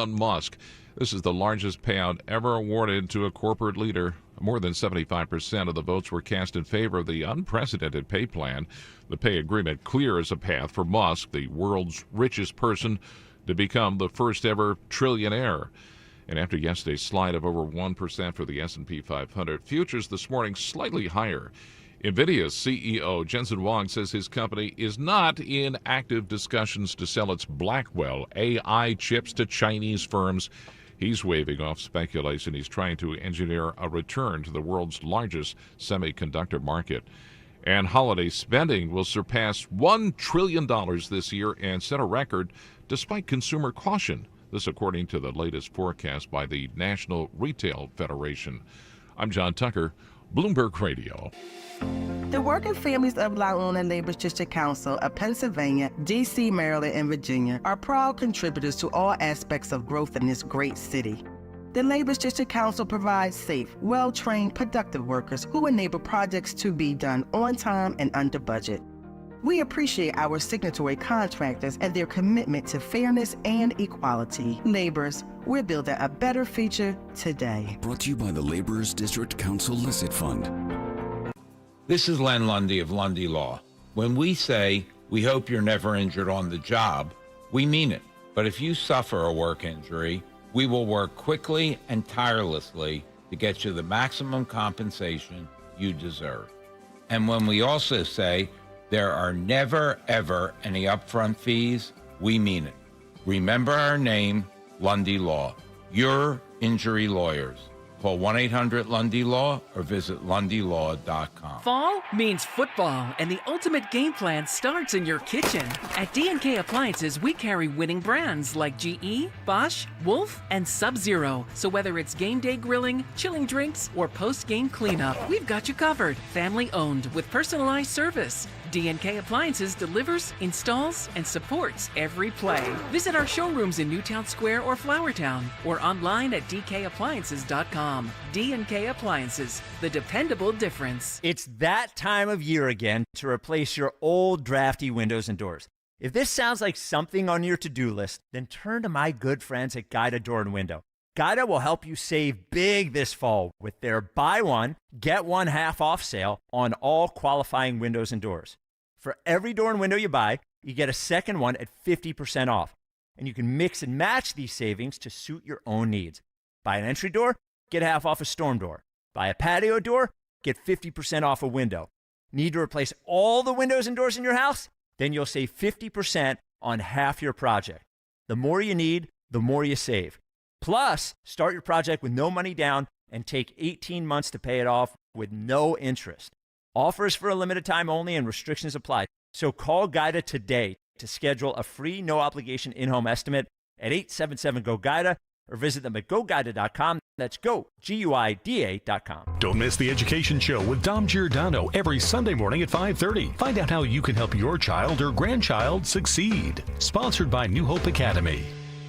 Musk. This is the largest payout ever awarded to a corporate leader. More than 75% of the votes were cast in favor of the unprecedented pay plan. The pay agreement clears a path for Musk, the world's richest person, to become the first ever trillionaire. And after yesterday's slide of over 1% for the S&P 500, futures this morning slightly higher. NVIDIA's CEO Jensen Huang says his company is not in active discussions to sell its Blackwell AI chips to Chinese firms. He's waving off speculation he's trying to engineer a return to the world's largest semiconductor market. And holiday spending will surpass $1 trillion this year and set a record despite consumer caution. This according to the latest forecast by the National Retail Federation. I'm John Tucker, Bloomberg Radio. The working families of La Una Labor's District Council of Pennsylvania, D.C., Maryland, and Virginia are proud contributors to all aspects of growth in this great city. The Labor's District Council provides safe, well-trained, productive workers who enable projects to be done on time and under budget. We appreciate our signatory contractors and their commitment to fairness and equality. Laborers, we're building a better future today. Brought to you by the Laborers District Council Licit Fund. This is Len Lundy of Lundy Law. When we say we hope you're never injured on the job, we mean it. But if you suffer a work injury, we will work quickly and tirelessly to get you the maximum compensation you deserve. And when we also say there are never, ever any upfront fees, we mean it. Remember our name, Lundy Law. Your injury lawyers. Call 1-800-LUNDY-LAW or visit LundyLaw.com. Fall means football, and the ultimate game plan starts in your kitchen. At D&K Appliances, we carry winning brands like GE, Bosch, Wolf, and Sub-Zero. So whether it's game day grilling, chilling drinks, or post-game cleanup, we've got you covered. Family owned with personalized service. D&K Appliances delivers, installs, and supports every play. Visit our showrooms in Newtown Square or Flowertown, or online at dkappliances.com. D&K Appliances, the dependable difference. It's that time of year again to replace your old drafty windows and doors. If this sounds like something on your to-do list, then turn to my good friends at Guida Door and Window. Guida will help you save big this fall with their buy one, get one half off sale on all qualifying windows and doors. For every door and window you buy, you get a second one at 50% off. And you can mix and match these savings to suit your own needs. Buy an entry door, get half off a storm door. Buy a patio door, get 50% off a window. Need to replace all the windows and doors in your house? Then you'll save 50% on half your project. The more you need, the more you save. Plus, start your project with no money down and take 18 months to pay it off with no interest. Offers for a limited time only and restrictions apply. So call Guida today to schedule a free no-obligation in-home estimate at 877-GO-GUIDA or visit them at GoGuida.com. That's GoGuida.com. Don't miss the Education Show with Dom Giordano every Sunday morning at 5:30. Find out how you can help your child or grandchild succeed. Sponsored by New Hope Academy.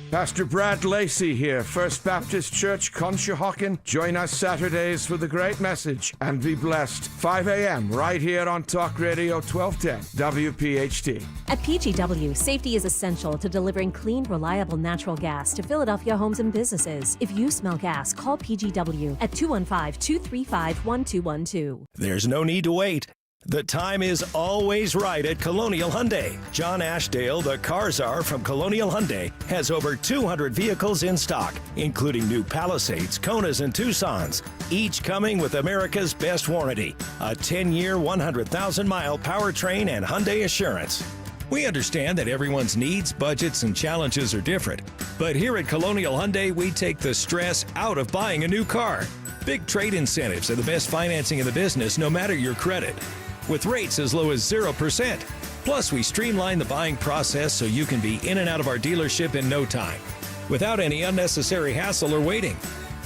Pastor Brad Lacey here, First Baptist Church, Conshohocken. Join us Saturdays for the great message and be blessed. 5 a.m. right here on Talk Radio 1210 WPHT. At PGW, safety is essential to delivering clean, reliable natural gas to Philadelphia homes and businesses. If you smell gas, call PGW at 215-235-1212. There's no need to wait. The time is always right at Colonial Hyundai. John Ashdale, the car czar from Colonial Hyundai, has over 200 vehicles in stock, including new Palisades, Konas, and Tucsons, each coming with America's best warranty, a 10-year, 100,000-mile powertrain and Hyundai Assurance. We understand that everyone's needs, budgets, and challenges are different, but here at Colonial Hyundai, we take the stress out of buying a new car. Big trade incentives are the best financing in the business, no matter your credit, with rates as low as 0%. Plus, we streamline the buying process so you can be in and out of our dealership in no time, without any unnecessary hassle or waiting.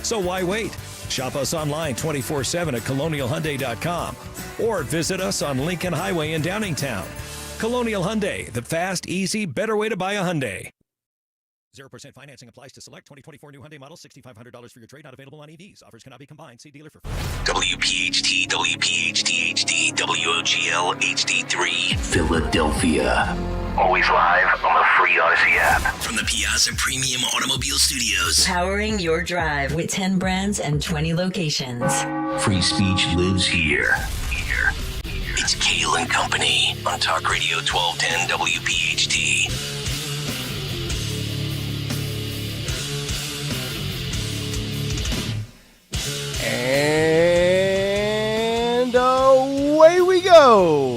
So why wait? Shop us online 24/7 at colonialhyundai.com or visit us on Lincoln Highway in Downingtown. Colonial Hyundai, the fast, easy, better way to buy a Hyundai. 0% financing applies to select 2024 new Hyundai models. $6,500 for your trade. Not available on EVs. Offers cannot be combined. See dealer for WPHT, WPHT HD, WOGL HD3, Philadelphia. Always live on the free Odyssey app. From the Piazza Premium Automobile Studios. Powering your drive with 10 brands and 20 locations. Free speech lives here. It's Kayal and Company on Talk Radio 1210 WPHT. And away we go.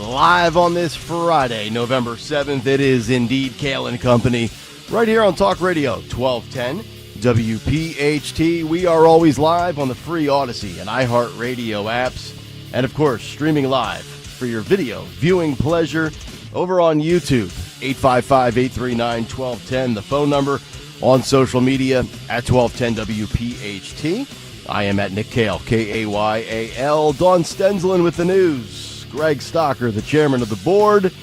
Live on this Friday, November 7th. It is indeed Kayal and Company right here on Talk Radio 1210 WPHT. We are always live on the free Odyssey and iHeartRadio apps. And of course, streaming live for your video viewing pleasure over on YouTube. 855-839-1210. The phone number on social media at 1210 WPHT. I am at Nick Kayal, K-A-Y-A-L. Dawn Stenslin with the news. Greg Stocker, the chairman of the board.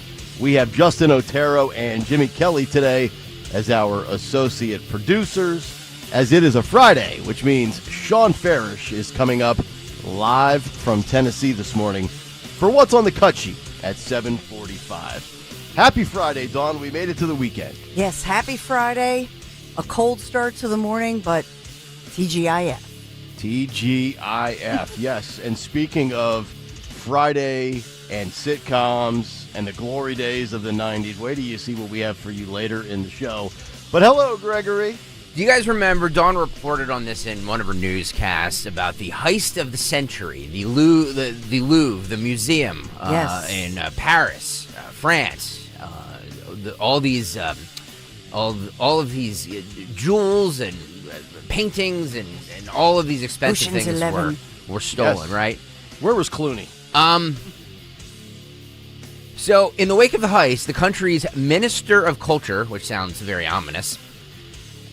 We have Justin Otero and Jimmy Kelly today as our associate producers, as it is a Friday, which means Sean Farish is coming up live from Tennessee this morning for What's on the Cut Sheet at 7:45. Happy Friday, Dawn. We made it to the weekend. Yes, happy Friday. A cold start to the morning, but TGIF. TGIF, yes. And speaking of Friday and sitcoms and the glory days of the 90s, wait till you see what we have for you later in the show. But hello, Gregory. Do you guys remember, Dawn reported on this in one of her newscasts about the heist of the century, the Louvre, the museum Yes. in Paris, France, all of these jewels and paintings and all of these expensive Ocean's things 11. were stolen, Yes. right? Where was Clooney? So in the wake of the heist, the country's Minister of Culture, which sounds very ominous,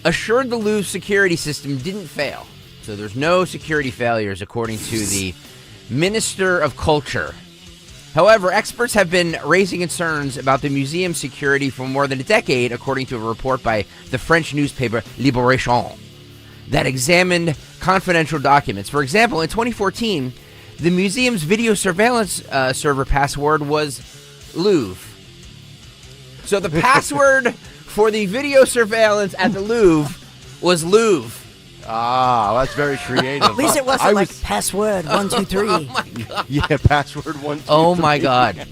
assured the Louvre security system didn't fail. So there's no security failures, according to the Minister of Culture. However, experts have been raising concerns about the museum's security for more than a decade, according to a report by the French newspaper Libération that examined confidential documents. For example, in 2014, the museum's video surveillance server password was Louvre. So the password for the video surveillance at the Louvre was Louvre. Ah, that's very creative. At least it wasn't password 123. Oh my God. Yeah, password 123. Oh my God.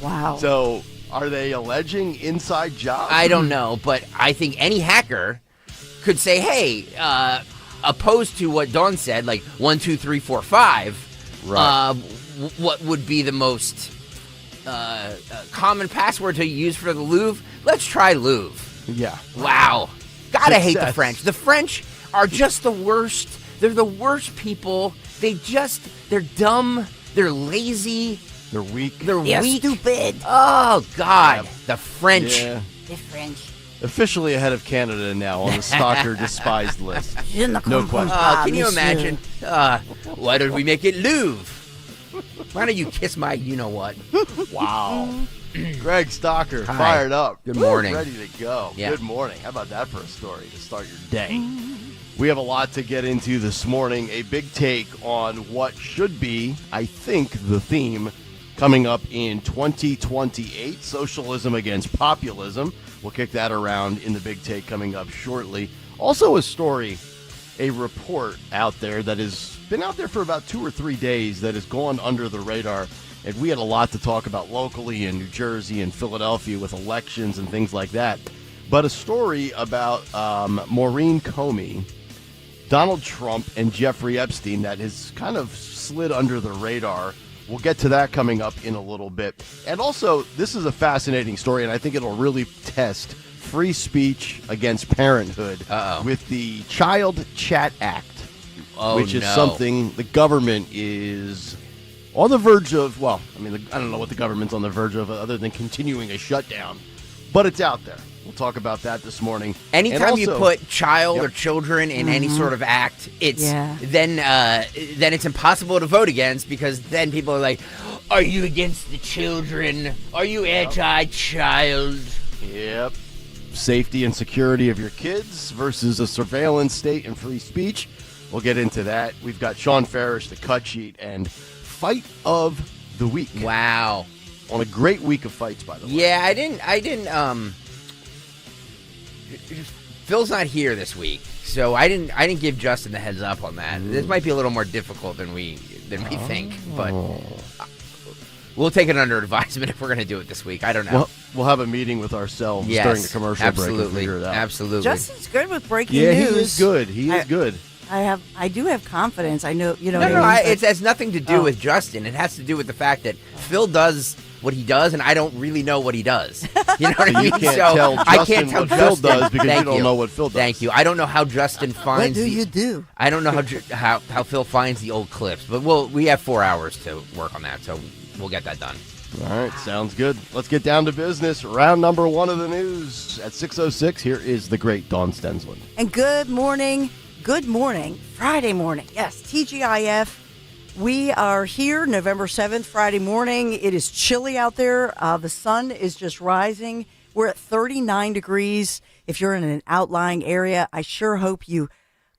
Wow. So, are they alleging inside job? I don't know, but I think any hacker could say, hey, opposed to what Dawn said, like 1, 2, 3, 4, 5, Right. What would be the most common password to use for the Louvre? Let's try Louvre. Yeah. Wow. Gotta hate the Success. French. The French are just the worst. They're the worst people. They're dumb. They're lazy. They're weak. They're weak. Stupid. Oh, God. Yep. The French. Yeah. The French. Officially ahead of Canada now on the stalker despised list. No question. Can you imagine? Why don't we make it Louvre? Why don't you kiss my you-know-what? Wow. Greg Stocker, Hi. fired up. Good morning. Ready to go. Yeah. Good morning. How about that for a story to start your day? We have a lot to get into this morning. A big take on what should be, I think, the theme coming up in 2028, socialism against populism. We'll kick that around in the big take coming up shortly. Also a story, a report out there that has been out there for about 2 or 3 days that has gone under the radar. And we had a lot to talk about locally in New Jersey and Philadelphia with elections and things like that. But a story about Maureen Comey, Donald Trump, and Jeffrey Epstein that has kind of slid under the radar. We'll get to that coming up in a little bit. And also, this is a fascinating story, and I think it'll really test free speech against parenthood with the Child Chat Act, which is something the government is on the verge of. Well, I mean, I don't know what the government's on the verge of other than continuing a shutdown, but it's out there. We'll talk about that this morning. Anytime you put child or children in any sort of act, it's then it's impossible to vote against, because then people are like, "Are you against the children? Are you anti-child?" Yep. safety and security of your kids versus a surveillance state and free speech. We'll get into that. We've got Sean Farish, the cut sheet, and fight of the week. Wow. On a great week of fights, by the way. Yeah, I didn't Phil's not here this week, so I didn't give Justin the heads up on that. This might be a little more difficult than we think, but we'll take it under advisement if we're going to do it this week. I don't know. We'll have a meeting with ourselves during the commercial break and figure it out. Absolutely. Justin's good with breaking news. Yeah, he is good. He is good. I do have confidence. I know, No, it has nothing to do with Justin. It has to do with the fact that Phil does what he does, and I don't really know what he does. You know what I mean? You can't tell Justin I can't tell what Justin. Phil does because you don't know what Phil does. Thank you. I don't know how Justin finds. What do you do? I don't know how Phil finds the old clips, but we have 4 hours to work on that, so we'll get that done. All right, sounds good. Let's get down to business. Round number 1 of the news at 6:06. Here is the great Dawn Stensland. And good morning, Friday morning. Yes, TGIF. We are here November 7th, Friday morning. It is chilly out there. The sun is just rising. We're at 39 degrees. If you're in an outlying area, I sure hope you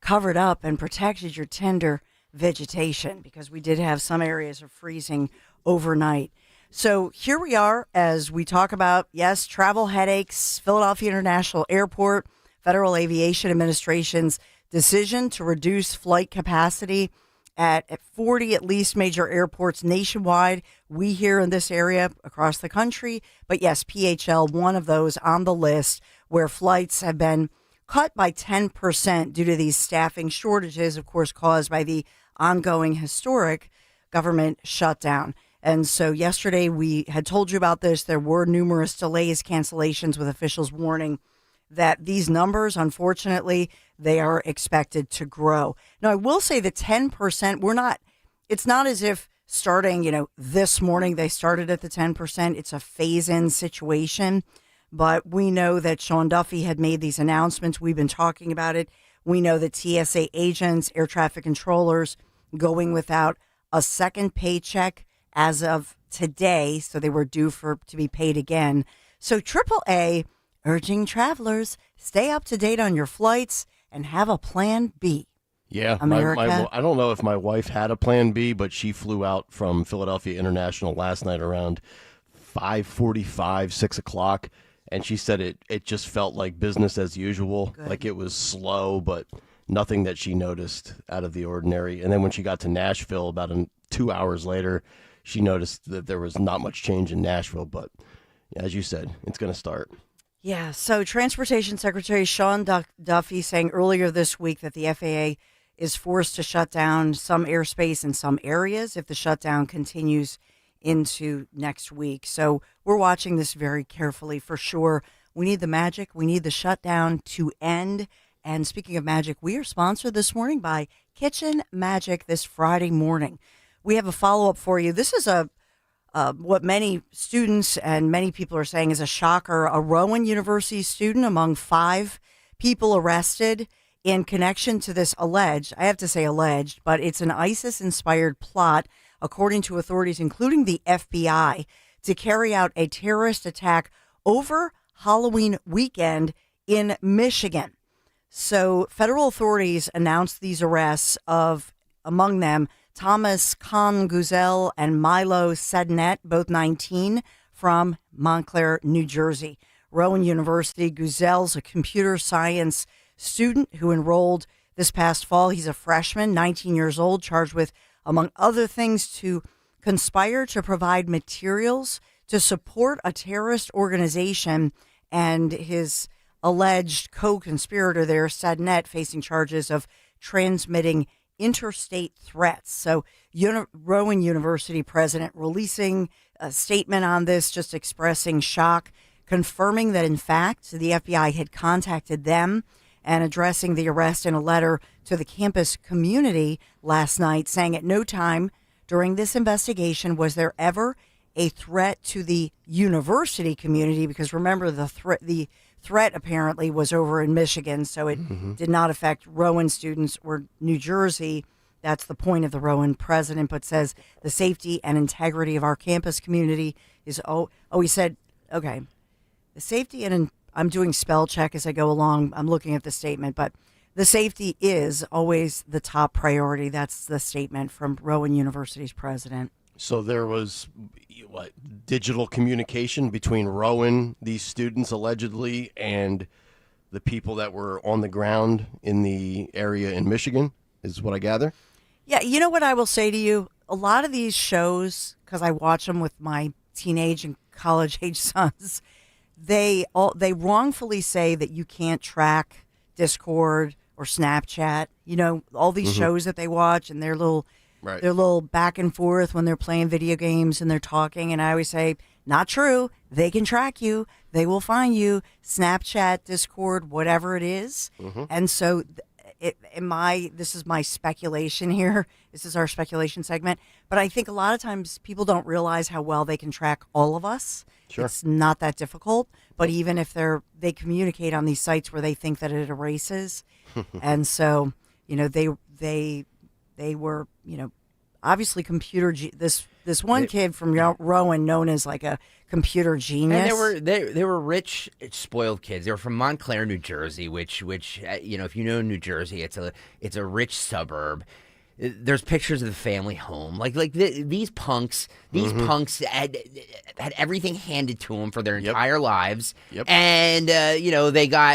covered up and protected your tender vegetation because we did have some areas of freezing overnight. So here we are as we talk about, yes, travel headaches, Philadelphia International Airport, Federal Aviation Administration's decision to reduce flight capacity at 40 at least major airports nationwide. We here in this area across the country, but yes, PHL, one of those on the list where flights have been cut by 10% due to these staffing shortages, of course, caused by the ongoing historic government shutdown. And so yesterday we had told you about this. There were numerous delays, cancellations, with officials warning that these numbers, unfortunately, they are expected to grow. Now, I will say the 10%, it's not as if starting, this morning they started at the 10%. It's a phase-in situation. But we know that Sean Duffy had made these announcements. We've been talking about it. We know that TSA agents, air traffic controllers, going without a second paycheck as of today. So they were due to be paid again. So AAA urging travelers, stay up to date on your flights and have a plan B. Yeah, America. I don't know if my wife had a plan B, but she flew out from Philadelphia International last night around 5:45, 6 o'clock, and she said it just felt like business as usual. Good. Like it was slow, but nothing that she noticed out of the ordinary. And then when she got to Nashville about 2 hours later, she noticed that there was not much change in Nashville, but as you said, it's going to start. Yeah, so Transportation Secretary Sean Duffy saying earlier this week that the FAA is forced to shut down some airspace in some areas if the shutdown continues into next week. So we're watching this very carefully for sure. We need the magic. We need the shutdown to end. And speaking of magic, we are sponsored this morning by Kitchen Magic this Friday morning. We have a follow-up for you. This is what many students and many people are saying is a shocker. A Rowan University student among 5 people arrested in connection to this alleged, I have to say alleged, but it's an ISIS-inspired plot, according to authorities, including the FBI, to carry out a terrorist attack over Halloween weekend in Michigan. So federal authorities announced these arrests of, among them, Thomas Guzel and Milo Sednet, both 19, from Montclair, New Jersey. Rowan University. Guzel's a computer science student who enrolled this past fall. He's a freshman, 19 years old, charged with, among other things, to conspire to provide materials to support a terrorist organization, and his alleged co-conspirator there, Sednet, facing charges of transmitting interstate threats. So Rowan University president releasing a statement on this, just expressing shock, confirming that in fact the FBI had contacted them, and addressing the arrest in a letter to the campus community last night, saying at no time during this investigation was there ever a threat to the university community, because remember the threat apparently was over in Michigan, so it did not affect Rowan students or New Jersey. That's the point of the Rowan president, but says the safety and integrity of our campus community is, he said, okay, the safety and I'm doing spell check as I go along. I'm looking at the statement, but the safety is always the top priority. That's the statement from Rowan University's president. So there was digital communication between Rowan, these students allegedly, and the people that were on the ground in the area in Michigan, is what I gather. Yeah, you know what I will say to you? A lot of these shows, because I watch them with my teenage and college age sons, they wrongfully say that you can't track Discord or Snapchat. You know, all these shows that they watch and their little back and forth when they're playing video games and they're talking. And I always say, not true. They can track you. They will find you. Snapchat, Discord, whatever it is. And so this is my speculation here. This is our speculation segment. But I think a lot of times people don't realize how well they can track all of us. Sure. It's not that difficult. But even if they communicate on these sites where they think that it erases. And so, you know, they were, you know, obviously this one kid from Rowan known as like a computer genius. And they were rich, spoiled kids. They were from Montclair, New Jersey, which you know, if you know New Jersey, it's a rich suburb. There's pictures of the family home. These punks had everything handed to them for their entire lives. And you know, they thought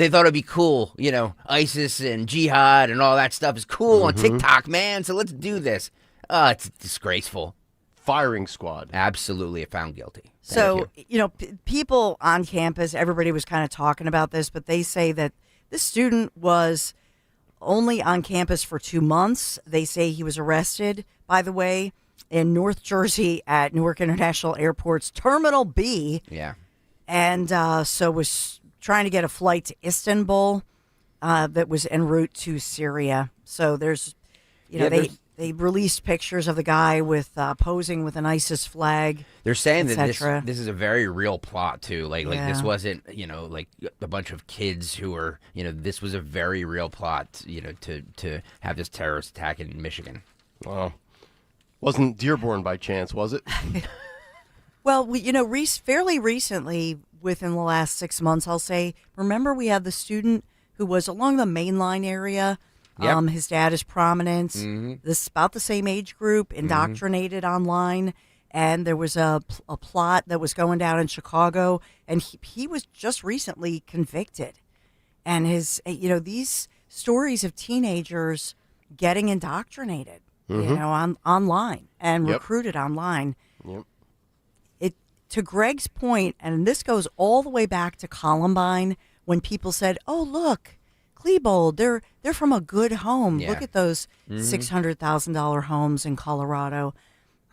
it'd be cool, you know, ISIS and jihad and all that stuff is cool on TikTok, man. So let's do this. It's disgraceful. Firing squad. Absolutely, found guilty. So, you know, people on campus, everybody was kind of talking about this, but they say that this student was only on campus for 2 months. They say he was arrested, by the way, in North Jersey at Newark International Airport's Terminal B. Yeah. And so was trying to get a flight to Istanbul that was en route to Syria. So there's, you know, they released pictures of the guy with posing with an ISIS flag. They're saying that this is a very real plot too. Like this wasn't, you know, like a bunch of kids who were, you know, this was a very real plot, you know, to have this terrorist attack in Michigan. Wow. Wasn't Dearborn by chance, was it? Well, you know, fairly recently, within the last 6 months, I'll say, remember we had the student who was along the Main Line area. Yep. His dad is prominent. This is about the same age group, indoctrinated online. And there was a plot that was going down in Chicago, and he was just recently convicted. And you know, these stories of teenagers getting indoctrinated, you know, online and recruited online. To Greg's point, and this goes all the way back to Columbine, when people said, "Oh, look, Klebold, they're from a good home. Yeah. Look at those $600,000 homes in Colorado."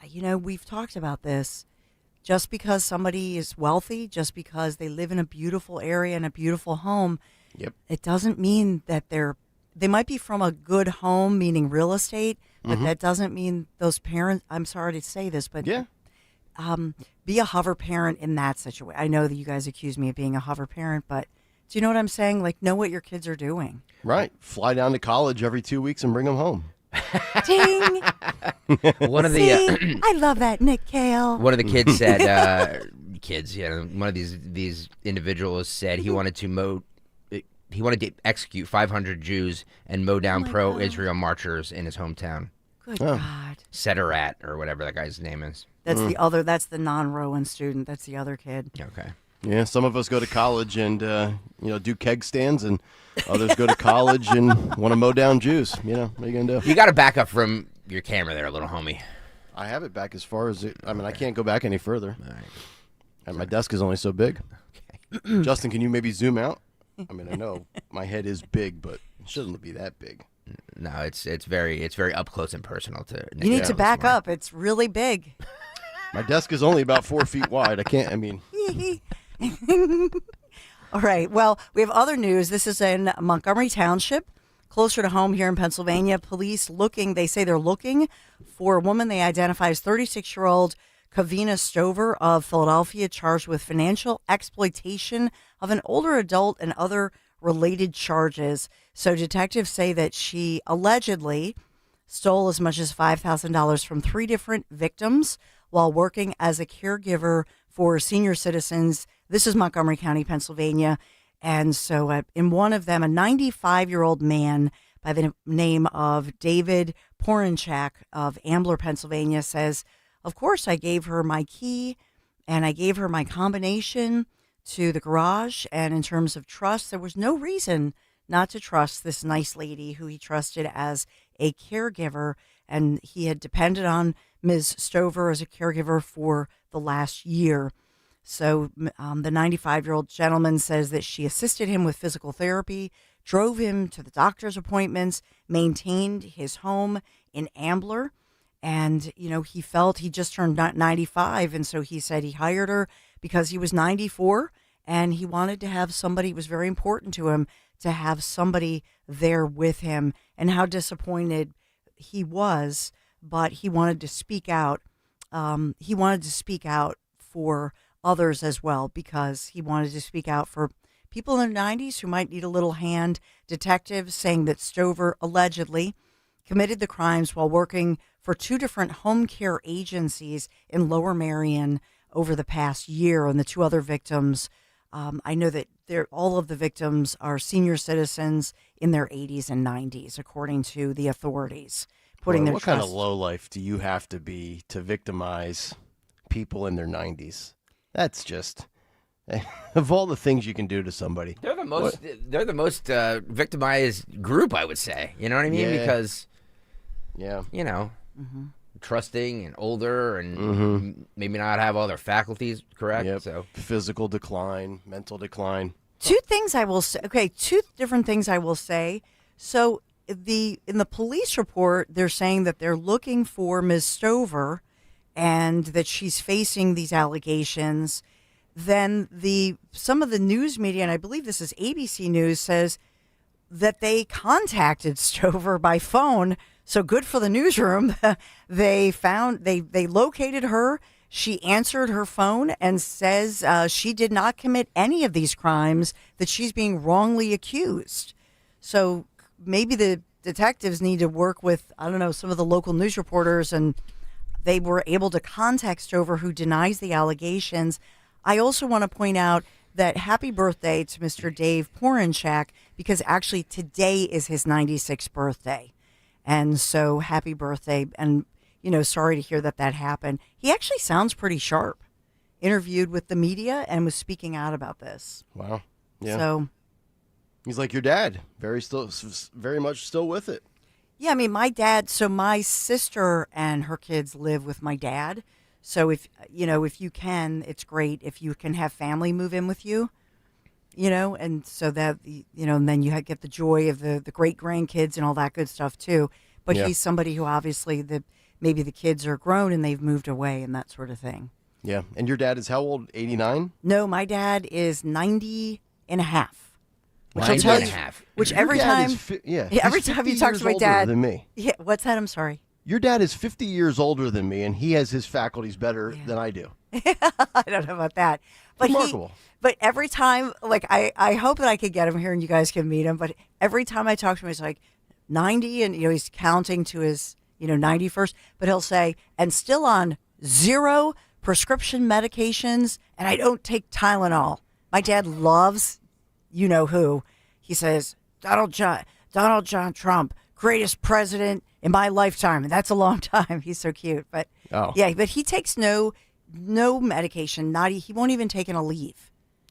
You know, we've talked about this. Just because somebody is wealthy, just because they live in a beautiful area and a beautiful home, it doesn't mean that they might be from a good home, meaning real estate, but that doesn't mean those parents. I'm sorry to say this, but be a hover parent in that situation. I know that you guys accuse me of being a hover parent, but do you know what I'm saying? Like, know what your kids are doing. Right. Fly down to college every 2 weeks and bring them home. Ding! One of the I love that, Nick Kayal. One of the kids said, one of these individuals said he wanted to execute 500 Jews and mow down pro-Israel marchers in his hometown. Good God. Sederat, or whatever that guy's name is. That's that's the non-Rowan student. That's the other kid. Okay. Yeah, some of us go to college and, you know, do keg stands, and others go to college and want to mow down Jews. You know, what are you going to do? You got to back up from your camera there, little homie. I have it back as far as I can't go back any further. All right. And my desk is only so big. Okay. Justin, can you maybe zoom out? I mean, I know my head is big, but it shouldn't be that big. No, it's very up close and personal to Nick. You need to back up. It's really big. My desk is only about 4 feet wide. I can't, I mean. All right. Well, we have other news. This is in Montgomery Township, closer to home here in Pennsylvania. Police they say they're looking for a woman they identify as 36-year-old Kavina Stover of Philadelphia, charged with financial exploitation of an older adult and other related charges. So detectives say that she allegedly stole as much as $5,000 from 3 different victims while working as a caregiver for senior citizens. This is Montgomery County, Pennsylvania. And so in one of them, a 95-year-old man by the name of David Porinchak of Ambler, Pennsylvania, says, of course, I gave her my key and I gave her my combination to the garage. And in terms of trust, there was no reason not to trust this nice lady who he trusted as a caregiver. And he had depended on Ms. Stover as a caregiver for the last year. So the 95-year-old gentleman says that she assisted him with physical therapy, drove him to the doctor's appointments, maintained his home in Ambler. And, you know, he felt he just turned 95. And so he said he hired her because he was 94 and he wanted to have somebody, it was very important to him to have somebody there with him, and how disappointed he was, but he wanted to speak out. He wanted to speak out for others as well, because he wanted to speak out for people in their 90s who might need a little hand. Detectives saying that Stover allegedly committed the crimes while working for 2 different home care agencies in Lower Merion over the past year. And the 2 other victims, I know that all of the victims are senior citizens in their 80s and 90s, according to the authorities. What kind of lowlife do you have to be to victimize people in their 90s? That's just, of all the things you can do to somebody. They're the most victimized group, I would say. You know what I mean? Yeah. Because, you know, trusting and older and maybe not have all their faculties correct. Yep. So physical decline, mental decline. 2 things I will say. Okay, 2 different things I will say. So in the police report, they're saying that they're looking for Ms. Stover and that she's facing these allegations. Then some of the news media, and I believe this is ABC News, says that they contacted Stover by phone. So good for the newsroom. They located her. She answered her phone and says she did not commit any of these crimes that she's being wrongly accused. So maybe the detectives need to work with, I don't know, some of the local news reporters, and they were able to contact Stover, who denies the allegations. I also want to point out that happy birthday to Mr. Dave Porinchak, because actually today is his 96th birthday. And so happy birthday. And, you know, sorry to hear that happened. He actually sounds pretty sharp. Interviewed with the media and was speaking out about this. Wow. Yeah. So he's like your dad, very much still with it. yeah, I mean, my dad, so my sister and her kids live with my dad. So if you can, it's great if you can have family move in with you, and so that, and then you get the joy of the great grandkids and all that good stuff too. But he's somebody who obviously maybe the kids are grown and they've moved away and that sort of thing. Yeah. And your dad is how old? 89? No, my dad is 90 and a half. Which 90 I'll tell and a you, half. which Your every dad time, is every he's time you 50 talk years to my older dad, than me. Yeah, what's that? I'm sorry. Your dad is 50 years older than me, and he has his faculties better than I do. I don't know about that, but Remarkable. But every time, like I hope that I could get him here and you guys can meet him. But every time I talk to him, he's like 90, and he's counting to his 91st. But he'll say, and still on 0 prescription medications, and I don't take Tylenol. My dad loves, who. He says, Donald John Trump, greatest president in my lifetime. And that's a long time. He's so cute. But yeah, but he takes no medication. He won't even take an Aleve.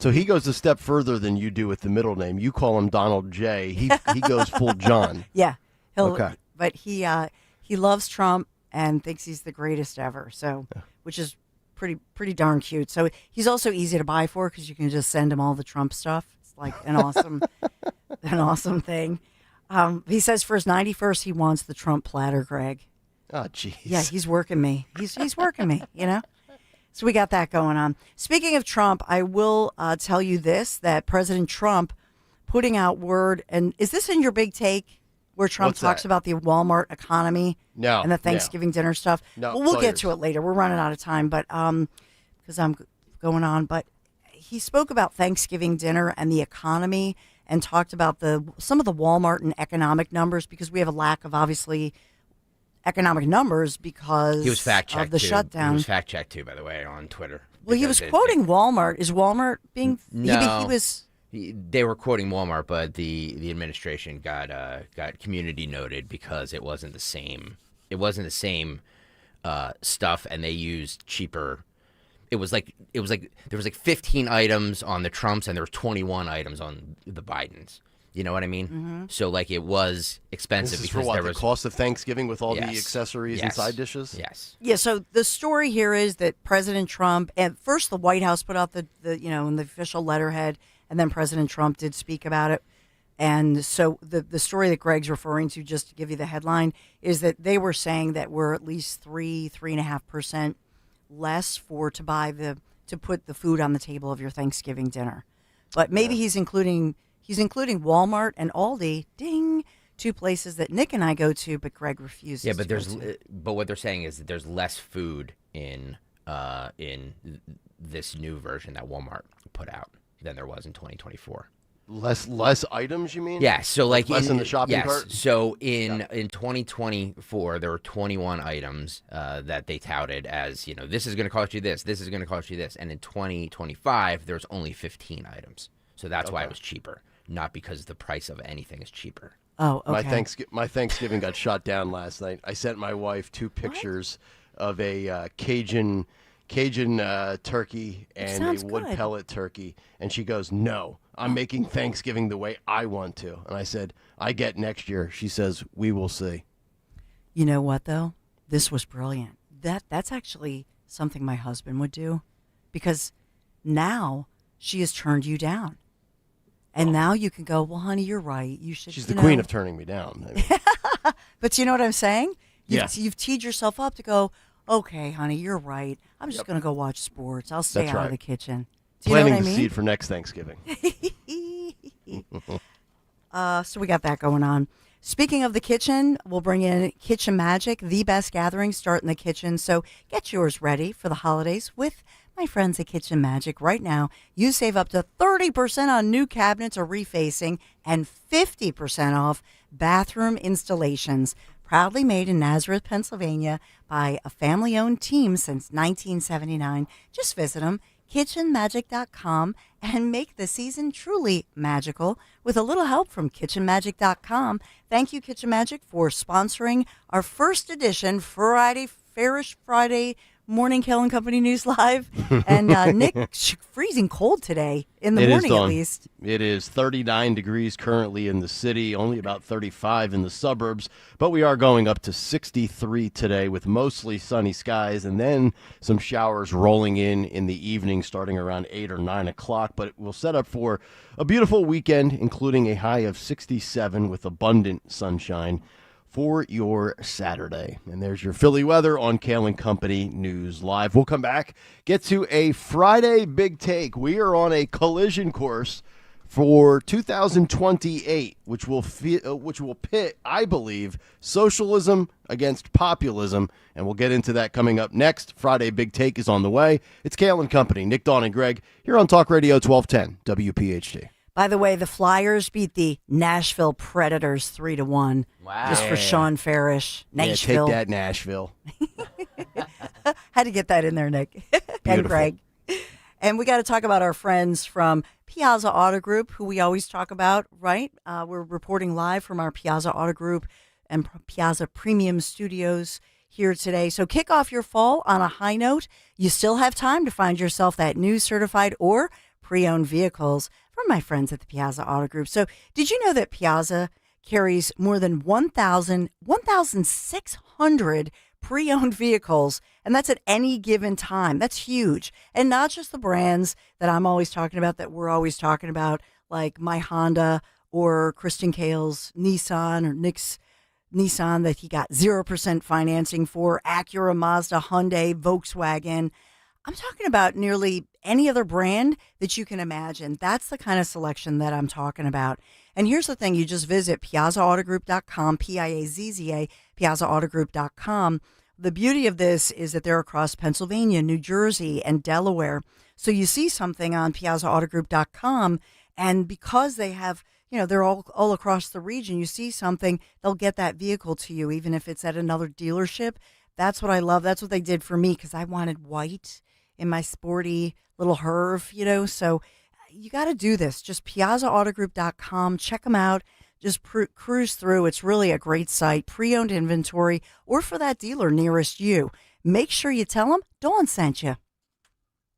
So he goes a step further than you do with the middle name. You call him Donald J. He goes full John. Yeah. Okay. But he loves Trump and thinks he's the greatest ever. So, which is pretty darn cute. So he's also easy to buy for because you can just send him all the Trump stuff. It's like an awesome thing. He says for his 91st, he wants the Trump platter, Greg. Oh, jeez. Yeah, he's working me. He's working me, So we got that going on. Speaking of Trump, I will tell you this, that President Trump putting out word, and is this in your big take where Trump What's talks that? about the Walmart economy No, and the Thanksgiving dinner stuff? No, well, it's we'll all get yours. to it later. We're running out of time, but because I'm going on. But he spoke about Thanksgiving dinner and the economy and talked about some of the Walmart and economic numbers, because we have a lack of, obviously, economic numbers because He was fact checked of the too. shutdown. He was fact checked too, by the way, on Twitter. Well, he was quoting Walmart. Is Walmart being? No, he was. They were quoting Walmart, but the administration got community noted because it wasn't the same. It wasn't the same stuff, and they used cheaper. It was like there was like 15 items on the Trumps, and there were 21 items on the Bidens. You know what I mean? Mm-hmm. So like it was expensive This is because for what, there was the cost of Thanksgiving with all the Yes. accessories and Yes. side dishes? Yes. Yeah. So the story here is that President Trump, and first the White House put out the in the official letterhead, and then President Trump did speak about it. And so the story that Greg's referring to, just to give you the headline, is that they were saying that we're at least 3.5% less to put the food on the table of your Thanksgiving dinner. But maybe he's including Walmart and Aldi, ding, two places that Nick and I go to, but Greg refuses. Yeah, but to but what they're saying is that there's less food in this new version that Walmart put out than there was in 2024. Less items, you mean? Yeah, so like less in the shopping cart? So in 2024, there were 21 items that they touted as, this is going to cost you this is going to cost you this. And in 2025, there's only 15 items. So that's why it was cheaper, not because the price of anything is cheaper. Oh, okay. My Thanksgiving got shot down last night. I sent my wife 2 pictures of a Cajun turkey and a wood pellet turkey, and she goes, "No, I'm making Thanksgiving the way I want to." And I said, "I get next year." She says, "We will see." You know what, though? This was brilliant. That's actually something my husband would do, because now she has turned you down. And now you can go, "Well, honey, you're right. You should." She's the queen of turning me down. I mean. But you know what I'm saying? Yeah. You've teed yourself up to go, "Okay, honey, you're right. I'm just going to go watch sports. I'll stay out of the kitchen." Do you Planting know what I mean? the seed for next Thanksgiving. So we got that going on. Speaking of the kitchen, we'll bring in Kitchen Magic, the best gatherings start in the kitchen. So get yours ready for the holidays with my friends at Kitchen Magic. Right now, you save up to 30% on new cabinets or refacing and 50% off bathroom installations. Proudly made in Nazareth, Pennsylvania by a family-owned team since 1979. Just visit them, kitchenmagic.com, and make the season truly magical with a little help from kitchenmagic.com. Thank you, Kitchen Magic, for sponsoring our first edition Fairish Friday morning Kayal and Company News Live. And Nick, freezing cold today, in the morning at least. It is 39 degrees currently in the city, only about 35 in the suburbs, but we are going up to 63 today with mostly sunny skies and then some showers rolling in the evening starting around 8 or 9 o'clock. But we'll set up for a beautiful weekend, including a high of 67 with abundant sunshine for your Saturday. And there's your Philly weather on Kayal and Company News Live. We'll come back, get to a Friday big take. We are on a collision course for 2028, which will pit, I believe, socialism against populism, and we'll get into that coming up next. Friday big take is on the way. It's Kayal and Company, Nick, Dawn, and Greg here on Talk Radio 1210 WPHT. By the way, the Flyers beat the Nashville Predators 3-1. Wow. Just for Sean Farish. Nashville. Yeah, take that, Nashville. Had to get that in there, Nick. And Greg. And we got to talk about our friends from Piazza Auto Group, who we always talk about, right? We're reporting live from our Piazza Auto Group and Piazza Premium Studios here today. So kick off your fall on a high note. You still have time to find yourself that new certified or pre-owned vehicles from my friends at the Piazza Auto Group. So did you know that Piazza carries more than 1,600 pre-owned vehicles, and that's at any given time? That's huge. And not just the brands that I'm always talking about, that we're always talking about, like my Honda or Kristen Kayal's Nissan or Nick's Nissan that he got 0% financing for, Acura, Mazda, Hyundai, Volkswagen. I'm talking about nearly any other brand that you can imagine. That's the kind of selection that I'm talking about. And here's the thing. You just visit piazzaautogroup.com, Piazza, piazzaautogroup.com. The beauty of this is that they're across Pennsylvania, New Jersey, and Delaware. So you see something on piazzaautogroup.com, and because they have, they're all across the region, you see something, they'll get that vehicle to you, even if it's at another dealership. That's what I love. That's what they did for me, because I wanted white in my sporty little Herv, so you got to do this. Just piazzaautogroup.com. Check them out. Just cruise through. It's really a great site. Pre-owned inventory, or for that dealer nearest you. Make sure you tell them Dawn sent you.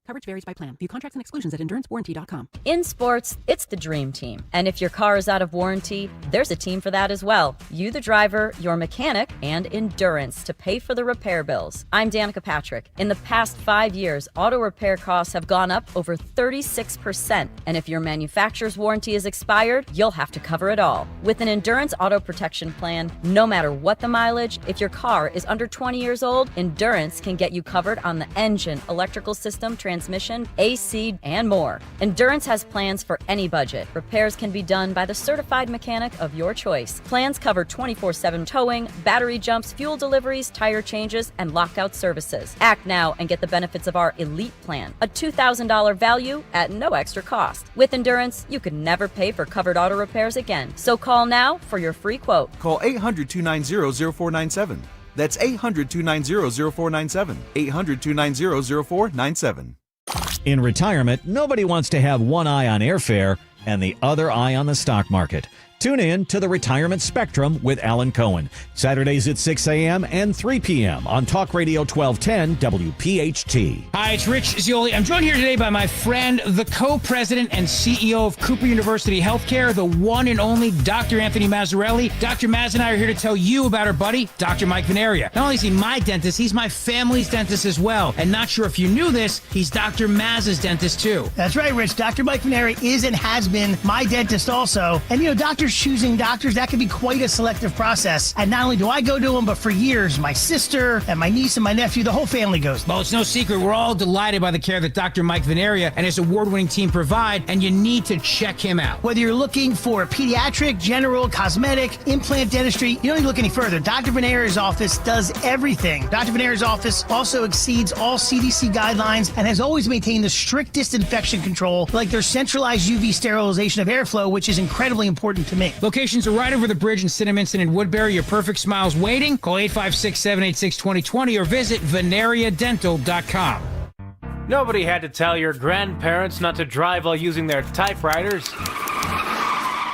Coverage varies by plan. View contracts and exclusions at endurancewarranty.com. In sports, it's the dream team. And if your car is out of warranty, there's a team for that as well. You, the driver, your mechanic, and Endurance to pay for the repair bills. I'm Danica Patrick. In the past 5 years, auto repair costs have gone up over 36%. And if your manufacturer's warranty is expired, you'll have to cover it all. With an Endurance auto protection plan, no matter what the mileage, if your car is under 20 years old, Endurance can get you covered on the engine, electrical system, transmission, AC, and more. Endurance has plans for any budget. Repairs can be done by the certified mechanic of your choice. Plans cover 24/7 towing, battery jumps, fuel deliveries, tire changes, and lockout services. Act now and get the benefits of our Elite Plan, a $2,000 value at no extra cost. With Endurance, you could never pay for covered auto repairs again. So call now for your free quote. Call 800-290-0497. That's 800-290-0497. 800-290-0497. In retirement, nobody wants to have one eye on airfare and the other eye on the stock market. Tune in to the Retirement Spectrum with Alan Cohen, Saturdays at 6 a.m. and 3 p.m. on Talk Radio 1210 WPHT. Hi, it's Rich Zioli. I'm joined here today by my friend, the co-president and CEO of Cooper University Healthcare, the one and only Dr. Anthony Mazzarelli. Dr. Maz and I are here to tell you about our buddy, Dr. Mike Venaria. Not only is he my dentist, he's my family's dentist as well. And not sure if you knew this, he's Dr. Maz's dentist too. That's right, Rich. Dr. Mike Venaria is and has been my dentist also. And doctors choosing doctors, that can be quite a selective process. And not only do I go to them, but for years, my sister and my niece and my nephew, the whole family goes. Well, it's no secret. We're all delighted by the care that Dr. Mike Venaria and his award-winning team provide, and you need to check him out. Whether you're looking for pediatric, general, cosmetic, implant dentistry, you don't need to look any further. Dr. Venaria's office does everything. Dr. Venaria's office also exceeds all CDC guidelines and has always maintained the strictest infection control, like their centralized UV sterilization of airflow, which is incredibly important to me. Locations are right over the bridge in Cinnaminson and Woodbury. Your perfect smile's waiting. Call 856-786-2020 or visit venariadental.com. Nobody had to tell your grandparents not to drive while using their typewriters.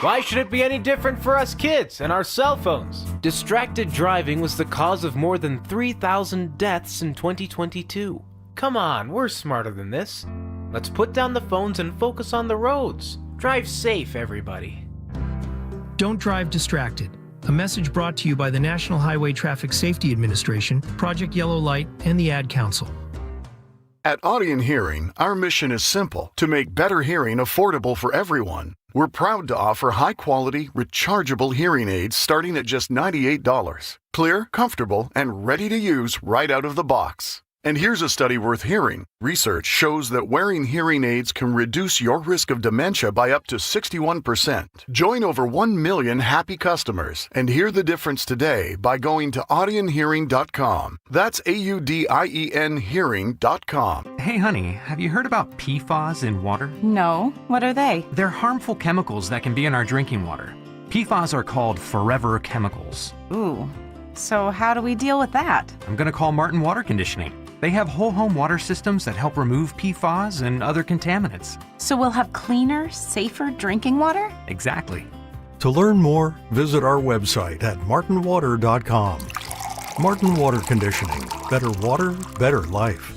Why should it be any different for us kids and our cell phones? Distracted driving was the cause of more than 3,000 deaths in 2022. Come on, we're smarter than this. Let's put down the phones and focus on the roads. Drive safe, everybody. Don't drive distracted. A message brought to you by the National Highway Traffic Safety Administration, Project Yellow Light, and the Ad Council. At Audion Hearing, our mission is simple: to make better hearing affordable for everyone. We're proud to offer high-quality, rechargeable hearing aids starting at just $98. Clear, comfortable, and ready to use right out of the box. And here's a study worth hearing. Research shows that wearing hearing aids can reduce your risk of dementia by up to 61%. Join over 1 million happy customers and hear the difference today by going to audionhearing.com. That's AUDIEN hearing.com. Hey honey, have you heard about PFAS in water? No, what are they? They're harmful chemicals that can be in our drinking water. PFAS are called forever chemicals. Ooh, so how do we deal with that? I'm gonna call Martin Water Conditioning. They have whole home water systems that help remove PFAS and other contaminants. So we'll have cleaner, safer drinking water? Exactly. To learn more, visit our website at martinwater.com. Martin Water Conditioning. Better water, better life.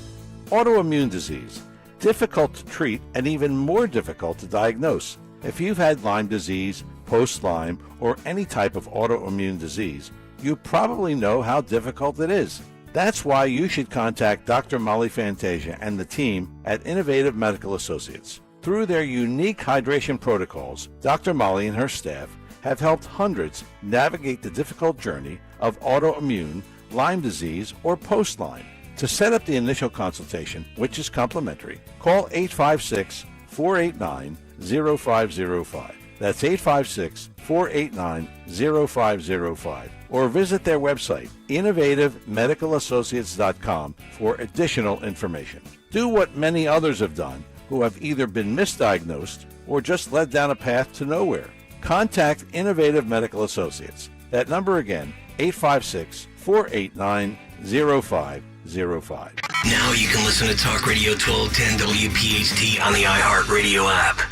Autoimmune disease. Difficult to treat and even more difficult to diagnose. If you've had Lyme disease, post-Lyme, or any type of autoimmune disease, you probably know how difficult it is. That's why you should contact Dr. Molly Fantasia and the team at Innovative Medical Associates. Through their unique hydration protocols, Dr. Molly and her staff have helped hundreds navigate the difficult journey of autoimmune, Lyme disease, or post-Lyme. To set up the initial consultation, which is complimentary, call 856-489-0505. That's 856-489-0505. Or visit their website, innovativemedicalassociates.com, for additional information. Do what many others have done who have either been misdiagnosed or just led down a path to nowhere. Contact Innovative Medical Associates. That number again, 856-489-0505. Now you can listen to Talk Radio 1210 WPHT on the iHeartRadio app.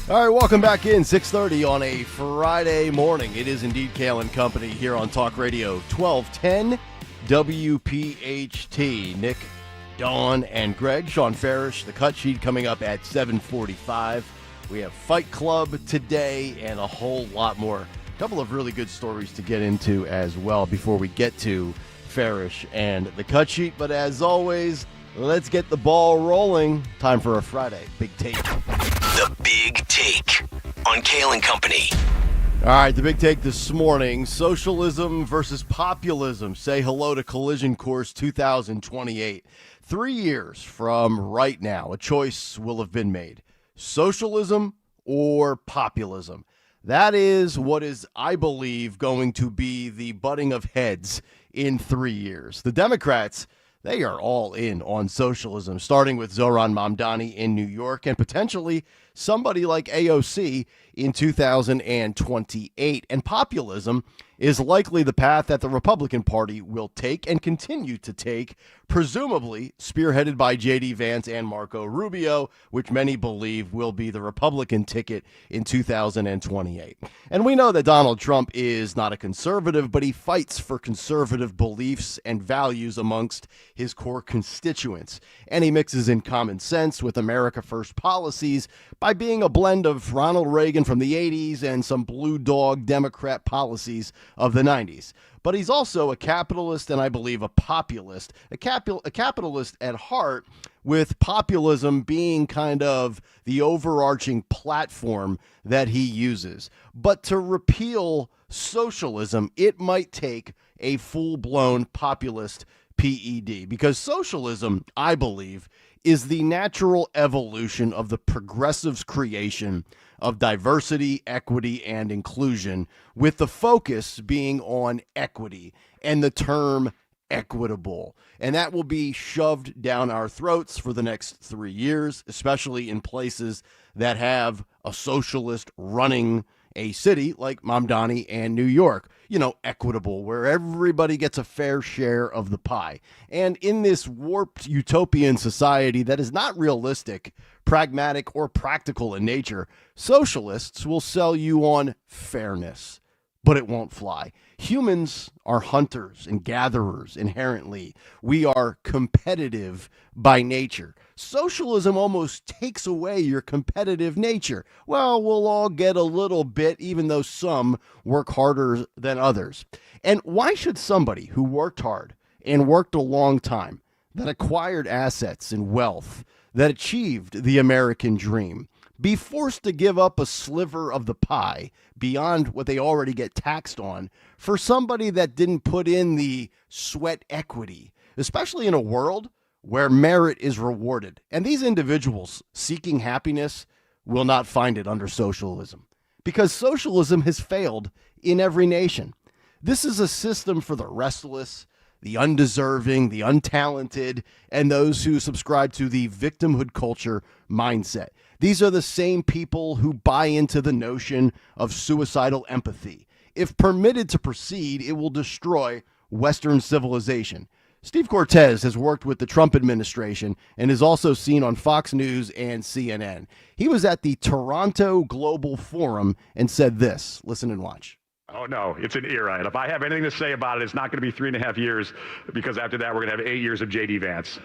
All right, welcome back in. 6:30 on a Friday morning. It is indeed Kayal and Company here on Talk Radio 1210 WPHT. Nick, Dawn, and Greg. Sean Farish, the cut sheet coming up at 7:45. We have Fight Club today and a whole lot more. A couple of really good stories to get into as well before we get to Farish and the cut sheet. But as always, let's get the ball rolling. Time for a Friday Big Take. The Big Take on Kayal and Company. All right, the big take this morning, socialism versus populism. Say hello to Collision Course 2028. 3 years from right now, a choice will have been made. Socialism or populism. That is what is, I believe, going to be the butting of heads in 3 years. The Democrats, they are all in on socialism, starting with Zohran Mamdani in New York and potentially somebody like AOC in 2028. And populism is likely the path that the Republican Party will take and continue to take, presumably spearheaded by J.D. Vance and Marco Rubio, which many believe will be the Republican ticket in 2028. And we know that Donald Trump is not a conservative, but he fights for conservative beliefs and values amongst his core constituents. And he mixes in common sense with America First policies by being a blend of Ronald Reagan from the 80s and some blue dog Democrat policies of the 90s. But he's also a capitalist and I believe a populist, a capitalist at heart, with populism being kind of the overarching platform that he uses. But to repeal socialism, it might take a full-blown populist PED, because socialism, I believe, is the natural evolution of the progressives' creation of diversity, equity, and inclusion, with the focus being on equity and the term equitable. And that will be shoved down our throats for the next 3 years, especially in places that have a socialist running a city like Mamdani and New York. You know, equitable, where everybody gets a fair share of the pie. And in this warped utopian society that is not realistic, pragmatic, or practical in nature, socialists will sell you on fairness, but it won't fly. Humans are hunters and gatherers inherently. We are competitive by nature. Socialism almost takes away your competitive nature. Well, we'll all get a little bit, even though some work harder than others. And why should somebody who worked hard and worked a long time, that acquired assets and wealth, that achieved the American dream, be forced to give up a sliver of the pie beyond what they already get taxed on for somebody that didn't put in the sweat equity, especially in a world where merit is rewarded? And these individuals seeking happiness will not find it under socialism, because socialism has failed in every nation. This is a system for the restless, the undeserving, the untalented, and those who subscribe to the victimhood culture mindset. These are the same people who buy into the notion of suicidal empathy. If permitted to proceed, it will destroy Western civilization. Steve Cortez has worked with the Trump administration and is also seen on Fox News and CNN. He was at the Toronto Global Forum and said this. Listen and watch. Oh, no, it's an era. And if I have anything to say about it, it's not going to be 3.5 years, because after that, we're going to have 8 years of J.D. Vance,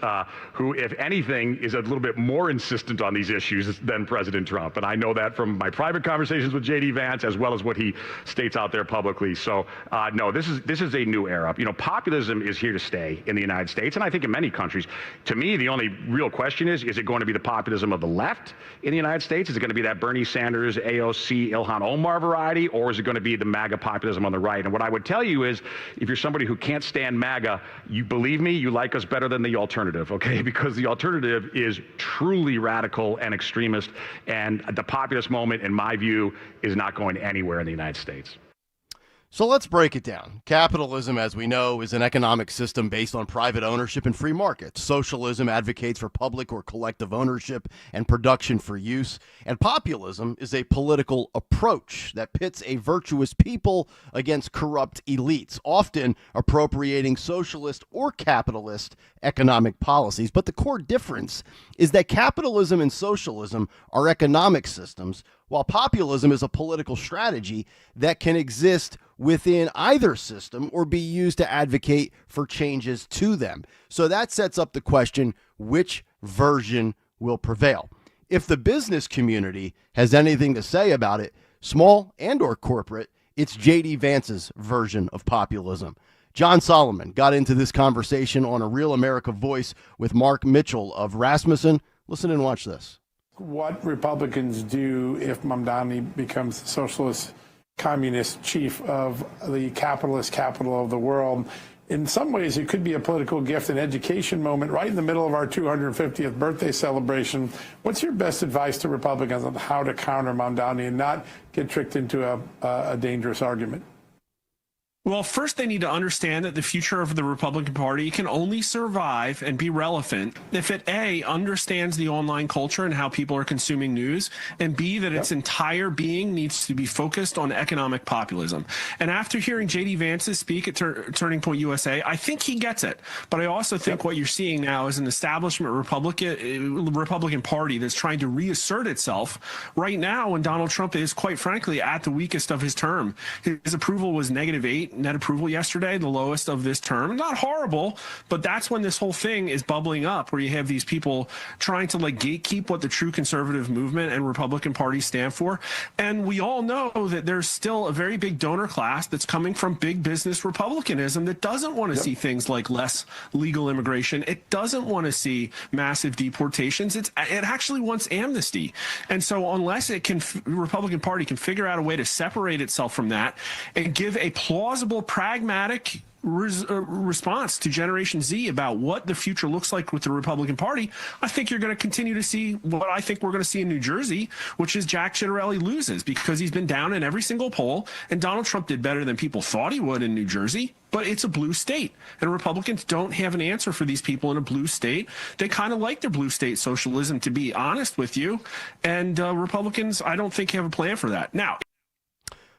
who, if anything, is a little bit more insistent on these issues than President Trump. And I know that from my private conversations with J.D. Vance, as well as what he states out there publicly. So, no, this is a new era. You know, populism is here to stay in the United States, and I think in many countries. To me, the only real question is it going to be the populism of the left in the United States? Is it going to be that Bernie Sanders, AOC, Ilhan Omar variety, or is it going to be the MAGA populism on the right? And what I would tell you is, if you're somebody who can't stand MAGA, you believe me, you like us better than the alternative, okay? Because the alternative is truly radical and extremist, and the populist moment, in my view, is not going anywhere in the United States. So let's break it down. Capitalism, as we know, is an economic system based on private ownership and free markets. Socialism advocates for public or collective ownership and production for use. And populism is a political approach that pits a virtuous people against corrupt elites, often appropriating socialist or capitalist economic policies. But the core difference is that capitalism and socialism are economic systems, while populism is a political strategy that can exist within either system or be used to advocate for changes to them. So that sets up the question, which version will prevail? If the business community has anything to say about it, small and or corporate, it's J.D. Vance's version of populism. John Solomon got into this conversation on A Real America Voice with Mark Mitchell of Rasmussen. Listen and watch this. What Republicans do if Mamdani becomes the socialist communist chief of the capitalist capital of the world. In some ways, it could be a political gift, an education moment right in the middle of our 250th birthday celebration. What's your best advice to Republicans on how to counter Mamdani and not get tricked into a dangerous argument? Well, first they need to understand that the future of the Republican Party can only survive and be relevant if it, A, understands the online culture and how people are consuming news, and B, that its entire being needs to be focused on economic populism. And after hearing J.D. Vance speak at Turning Point USA, I think he gets it. But I also think what you're seeing now is an establishment Republican Party that's trying to reassert itself right now when Donald Trump is, quite frankly, at the weakest of his term. His approval was -8. Net approval yesterday, the lowest of this term. Not horrible, but that's when this whole thing is bubbling up, where you have these people trying to gatekeep what the true conservative movement and Republican Party stand for. And we all know that there's still a very big donor class that's coming from big business Republicanism that doesn't want to see things like less legal immigration. It doesn't want to see massive deportations. It actually wants amnesty. And so unless Republican Party can figure out a way to separate itself from that and give a plausible, pragmatic response to Generation Z about what the future looks like with the Republican Party, I think you're going to continue to see what I think we're going to see in New Jersey, which is Jack Ciattarelli loses because he's been down in every single poll, and Donald Trump did better than people thought he would in New Jersey, but it's a blue state, and Republicans don't have an answer for these people in a blue state. They kind of like their blue state socialism, to be honest with you, and Republicans, I don't think, have a plan for that. Now,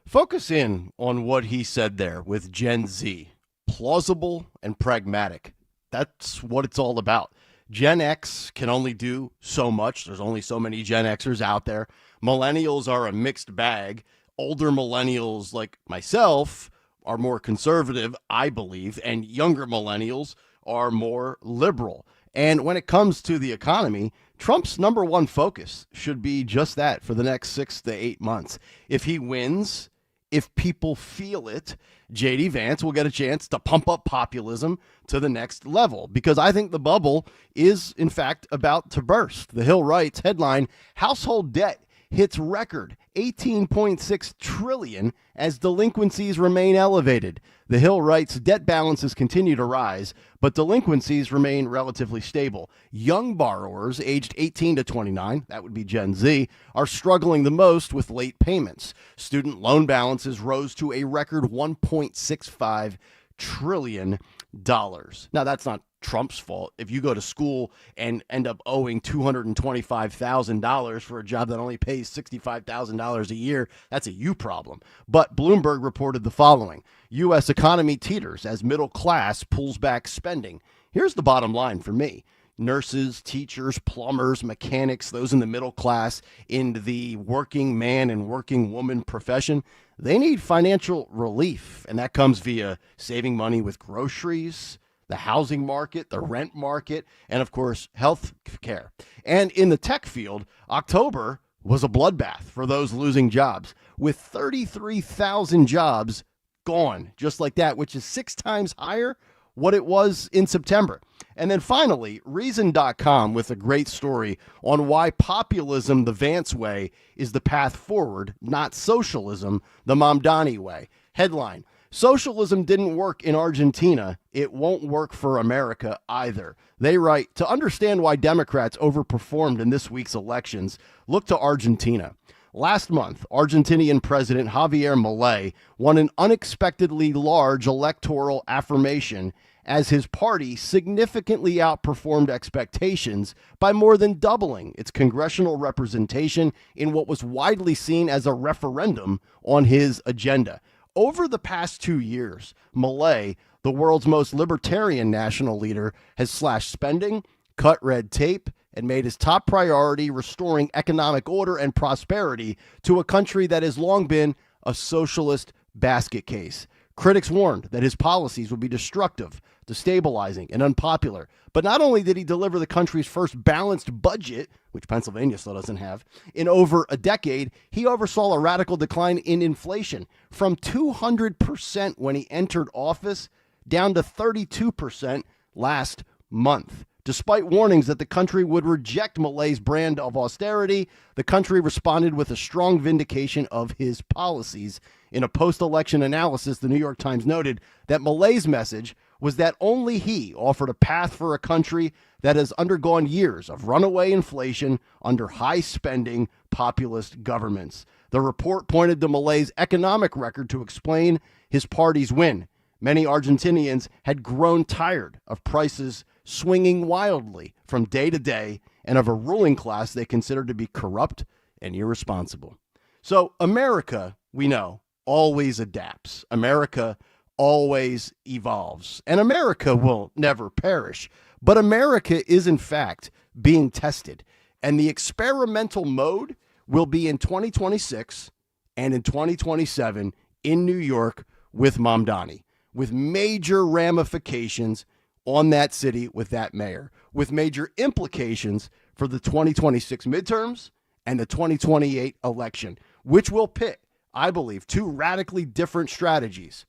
focus in on what he said there with Gen Z. Plausible and pragmatic. That's what it's all about. Gen X can only do so much. There's only so many Gen Xers out there. Millennials are a mixed bag. Older millennials like myself are more conservative, I believe, and younger millennials are more liberal. And when it comes to the economy, Trump's number one focus should be just that for the next 6 to 8 months. If he wins, if people feel it, J.D. Vance will get a chance to pump up populism to the next level, because I think the bubble is, in fact, about to burst. The Hill writes, headline, household debt hits record $18.6 trillion as delinquencies remain elevated. The Hill writes, debt balances continue to rise, but delinquencies remain relatively stable. Young borrowers aged 18 to 29, that would be Gen Z, are struggling the most with late payments. Student loan balances rose to a record $1.65 trillion. Now, that's not Trump's fault. If you go to school and end up owing $225,000 for a job that only pays $65,000 a year, that's a you problem. But Bloomberg reported the following. U.S. economy teeters as middle class pulls back spending. Here's the bottom line for me. Nurses, teachers, plumbers, mechanics, those in the middle class, in the working man and working woman profession, they need financial relief. And that comes via saving money with groceries, the housing market, the rent market, and of course, health care. And in the tech field, October was a bloodbath for those losing jobs, with 33,000 jobs gone just like that, which is 6 times higher what it was in September. And then finally, Reason.com with a great story on why populism the Vance way is the path forward, not socialism the Mamdani way. Headline, socialism didn't work in Argentina. It won't work for America either. They write, to understand why Democrats overperformed in this week's elections, look to Argentina. Last month, Argentinian President Javier Milei won an unexpectedly large electoral affirmation as his party significantly outperformed expectations by more than doubling its congressional representation in what was widely seen as a referendum on his agenda. Over the past 2 years, Milei, the world's most libertarian national leader, has slashed spending, cut red tape, and made his top priority restoring economic order and prosperity to a country that has long been a socialist basket case. Critics warned that his policies would be destructive, destabilizing, and unpopular. But not only did he deliver the country's first balanced budget, which Pennsylvania still doesn't have, in over a decade, he oversaw a radical decline in inflation from 200% when he entered office down to 32% last month. Despite warnings that the country would reject Milei's brand of austerity, the country responded with a strong vindication of his policies. In a post-election analysis, the New York Times noted that Milei's message was that only he offered a path for a country that has undergone years of runaway inflation under high-spending populist governments. The report pointed to Milei's economic record to explain his party's win. Many Argentinians had grown tired of prices swinging wildly from day to day and of a ruling class they considered to be corrupt and irresponsible. So America, we know, always adapts. America always evolves. And America will never perish. But America is, in fact, being tested. And the experimental mode will be in 2026 and in 2027 in New York with Mamdani, with major ramifications on that city with that mayor, with major implications for the 2026 midterms and the 2028 election, which will pit, I believe, two radically different strategies.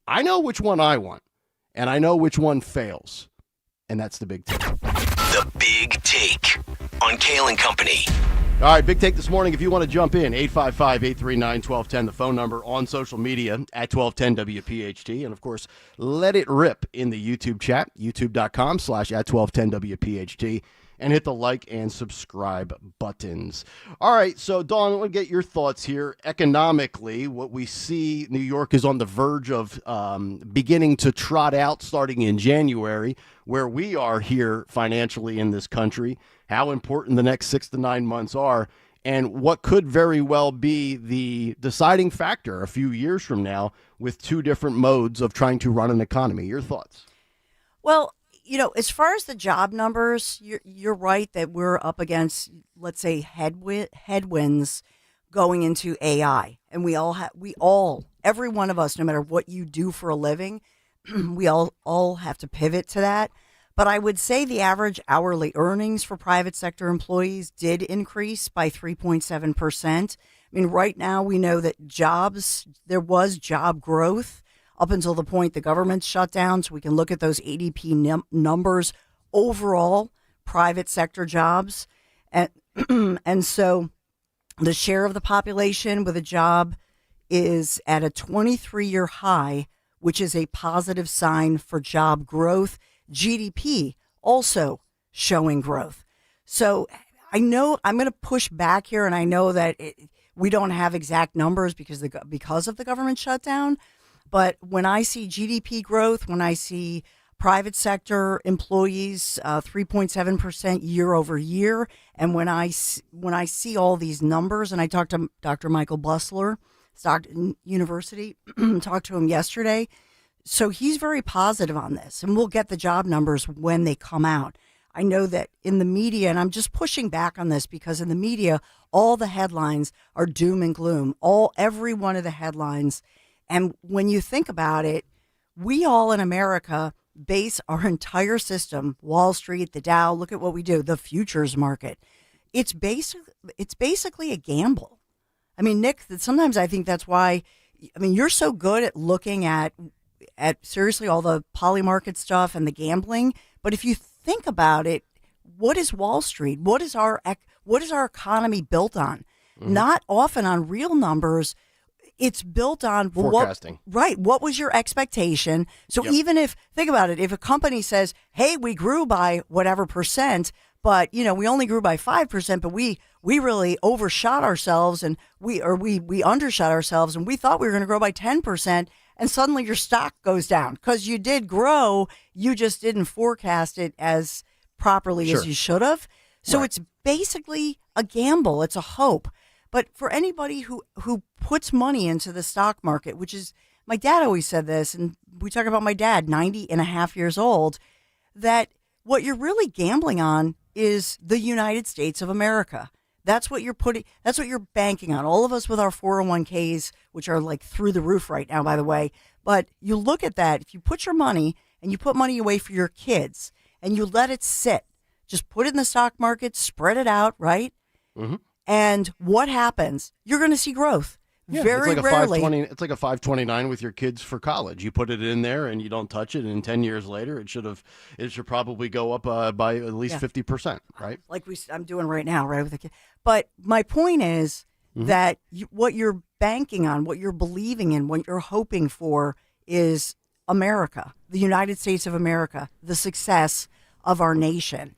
I know which one I want, and I know which one fails, and that's the big take. The Big Take on Kayal and Company. All right, big take this morning. If you want to jump in, 855-839-1210, the phone number, on social media at 1210 WPHT. And, of course, let it rip in the YouTube chat, youtube.com/@1210 WPHT. And hit the like and subscribe buttons. All right, so, Dawn, I want to get your thoughts here. Economically, what we see, New York is on the verge of beginning to trot out starting in January, where we are here financially in this country, how important the next 6 to 9 months are, and what could very well be the deciding factor a few years from now with two different modes of trying to run an economy. Your thoughts? Well, you know, as far as the job numbers, you're right that we're up against, let's say, headwinds going into AI, and every one of us, no matter what you do for a living, we all have to pivot to that. But I would say the average hourly earnings for private sector employees did increase by 3.7%. I mean, right now we know that there was job growth up until the point the government shut down, so we can look at those ADP numbers, overall private sector jobs. And so the share of the population with a job is at a 23-year high, which is a positive sign for job growth. GDP also showing growth. So I know I'm going to push back here, and I know that we don't have exact numbers because of the government shutdown. But when I see GDP growth, when I see private sector employees 3.7% year over year, and when I see all these numbers, and I talked to Dr. Michael Bussler, Stockton University, talked to him yesterday. So he's very positive on this, and we'll get the job numbers when they come out. I know that in the media, and I'm just pushing back on this because in the media, all the headlines are doom and gloom, every one of the headlines. And when you think about it, we all in America base our entire system, Wall Street, the Dow, look at what we do, the futures market. It's basically a gamble. I mean, Nick, sometimes I think that's why, you're so good at looking at seriously all the poly market stuff and the gambling. But if you think about it, what is Wall Street? What is our economy built on? Mm-hmm. Not often on real numbers. It's built on forecasting. What was your expectation? So even think about it, if a company says, hey, we grew by whatever percent, but we only grew by 5%, but we really overshot ourselves, and we undershot ourselves, and we thought we were going to grow by 10%, and suddenly your stock goes down because you did grow, you just didn't forecast it as properly as you should have. So it's basically a gamble. It's a hope. But for anybody who puts money into the stock market, which is, my dad always said this, and we talk about my dad, 90 and a half years old, that what you're really gambling on is the United States of America. That's what you're banking on. All of us with our 401ks, which are like through the roof right now, by the way. But you look at that, if you put your money and you put money away for your kids and you let it sit, just put it in the stock market, spread it out, right? Mm-hmm. And what happens? You're going to see growth. Yeah, Very rarely. It's like a 529 with your kids for college. You put it in there and you don't touch it, and 10 years later, it should probably go up by at least 50%, right? Like I'm doing right now, right, with the kid. But my point is that what you're banking on, what you're believing in, what you're hoping for is America, the United States of America, the success of our nation.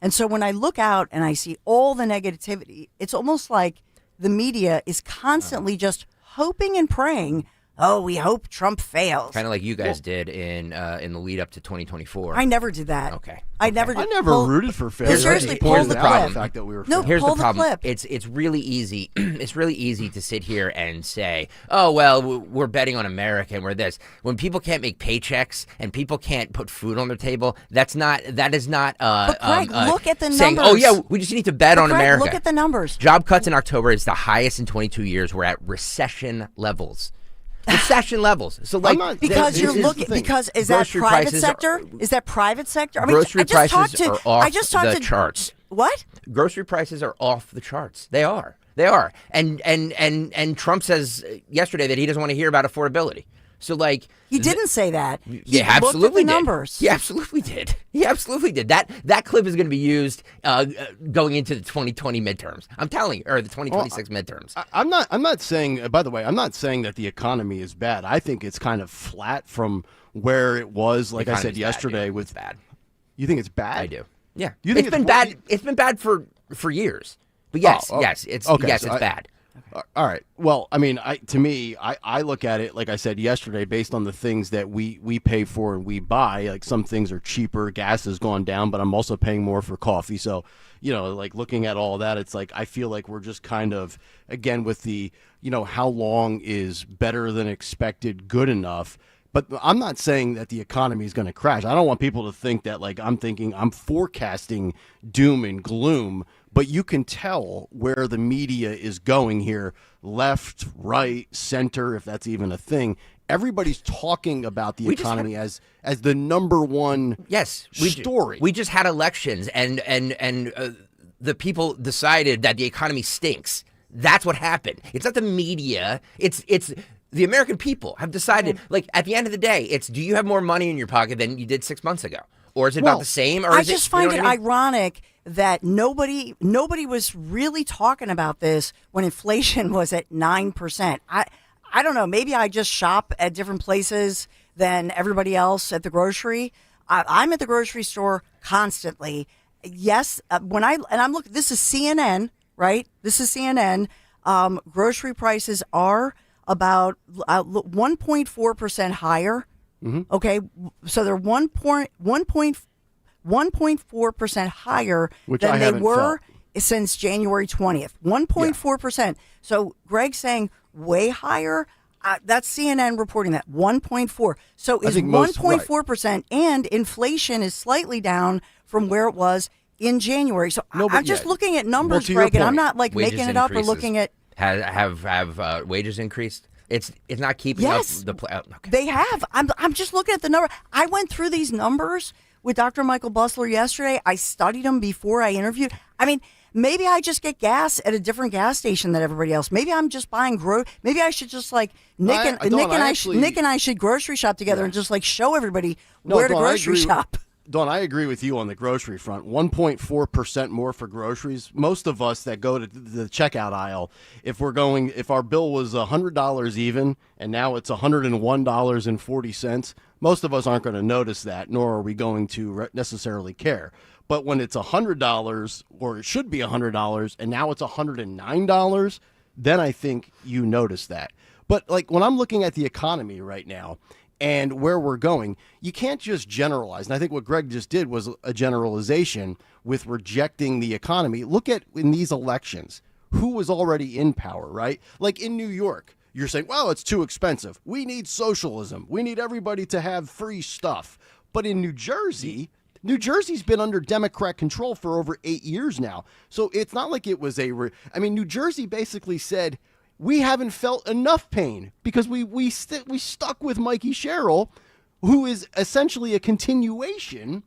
And so when I look out and I see all the negativity, it's almost like the media is constantly just hoping and praying, oh, we hope Trump fails. Kind of like you guys did in the lead up to 2024. I never did that. Okay. I never rooted for failure. Seriously, pull the clip. The fact that we were Here's the problem. Clip. It's really easy. It's really easy to sit here and say, "Oh well, we're betting on America and we're this." When people can't make paychecks and people can't put food on their table, that is not. But Greg, look at the saying, numbers. "Oh yeah, we just need to bet on Greg, America." Look at the numbers. Job cuts in October is the highest in 22 years. We're at recession levels. Recession levels. So like because you're looking because is that private sector? Is that private sector? I mean, grocery prices are off the charts. What? Grocery prices are off the charts. They are. And Trump says yesterday that he doesn't want to hear about affordability. So like he didn't say that. He absolutely looked at the numbers. He absolutely did. He absolutely did. That clip is going to be used going into the 2020 midterms. I'm telling you, or the 2026 midterms. I'm not saying. By the way, I'm not saying that the economy is bad. I think it's kind of flat from where it was. Like I said yesterday, it's bad. You think it's bad? I do. Yeah. You think it's been bad. It's been bad for years. But yes, it's bad. All right. Well, I mean, I look at it, like I said yesterday, based on the things that we pay for and we buy. Like some things are cheaper. Gas has gone down, but I'm also paying more for coffee. So, like looking at all that, it's like I feel like we're just kind of, again, with the, how long is better than expected good enough. But I'm not saying that the economy is going to crash. I don't want people to think that like I'm forecasting doom and gloom. But you can tell where the media is going here, left, right, center, if that's even a thing. Everybody's talking about the economy as the number one story. We just had elections, and the people decided that the economy stinks. That's what happened. It's not the media. It's the American people have decided. Like at the end of the day, it's do you have more money in your pocket than you did 6 months ago, or is it about the same? Or I just find it ironic that nobody was really talking about this when inflation was at 9%. I don't know. Maybe I just shop at different places than everybody else at the grocery. I'm at the grocery store constantly. Yes, I'm looking. This is CNN, right? This is CNN. Grocery prices are about 1.4% higher. Mm-hmm. Okay, so they're 1.4% higher than they were since January 20th. 1.4%. So Greg's saying way higher. That's CNN reporting that 1.4. So is 1.4%, and inflation is slightly down from where it was in January. So I'm just looking at numbers, Greg, and I'm not like wages making it up or looking at. Have wages increased? It's not keeping up the okay. They have. I'm just looking at the number. I went through these numbers with Dr. Michael Busler yesterday. I studied them before I interviewed. I mean, maybe I just get gas at a different gas station than everybody else. Maybe I'm just buying maybe I should just like Nick and I should grocery shop together and just like show everybody where to grocery shop. Dawn, I agree with you on the grocery front. 1.4% more for groceries. Most of us that go to the checkout aisle, if our bill was $100 even, and now it's $101.40, most of us aren't going to notice that, nor are we going to necessarily care. But when it's $100, or it should be $100, and now it's $109, then I think you notice that. But like when I'm looking at the economy right now and where we're going, you can't just generalize. And I think what Greg just did was a generalization with rejecting the economy. Look at in these elections, who was already in power, right? Like in New York, you're saying, well, it's too expensive. We need socialism. We need everybody to have free stuff. But in New Jersey's been under Democrat control for over 8 years now. So it's not like it was New Jersey basically said, we haven't felt enough pain because we stuck with Mikey Sherrill, who is essentially a continuation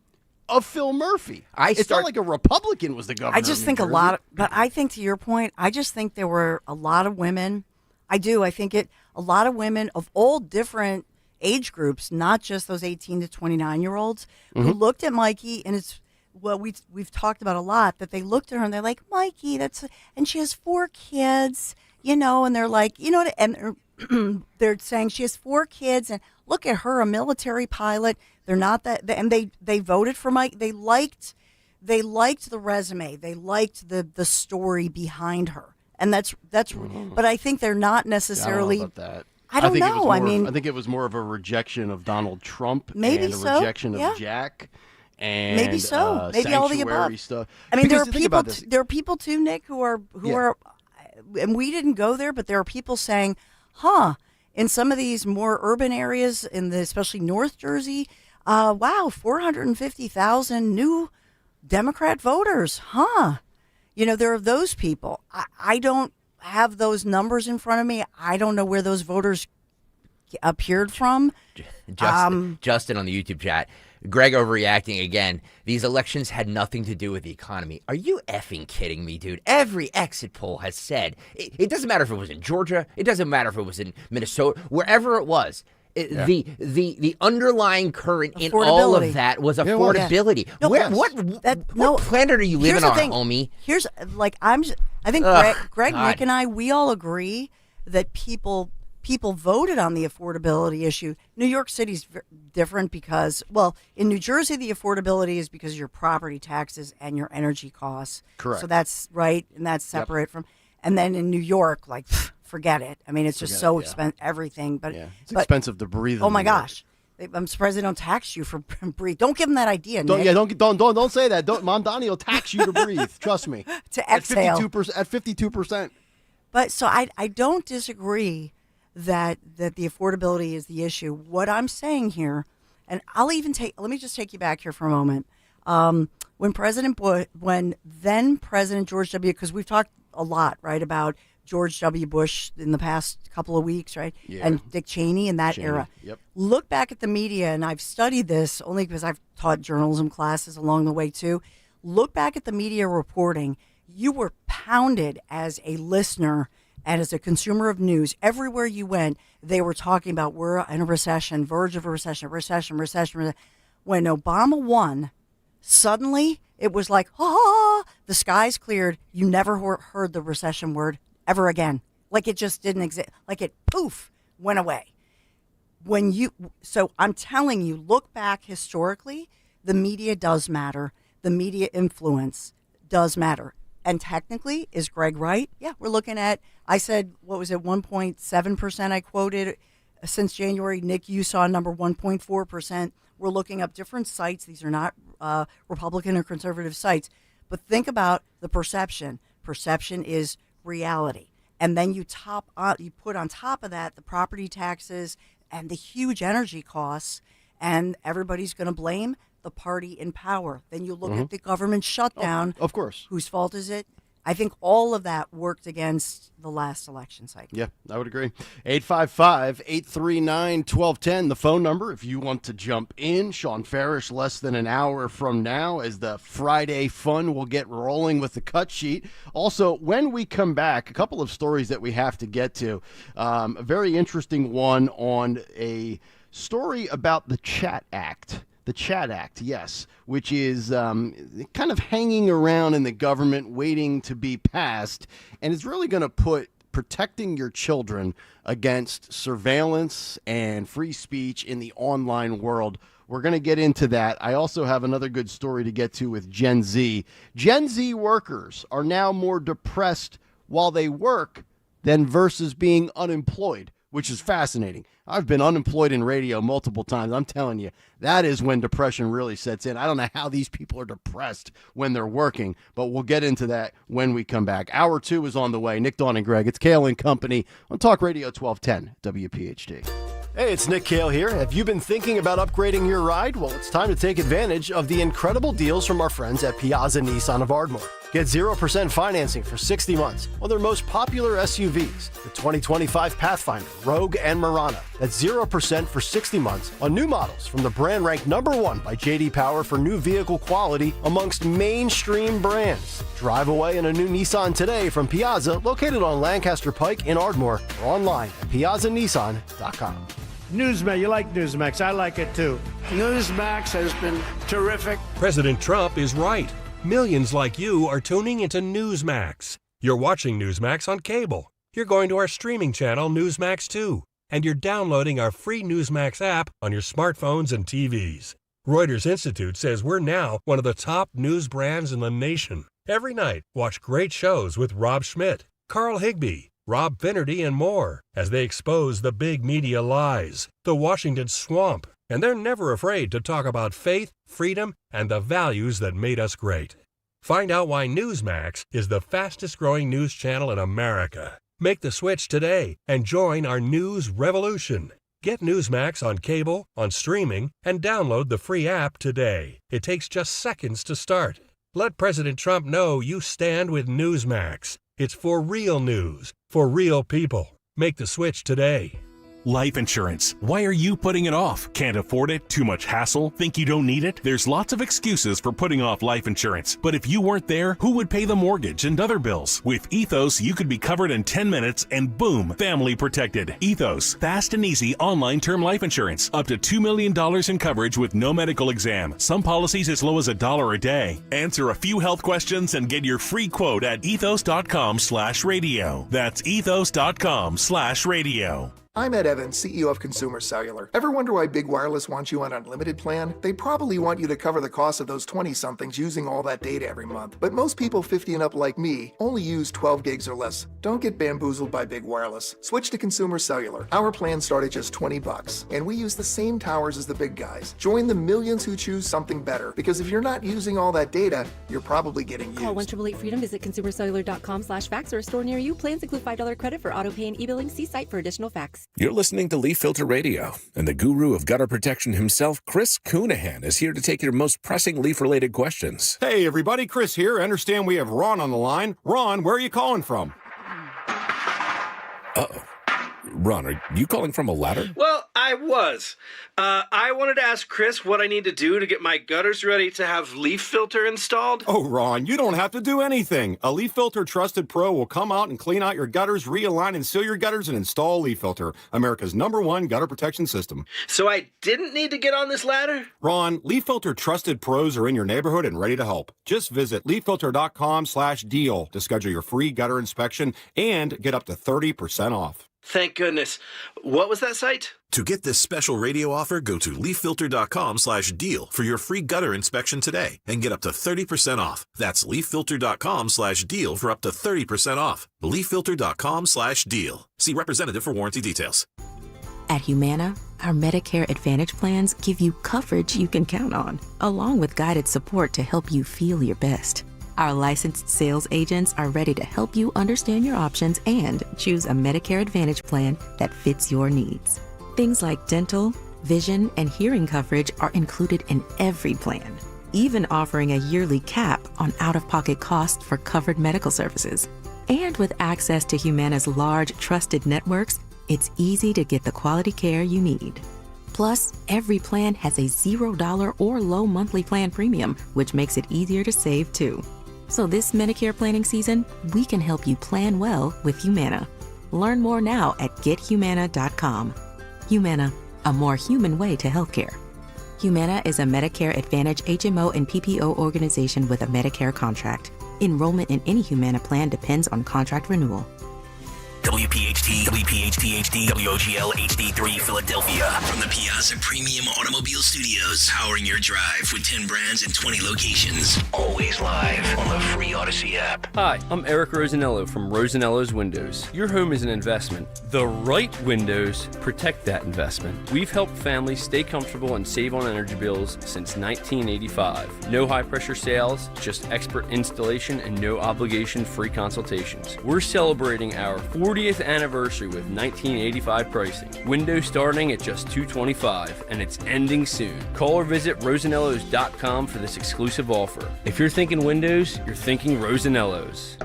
of Phil Murphy. It's not like a Republican was the governor. I just think but I think to your point, I just think there were a lot of women. I think a lot of women of all different age groups, not just those 18 to 29-year-olds, who looked at Mikey, and we've talked about a lot, that they looked at her and they're like, Mikey, and she has 4 kids, and they're like, and they're saying she has 4 kids, and look at her, a military pilot. They're not that, and they voted for Mike. They liked the resume. They liked the story behind her, and that's. But I think they're not necessarily. I don't know about that. I don't know. I think it was more of a rejection of Donald Trump, maybe and a rejection of Jack, and maybe so. Maybe all the above. Stuff. I mean, there are people. There are people too, Nick, who are, and we didn't go there, but there are people saying, in some of these more urban areas, especially North Jersey, wow, 450,000 new Democrat voters, there are those people. I don't have those numbers in front of me. I don't know where those voters appeared from. Justin on the YouTube chat. Greg overreacting again. These elections had nothing to do with the economy. Are you effing kidding me, dude? Every exit poll has said, it doesn't matter if it was in Georgia, it doesn't matter if it was in Minnesota, wherever it was. The underlying current in all of that was affordability. What planet are you living on, homie? Here's I think Greg, Nick, and I, we all agree that people voted on the affordability issue. New York City's different because, in New Jersey, the affordability is because of your property taxes and your energy costs. Correct. So that's right, and that's separate from. And then in New York, forget it. I mean, it's just so expensive, everything. But it's expensive to breathe. Oh my gosh, I'm surprised they don't tax you for breathe. Don't give them that idea, Nick. Don't say that. Mom Donnie will tax you to breathe. Trust me. To exhale. At 52%. But so I don't disagree that the affordability is the issue. What I'm saying here, and let me just take you back here for a moment. When then President George W., because we've talked a lot, right, about George W. Bush in the past couple of weeks, right? Yeah. And Dick Cheney in that era. Yep. Look back at the media, and I've studied this only because I've taught journalism classes along the way too. Look back at the media reporting. You were pounded as a listener and as a consumer of news. Everywhere you went, they were talking about we're in a recession, verge of a recession. When Obama won, suddenly it was like, the skies cleared. You never heard the recession word ever again. Like it just didn't exist. Like it, poof, went away. So I'm telling you, look back historically, the media does matter. The media influence does matter. And technically, is Greg right? Yeah, we're looking at, I said, 1.7% I quoted since January. Nick, you saw number 1.4%. We're looking up different sites. These are not Republican or conservative sites. But think about the perception. Perception is reality. And then you put on top of that the property taxes and the huge energy costs, and everybody's going to blame the party in power. Then you look at the government shutdown. Of course. Whose fault is it? I think all of that worked against the last election cycle. Yeah, I would agree. 855-839-1210, the phone number if you want to jump in. Sean Farish less than an hour from now as the Friday fun will get rolling with the cut sheet. Also, when we come back, a couple of stories that we have to get to. A very interesting one on a story about the Chat Act. The Chat Act, yes, which is kind of hanging around in the government waiting to be passed, and it's really going to put protecting your children against surveillance and free speech in the online world We're going to get into that. I also have another good story to get to with Gen Z. Gen Z workers are now more depressed while they work than versus being unemployed, which is fascinating. I've been unemployed in radio multiple times. I'm telling you, that is when depression really sets in. I don't know how these people are depressed when they're working, but we'll get into that when we come back. Hour 2 is on the way. Nick, Dawn, and Greg. It's Kayal and Company on Talk Radio 1210 WPHT. Hey, it's Nick Kayal here. Have you been thinking about upgrading your ride? Well, it's time to take advantage of the incredible deals from our friends at Piazza Nissan of Ardmore. Get 0% financing for 60 months on their most popular SUVs, the 2025 Pathfinder, Rogue, and Murano. That's 0% for 60 months on new models from the brand ranked #1 by J.D. Power for new vehicle quality amongst mainstream brands. Drive away in a new Nissan today from Piazza, located on Lancaster Pike in Ardmore, or online at piazzanissan.com. Newsmax, you like Newsmax. I like it too. Newsmax has been terrific. President Trump is right. Millions like you are tuning into Newsmax. You're watching Newsmax on cable. You're going to our streaming channel, Newsmax 2. And you're downloading our free Newsmax app on your smartphones and TVs. Reuters Institute says we're now one of the top news brands in the nation. Every night, watch great shows with Rob Schmidt, Carl Higbie, Rob Finnerty, and more as they expose the big media lies, the Washington swamp. And they're never afraid to talk about faith, freedom, and the values that made us great. Find out why Newsmax is the fastest-growing news channel in America. Make the switch today and join our news revolution. Get Newsmax on cable, on streaming, and download the free app today. It takes just seconds to start. Let President Trump know you stand with Newsmax. It's for real news, for real people. Make the switch today. Life insurance. Why are you putting it off? Can't afford it? Too much hassle? Think you don't need it? There's lots of excuses for putting off life insurance. But if you weren't there, who would pay the mortgage and other bills? With Ethos, you could be covered in 10 minutes and boom, family protected. Ethos, fast and easy online term life insurance. Up to $2 million in coverage with no medical exam. Some policies as low as $1 a day. Answer a few health questions and get your free quote at ethos.com/radio. That's ethos.com/radio. I'm Ed Evans, CEO of Consumer Cellular. Ever wonder why Big Wireless wants you on an unlimited plan? They probably want you to cover the cost of those 20-somethings using all that data every month. But most people 50 and up like me only use 12 gigs or less. Don't get bamboozled by Big Wireless. Switch to Consumer Cellular. Our plans start at just $20, and we use the same towers as the big guys. Join the millions who choose something better, because if you're not using all that data, you're probably getting used. Call 1-888-FREEDOM, visit consumercellular.com/fax, or a store near you. Plans include $5 credit for auto pay and e-billing. See site for additional facts. You're listening to Leaf Filter Radio, and the guru of gutter protection himself, Chris Coonahan, is here to take your most pressing leaf-related questions. Hey, everybody, Chris here. I understand we have Ron on the line. Ron, where are you calling from? Uh-oh. Ron, are you calling from a ladder? Well, I was. I wanted to ask Chris what I need to do to get my gutters ready to have Leaf Filter installed. Oh, Ron, you don't have to do anything. A Leaf Filter Trusted Pro will come out and clean out your gutters, realign and seal your gutters, and install Leaf Filter, America's #1 gutter protection system. So I didn't need to get on this ladder? Ron, Leaf Filter Trusted Pros are in your neighborhood and ready to help. Just visit leaffilter.com/deal to schedule your free gutter inspection and get up to 30% off. Thank goodness. What was that site? To get this special radio offer, go to leaffilter.com/deal for your free gutter inspection today and get up to 30% off. That's leaffilter.com/deal for up to 30% off. leaffilter.com/deal. See representative for warranty details. At Humana, our Medicare Advantage plans give you coverage you can count on, along with guided support to help you feel your best. Our licensed sales agents are ready to help you understand your options and choose a Medicare Advantage plan that fits your needs. Things like dental, vision, and hearing coverage are included in every plan, even offering a yearly cap on out-of-pocket costs for covered medical services. And with access to Humana's large, trusted networks, it's easy to get the quality care you need. Plus, every plan has a $0 or low monthly plan premium, which makes it easier to save too. So this Medicare planning season, we can help you plan well with Humana. Learn more now at gethumana.com. Humana, a more human way to healthcare. Humana is a Medicare Advantage HMO and PPO organization with a Medicare contract. Enrollment in any Humana plan depends on contract renewal. WPHT, WPHT HD, WOGL HD3 Philadelphia. From the Piazza Premium Automobile Studios, powering your drive with 10 brands and 20 locations. Always live on the free Odyssey app. Hi, I'm Eric Rosanello from Rosanello's Windows. Your home is an investment. The right windows protect that investment. We've helped families stay comfortable and save on energy bills since 1985. No high-pressure sales, just expert installation and no obligation free consultations. We're celebrating our 40th anniversary with 1985 pricing. Windows starting at just $225, and it's ending soon. Call or visit rosanellos.com for this exclusive offer. If you're thinking Windows, you're thinking Rosanellos.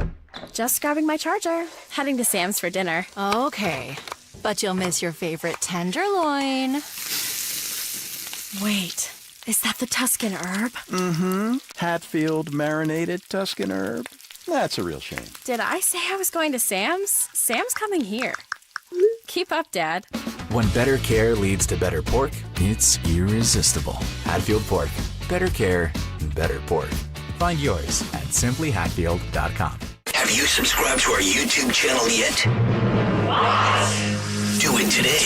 Just grabbing my charger. Heading to Sam's for dinner. Okay, but you'll miss your favorite tenderloin. Wait, is that the Tuscan herb? Mm-hmm. Hatfield marinated Tuscan herb. That's a real shame. Did I say I was going to Sam's? Sam's coming here. Keep up, Dad. When better care leads to better pork, it's irresistible. Hatfield Pork. Better care, better pork. Find yours at simplyhatfield.com. Have you subscribed to our YouTube channel yet? Do it today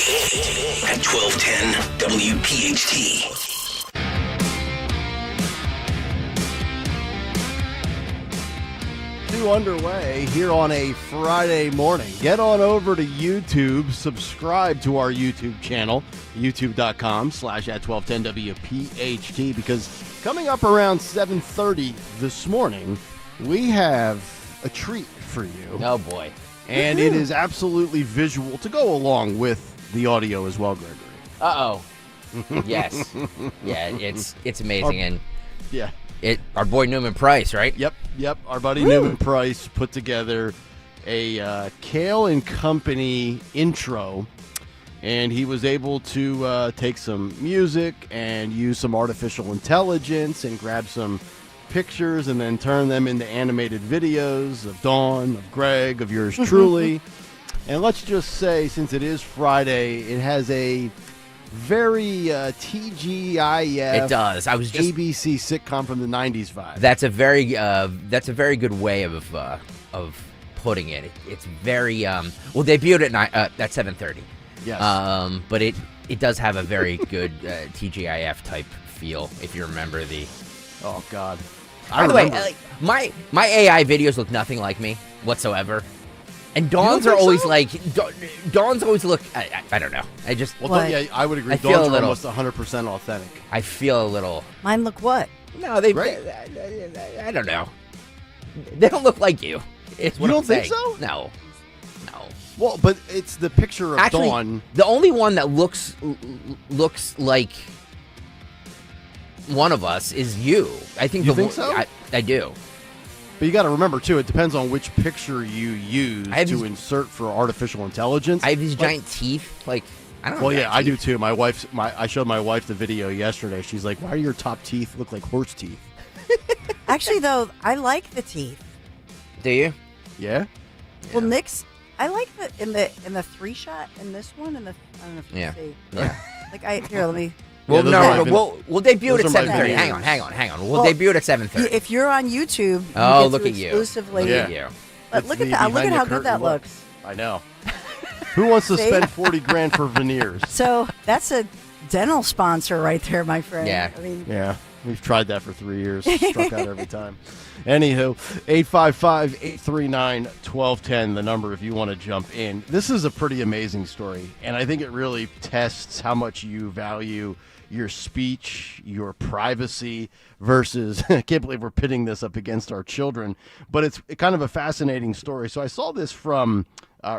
at 1210 WPHT. Underway here on a Friday morning. Get on over to YouTube, subscribe to our YouTube channel, youtube.com/at1210WPHT, because coming up around 7:30 this morning, we have a treat for you. Oh boy. And it is absolutely visual to go along with the audio as well, Gregory. Uh-oh. Yes. Yeah, it's amazing. And yeah. Our boy Newman Price, right? Yep. Our buddy Newman Price put together a Kayal and Company intro, and he was able to take some music and use some artificial intelligence and grab some pictures and then turn them into animated videos of Dawn, of Greg, of yours truly. And let's just say, since it is Friday, it has a very TGIF. It does. I was just ABC sitcom from the '90s vibe. That's a very good way of putting it. It's very well debuted at 7:30. Yes. But it does have a very good TGIF type feel. If you remember the. Oh God. By the way, my AI videos look nothing like me whatsoever. And Dawn's are always Dawn's always look. I don't know. I just. Well, yeah, I would agree. Dawn's are almost 100% authentic. I feel a little. Mine look what? No, I don't know. They don't look like you. You don't think so? No. Well, but it's the picture of Dawn. The only one that looks like one of us is you. I think. You think so? I do. But you got to remember, too, it depends on which picture you use to insert for artificial intelligence. I have these giant teeth. I don't know. Well, yeah, I do, too. I showed my wife the video yesterday. She's like, why do your top teeth look like horse teeth? Actually, though, I like the teeth. Do you? Yeah? Well, Nick's, I like in the 3-shot in this one. I don't know if you can see. Yeah. Here, let me... Well, we'll debut it at 7:30. Hang on. We'll debut it at 7:30. If you're on YouTube, look at you. Exclusively. Look at you. But look at that. Look at how good that looks. I know. Who wants to spend $40,000 for veneers? So that's a dental sponsor right there, my friend. Yeah. Yeah. We've tried that for 3 years. Struck out every time. Anywho, 855-839-1210, the number if you want to jump in. This is a pretty amazing story, and I think it really tests how much you value your speech, your privacy versus, I can't believe we're pitting this up against our children, but it's kind of a fascinating story. So I saw this from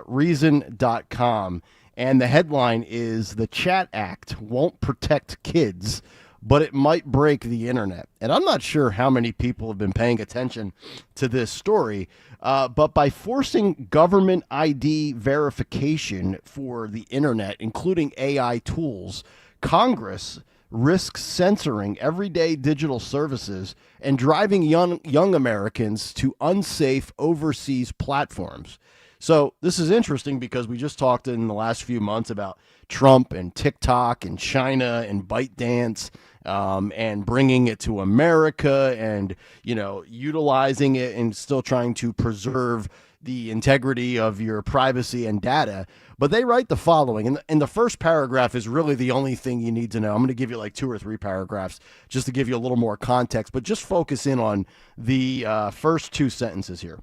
Reason.com, and the headline is, "The Chat Act Won't Protect Kids, but it might break the internet." And I'm not sure how many people have been paying attention to this story, but by forcing government ID verification for the internet, including AI tools, Congress risks censoring everyday digital services and driving young Americans to unsafe overseas platforms. So this is interesting because we just talked in the last few months about Trump and TikTok and China and ByteDance and bringing it to America and, utilizing it and still trying to preserve, the integrity of your privacy and data. But they write the following, and the first paragraph is really the only thing you need to know. I'm going to give you like 2 or 3 paragraphs just to give you a little more context, but just focus in on the first 2 sentences here.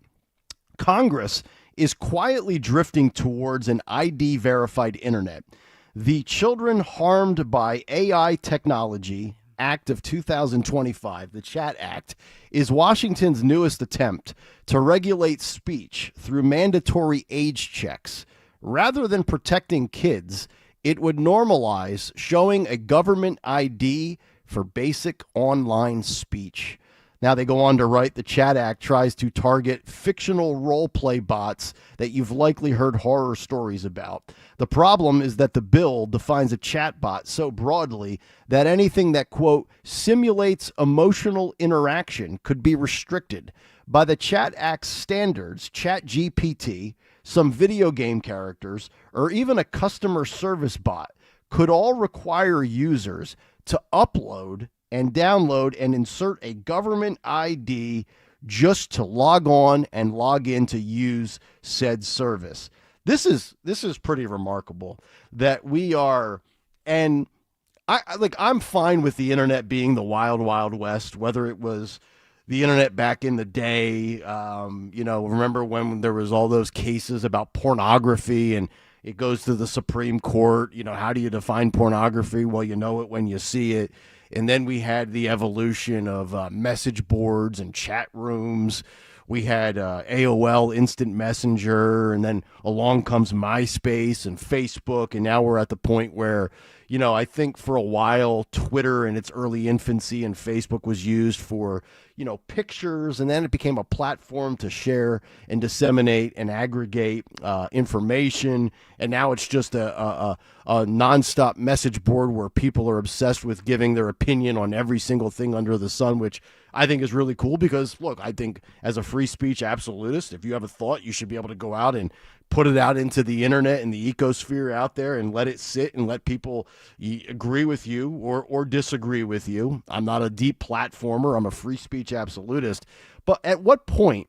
Congress is quietly drifting towards an ID-verified internet. The Children Harmed by AI Technology Act of 2025, the Chat Act, is Washington's newest attempt to regulate speech through mandatory age checks. Rather than protecting kids, it would normalize showing a government ID for basic online speech. Now they go on to write the Chat Act tries to target fictional role play bots that you've likely heard horror stories about. The problem is that the bill defines a chatbot so broadly that anything that, quote, simulates emotional interaction could be restricted. By the Chat Act's standards, ChatGPT, some video game characters, or even a customer service bot could all require users to upload and download and insert a government ID just to log on and log in to use said service. This is pretty remarkable that we are, and I'm fine with the internet being the wild, wild west, whether it was the internet back in the day. Remember when there was all those cases about pornography and it goes to the Supreme Court. How do you define pornography? Well, you know it when you see it. And then we had the evolution of message boards and chat rooms. We had AOL Instant Messenger, and then along comes MySpace and Facebook, and now we're at the point where, I think for a while Twitter in its early infancy and Facebook was used for, pictures, and then it became a platform to share and disseminate and aggregate information, and now it's just a nonstop message board where people are obsessed with giving their opinion on every single thing under the sun, which I think is really cool because, look, I think as a free speech absolutist, if you have a thought, you should be able to go out and put it out into the internet and the ecosphere out there and let it sit and let people agree with you or disagree with you. I'm not a deep platformer. I'm a free speech absolutist. But at what point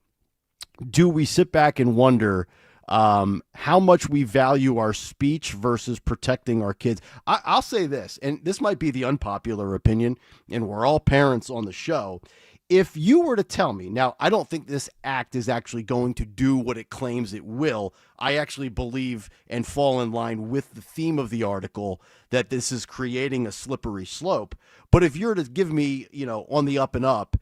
do we sit back and wonder how much we value our speech versus protecting our kids? I'll say this, and this might be the unpopular opinion, and we're all parents on the show. If you were to tell me, now, I don't think this act is actually going to do what it claims it will. I actually believe and fall in line with the theme of the article that this is creating a slippery slope. But if you were to give me, on the up and up,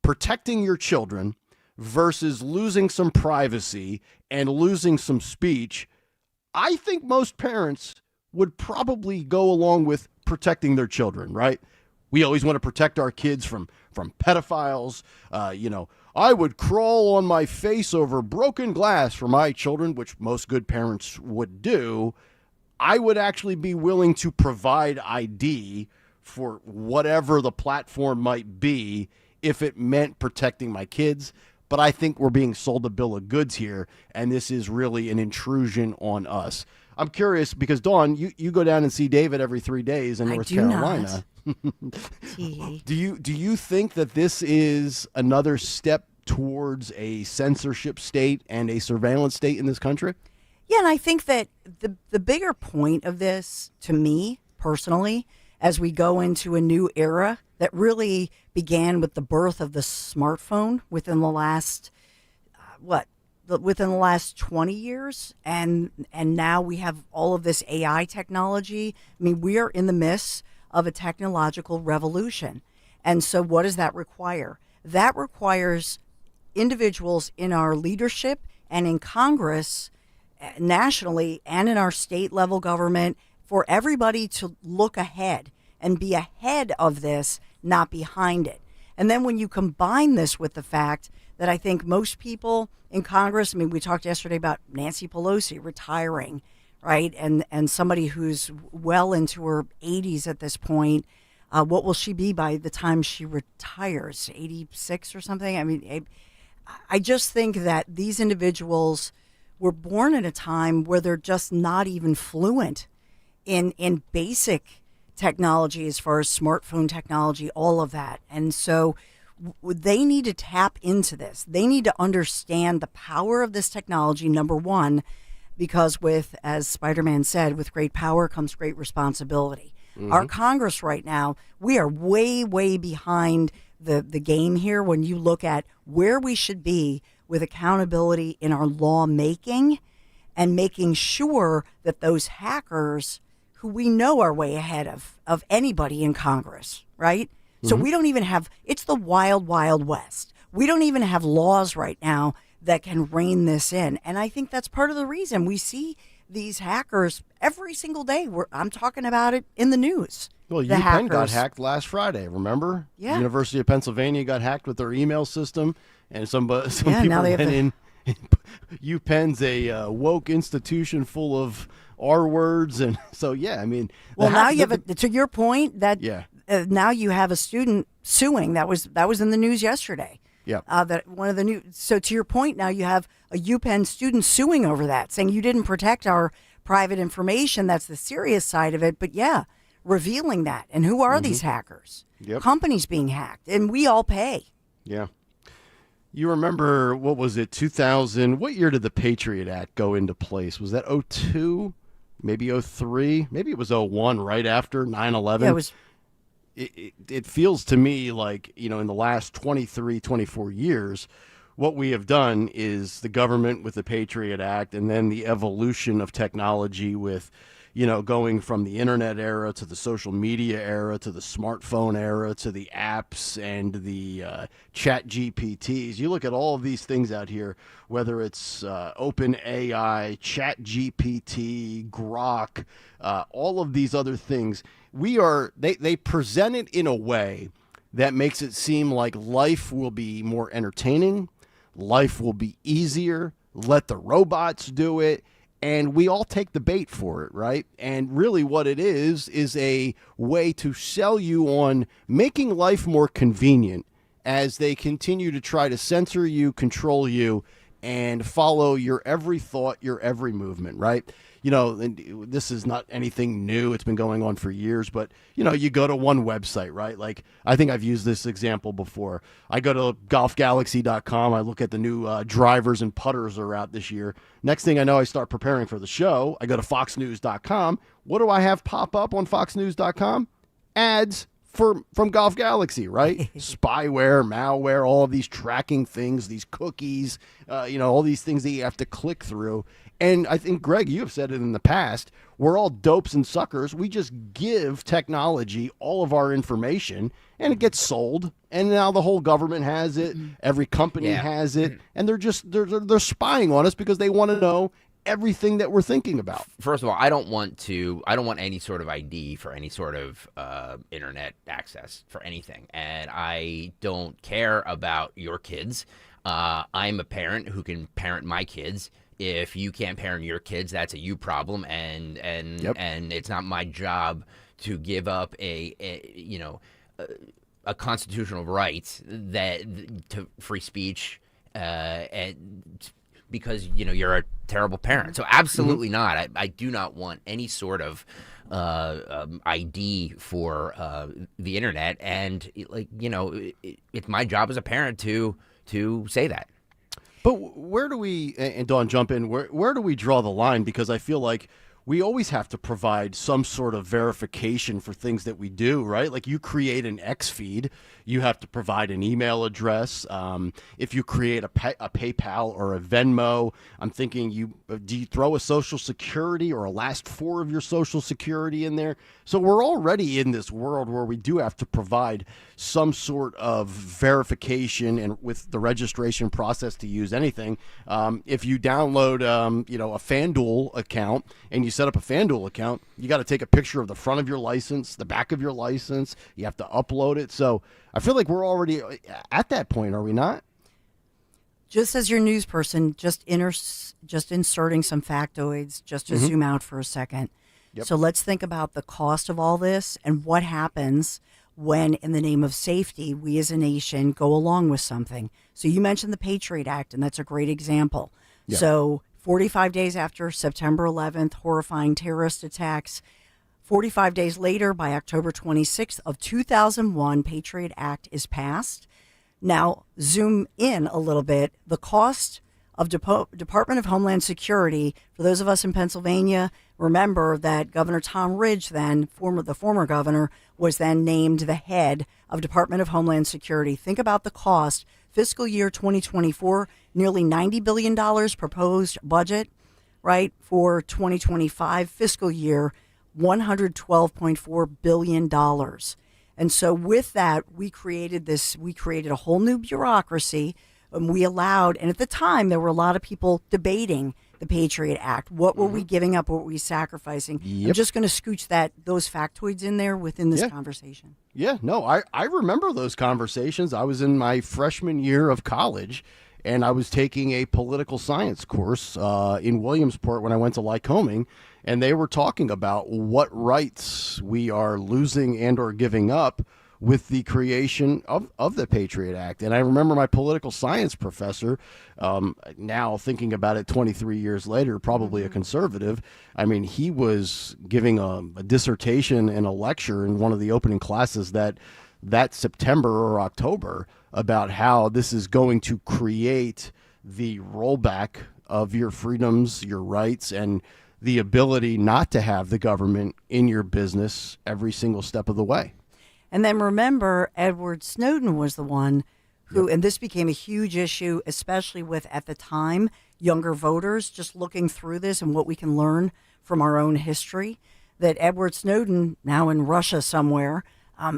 protecting your children versus losing some privacy and losing some speech, I think most parents would probably go along with protecting their children, right? We always want to protect our kids from pedophiles. I would crawl on my face over broken glass for my children, which most good parents would do. I would actually be willing to provide ID for whatever the platform might be if it meant protecting my kids. But I think we're being sold a bill of goods here, and this is really an intrusion on us. I'm curious because, Dawn, you go down and see David every 3 days in North Carolina. Do you think that this is another step towards a censorship state and a surveillance state in this country? Yeah, and I think that the bigger point of this, to me personally, as we go into a new era that really began with the birth of the smartphone within the last, within the last 20 years, and now we have all of this AI technology. I mean, we are in the midst of a technological revolution. And so what does that require? That requires individuals in our leadership and in Congress, nationally, and in our state level government, for everybody to look ahead and be ahead of this, not behind it. And then when you combine this with the fact that I think most people in Congress, I mean, we talked yesterday about Nancy Pelosi retiring, right? And somebody who's well into her 80s at this point. What will she be by the time she retires? 86 or something? I mean, I just think that these individuals were born at a time where they're just not even fluent in basic technology as far as smartphone technology, all of that. And so They need to tap into this. They need to understand the power of this technology, number one, because as Spider-Man said, with great power comes great responsibility. Our Congress right now, we are way, way behind the game here when you look at where we should be with accountability in our lawmaking and making sure that those hackers, who we know are way ahead of anybody in Congress, right? So we don't even have, it's the wild, wild west. We don't even have laws right now that can rein this in. And I think that's part of the reason we see these hackers every single day. I'm talking about it in the news. Well, the UPenn got hackers. hacked last Friday, remember? Yeah. University of Pennsylvania got hacked with their email system, and some people now they have went in. UPenn's a woke institution full of R words, and so, yeah, I mean. Well, now you have, to your point, that now you have a student suing. That was in the news yesterday. Yeah. That one of the new. So to your point, now you have a UPenn student suing over that, saying you didn't protect our private information. That's the serious side of it. But yeah, revealing that. And who are these hackers? Yep. Companies being hacked, and we all pay. Yeah. You remember, what was it, 2000? What year did the Patriot Act go into place? Was that 02? Maybe 03? Maybe it was 01, right after 9/11. Yeah, it was. It feels to me like, in the last 23, 24 years, what we have done is the government with the Patriot Act and then the evolution of technology with, going from the internet era to the social media era to the smartphone era to the apps and the chat GPTs. You look at all of these things out here, whether it's OpenAI, chat GPT, Grok, all of these other things. They present it in a way that makes it seem like life will be more entertaining, life will be easier, let the robots do it, and we all take the bait for it, right? And really what it is a way to sell you on making life more convenient as they continue to try to censor you, control you, and follow your every thought, your every movement, right? And this is not anything new. It's been going on for years, but, you go to one website, right? Like, I think I've used this example before. I go to golfgalaxy.com. I look at the new drivers and putters that are out this year. Next thing I know, I start preparing for the show. I go to foxnews.com. What do I have pop up on foxnews.com? Ads from Golf Galaxy, right? Spyware, malware, all of these tracking things, these cookies, all these things that you have to click through. And I think, Greg, you have said it in the past, we're all dopes and suckers. We just give technology all of our information and it gets sold. And now the whole government has it. Every company has it. And they're spying on us because they want to know everything that we're thinking about. First of all, I don't want any sort of ID for any sort of internet access for anything. And I don't care about your kids. I'm a parent who can parent my kids. If you can't parent your kids, that's a you problem, and it's not my job to give up a constitutional right to free speech, and because you're a terrible parent. So absolutely not. I do not want any sort of ID for the internet, and it's my job as a parent to say that. But where do we, and Dawn, jump in, where do we draw the line? Because I feel like we always have to provide some sort of verification for things that we do, right? Like you create an X feed, you have to provide an email address. If you create a PayPal or a Venmo, I'm thinking, do you throw a Social Security or a last four of your Social Security in there? So we're already in this world where we do have to provide some sort of verification, and with the registration process to use anything. If you download, a FanDuel account and you set up a FanDuel account, you got to take a picture of the front of your license, the back of your license. You have to upload it. So I feel like we're already at that point, are we not? Just as your news person, just inserting some factoids, just to zoom out for a second. Yep. So let's think about the cost of all this and what happens when, in the name of safety, we as a nation go along with something. So you mentioned the Patriot Act, and that's a great example. Yeah. So 45 days after September 11th, horrifying terrorist attacks, 45 days later, by October 26th of 2001, Patriot Act is passed. Now, zoom in a little bit. The cost of Department of Homeland Security, for those of us in Pennsylvania, remember that Governor Tom Ridge, then the former governor, was then named the head of Department of Homeland Security. Think about the cost. Fiscal year 2024, nearly $90 billion proposed budget, right, for 2025 fiscal year, $112.4 billion. And so with that, we created a whole new bureaucracy. And we allowed, and at the time, there were a lot of people debating the Patriot Act. What were we giving up? What were we sacrificing? Yep. I'm just going to scooch those factoids in there within this conversation. Yeah, no, I remember those conversations. I was in my freshman year of college, and I was taking a political science course in Williamsport when I went to Lycoming, and they were talking about what rights we are losing and or giving up with the creation of the Patriot Act. And I remember my political science professor, now thinking about it 23 years later, probably a conservative. I mean, he was giving a dissertation and a lecture in one of the opening classes that September or October about how this is going to create the rollback of your freedoms, your rights, and the ability not to have the government in your business every single step of the way. And then remember, Edward Snowden was the one who, and this became a huge issue, especially with, at the time, younger voters, just looking through this and what we can learn from our own history, that Edward Snowden, now in Russia somewhere,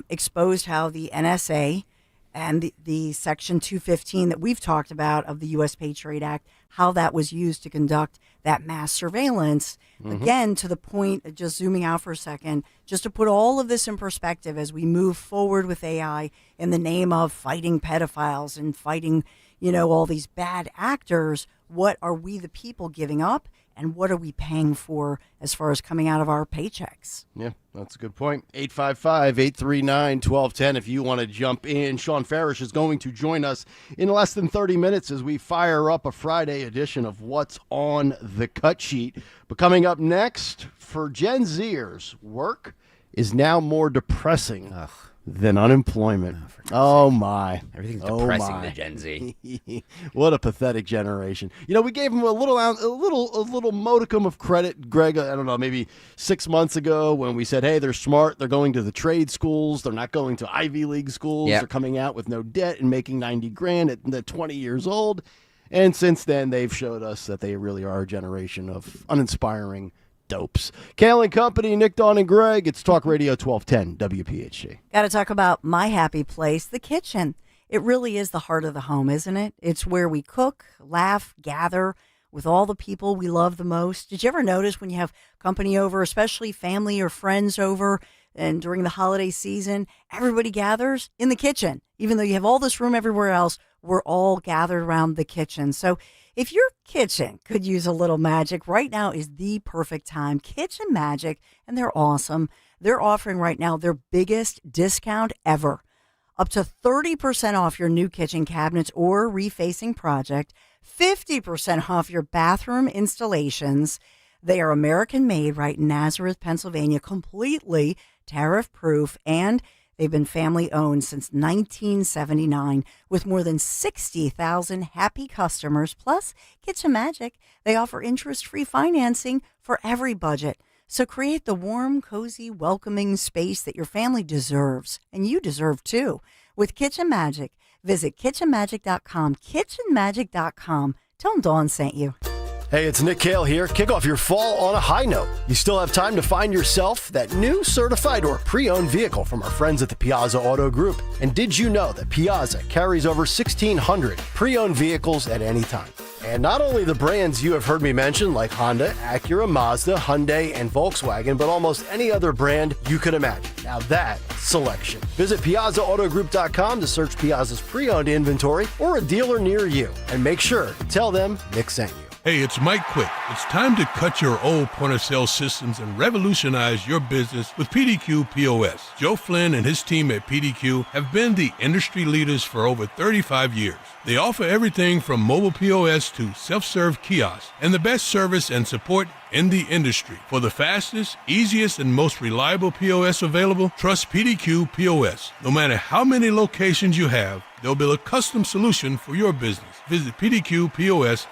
exposed how the NSA and the Section 215 that we've talked about of the U.S. Patriot Act, how that was used to conduct that mass surveillance. Again, to the point, just zooming out for a second, just to put all of this in perspective as we move forward with AI in the name of fighting pedophiles and fighting, all these bad actors, what are we the people giving up? And what are we paying for as far as coming out of our paychecks? Yeah, that's a good point. 855-839-1210 if you want to jump in. Sean Farish is going to join us in less than 30 minutes as we fire up a Friday edition of What's on the Cut Sheet. But coming up next, for Gen Zers, work is now more depressing than unemployment. Oh my. Everything's depressing to Gen Z. What a pathetic generation. We gave them a little modicum of credit, Greg, I don't know, maybe 6 months ago when we said, hey, they're smart, they're going to the trade schools, they're not going to Ivy League schools, They're coming out with no debt and making 90 grand at 20 years old. And since then, they've showed us that they really are a generation of uninspiring dopes. Kayal and Company, Nick, Dawn, and Greg. It's Talk Radio 1210 WPHT. Got to talk about my happy place, the kitchen. It really is the heart of the home, isn't it? It's where we cook, laugh, gather with all the people we love the most. Did you ever notice when you have company over, especially family or friends over, and during the holiday season, everybody gathers in the kitchen? Even though you have all this room everywhere else, we're all gathered around the kitchen. So if your kitchen could use a little magic, right now is the perfect time. Kitchen Magic, and they're awesome. They're offering right now their biggest discount ever. Up to 30% off your new kitchen cabinets or refacing project, 50% off your bathroom installations. They are American made right in Nazareth, Pennsylvania, completely tariff proof, and they've been family owned since 1979 with more than 60,000 happy customers. Plus, Kitchen Magic, they offer interest-free financing for every budget. So create the warm, cozy, welcoming space that your family deserves, and you deserve too. With Kitchen Magic, visit kitchenmagic.com, kitchenmagic.com. Tell them Dawn sent you. Hey, it's Nick Kayal here. Kick off your fall on a high note. You still have time to find yourself that new certified or pre-owned vehicle from our friends at the Piazza Auto Group. And did you know that Piazza carries over 1,600 pre-owned vehicles at any time? And not only the brands you have heard me mention, like Honda, Acura, Mazda, Hyundai, and Volkswagen, but almost any other brand you could imagine. Now that selection. Visit PiazzaAutoGroup.com to search Piazza's pre-owned inventory or a dealer near you. And make sure to tell them Nick sent you. Hey, it's Mike Quick. It's time to cut your old point-of-sale systems and revolutionize your business with PDQ POS. Joe Flynn and his team at PDQ have been the industry leaders for over 35 years. They offer everything from mobile POS to self-serve kiosks and the best service and support in the industry. For the fastest, easiest, and most reliable POS available, trust PDQ POS. No matter how many locations you have, they'll build a custom solution for your business. Visit PDQPOS.com.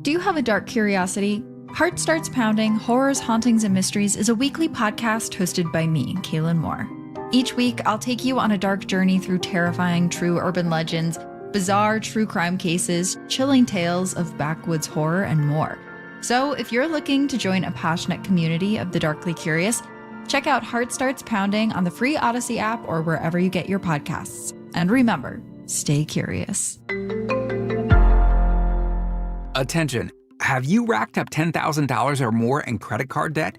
Do you have a dark curiosity? Heart Starts Pounding, Horrors, Hauntings, and Mysteries is a weekly podcast hosted by me, Kayal Moore. Each week, I'll take you on a dark journey through terrifying true urban legends, bizarre true crime cases, chilling tales of backwoods horror, and more. So if you're looking to join a passionate community of the darkly curious, check out Heart Starts Pounding on the free Odyssey app or wherever you get your podcasts. And remember, stay curious. Attention, have you racked up $10,000 or more in credit card debt?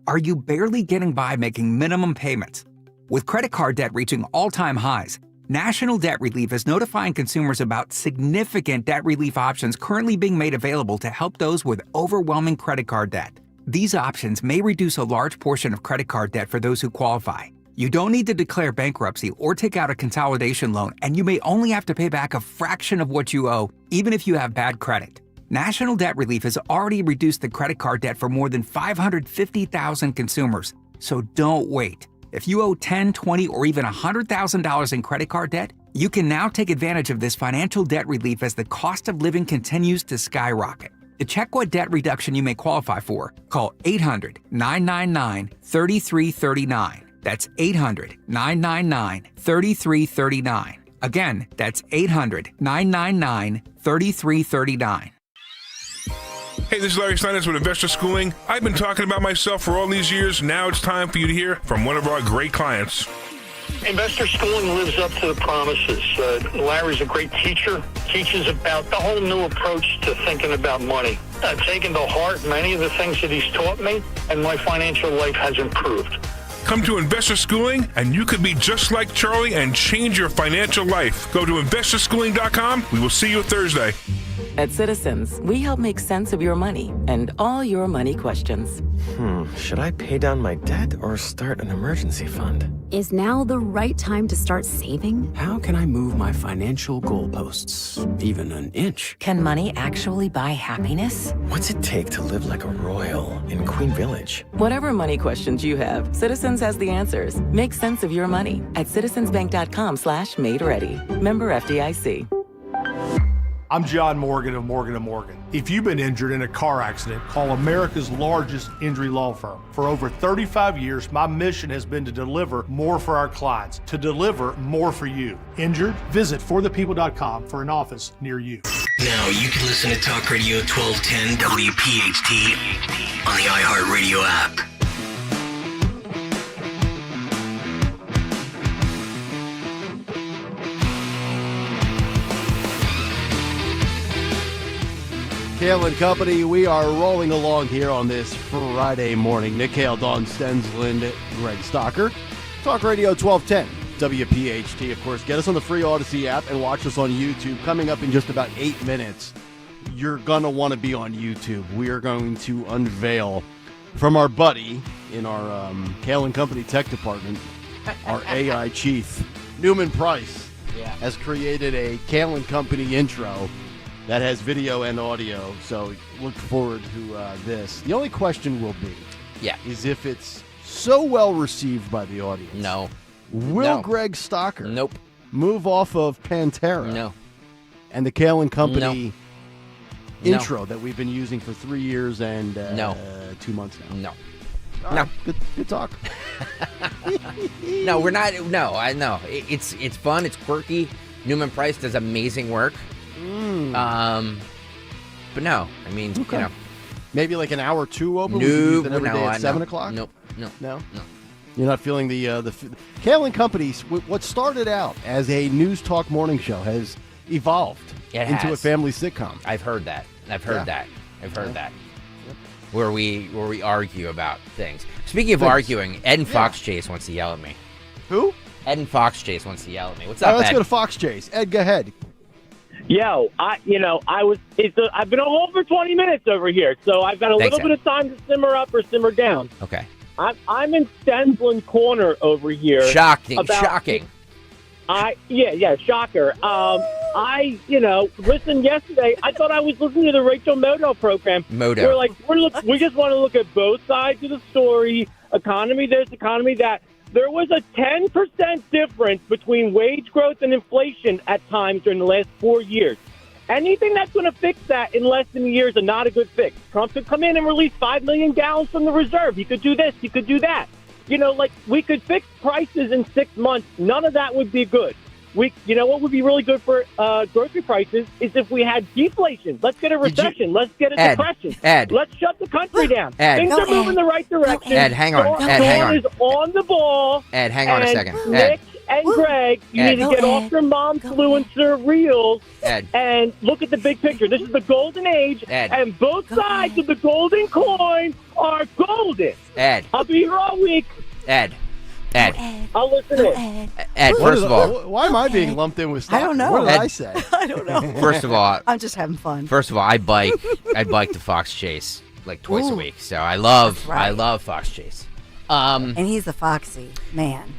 Are you barely getting by making minimum payments? With credit card debt reaching all-time highs, National Debt Relief is notifying consumers about significant debt relief options currently being made available to help those with overwhelming credit card debt. These options may reduce a large portion of credit card debt for those who qualify. You don't need to declare bankruptcy or take out a consolidation loan, and you may only have to pay back a fraction of what you owe, even if you have bad credit. National Debt Relief has already reduced the credit card debt for more than 550,000 consumers. So don't wait. If you owe $10,000, $20,000, or even $100,000 in credit card debt, you can now take advantage of this financial debt relief as the cost of living continues to skyrocket. To check what debt reduction you may qualify for, call 800-999-3339. That's 800-999-3339. Again, that's 800-999-3339. Hey, this is Larry Steinitz with Investor Schooling. I've been talking about myself for all these years. Now it's time for you to hear from one of our great clients. Investor Schooling lives up to the promises. Larry's a great teacher, teaches about the whole new approach to thinking about money. I've taken to heart many of the things that he's taught me, and my financial life has improved. Come to Investor Schooling, and you could be just like Charlie and change your financial life. Go to investorschooling.com. We will see you Thursday. At Citizens, we help make sense of your money and all your money questions. Should I pay down my debt or start an emergency fund? Is now the right time to start saving? How can I move my financial goalposts even an inch? Can money actually buy happiness? What's it take to live like a royal in Queen Village? Whatever money questions you have, Citizens has the answers. Make sense of your money at citizensbank.com/made-ready. Member FDIC. I'm John Morgan of Morgan & Morgan. If you've been injured in a car accident, call America's largest injury law firm. For over 35 years, my mission has been to deliver more for our clients, to deliver more for you. Injured? Visit forthepeople.com for an office near you. Now you can listen to Talk Radio 1210 WPHT on the iHeartRadio app. Kayal and Company, we are rolling along here on this Friday morning. Nick Kayal, Dawn Stensland, Greg Stocker. Talk Radio 1210, WPHT, of course. Get us on the free Odyssey app and watch us on YouTube. Coming up in just about 8 minutes, you're going to want to be on YouTube. We are going to unveil from our buddy in our Kayal and Company tech department, our AI chief, Newman Price, has created a Kayal and Company intro that has video and audio, so look forward to this. The only question will be, is if it's so well received by the audience. No. Will Greg Stocker move off of Pantera? No. And the Kayal and Company intro that we've been using for 3 years and 2 months now? No. All right, good talk. No, we're not. No, I know. It's fun. It's quirky. Newman Price does amazing work. But no, I mean, you know, maybe like an hour or two open. No, we use it every no, day at 7 no, o'clock. No. You're not feeling the Kayal and Company. What started out as a news talk morning show has evolved into a family sitcom. I've heard that. I've heard that. Where we argue about things. Speaking of arguing, Ed and Fox Chase wants to yell at me. Who? Ed and Fox Chase wants to yell at me. What's up, Let's Ed? go to Fox Chase. Ed, go ahead. Yo, I've been over 20 minutes over here, so I've got a little bit of time to simmer up or simmer down. Okay. I'm in Stensland Corner over here. Shocking. Shocker. Listen, yesterday, I thought I was listening to the Rachel Maddow program. We just want to look at both sides of the story, economy this, economy that. There was a 10% difference between wage growth and inflation at times during the last 4 years. Anything that's going to fix that in less than a year is not a good fix. Trump could come in and release 5 million gallons from the reserve. He could do this. He could do that. We could fix prices in 6 months. None of that would be good. What would be really good for grocery prices is if we had deflation. Let's get a recession. Let's get a depression. Let's shut the country down. Things are moving the right direction. Ed, hang on. Dawn is on the ball. Ed, hang on a second. Nick and Greg, you need to get off your momfluencer reels and look at the big picture. This is the golden age, and both sides of the golden coin are golden. Ed. I'll be here all week. Ed. I'll listen in. Ed, first of all, why am I being lumped in with stock? I don't know. What did Ed, I say? I don't know. First of all, I'm just having fun. First of all, I bike to Fox Chase like twice a week, so I love Fox Chase. And he's a foxy man.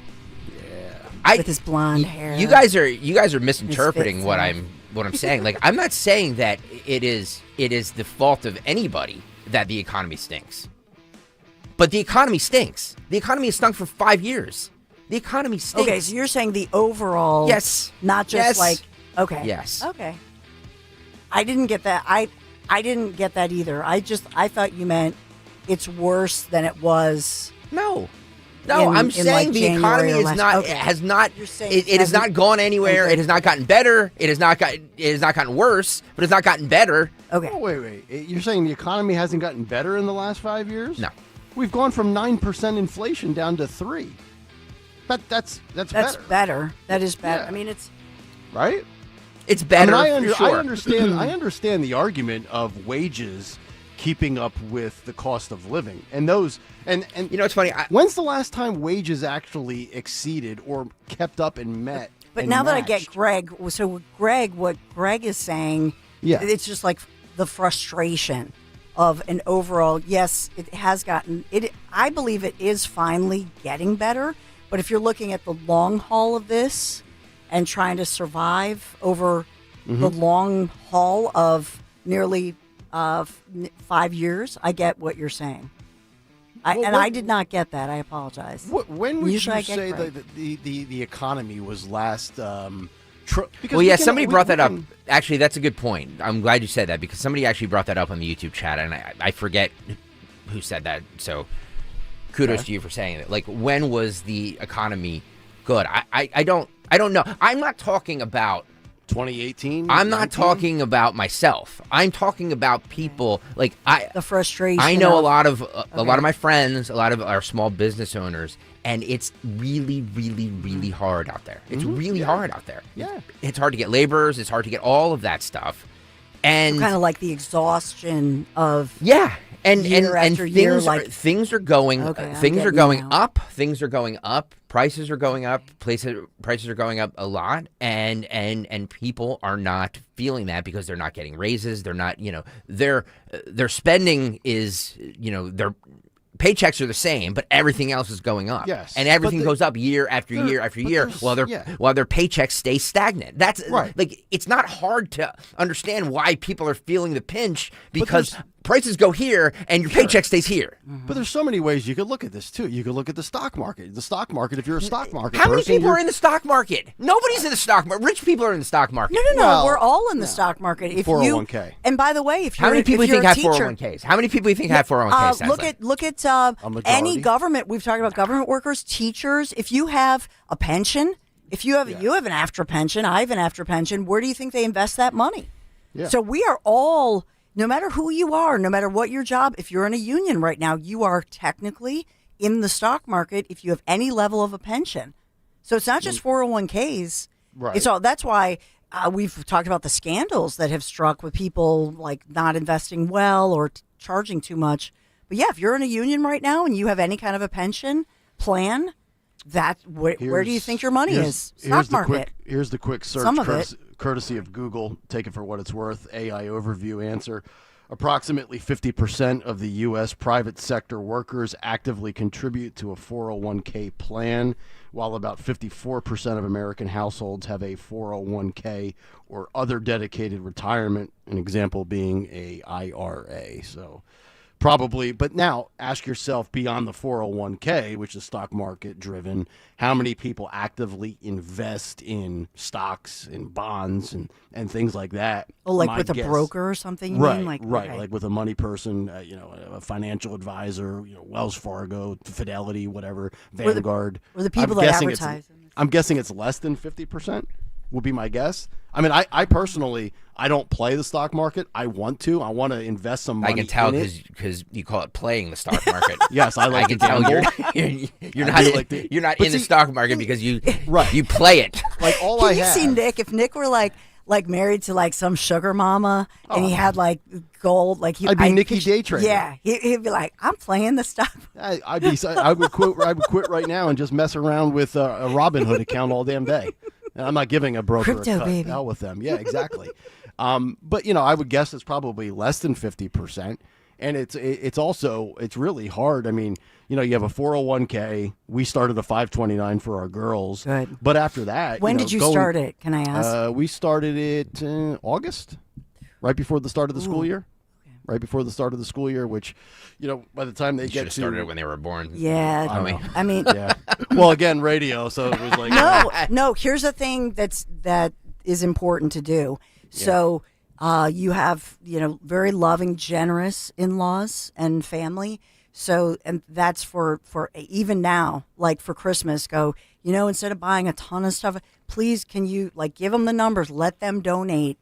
With his blonde hair. You guys are misinterpreting what I'm saying. Like, I'm not saying that it is the fault of anybody that the economy stinks. But the economy stinks. The economy has stunk for 5 years. The economy stinks. Okay, so you're saying the overall. Yes. Not just Yes. okay. Yes. Okay. I didn't get that. I didn't get that either. I thought you meant it's worse than it was. No, I'm saying the economy has not. It has not gone anywhere. Okay. It has not gotten better. It has not gotten worse, but it's not gotten better. Okay. Oh, wait. You're saying the economy hasn't gotten better in the last 5 years? No. We've gone from 9% inflation down to 3%. That's better. That is better. Yeah. I mean, it's right. It's better. I sure. understand the argument of wages keeping up with the cost of living, and those and it's funny. When's the last time wages actually exceeded or kept up and met? But and now that I matched? get Greg, so Greg, what Greg is saying, it's just like the frustration of an overall. Yes, it has gotten it. I believe it is finally getting better. But if you're looking at the long haul of this and trying to survive over the long haul of nearly 5 years, I get what you're saying. I did not get that. I apologize. When would Usually you I get say Greg. that the economy was last? Somebody brought that up. Actually, that's a good point. I'm glad you said that because somebody actually brought that up on the YouTube chat, and I forget who said that. So kudos to you for saying it. Like, when was the economy good? I don't know. I'm not talking about 2018. I'm not talking about myself. I'm talking about people like the frustration. I know a lot of my friends, a lot of our small business owners, and it's really, really, really hard out there. It's really hard out there. Yeah, it's hard to get laborers. It's hard to get all of that stuff, and kind of like the exhaustion of And year after year, things are going up. Things are going up. Prices are going up. Prices are going up a lot, and people are not feeling that because they're not getting raises. They're not, their spending is, their paychecks are the same, but everything else is going up. Yes, and everything goes up year after year after year, while their paychecks stay stagnant. That's right. Like, it's not hard to understand why people are feeling the pinch because prices go here and your paycheck stays here. But there's so many ways you could look at this too. You could look at the stock market. The stock market, if you're a stock market How many person, people are in the stock market? Nobody's in the stock market. Rich people are in the stock market. No. Well, we're all in the stock market. If 401k. And by the way, if you're How many people do you think have teacher, 401ks? How many people do you think have 401ks? Look at any government. We've talked about government workers, teachers. If you have a pension, if you have an after pension, I have an after pension. Where do you think they invest that money? Yeah. So we are all. No matter who you are, no matter what your job, if you're in a union right now, you are technically in the stock market if you have any level of a pension. So it's not just 401ks. Right. It's all. That's why we've talked about the scandals that have struck with people like not investing well or charging too much. But yeah, if you're in a union right now and you have any kind of a pension plan, where do you think your money is? Stock market. Here's the quick search. Some of it. Courtesy of Google. Take it for what it's worth. AI overview answer. Approximately 50% of the U.S. private sector workers actively contribute to a 401k plan, while about 54% of American households have a 401k or other dedicated retirement, an example being a IRA. So probably, but now ask yourself beyond the 401k, which is stock market driven, how many people actively invest in stocks and bonds and things like that? Oh, like with a broker or something? You Right, mean? Like, right. okay. Like with a money person, a financial advisor, Wells Fargo, Fidelity, whatever, Vanguard. Or the people that advertise. I'm guessing it's less than 50%. Would be my guess. I mean, I personally, I don't play the stock market. I want to. I want to invest some money. I can tell in it. because you call it playing the stock market. Yes, I like I can to tell gamble. you're not in the stock market because you play it. Like all Can I you have. see Nick? If Nick were like married to like some sugar mama and he had like gold, like I'd be Nicky Day Trader. Yeah, he'd be like, I'm playing the stock. I would quit right now and just mess around with a Robinhood account all damn day. And I'm not giving a broker Crypto, a cut. baby. Hell with them. Yeah, exactly. But I would guess it's probably less than 50%. And it's really hard. I mean, you have a 401k. We started a 529 for our girls. Good. But after that, When did you start it? Can I ask? We started it August, right before the start of the school year. Right before the start of the school year, which, by the time they You get should to have started it when they were born. Yeah, Tommy. I mean, yeah. Well, again, radio, so it was like no. Here's the thing that is important to do. So you have very loving, generous in-laws and family. So and that's for even now, like for Christmas, go. Instead of buying a ton of stuff, please can you give them the numbers, let them donate.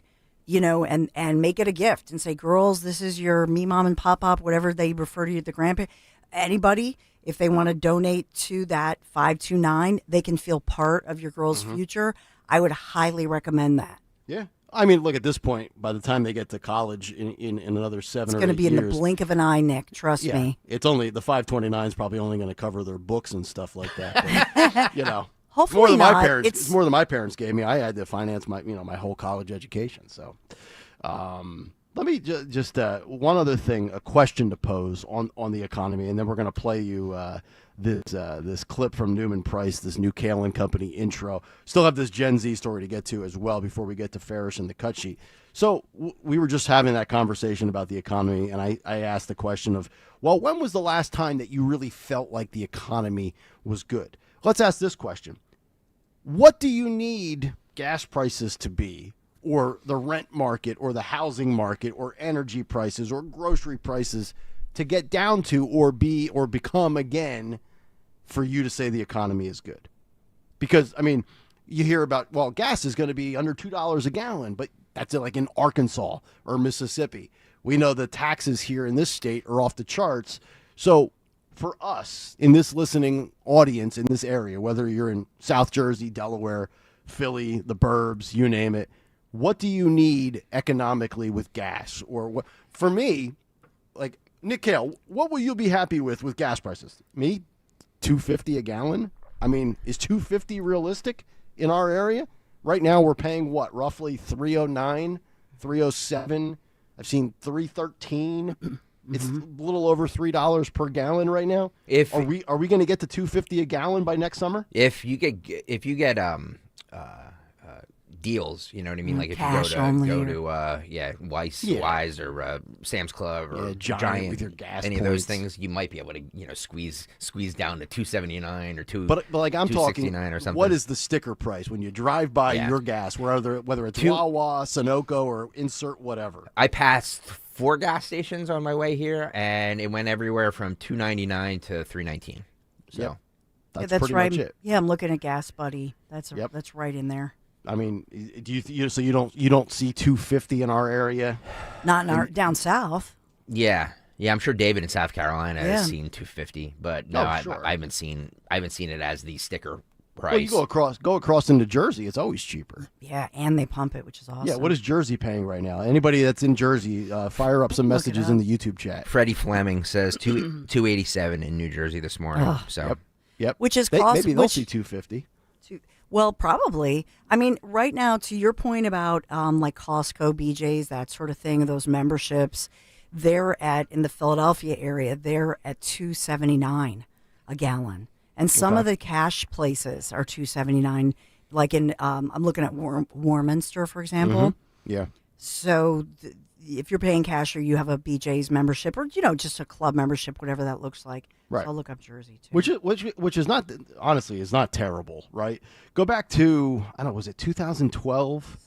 And make it a gift and say, girls, this is your me, mom, and pop, whatever they refer to you, the grandpa. Anybody, if they want to donate to that 529, they can feel part of your girl's future. I would highly recommend that. Yeah. I mean, look, at this point, by the time they get to college in another 7 or 8 years. It's going to be in the blink of an eye, Nick. Trust me. It's only, the 529 is probably only going to cover their books and stuff like that. But, Hopefully more than not. my parents. It's more than my parents gave me. I had to finance my my whole college education. So, let me just one other thing, a question to pose on the economy, and then we're going to play you this clip from Newman Price, this new Kayal and Company intro. Still have this Gen Z story to get to as well before we get to Ferris and the cut sheet. So we were just having that conversation about the economy, and I asked the question of, well, when was the last time that you really felt like the economy was good? Let's ask this question. What do you need gas prices to be, or the rent market, or the housing market, or energy prices, or grocery prices to get down to or become again for you to say the economy is good? Because, I mean, you hear about, well, gas is going to be under $2 a gallon, but that's like in Arkansas or Mississippi. We know the taxes here in this state are off the charts. So for us in this listening audience in this area, whether you're in South Jersey, Delaware, Philly, the burbs, you name it, what do you need economically with gas? Or what? For me, like Nick Kayal, what will you be happy with gas prices? Me, $2.50 a gallon. I mean, is $2.50 realistic in our area? Right now, we're paying what, roughly $3.09, $3.07. I've seen $3.13. It's a little over $3 per gallon right now. Are we going to get to $2.50 a gallon by next summer? If you get deals, you know what I mean? Like if Cash you go to Wise or Sam's Club or Giant with your gas any points. of those things, you might be able to squeeze down to $2.79 or But like I'm talking, or something. what is the sticker price when you drive by your gas, whether it's Wawa, Sunoco, or insert whatever? I passed 4 gas stations on my way here, and it went everywhere from $2.99 to $3.19. So that's that's pretty right. much it. Yeah, I'm looking at Gas Buddy. That's right in there. I mean, do you don't see $2.50 in our area? Not in our down south. Yeah, I'm sure David in South Carolina has seen $2.50, but no, sure. I haven't seen it as the sticker price. Well, you go across into Jersey, it's always cheaper. Yeah, and they pump it, which is awesome. Yeah, what is Jersey paying right now? Anybody that's in Jersey, fire up some messages in the YouTube chat. Freddie Fleming says $2.87 in New Jersey this morning. So. Yep. Yep. Which is maybe they'll see $2.50. Well, probably. I mean, right now, to your point about like Costco, BJ's, that sort of thing, those memberships, they're in the Philadelphia area, they're at $2.79 a gallon, and some of the cash places are $2.79. Like I'm looking at Warminster, for example. Yeah. So if you're paying cash or you have a BJ's membership or just a club membership, whatever that looks like, right. So I'll look up Jersey too. Which is not, honestly, is not terrible, right? Go back to, I don't know, was it 2012?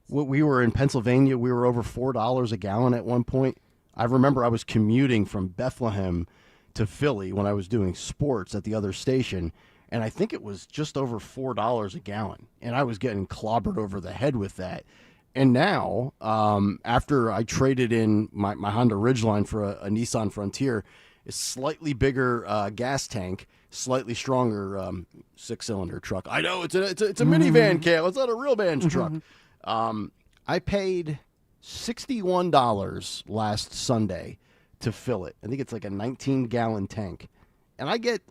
We were in Pennsylvania. We were over $4 a gallon at one point. I remember I was commuting from Bethlehem to Philly when I was doing sports at the other station, and I think it was just over $4 a gallon, and I was getting clobbered over the head with that. And now, after I traded in my Honda Ridgeline for a Nissan Frontier, a slightly bigger gas tank, slightly stronger 6-cylinder truck. I know it's a minivan, Kayal. It's not a real man's truck. I paid $61 last Sunday to fill it. I think it's like a 19-gallon tank, and I get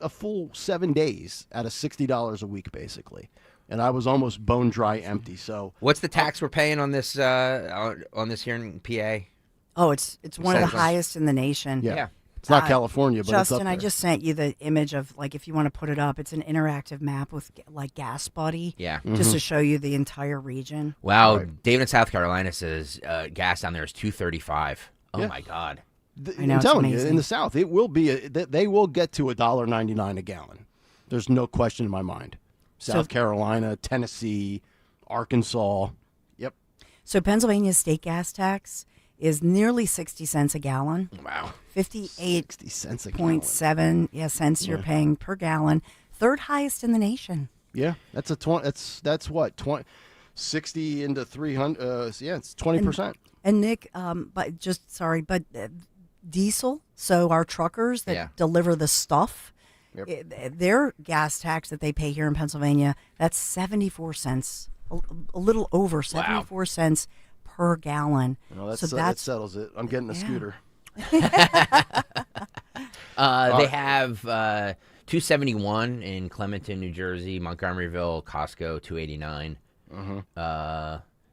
a full 7 days at a $60 a week, basically. And I was almost bone dry empty. So what's the tax we're paying on this here in PA? Oh, it's one of the highest in the nation. Yeah. It's not California, but Justin, it's up there. I just sent you the image of, like, if you want to put it up, it's an interactive map with, like, Gas Buddy. Yeah. Just to show you the entire region. Wow. Right. David in South Carolina says gas down there is $2.35. Oh, my God. I know, I'm telling amazing. you, in the South, it will be they will get to $1.99 a gallon. There's no question in my mind. South Carolina, Tennessee, Arkansas. Yep. So Pennsylvania's state gas tax is nearly 60 cents a gallon. Wow. 58.7 cents you're paying per gallon. Third highest in the nation. Yeah, that's what 60 into 300. It's 20%. And Nick, diesel. So our truckers that deliver the stuff. Yep. Their gas tax that they pay here in Pennsylvania, that's 74 cents, a little over 74 cents per gallon. Well, that settles it. I'm getting a scooter. They have $2.71 in Clementon, New Jersey, Montgomeryville, Costco, $2.89.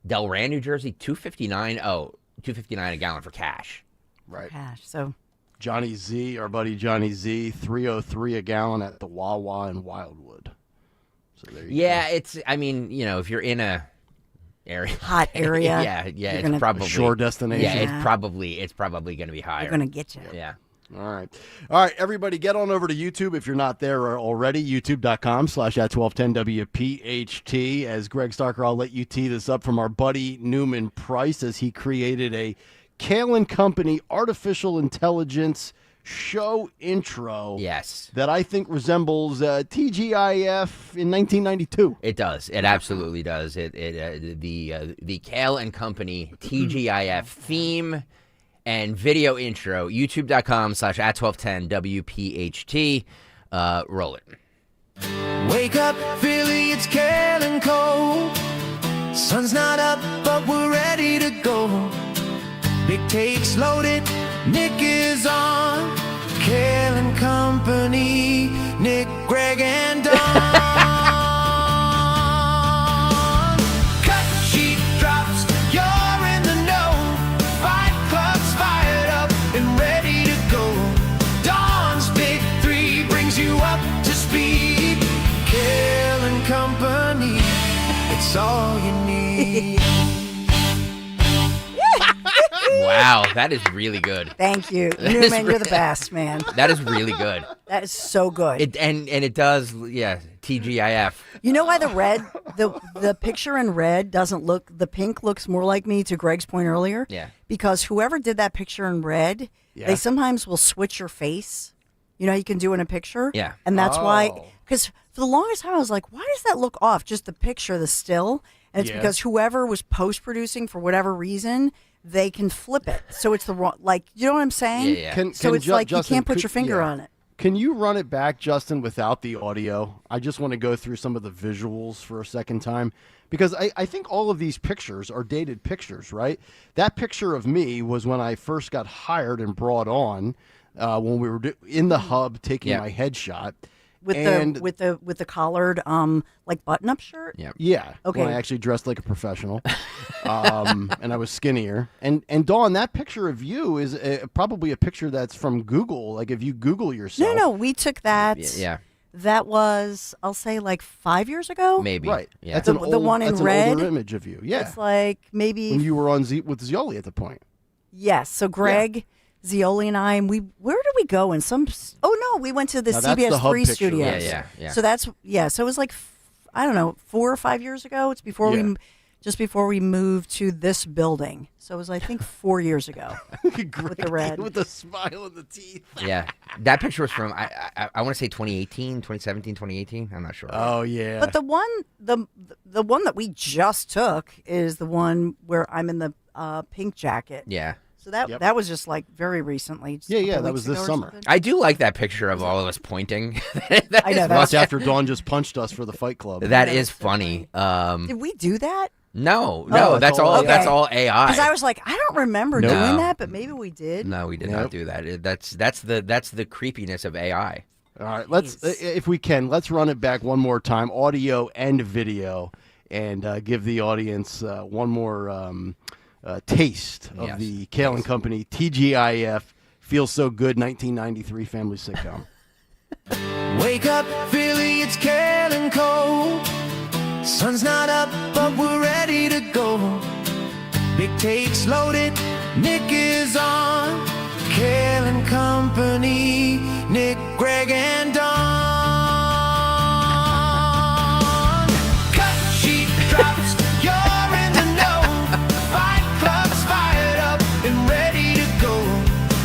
Delran, New Jersey, $2.59. Oh, $2.59 a gallon for cash. Right. Cash. So Johnny Z, our buddy Johnny Z, $3.03 a gallon at the Wawa in Wildwood. So there you go. It's. I mean, if you're in a hot area, it's probably shore destination. Yeah, it's probably going to be higher. They're going to get you. Yeah. All right, everybody, get on over to YouTube if you're not there already. YouTube.com/at1210WPHT. As Greg Starker, I'll let you tee this up from our buddy Newman Price as he created a Kayal Company artificial intelligence show intro. Yes. That I think resembles TGIF in 1992. It does. It absolutely does. The Kayal Company TGIF theme and video intro. YouTube.com/at1210WPHT. Roll it. Wake up, Philly, it's Kayal and Co. Sun's not up, but we're ready to go. Big takes loaded, Nick is on. Kayal and Company, Nick, Greg, and Don. Cut sheet drops, you're in the know. Fight Club's fired up and ready to go. Don's Big Three brings you up to speed. Kayal and Company, it's all you need. Wow, that is really good. Thank you, Newman. You're the best, man. That is really good. That is so good. It does, TGIF. You know why the red, the picture in red doesn't look, the pink looks more like me, to Greg's point earlier? Yeah. Because whoever did that picture in red, they sometimes will switch your face. You know how you can do in a picture? Yeah. And that's why, because for the longest time I was like, why does that look off? Just the picture, the still. And it's because whoever was post-producing for whatever reason, they can flip it. So it's the wrong, you know what I'm saying? Yeah. So it's like Justin, you can't put your finger on it. Can you run it back, Justin, without the audio? I just want to go through some of the visuals for a second time, because I think all of these pictures are dated pictures, right? That picture of me was when I first got hired and brought on. when we were in the hub taking my headshot. With the collared like button up shirt. Yeah. Okay. When I actually dressed like a professional, and I was skinnier. And Dawn, that picture of you is probably a picture that's from Google. Like if you Google yourself. No, we took that. Yeah. That was, I'll say, like 5 years ago. Maybe. Right. Yeah. That's The one in that's red. an older image of you. Yeah. It's like maybe when you were on with Zioli at the point. Yes. So Greg, Zioli, and I, and where did we go? In some? Oh no, we went to the Now, that's the CBS hub 3 picture, studios. right? Yeah. So that's So it was like I don't know, 4 or 5 years ago. It's before just before we moved to this building. So it was, I think, 4 years ago with the red. With the smile and the teeth. Yeah. That picture was from, I want to say 2018, 2017, 2018. I'm not sure. Oh, yeah. But the one that we just took is the one where I'm in the pink jacket. Yeah. So that was just like very recently. Just a couple that weeks was this ago or summer. something. I do like that picture of all of us pointing. I know Much after Dawn just punched us for the Fight Club. That is funny. Did we do that? No, Oh, that's all. okay. That's all AI. Because I was like, I don't remember No. doing that, but maybe we did. No, we did not do that. That's the creepiness of AI. All right, let's if we can, let's run it back one more time, audio and video, and give the audience one more taste of the Kayal and Company TGIF Feels So Good 1993 family sitcom. Wake up, Philly, it's Kayal and Cole. Sun's not up, but we're ready to go. Big takes loaded, Nick is on. Kayal and Company, Nick, Greg, and Don. Cut sheet drops, you're in the know. Fight Club's fired up and ready to go.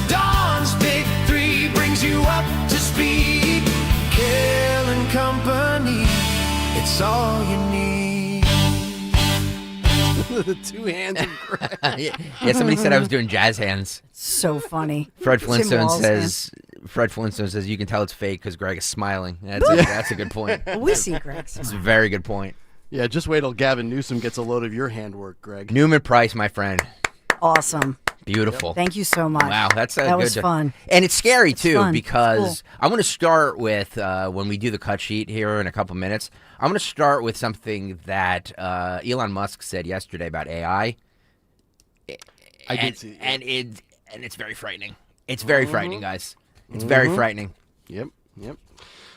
Don's Big Three brings you up to speed. Kayal and Company, it's all you need. The two hands of Greg. Yeah, somebody said I was doing jazz hands. So funny. Fred Tim Flintstone Walls says you can tell it's fake because Greg is smiling. That's a good point. Well, we see Greg smile. It's a very good point. Yeah, just wait till Gavin Newsom gets a load of your handwork, Greg. Newman Price, my friend. Awesome. Beautiful. Thank you so much. Wow, that was fun. And it's scary, too, fun. because I'm going to start with, when we do the cut sheet here in a couple minutes, I'm going to start with something that Elon Musk said yesterday about AI. I did see it. And it's very frightening. It's very frightening, guys. It's very frightening. Yep.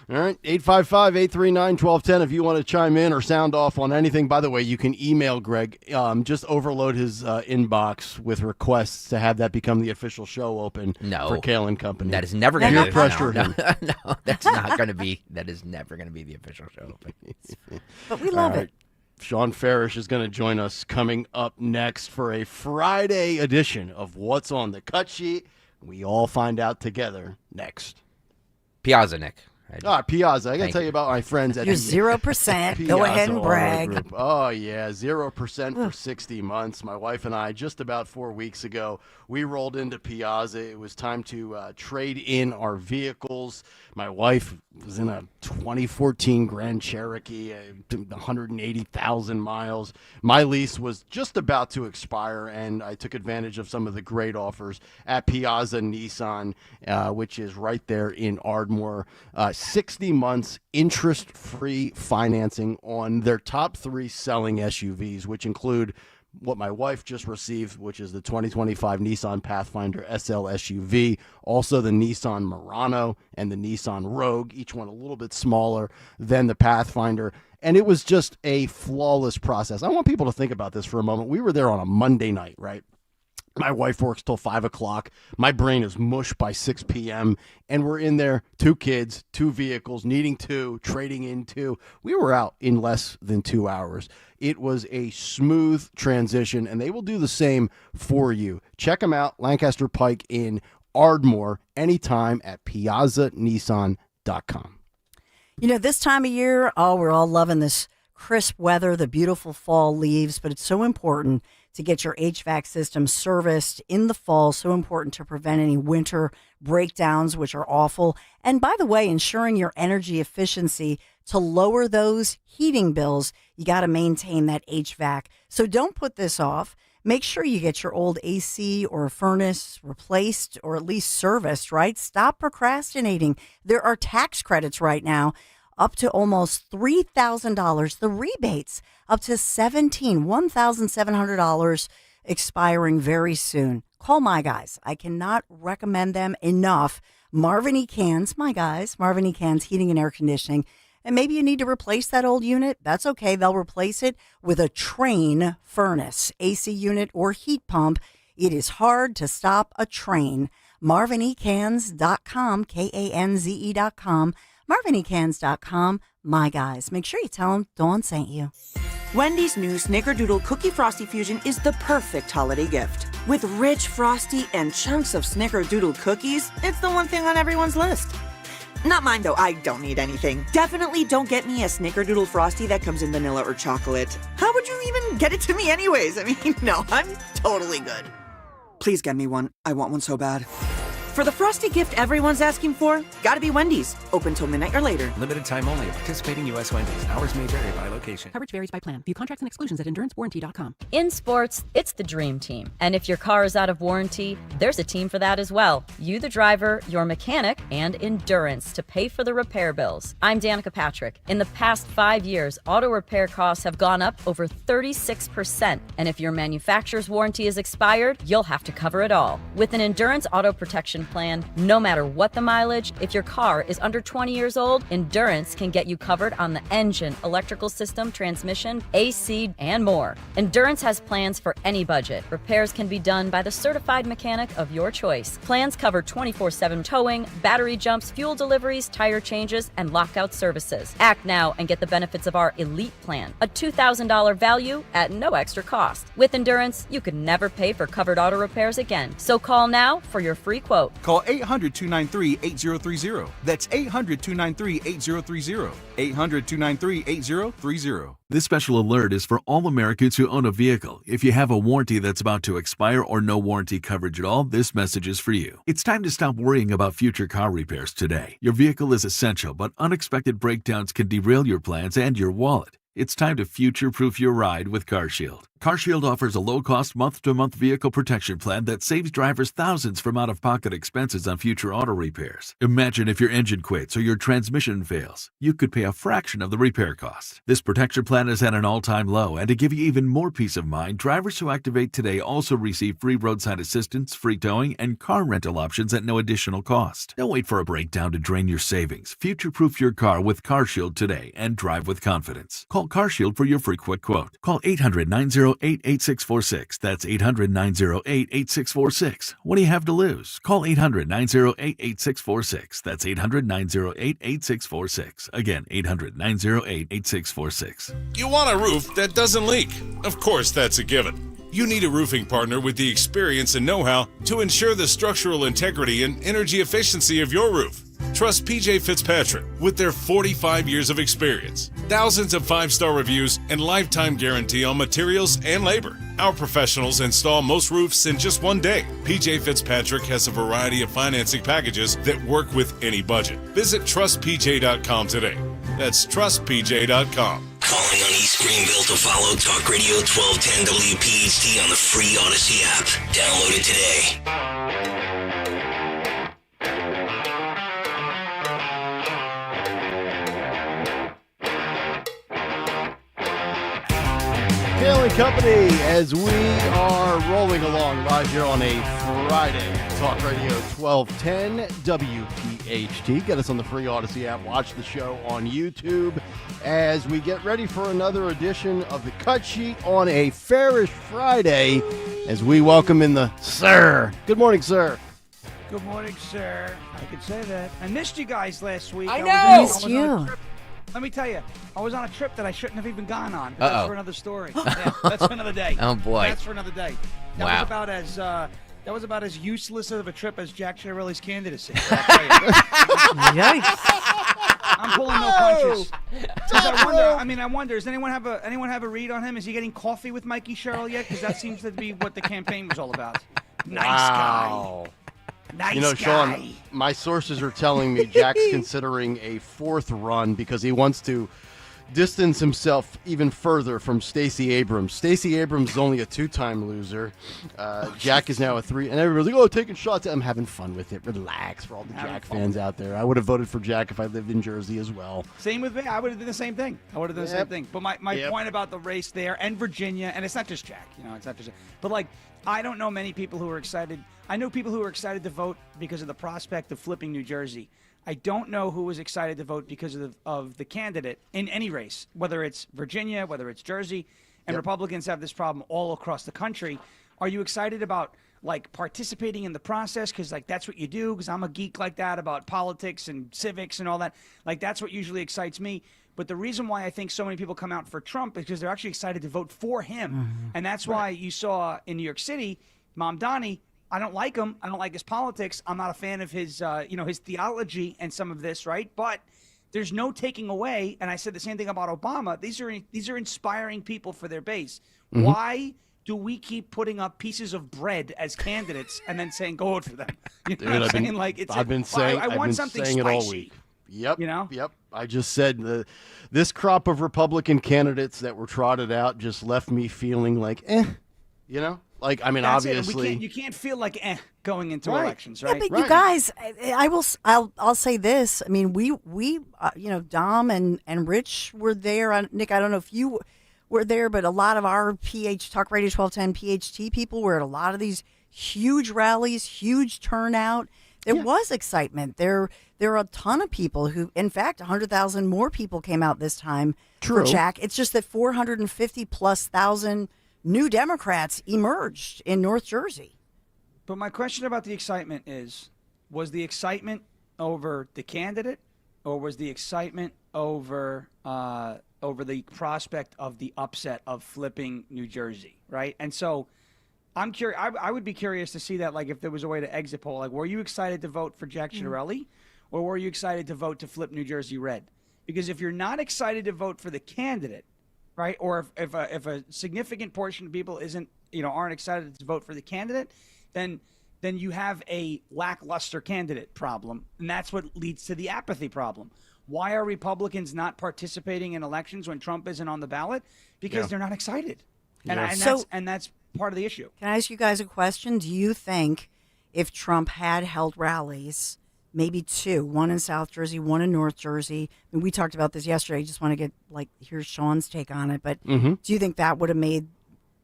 All right, 855-839-1210 if you want to chime in or sound off on anything. By the way, you can email Greg. Just overload his inbox with requests to have that become the official show open for Kayal and Company. That is never going to be. Pressure No, that's not going to be. That is never going to be the official show open. But we love it. Sean Farish is going to join us coming up next for a Friday edition of What's on the Cut Sheet. We all find out together next. Piazza, Nick. Piazza. I got to Thank tell you about my friends at You're 0%. Go ahead and Piazza brag. Group. Oh, yeah. 0% for 60 months. My wife and I, just about 4 weeks ago, we rolled into Piazza. It was time to trade in our vehicles. My wife was in a 2014 Grand Cherokee, 180,000 miles. My lease was just about to expire, and I took advantage of some of the great offers at Piazza Nissan, which is right there in Ardmore. 60 months interest-free financing on their top 3 selling SUVs, which include what my wife just received, which is the 2025 Nissan Pathfinder SL SUV, also the Nissan Murano and the Nissan Rogue, each one a little bit smaller than the Pathfinder. And it was just a flawless process. I want people to think about this for a moment. We were there on a Monday night, right? My wife works till 5 o'clock. My brain is mush by 6 p.m. And we're in there, 2 kids, 2 vehicles, needing 2, trading in 2. We were out in less than 2 hours. It was a smooth transition, and they will do the same for you. Check them out, Lancaster Pike in Ardmore, anytime at piazzanissan.com. You know, this time of year, we're all loving this crisp weather, the beautiful fall leaves, but it's so important to get your HVAC system serviced in the fall. So important to prevent any winter breakdowns, which are awful. And by the way, ensuring your energy efficiency to lower those heating bills, you got to maintain that HVAC. So don't put this off. Make sure you get your old AC or furnace replaced or at least serviced, right? Stop procrastinating. There are tax credits right now up to almost $3,000. The rebates up to $1,700 expiring very soon. Call my guys. I cannot recommend them enough. Marvin E. Cans, my guys, Marvin E. Cans Heating and Air Conditioning. And maybe you need to replace that old unit. That's okay. They'll replace it with a Train furnace, AC unit, or heat pump. It is hard to stop a train. MarvinECans.com, KANZE.com, MarvinECans.com. My guys, make sure you tell them Dawn sent you. Wendy's new Snickerdoodle Cookie Frosty Fusion is the perfect holiday gift. With rich Frosty and chunks of Snickerdoodle cookies, it's the one thing on everyone's list. Not mine, though. I don't need anything. Definitely don't get me a Snickerdoodle Frosty that comes in vanilla or chocolate. How would you even get it to me anyways? I mean, no, I'm totally good. Please get me one. I want one so bad. For the frosty gift everyone's asking for, gotta be Wendy's. Open till midnight or later. Limited time only. Participating U.S. Wendy's. Hours may vary by location. Coverage varies by plan. View contracts and exclusions at endurancewarranty.com. In sports, it's the dream team. And if your car is out of warranty, there's a team for that as well. You, the driver, your mechanic, and Endurance to pay for the repair bills. I'm Danica Patrick. In the past 5 years, auto repair costs have gone up over 36%. And if your manufacturer's warranty is expired, you'll have to cover it all. With an Endurance auto protection plan, no matter what the mileage, if your car is under 20 years old, Endurance can get you covered on the engine, electrical system, transmission, AC, and more. Endurance has plans for any budget. Repairs can be done by the certified mechanic of your choice. Plans cover 24/7 towing, battery jumps, fuel deliveries, tire changes, and lockout services. Act now and get the benefits of our Elite plan, a $2,000 value at no extra cost. With Endurance, you could never pay for covered auto repairs again. So call now for your free quote. Call 800-293-8030. That's 800-293-8030. 800-293-8030. This special alert is for all Americans who own a vehicle. If you have a warranty that's about to expire or no warranty coverage at all, this message is for you. It's time to stop worrying about future car repairs today. Your vehicle is essential, but unexpected breakdowns can derail your plans and your wallet. It's time to future-proof your ride with CarShield. CarShield offers a low-cost month-to-month vehicle protection plan that saves drivers thousands from out-of-pocket expenses on future auto repairs. Imagine if your engine quits or your transmission fails. You could pay a fraction of the repair cost. This protection plan is at an all-time low, and to give you even more peace of mind, drivers who activate today also receive free roadside assistance, free towing, and car rental options at no additional cost. Don't wait for a breakdown to drain your savings. Future-proof your car with CarShield today and drive with confidence. Call CarShield for your free quick quote. Call 800-908-8646. That's 800-908-8646. What do you have to lose? Call 800-908-8646. That's 800-908-8646. Again, 800-908-8646. You want a roof that doesn't leak. Of course, that's a given. You need a roofing partner with the experience and know-how to ensure the structural integrity and energy efficiency of your roof. Trust PJ Fitzpatrick with their 45 years of experience, thousands of 5-star reviews, and lifetime guarantee on materials and labor. Our professionals install most roofs in just one day. PJ Fitzpatrick has a variety of financing packages that work with any budget. Visit trustpj.com today. That's trustpj.com. Calling on East Greenville to follow Talk Radio 1210 WPHT on the free Odyssey app. Download it today. Kayal and Company, as we are rolling along live here on a Friday. Talk Radio 1210 WPHT. Get us on the free Odyssey app. Watch the show on YouTube as we get ready for another edition of the Cut Sheet on a fairish Friday as we welcome in the Sir. Good morning, sir. Good morning, sir. I can say that. I missed you guys last week. I missed you. Let me tell you, I was on a trip that I shouldn't have even gone on. Uh-oh. That's for another story. Yeah, that's for another day. Oh, boy. That's for another day. That Wow. was about as useless of a trip as Jack Chiarelli's candidacy. Yikes! I'm pulling no punches. I wonder. Does anyone have a read on him? Is he getting coffee with Mikey Sherrill yet? Because that seems to be what the campaign was all about. Nice guy. Nice guy. Sean, my sources are telling me Jack's considering a fourth run because he wants to distance himself even further from Stacey Abrams. Stacey Abrams is only a 2-time loser. Jack is now a 3, and everybody's like, "Oh, taking shots." I'm having fun with it. Relax, for all the Jack fans out there. I would have voted for Jack if I lived in Jersey as well. Same with me. I would have done the same thing. But my point about the race there and Virginia, and it's not just Jack. It's not just. But like, I don't know many people who are excited. I know people who are excited to vote because of the prospect of flipping New Jersey. I don't know who was excited to vote because of the candidate in any race, whether it's Virginia, whether it's Jersey, and Republicans have this problem all across the country. Are you excited about like participating in the process because like that's what you do? Because I'm a geek like that about politics and civics and all that. Like that's what usually excites me. But the reason why I think so many people come out for Trump is because they're actually excited to vote for him, and that's why you saw in New York City, Mom Donnie. I don't like him. I don't like his politics. I'm not a fan of his, his theology and some of this, right? But there's no taking away. And I said the same thing about Obama. These are inspiring people for their base. Why do we keep putting up pieces of bread as candidates and then saying go vote for them? You know what I'm saying? Like I've been saying it all week. Yep. Yep. I just said this crop of Republican candidates that were trotted out just left me feeling like, Like, I mean, That's obviously, you can't feel like going into elections, right? Yeah, but you guys, I'll say this. I mean, we Dom and Rich were there. Nick, I don't know if you were there, but a lot of our Talk Radio 1210 PHT people were at a lot of these huge rallies, huge turnout. There was excitement. There are a ton of people who, in fact, 100,000 more people came out this time for Jack. It's just that 450 plus thousand new Democrats emerged in North Jersey. But my question about the excitement is, was the excitement over the candidate, or was the excitement over the prospect of the upset of flipping New Jersey, right? And so I'm curious. I would be curious to see that, like, if there was a way to exit poll. Like, were you excited to vote for Jack Ciattarelli, or were you excited to vote to flip New Jersey red? Because if you're not excited to vote for the candidate, right, or if a significant portion of people aren't excited to vote for the candidate, then you have a lackluster candidate problem, and that's what leads to the apathy problem. Why are Republicans not participating in elections when Trump isn't on the ballot? Because they're not excited, and that's part of the issue. Can I ask you guys a question? Do you think if Trump had held rallies, maybe two, one in South Jersey, one in North Jersey, and we talked about this yesterday, I just want to here's Sean's take on it, but do you think that would have made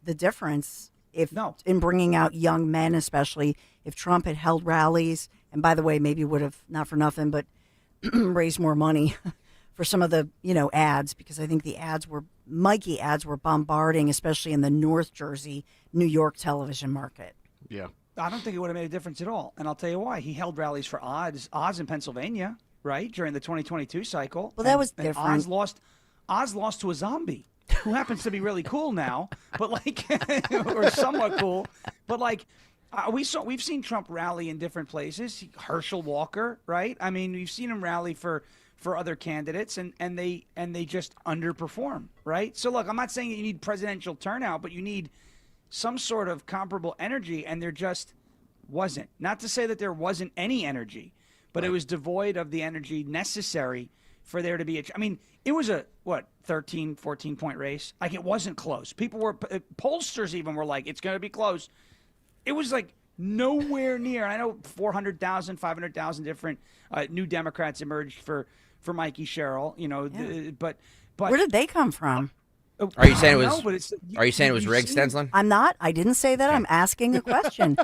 the difference in bringing out young men, especially if Trump had held rallies, and by the way, maybe would have, not for nothing, but raised more money for some of the, ads, because I think the Mikey ads were bombarding, especially in the North Jersey, New York television market. Yeah. I don't think it would have made a difference at all. And I'll tell you why. He held rallies for Oz in Pennsylvania, right, during the 2022 cycle. Well, that was different. Oz lost to a zombie who happens to be really cool now, but or somewhat cool. But we've seen Trump rally in different places. Herschel Walker, right? I mean, we've seen him rally for other candidates, and they just underperform, right? So look, I'm not saying that you need presidential turnout, but you need some sort of comparable energy, and there just wasn't. Not to say that there wasn't any energy, but it was devoid of the energy necessary for there to be it was a 13, 14-point race. Like, it wasn't close. Pollsters even were like, it's going to be close. It was like nowhere near. I know 400,000, 500,000 different new Democrats emerged for Mikey Sherrill, but where did they come from? Are you saying it was rigged, Stensland? I'm not. I didn't say that. I'm asking a question.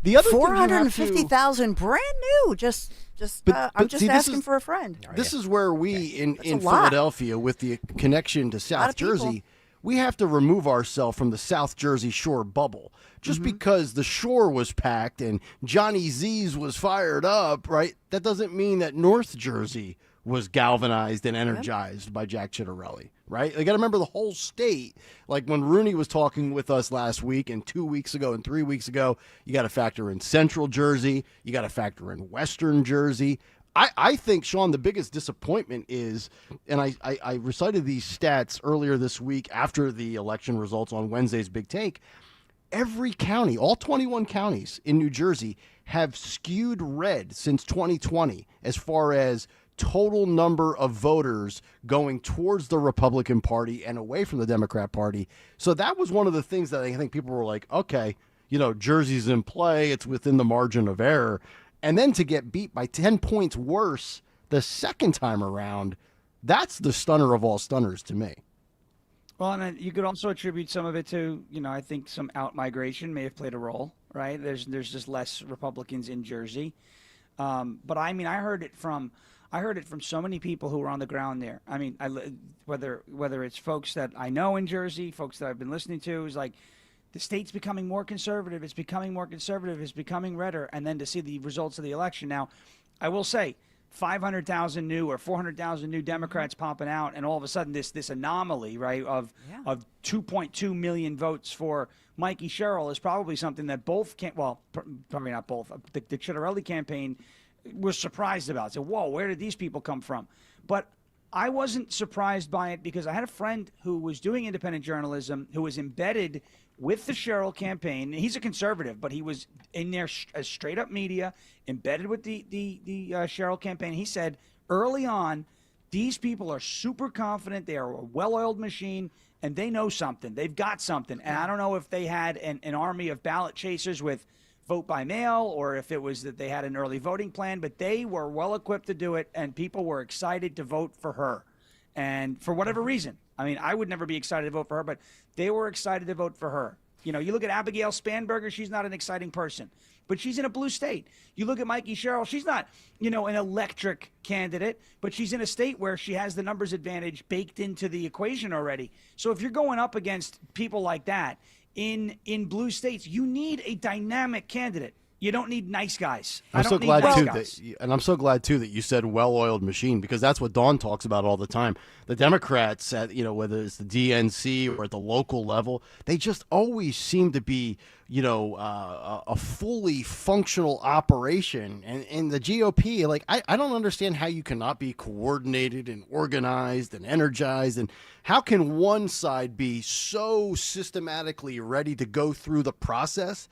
The other 450,000 brand new. I'm just asking for a friend. This is where we in Philadelphia, with the connection to South Jersey, we have to remove ourselves from the South Jersey Shore bubble. Just because the shore was packed and Johnny Z's was fired up, right? That doesn't mean that North Jersey was galvanized and energized by Jack Ciattarelli, right? You got to remember the whole state. Like when Rooney was talking with us last week and 2 weeks ago and 3 weeks ago, you got to factor in Central Jersey. You got to factor in Western Jersey. I think, Sean, the biggest disappointment is, and I recited these stats earlier this week after the election results on Wednesday's Big Take. Every county, all 21 counties in New Jersey, have skewed red since 2020 as far as total number of voters going towards the Republican Party and away from the Democrat Party. So that was one of the things that I think people were like, okay, Jersey's in play. It's within the margin of error. And then to get beat by 10 points worse the second time around, that's the stunner of all stunners to me. Well, and you could also attribute some of it to, I think some out-migration may have played a role, right? There's just less Republicans in Jersey. But I mean, I heard it from so many people who were on the ground there. I mean, whether it's folks that I know in Jersey, folks that I've been listening to, is like the state's becoming more conservative. It's becoming more conservative. It's becoming redder. And then to see the results of the election. Now, I will say 500,000 new or 400,000 new Democrats popping out, and all of a sudden this anomaly, right, of 2.2 million votes for Mikey Sherrill is probably something that both can't. Well, probably not both. The Chittarelli campaign was surprised about. So, whoa, where did these people come from? But I wasn't surprised by it because I had a friend who was doing independent journalism who was embedded with the Sherrill campaign. He's a conservative, but he was in there as straight up media, embedded with the Sherrill campaign. He said early on, these people are super confident. They are a well-oiled machine, and they know something. They've got something. And I don't know if they had an army of ballot chasers with vote by mail or if it was that they had an early voting plan, but they were well-equipped to do it, and people were excited to vote for her. And for whatever reason, I mean, I would never be excited to vote for her, but they were excited to vote for her. You look at Abigail Spanberger, she's not an exciting person, but she's in a blue state. You look at Mikey Sherrill, she's not, an electric candidate, but she's in a state where she has the numbers advantage baked into the equation already. So if you're going up against people like that in blue states, you need a dynamic candidate. You don't need nice guys. I'm so glad too that you said well-oiled machine, because that's what Dawn talks about all the time. The Democrats, whether it's the DNC or at the local level, they just always seem to be, a fully functional operation. And the GOP, like, I don't understand how you cannot be coordinated and organized and energized. And how can one side be so systematically ready to go through the process,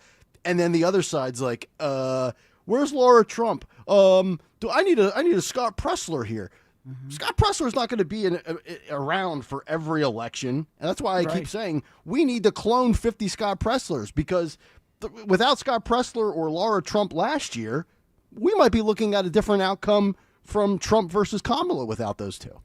and then the other side's like, where's Laura Trump? I need a Scott Pressler here. Mm-hmm. Scott Pressler is not going to be around for every election. And that's why I keep saying we need to clone 50 Scott Presslers, because without Scott Pressler or Laura Trump last year, we might be looking at a different outcome from Trump versus Kamala without those two.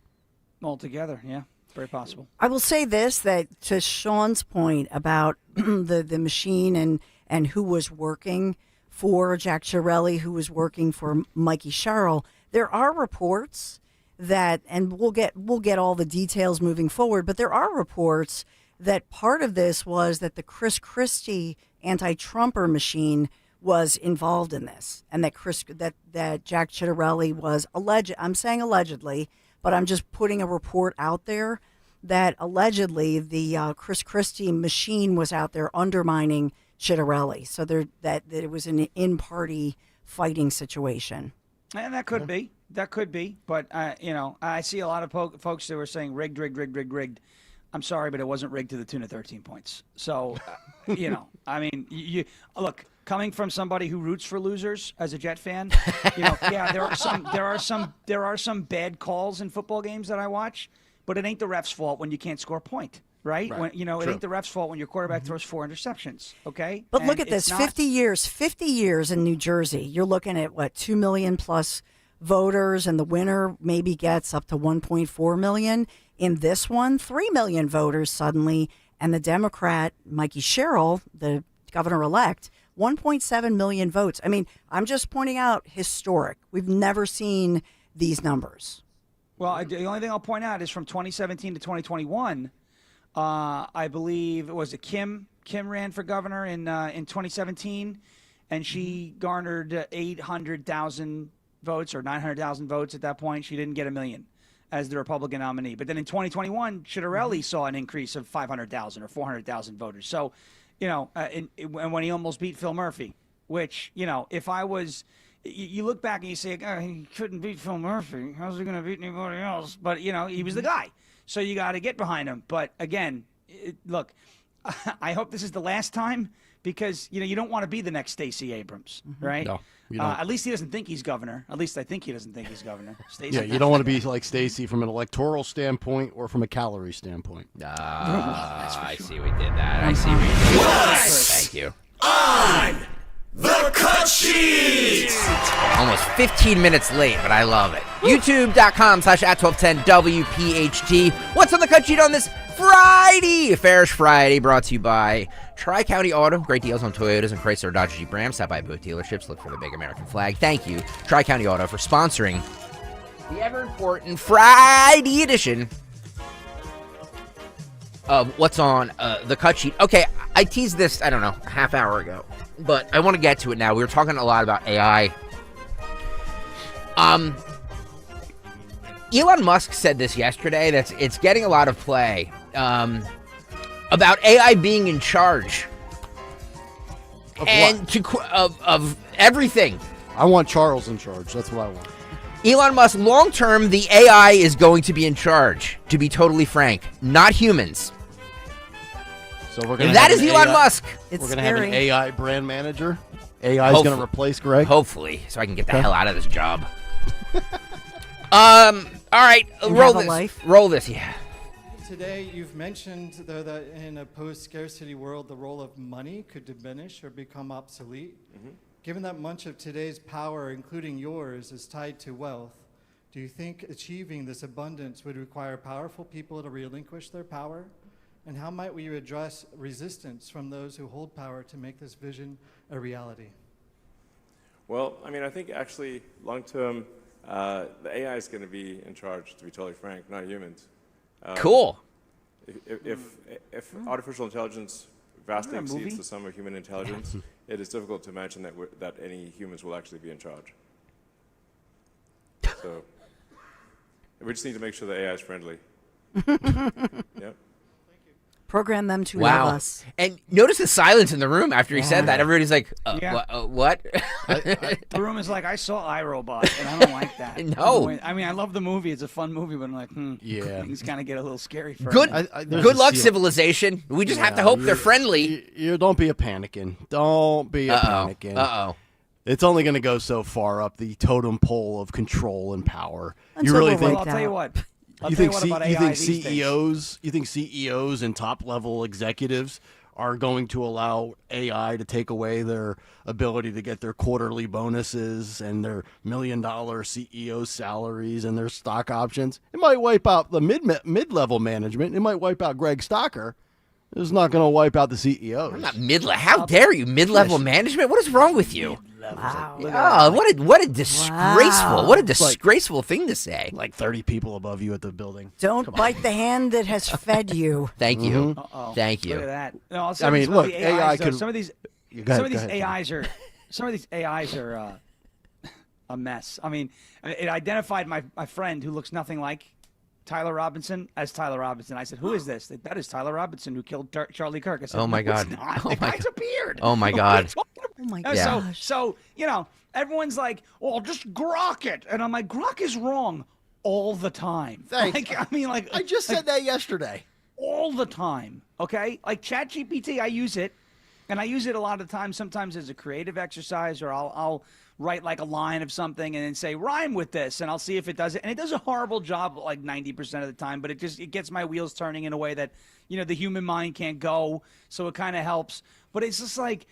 Altogether, yeah. Very possible. I will say this, that to Sean's point about the machine and who was working for Jack Chirelli, who was working for Mikey Sherrill, there are reports that, and we'll get all the details moving forward, but there are reports that part of this was that the Chris Christie anti-Trumper machine was involved in this, and that Jack Chittarelli was alleged. I'm saying allegedly, but I'm just putting a report out there that allegedly the Chris Christie machine was out there undermining Chittarelli, so that it was an in-party fighting situation. And that could be. That could be. But, I see a lot of folks that were saying rigged. I'm sorry, but it wasn't rigged to the tune of 13 points. So, I mean, you look, coming from somebody who roots for losers as a Jet fan, yeah, there are some bad calls in football games that I watch, but it ain't the ref's fault when you can't score a point. Right? When, it ain't the ref's fault when your quarterback throws 4 interceptions, okay? But look at this, 50 years in New Jersey. You're looking at, 2 million plus voters, and the winner maybe gets up to 1.4 million. In this one, 3 million voters suddenly, and the Democrat, Mikey Sherrill, the governor-elect, 1.7 million votes. I mean, I'm just pointing out historic. We've never seen these numbers. Well, the only thing I'll point out is from 2017 to 2021, I believe it was Kim ran for governor in 2017, and she garnered 800,000 votes or 900,000 votes at that point. She didn't get 1 million as the Republican nominee. But then in 2021, Chittarelli saw an increase of 500,000 or 400,000 voters. So, and when he almost beat Phil Murphy, which, if I was, you look back and you say, oh, he couldn't beat Phil Murphy. How's he going to beat anybody else? But, he was the guy. So you got to get behind him. But again, look, I hope this is the last time because you don't want to be the next Stacey Abrams, right? No, you don't. At least he doesn't think he's governor. At least I think he doesn't think he's governor. Stacey. Yeah, you don't want to be like Stacey from an electoral standpoint or from a calorie standpoint. I see we did that. I see we did that. Thank you. On the cut sheet. Almost 15 minutes late, but I love it. YouTube.com/@1210 WPHT. What's on the cut sheet on this Friday? Fairish Friday, brought to you by Tri-County Auto. Great deals on Toyotas and Chrysler, Dodge, Jeep, Ram. Stop by both dealerships. Look for the big American flag. Thank you, Tri-County Auto, for sponsoring the ever-important Friday edition of What's on the cut sheet. Okay, I teased this, I don't know, a half hour ago, but I want to get to it now. We were talking a lot about AI. Elon Musk said this yesterday. It's getting a lot of play about AI being in charge of everything. I want Charles in charge. That's what I want. Elon Musk, long term, the AI is going to be in charge. To be totally frank, not humans. So we're gonna. That is Elon Musk. We're going to have an AI brand manager. AI is going to replace Greg. Hopefully, so I can get the hell out of this job. All right, roll this. Roll this, yeah. Today, you've mentioned, though, that in a post-scarcity world, the role of money could diminish or become obsolete. Mm-hmm. Given that much of today's power, including yours, is tied to wealth, do you think achieving this abundance would require powerful people to relinquish their power? And how might we address resistance from those who hold power to make this vision a reality? Well, I mean, I think actually, long-term, the AI is going to be in charge, to be totally frank, not humans. Cool. If artificial intelligence vastly exceeds the sum of human intelligence, it is difficult to imagine that any humans will actually be in charge. So we just need to make sure the AI is friendly. Yep. Program them to love us. And notice the silence in the room after he said that. Everybody's like, what? The room is like, I saw iRobot, and I don't like that. No. I mean, I love the movie. It's a fun movie, but I'm like, yeah, things kind of get a little scary for Good, me. good luck, civilization. We just have to hope they're friendly. You don't be a panicking. Don't be a panicking. Uh-oh. It's only going to go so far up the totem pole of control and power. Until you really think? I'll tell you what. You think CEOs and top-level executives are going to allow AI to take away their ability to get their quarterly bonuses and their $1 million CEO salaries and their stock options? It might wipe out the mid-level management. It might wipe out Greg Stocker. It's not going to wipe out the CEOs. I'm not mid-level. How dare you? Mid-level management? What is wrong with you? Wow. Oh, what a disgraceful thing to say. Like 30 people above you at the building. Don't bite the hand that has fed you. Thank you. Uh-oh. Thank you. Look at that. No, I mean, look, AI could. Some of these AIs are a mess. I mean, it identified my friend who looks nothing like Tyler Robinson as Tyler Robinson. I said, "Who is this?" That is Tyler Robinson who killed Charlie Kirk. I said, "Oh my God! It's not. Oh the my guy's a beard." Oh my God! Oh my gosh. So everyone's like, "Oh, just grok it," and I'm like, "Grok is wrong all the time." Thanks. I just said that yesterday. All the time. Okay, like ChatGPT, I use it, and I use it a lot of times. Sometimes as a creative exercise, or I'll write like a line of something and then say rhyme with this, and I'll see if it does it. And it does a horrible job like 90% of the time, but it gets my wheels turning in a way that the human mind can't go. So it kind of helps. But it's just like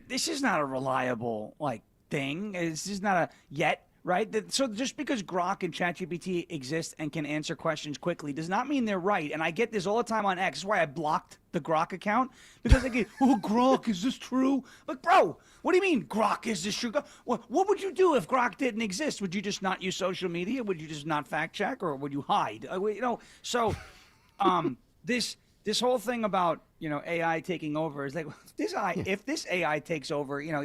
this is not a reliable thing. It's just not yet. Right? So just because Grok and ChatGPT exist and can answer questions quickly does not mean they're right. And I get this all the time on X. That's why I blocked the Grok account. Because I get, Grok, is this true? Like, bro, what do you mean, Grok, is this true? What would you do if Grok didn't exist? Would you just not use social media? Would you just not fact check? Or would you hide? So this whole thing about, AI taking over is like, if this AI takes over, you'll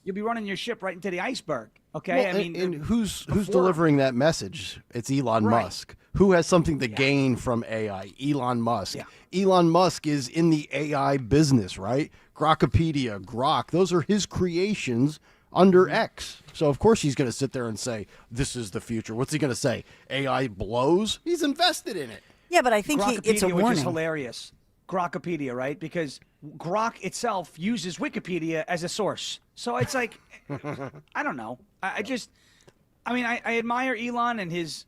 be running your ship right into the iceberg. Okay, well, and who's delivering that message? It's Elon Musk. Who has something to gain from AI? Elon Musk. Yeah. Elon Musk is in the AI business, right? Grokopedia, Grok, those are his creations under X. So of course he's going to sit there and say, "This is the future." What's he going to say? AI blows? He's invested in it. Yeah, but I think it's a warning. Which is hilarious. Grokpedia, right? Because Grok itself uses Wikipedia as a source. So it's like, I don't know. I admire Elon and his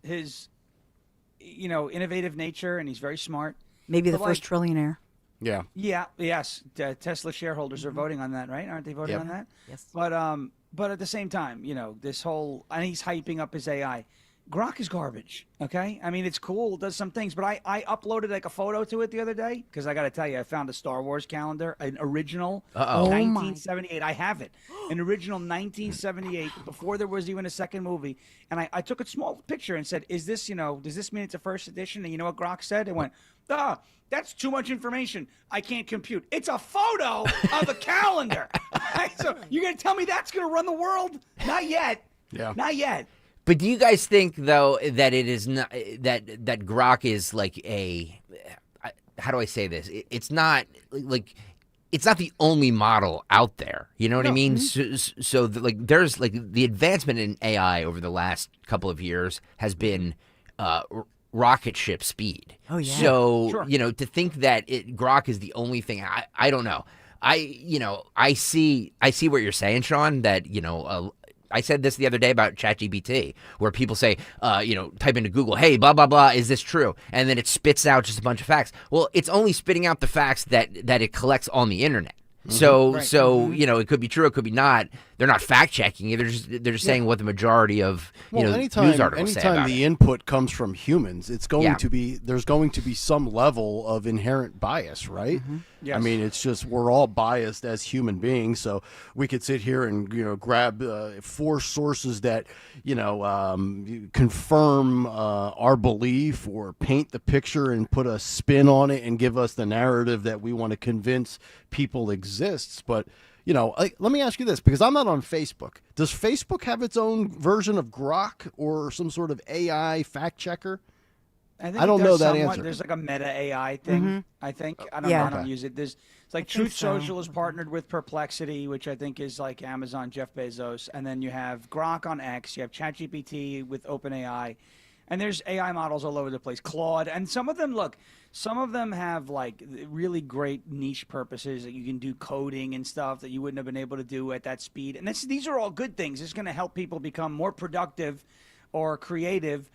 innovative nature, and he's very smart. Maybe the first trillionaire. Yeah. Yeah. Yes. Tesla shareholders are voting on that, right? Aren't they voting on that? Yes. But at the same time, this whole, and he's hyping up his AI. Grok is garbage. Okay. I mean, it's cool. It does some things, but I uploaded like a photo to it the other day because I got to tell you, I found a Star Wars calendar, an original 1978. I have it. An original 1978 before there was even a second movie. And I took a small picture and said, does this mean it's a first edition? And you know what Grok said? It went, that's too much information. I can't compute. It's a photo of a calendar. So you're going to tell me that's going to run the world? Not yet. Yeah. Not yet. But do you guys think, though, that it is not that Grok is like how do I say this? It's not like it's not the only model out there. You know what I mean? So there's the advancement in AI over the last couple of years has been rocket ship speed. Oh yeah. So Sure. To think that Grok is the only thing, I don't know. I see what you're saying, Sean. That I said this the other day about ChatGPT, where people say, type into Google, hey, blah, blah, blah, is this true? And then it spits out just a bunch of facts. Well, it's only spitting out the facts that it collects on the internet. So, it could be true, it could be not. They're not fact checking it. They're just saying what the majority of news articles say about anytime the it. input comes from humans, it's going to be there's going to be some level of inherent bias, right? Yes. I mean, it's just we're all biased as human beings, so we could sit here and grab 4 sources that confirm our belief or paint the picture and put a spin on it and give us the narrative that we want to convince people exists, but. Let me ask you this, because I'm not on Facebook. Does Facebook have its own version of Grok or some sort of AI fact checker? I don't know that answer. There's like a meta AI thing, I think. I don't know. I don't use it. It's like Truth Social is partnered with Perplexity, which I think is like Amazon, Jeff Bezos. And then you have Grok on X. You have ChatGPT with OpenAI. And there's AI models all over the place. Claude. And some of them have like really great niche purposes that you can do coding and stuff that you wouldn't have been able to do at that speed. And these are all good things. It's going to help people become more productive or creative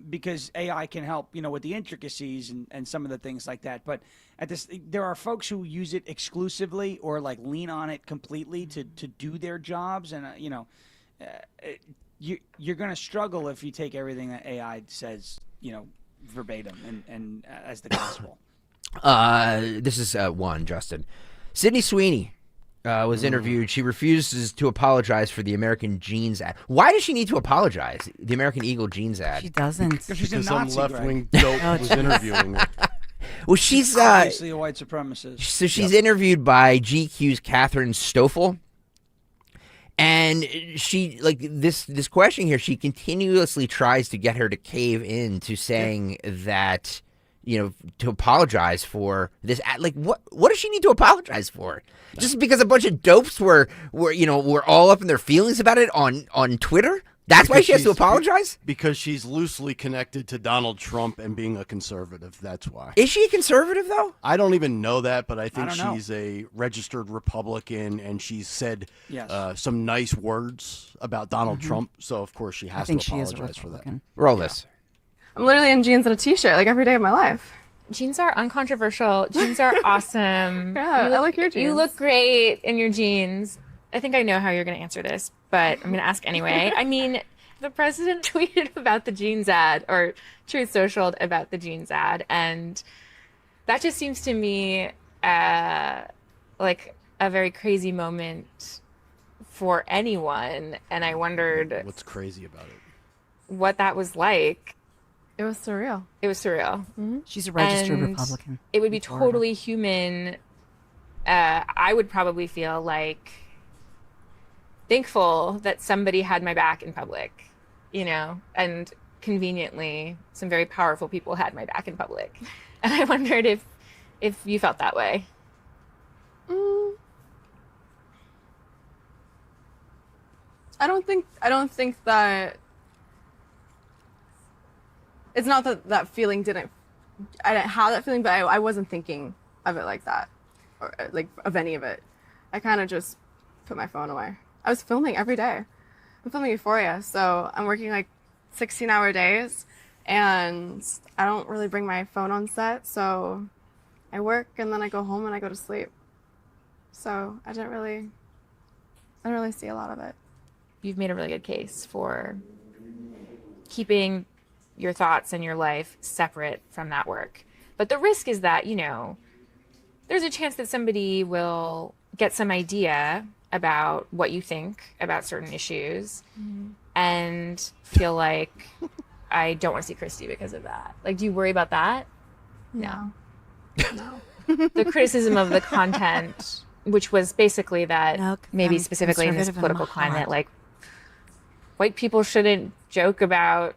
because AI can help, with the intricacies and some of the things like that. But there are folks who use it exclusively or like lean on it completely to do their jobs. And, you're going to struggle if you take everything that AI says, verbatim and as the gospel. This is one, Justin. Sydney Sweeney was interviewed. She refuses to apologize for the American jeans ad. Why does she need to apologize? The American Eagle jeans ad. She doesn't. Because some left-wing dope was interviewing her. Well, she's obviously a white supremacist. So she's interviewed by GQ's Catherine Stoffel. And she, this question here, she continuously tries to get her to cave in to saying that, to apologize for this. What does she need to apologize for? Just because a bunch of dopes were all up in their feelings about it on Twitter? That's why she has to apologize? Because she's loosely connected to Donald Trump and being a conservative. That's why. Is she a conservative, though? I don't even know that, but I think she's a registered Republican, and she's said some nice words about Donald Trump. So, of course, she has to apologize for that. Roll this. I'm literally in jeans and a T-shirt every day of my life. Jeans are uncontroversial. Jeans are awesome. I like your jeans. You look great in your jeans. I think I know how you're going to answer this, but I'm going to ask anyway. I mean, the president tweeted about the jeans ad, or Truth Social about the jeans ad, and that just seems to me like a very crazy moment for anyone, and I wondered what's crazy about it, what that was like. It was surreal. It was surreal. Mm-hmm. She's a registered Republican. It would be totally human. I would probably feel like thankful that somebody had my back in public, and conveniently some very powerful people had my back in public. And I wondered if you felt that way. I don't think that it's not that feeling didn't I didn't have that feeling, but I wasn't thinking of it like that, or like of any of it. I kind of just put my phone away. I was filming every day. I'm filming Euphoria, so I'm working like 16-hour days, and I don't really bring my phone on set, so I work and then I go home and I go to sleep. So I didn't really see a lot of it. You've made a really good case for keeping your thoughts and your life separate from that work. But the risk is that, there's a chance that somebody will get some idea about what you think about certain issues and feel like, I don't want to see Christy because of that. Like, do you worry about that? No. The criticism of the content, which was basically that maybe specifically in this political climate, like, white people shouldn't joke about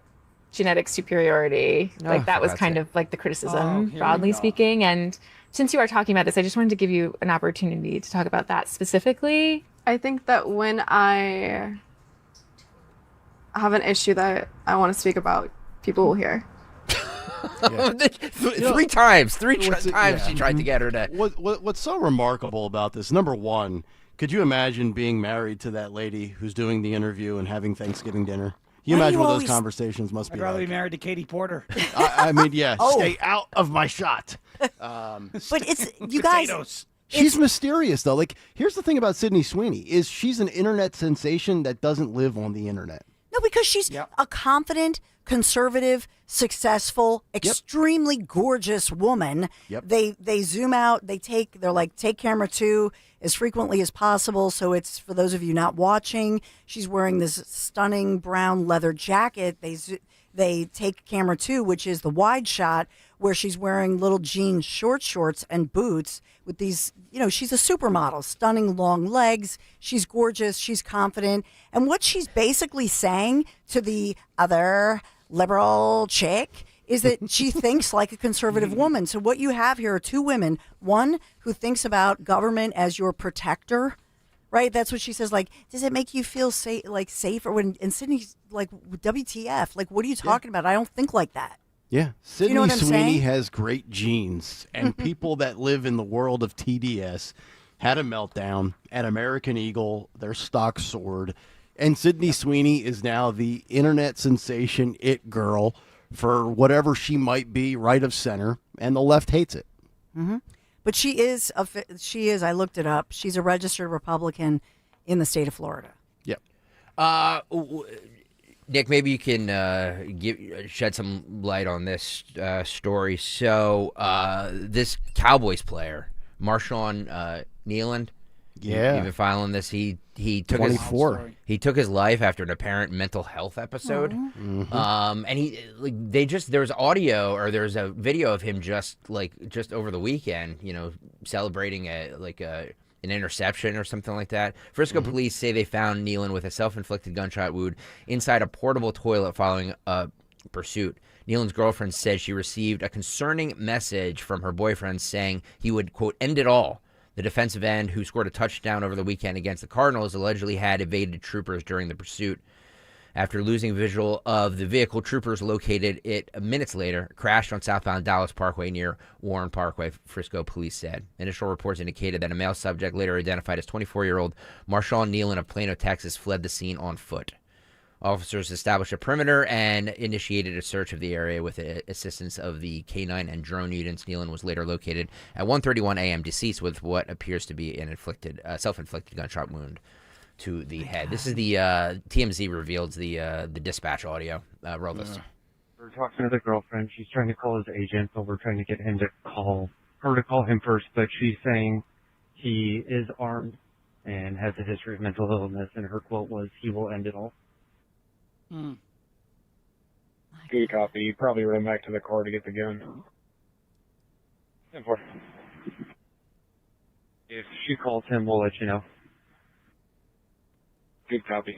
genetic superiority. Like, that was kind of like the criticism, broadly speaking. And since you are talking about this, I just wanted to give you an opportunity to talk about that specifically. I think that when I have an issue that I want to speak about, people will hear. Three times she tried to get her to. What's so remarkable about this? Number one, could you imagine being married to that lady who's doing the interview and having Thanksgiving dinner? You imagine what those conversations must be I'd rather like. be married to Katie Porter. I mean, yeah, stay out of my shot. But it's you guys. She's mysterious though. Like, here's the thing about Sydney Sweeney is she's an internet sensation that doesn't live on the internet. No, because she's a confident, conservative, successful, extremely gorgeous woman. Yep. They zoom out. They're like, take camera 2 as frequently as possible. So it's, for those of you not watching, she's wearing this stunning brown leather jacket. They take camera 2, which is the wide shot, where she's wearing little jean shorts and boots with these, she's a supermodel, stunning long legs. She's gorgeous. She's confident. And what she's basically saying to the other liberal chick is that she thinks like a conservative woman. So what you have here are two women, one who thinks about government as your protector, right? That's what she says. Like, does it make you feel safer? And Sydney's like, WTF? Like, what are you talking about? I don't think like that. Yeah, Sydney know what I'm Sweeney saying? has great genes, and people that live in the world of TDS had a meltdown at American Eagle. Their stock soared, and Sydney Sweeney is now the internet sensation it girl for whatever she might be, right of center, and the left hates it. Mm-hmm. But she is. I looked it up. She's a registered Republican in the state of Florida. Yep. Nick, maybe you can shed some light on this story. So this Cowboys player, Marshawn Nealand, you've been following this. He took 24. He took his life after an apparent mental health episode. Mm-hmm. And there's audio, or there's a video of him just over the weekend, celebrating an interception or something like that. Frisco police say they found Nealon with a self-inflicted gunshot wound inside a portable toilet following a pursuit. Nealon's girlfriend said she received a concerning message from her boyfriend saying he would, quote, end it all. The defensive end, who scored a touchdown over the weekend against the Cardinals, allegedly had evaded troopers during the pursuit. After losing visual of the vehicle, troopers located it minutes later, crashed on southbound Dallas Parkway near Warren Parkway, Frisco police said. Initial reports indicated that a male subject, later identified as 24-year-old Marshawn Nealon of Plano, Texas, fled the scene on foot. Officers established a perimeter and initiated a search of the area with the assistance of the K-9 and drone units. Nealon was later located at 1:31 a.m., deceased with what appears to be an self-inflicted gunshot wound to the head. This is the TMZ revealed the dispatch audio. Roll this. We're talking to the girlfriend. She's trying to call his agent, but we're trying to get him to call him first. But she's saying he is armed and has a history of mental illness, and her quote was, "He will end it all." Good copy. You probably ran back to the car to get the gun. 10-4. If she calls him, we'll let you know. Good copy.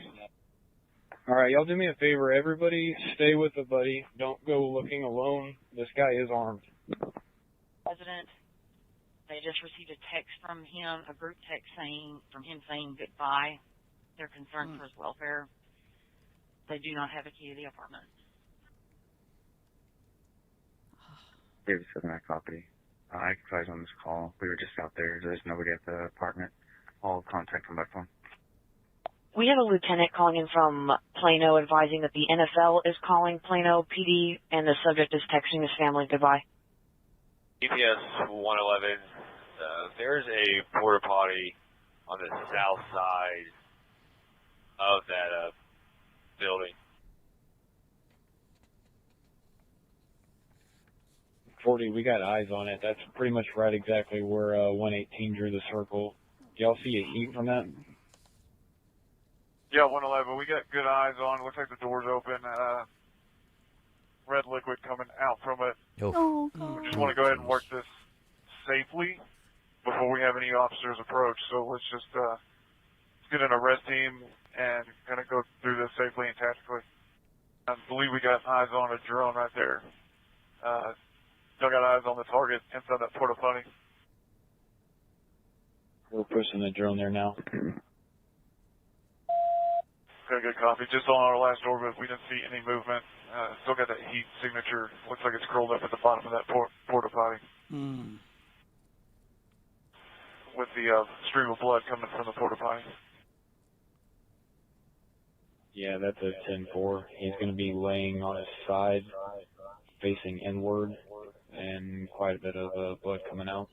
All right, y'all do me a favor. Everybody stay with the buddy. Don't go looking alone. This guy is armed. President, they just received a text from him, a group text from him saying goodbye. They're concerned for his welfare. They do not have a key to the apartment. David Southern property. I advised on this call. We were just out there. There's nobody at the apartment. I'll contact him by phone. We have a lieutenant calling in from Plano advising that the NFL is calling Plano PD and the subject is texting his family goodbye. EPS 111, there's a porta potty on the south side of that building. 40, we got eyes on it. That's pretty much right exactly where 118 drew the circle. Y'all see a heat from that? Yeah, 111. We got good eyes on it. Looks like the door's open. Red liquid coming out from it. Oh, We just want to go ahead and work this safely before we have any officers approach. So let's just get an arrest team and kind of go through this safely and tactically. I believe we got eyes on a drone right there. Still got eyes on the target inside that porta potty. We're pushing the drone there now. Okay, good copy. Just on our last orbit, we didn't see any movement. Still got that heat signature. Looks like it's curled up at the bottom of that porta potty. With the stream of blood coming from the porta potty. Yeah, that's a 10-4. He's going to be laying on his side, facing inward, and quite a bit of blood coming out.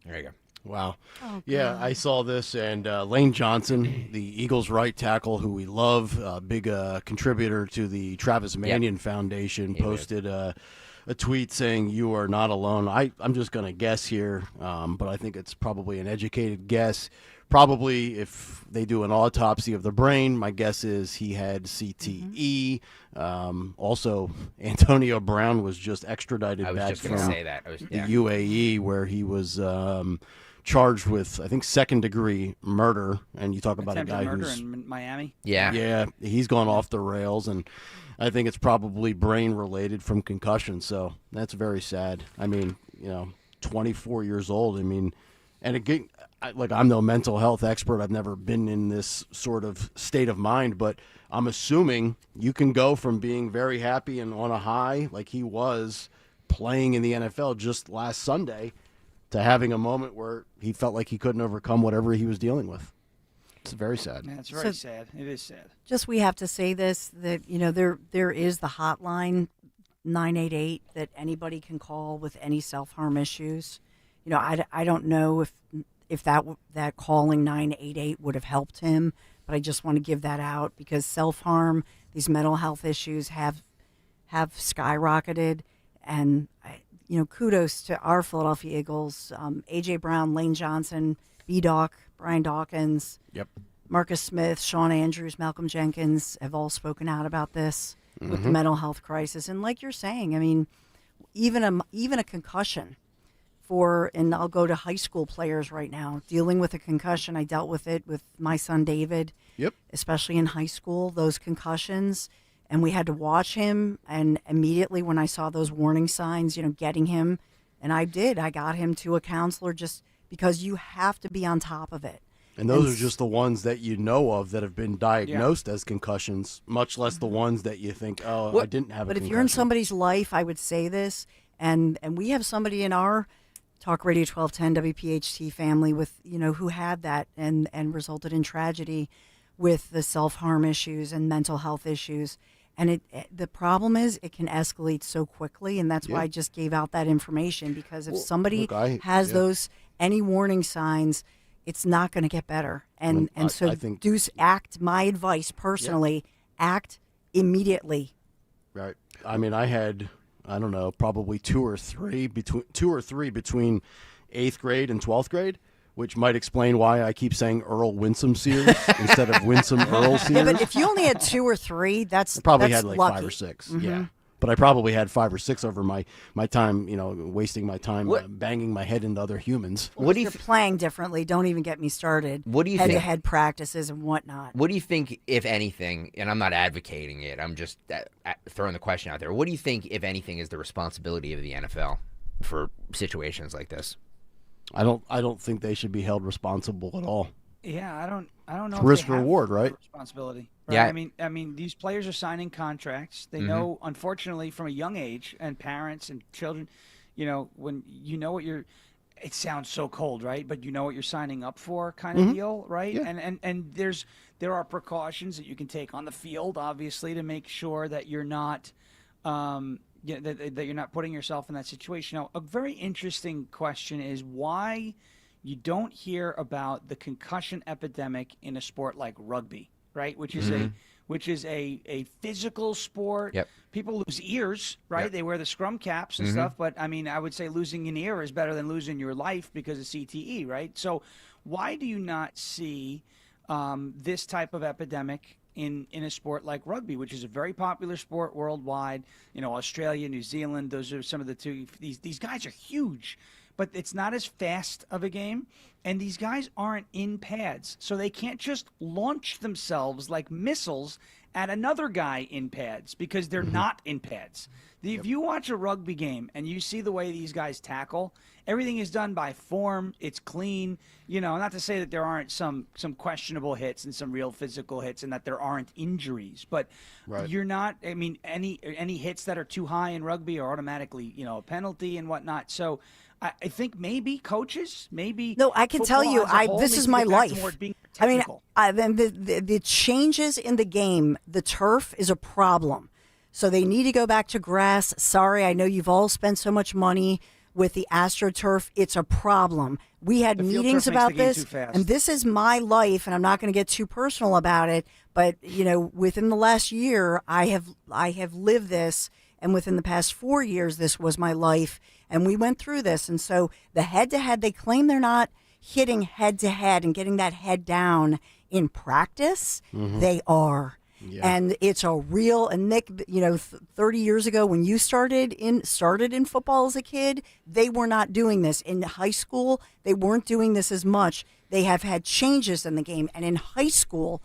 There you go. Wow. Oh, Yeah, God. I saw this, and Lane Johnson, the Eagles right tackle, who we love, big contributor to the Travis Manion Foundation, posted a tweet saying, "You are not alone." I'm just going to guess here, but I think it's probably an educated guess. Probably if they do an autopsy of the brain, my guess is he had CTE. Also, Antonio Brown was just extradited I was back just gonna from say that. the UAE, where he was charged with, I think, second-degree murder. And you talk about a Attempted guy murder who's in Miami. yeah, he's gone off the rails, and I think it's probably brain-related from concussion. So that's very sad. I mean, 24 years old. I mean, and again, I'm no mental health expert. I've never been in this sort of state of mind, but I'm assuming you can go from being very happy and on a high, like he was playing in the NFL just last Sunday, to having a moment where he felt like he couldn't overcome whatever he was dealing with. It's very sad. Yeah, it's very sad. It is sad. Just we have to say this, that there is the hotline 988 that anybody can call with any self-harm issues. I don't know if that calling 988 would have helped him, but I just want to give that out because self-harm, these mental health issues have skyrocketed, and kudos to our Philadelphia Eagles, A.J. Brown, Lane Johnson, B-Doc, Brian Dawkins, Marcus Smith, Sean Andrews, Malcolm Jenkins have all spoken out about this with the mental health crisis. And like you're saying, I mean, even a concussion and I'll go to high school players right now, dealing with a concussion. I dealt with it with my son David, especially in high school, those concussions. And we had to watch him, and immediately when I saw those warning signs, getting him, and I got him to a counselor just because you have to be on top of it. And those are just the ones that you know of that have been diagnosed as concussions, much less the ones that you think, I didn't have a concussion. But if you're in somebody's life, I would say this, and we have somebody in our Talk Radio 1210 WPHT family with, who had that and resulted in tragedy with the self-harm issues and mental health issues. And the problem is it can escalate so quickly, and that's why I just gave out that information, because if somebody has any warning signs, it's not going to get better. And so I think act, my advice personally, act immediately. Right. I mean, I had, I don't know, probably two or three between 8th grade and 12th grade, which might explain why I keep saying Earl Winsome Sears instead of Winsome Earl Sears. Yeah, but if you only had 2 or 3, that's had like lucky. 5 or 6. Yeah. But I probably had 5 or 6 over my time, wasting my time banging my head into other humans. Well, you're playing differently. Don't even get me started. What do you think? Head-to-head practices and whatnot. What do you think, if anything, and I'm not advocating it, I'm just throwing the question out there. What do you think, if anything, is the responsibility of the NFL for situations like this? I don't think they should be held responsible at all. Yeah, I don't know. It's if risk they have reward, right? Responsibility. Right? Yeah. I mean, these players are signing contracts. They know, unfortunately, from a young age, and parents and children, when you know what you're. It sounds so cold, right? But you know what you're signing up for, kind of deal, right? Yeah. And there are precautions that you can take on the field, obviously, to make sure that you're not. That you're not putting yourself in that situation. Now, a very interesting question is why you don't hear about the concussion epidemic in a sport like rugby, right? Which is a physical sport. Yep. People lose ears, right? Yep. They wear the scrum caps and stuff. But I mean, I would say losing an ear is better than losing your life because of CTE, right? So why do you not see this type of epidemic in a sport like rugby, which is a very popular sport worldwide? Australia, New Zealand, those are some of the two. These guys are huge, but it's not as fast of a game, and these guys aren't in pads, so they can't just launch themselves like missiles at another guy in pads because they're not in pads. If you watch a rugby game and you see the way these guys tackle, everything is done by form. It's clean. Not to say that there aren't some questionable hits and some real physical hits and that there aren't injuries, but you're not. I mean, any hits that are too high in rugby are automatically a penalty and whatnot. So I think maybe coaches, No, I can tell you, this is my life. I mean, the changes in the game, the turf is a problem. So they need to go back to grass. Sorry, I know you've all spent so much money with the AstroTurf. It's a problem. We had meetings about this, and this is my life, and I'm not going to get too personal about it, but within the last year, I have lived this, and within the past 4 years, this was my life, and we went through this. And so the head-to-head, they claim they're not hitting head-to-head and getting that head down in practice. They are. Yeah. And it's a real, and Nick, 30 years ago when you started in football as a kid, they were not doing this. In high school, they weren't doing this as much. They have had changes in the game. And in high school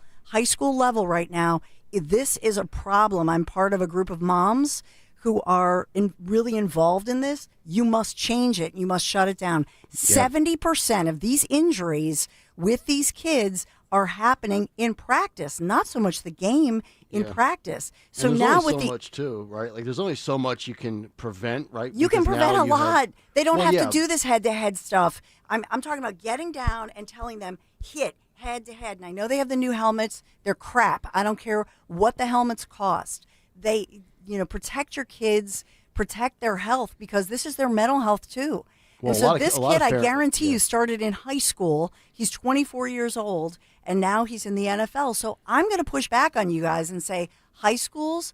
level right now, this is a problem. I'm part of a group of moms who are really involved in this. You must change it. You must shut it down. 70% of these injuries with these kids are happening in practice, not so much the game, in practice. So and now only with so much too, right? Like there's only so much you can prevent, right? You can prevent a lot. They don't have to to do this head-to-head stuff. I'm talking about getting down and telling them hit head-to-head. And I know they have the new helmets. They're crap. I don't care what the helmets cost. They, protect your kids, protect their health, because this is their mental health too. Well, and so this kid, I guarantee you, started in high school. He's 24 years old, and now he's in the NFL. So I'm going to push back on you guys and say, high schools,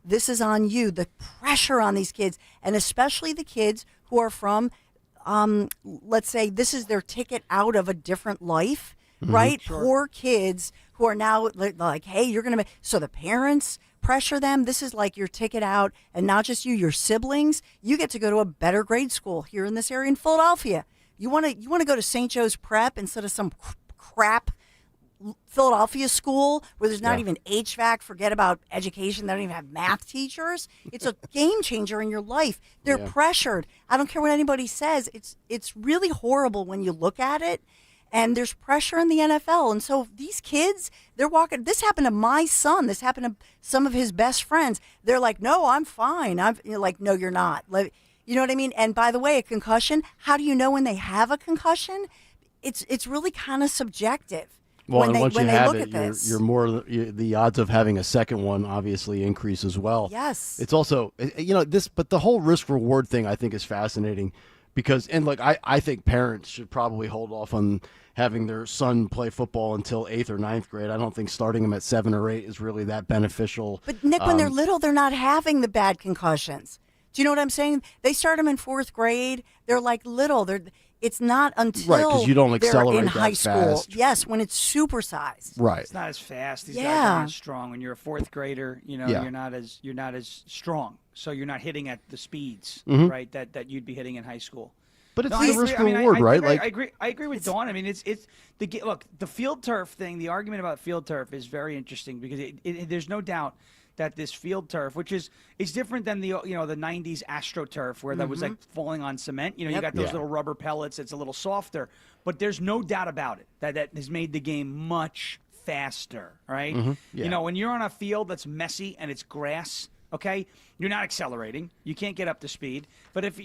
this is on you. The pressure on these kids, and especially the kids who are from, let's say, this is their ticket out of a different life, right? Sure. Poor kids who are now like, hey, you're going to make, so the parents pressure them. This is like your ticket out, and not just you, your siblings. You get to go to a better grade school here in this area in Philadelphia. You want to go to St. Joe's Prep instead of some crap Philadelphia school where there's not even HVAC. Forget about education. They don't even have math teachers. It's a game changer in your life. They're pressured. I don't care what anybody says. It's really horrible when you look at it. And there's pressure in the NFL. And so these kids, they're walking. This happened to my son. This happened to some of his best friends. They're like, no, I'm fine. You're like, no, you're not. You know what I mean? And by the way, a concussion, how do you know when they have a concussion? It's really kind of subjective. Well, when and they, once when you they have look it, at this. you're more, the odds of having a second one obviously increase as well. Yes. It's also, but the whole risk reward thing I think is fascinating. Because, and look, I think parents should probably hold off on having their son play football until 8th or 9th grade. I don't think starting them at 7 or 8 is really that beneficial. But, Nick, when they're little, they're not having the bad concussions. Do you know what I'm saying? They start them in 4th grade. They're like little. It's not until right, because you don't accelerate they're in that high school. fast. Yes, when it's supersized. Right. It's not as fast. These guys aren't strong. When you're a 4th grader, you're not as strong. So you're not hitting at the speeds, right, that you'd be hitting in high school. But it's the risk reward, right? I agree with Dawn. I mean, look, the field turf thing. The argument about field turf is very interesting because there's no doubt that this field turf, which is different than the the 90s AstroTurf where that was like falling on cement. You got those little rubber pellets. It's a little softer, but there's no doubt about it that has made the game much faster, right? When you're on a field that's messy and it's grass, okay, you're not accelerating. You can't get up to speed. But if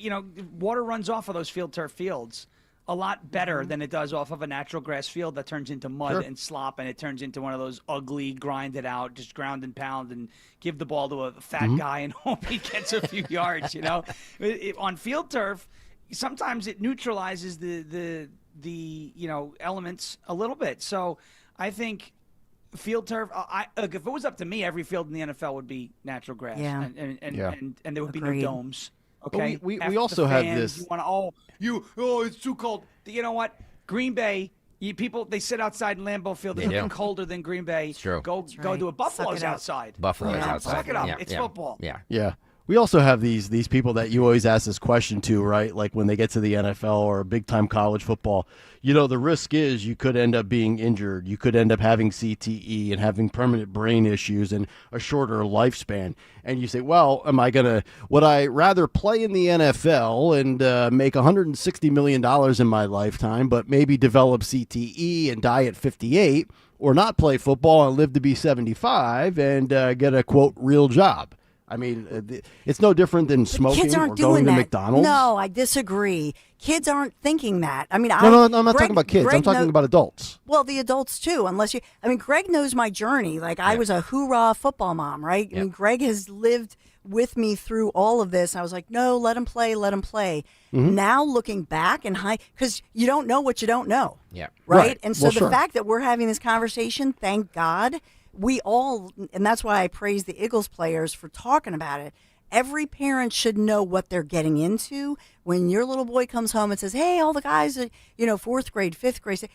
water runs off of those field turf fields a lot better than it does off of a natural grass field that turns into mud and slop, and it turns into one of those ugly, grind it out, just ground and pound and give the ball to a fat guy and hope he gets a few yards. On field turf, sometimes it neutralizes the elements a little bit. So I think field turf. If it was up to me, every field in the NFL would be natural grass, and there would be no domes. Okay, we also have this. It's too cold. You know what? Green Bay, people they sit outside in Lambeau Field. There's nothing colder than Green Bay. It's true. Go do it. Buffalo's outside. Buffalo's outside. Suck it up. It's football. Yeah. We also have these people that you always ask this question to, right? Like when they get to the NFL or big-time college football, the risk is you could end up being injured. You could end up having CTE and having permanent brain issues and a shorter lifespan. And you say, well, would I rather play in the NFL and make $160 million in my lifetime, but maybe develop CTE and die at 58, or not play football and live to be 75 and get a, quote, real job? I mean, it's no different than smoking or going to McDonald's. No, I disagree. Kids aren't thinking that. I mean, no, I'm not talking about kids. I'm talking about adults. Well, the adults too, Greg knows my journey. Like I was a hoorah football mom, right? I mean, Greg has lived with me through all of this. I was like, no, let him play. Now looking back because you don't know what you don't know. Yeah. Right? And so the fact that we're having this conversation, thank God, we all, and that's why I praise the Eagles players for talking about it. Every parent should know what they're getting into. When your little boy comes home and says, hey, all the guys at, 4th grade, 5th grade,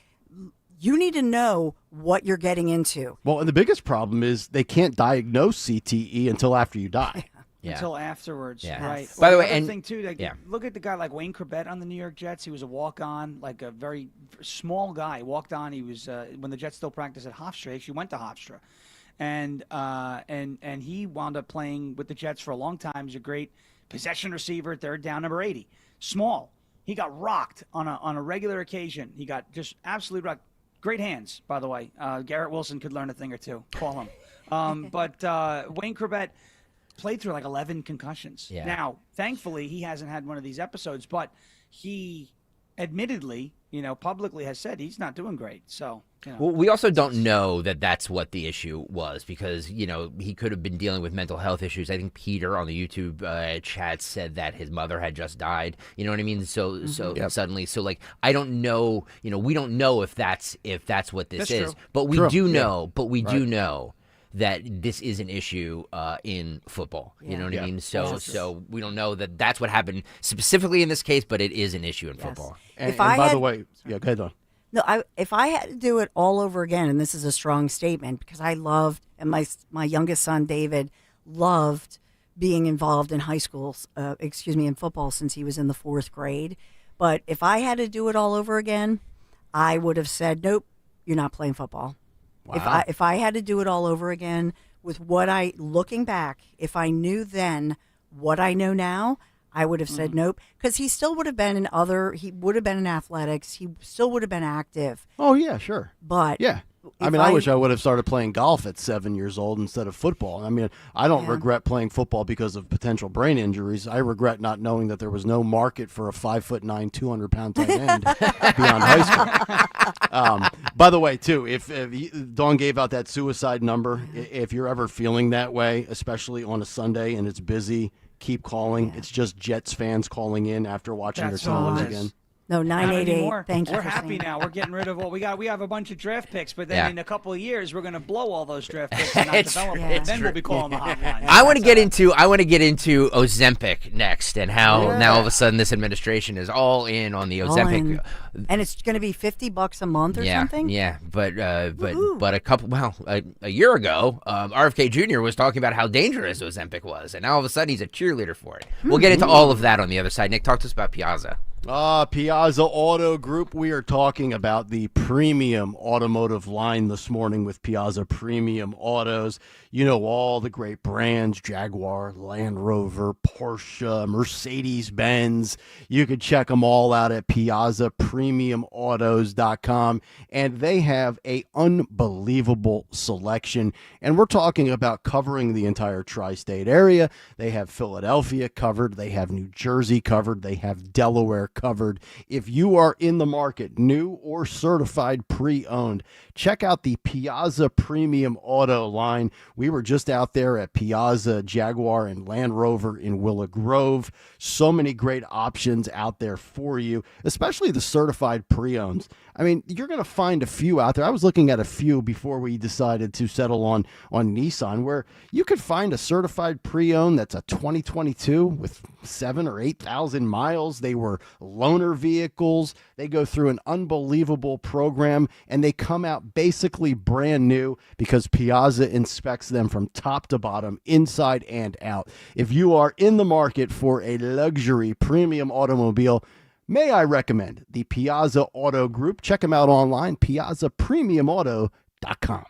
you need to know what you're getting into. Well, and the biggest problem is they can't diagnose CTE until after you die. Until afterwards, right? By the way, and thing too, look at the guy like Wayne Corbett on the New York Jets. He was a walk-on, like a very small guy. Walked on. He was when the Jets still practiced at Hofstra. He actually went to Hofstra, and he wound up playing with the Jets for a long time. He's a great possession receiver, third down, number 80. Small. He got rocked on a regular occasion. He got just absolutely rocked. Great hands, by the way. Garrett Wilson could learn a thing or two. Call him. But Wayne Corbett played through like 11 concussions. Yeah. Now, thankfully, he hasn't had one of these episodes, but he admittedly, publicly has said he's not doing great. So, Well, we also don't know that that's what the issue was because, he could have been dealing with mental health issues. I think Peter on the YouTube chat said that his mother had just died. You know what I mean? So suddenly, I don't know, we don't know if that's what this is. True. But we do know, do know that this is an issue in football. You know what I mean? So we don't know that that's what happened specifically in this case, but it is an issue in football. And by the way, go ahead on. No, if I had to do it all over again, and this is a strong statement because I loved, and my youngest son David loved being involved in in football since he was in the 4th grade. But if I had to do it all over again, I would have said, nope, you're not playing football. Wow. If I had to do it all over again with looking back, if I knew then what I know now, I would have said nope, because he still would have been he would have been in athletics. He still would have been active. Oh, yeah, sure. But yeah. I wish I would have started playing golf at 7 years old instead of football. I don't regret playing football because of potential brain injuries. I regret not knowing that there was no market for a 5'9", 200-pound tight end beyond high school. By the way, too, if Dawn gave out that suicide number, if you're ever feeling that way, especially on a Sunday and it's busy, keep calling. It's just Jets fans calling in after watching their teams again. No, 988. Thank you. We're happy now. We're getting rid of what we got. We have a bunch of draft picks, but then in a couple of years, we're going to blow all those draft picks and not develop them. Then we'll be calling the hotline. I want to get into Ozempic next, and how now all of a sudden this administration is all in on the Ozempic. And it's going to be $50 a month or something. Yeah, but a year ago, RFK Jr. was talking about how dangerous Ozempic was, and now all of a sudden he's a cheerleader for it. We'll get into all of that on the other side. Nick, talk to us about Piazza. Piazza Auto Group. We are talking about the premium automotive line this morning with Piazza Premium Autos. You know all the great brands, Jaguar, Land Rover, Porsche, Mercedes-Benz. You can check them all out at PiazzaPremiumAutos.com. And they have an unbelievable selection. And we're talking about covering the entire tri-state area. They have Philadelphia covered. They have New Jersey covered. They have Delaware covered. If you are in the market, new or certified pre-owned, check out the Piazza Premium Auto line. We were just out there at Piazza Jaguar and Land Rover in Willow Grove. So many great options out there for you, especially the certified pre-owns. I mean, you're going to find a few out there. I was looking at a few before we decided to settle on Nissan, where you could find a certified pre-owned that's a 2022 with 7,000 or 8,000 miles. They were loaner vehicles. They go through an unbelievable program, and they come out basically brand new because Piazza inspects them from top to bottom, inside and out. If you are in the market for a luxury premium automobile, may I recommend the Piazza Auto Group. Check them out online, PiazzaPremiumAuto.com.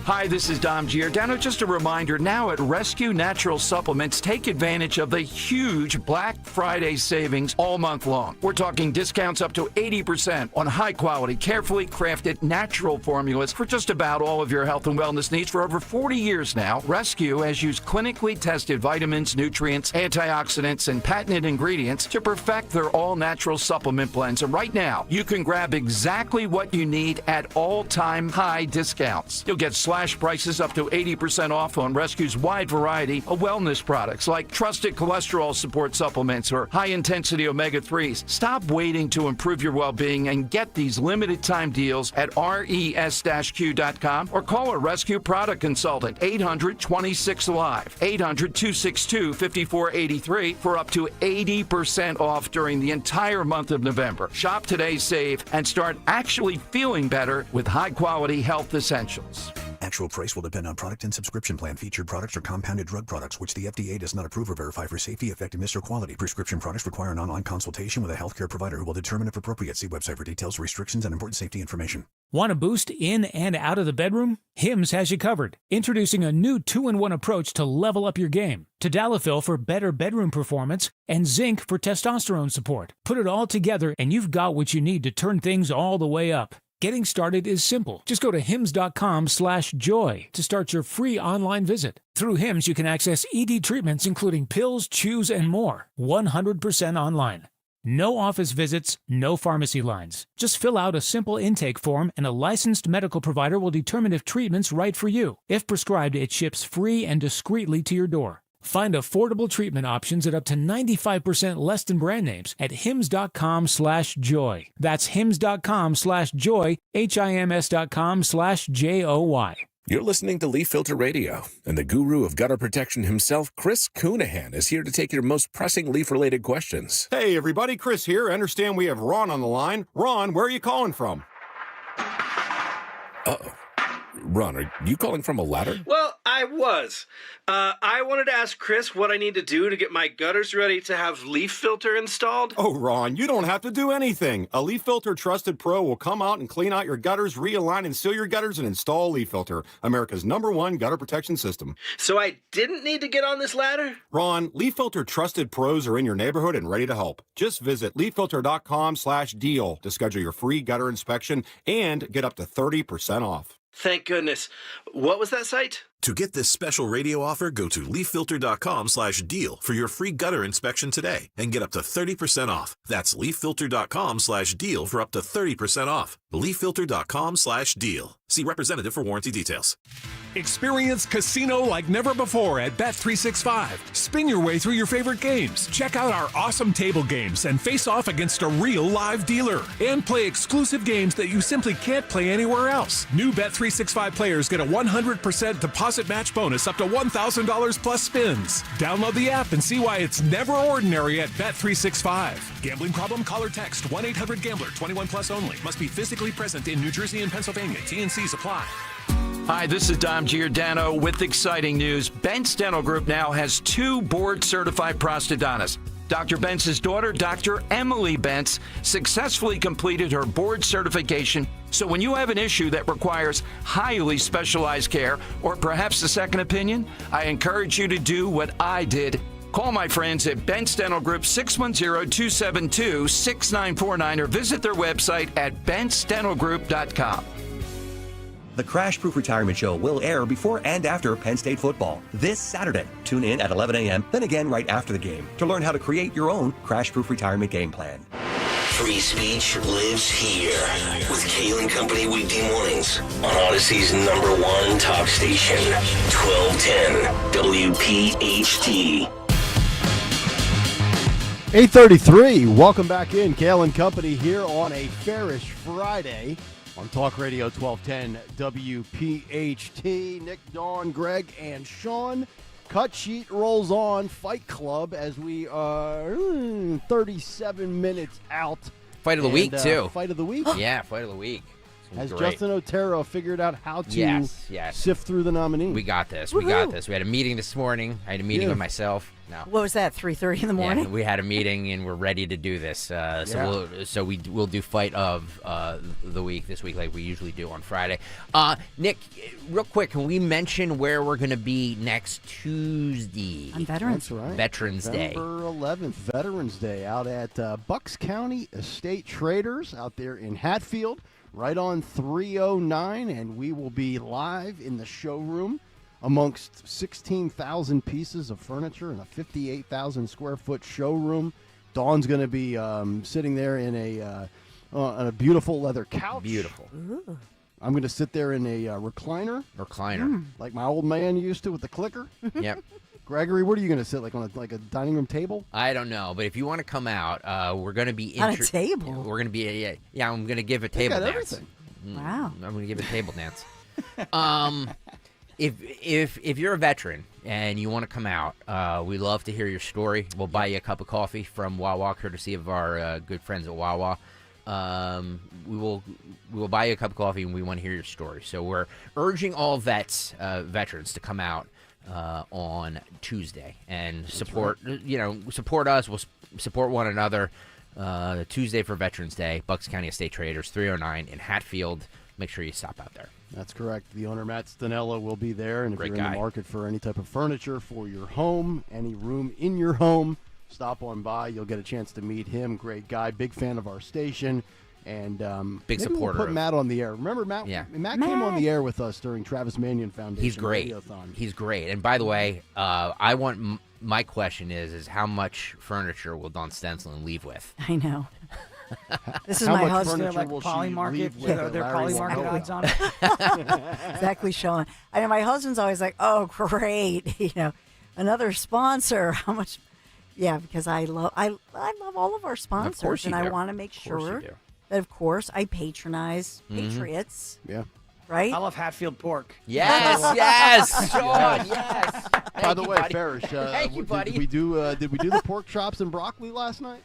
Hi, this is Dom Giordano. Just a reminder, now at Rescue Natural Supplements, take advantage of the huge Black Friday savings all month long. We're talking discounts up to 80% on high-quality, carefully crafted natural formulas for just about all of your health and wellness needs. For over 40 years now, Rescue has used clinically tested vitamins, nutrients, antioxidants, and patented ingredients to perfect their all-natural supplement blends. And right now, you can grab exactly what you need at all-time high discounts. You'll get slash prices up to 80% off on Rescue's wide variety of wellness products like trusted cholesterol support supplements or high-intensity omega-3s. Stop waiting to improve your well-being and get these limited-time deals at res-q.com or call a Rescue product consultant, 800-26-LIVE, 800-262-5483 for up to 80% off during the entire month of November. Shop today, save, and start actually feeling better with high-quality health essentials. Actual price will depend on product and subscription plan. Featured products are compounded drug products, which the FDA does not approve or verify for safety, effectiveness, or quality. Prescription products require an online consultation with a healthcare provider who will determine if appropriate. See website for details, restrictions, and important safety information. Want a boost in and out of the bedroom? Hims has you covered. Introducing a new 2-in-1 approach to level up your game. Tadalafil for better bedroom performance and zinc for testosterone support. Put it all together and you've got what you need to turn things all the way up. Getting started is simple. Just go to hims.com/joy to start your free online visit. Through Hims, you can access ED treatments including pills, chews, and more. 100% online. No office visits, no pharmacy lines. Just fill out a simple intake form and a licensed medical provider will determine if treatment's right for you. If prescribed, it ships free and discreetly to your door. Find affordable treatment options at up to 95% less than brand names at hims.com/joy. That's hims.com/joy, HIMS.com/JOY. You're listening to Leaf Filter Radio, and the guru of gutter protection himself, Chris Coonahan, is here to take your most pressing leaf-related questions. Hey, everybody, Chris here. I understand we have Ron on the line. Ron, where are you calling from? Uh-oh. Ron, are you calling from a ladder? Well, I was. I wanted to ask Chris what I need to do to get my gutters ready to have leaf filter installed. Oh, Ron, you don't have to do anything. A Leaf Filter Trusted Pro will come out and clean out your gutters, realign and seal your gutters, and install Leaf Filter, America's #1 gutter protection system. So I didn't need to get on this ladder? Ron, Leaf Filter Trusted Pros are in your neighborhood and ready to help. Just visit leaffilter.com/deal to schedule your free gutter inspection and get up to 30% off. Thank goodness. What was that site? To get this special radio offer, go to leaffilter.com/deal for your free gutter inspection today and get up to 30% off. That's leaffilter.com/deal for up to 30% off. leaffilter.com/deal. See representative for warranty details. Experience casino like never before at Bet365. Spin your way through your favorite games. Check out our awesome table games and face off against a real live dealer. And play exclusive games that you simply can't play anywhere else. New Bet365 players get a 100% deposit match bonus up to $1,000 plus spins. Download the app and see why it's never ordinary at Bet365. Gambling problem? Call or text 1-800-GAMBLER. 21 plus only. Must be physically present in New Jersey and Pennsylvania. T&Cs apply. Hi, this is Dom Giordano with exciting news. Bent's Dental Group now has 2 board-certified prosthodontists. Dr. Bentz's daughter, Dr. Emily Bentz, successfully completed her board certification. So when you have an issue that requires highly specialized care or perhaps a second opinion, I encourage you to do what I did. Call my friends at Bentz Dental Group 610-272-6949 or visit their website at bentzdentalgroup.com. The Crash Proof Retirement Show will air before and after Penn State football this Saturday. Tune in at 11 a.m., then again right after the game to learn how to create your own Crash Proof Retirement game plan. Free speech lives here with Kayal and Company weekday mornings on Odyssey's #1 talk station, 1210 WPHT. 8:33. Welcome back in. Kayal and Company here on a fairish Friday on Talk Radio 1210 WPHT. Nick, Dawn, Greg, and Sean. Cut sheet rolls on. Fight Club as we are 37 minutes out. Fight of the week, too. Fight of the week? Yeah, fight of the week. Has Great. Justin Otero figured out how to sift through the nominees? We got this. We got this. We had a meeting this morning. I had a meeting with myself. No. What was that, 3:30 in the morning? Yeah, we had a meeting and we're ready to do this. We'll do fight of the week this week like we usually do on Friday. Nick, real quick, can we mention where we're going to be next Tuesday? On Veterans. That's right. Veterans Day. November 11th, Veterans Day, out at Bucks County Estate Traders out there in Hatfield, right on 309, and we will be live in the showroom amongst 16,000 pieces of furniture in a 58,000 square foot showroom. Dawn's going to be sitting there in on a beautiful leather couch. Beautiful. Ooh. I'm going to sit there in a recliner. Like my old man used to with the clicker. Yep. Gregory, where are you going to sit? Like on a dining room table? I don't know, but if you want to come out, we're going to be on a table. We're going to be I'm going to give a table got dance. everything. Wow. I'm going to give a table dance. If you're a veteran and you want to come out, we love to hear your story. We'll buy you a cup of coffee from Wawa, courtesy of our good friends at Wawa. We will buy you a cup of coffee, and we want to hear your story. So we're urging all veterans to come out on Tuesday and support. Support us. We'll support one another. Tuesday for Veterans Day, Bucks County Estate Traders, 309 in Hatfield. Make sure you stop out there. That's correct. The owner, Matt Stanella, will be there. And if Great you're guy. in the market for any type of furniture for your home, any room in your home, stop on by. You'll get a chance to meet him. Great guy. Big fan of our station. And big maybe supporter we'll put of- Matt on the air. Remember Matt? Yeah. Matt came on the air with us during Travis Manion Foundation. He's great. Radiothon. He's great. And by the way, I want my question is how much furniture will Don Stenslin leave with? I know. This is How my much husband. furniture Like will she Poly Market, leave with with their Larry Poly won't Market know odds about? on it. Exactly, Sean. I know my husband's always like, "Oh, great, another sponsor." How much? Yeah, because I love all of our sponsors, course you and I do. want to make Of course you sure do. that, of course, I patronize Patriots. Yeah. Right? I love Hatfield pork. Yes, yes, Sean, yes. By the way, buddy. Farish, Thank you, buddy. did we do the pork chops and broccoli last night?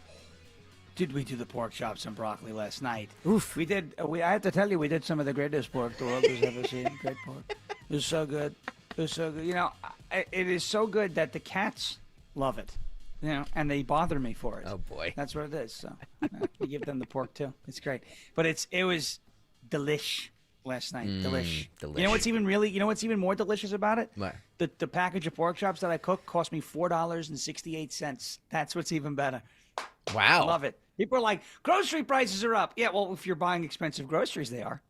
Did we do the pork chops and broccoli last night? Oof. We did. I have to tell you, we did some of the greatest pork the world has ever seen. Great pork. It was so good. It was so good. It is so good that the cats love it. And they bother me for it. Oh boy, that's what it is. So we give them the pork too. It's great. But it was delish last night. Delish. delish. You know what's even more delicious about it? What? The package of pork chops that I cooked cost me $4.68. That's what's even better. Wow. Love it. People are like, grocery prices are up. Yeah, well, if you're buying expensive groceries, they are.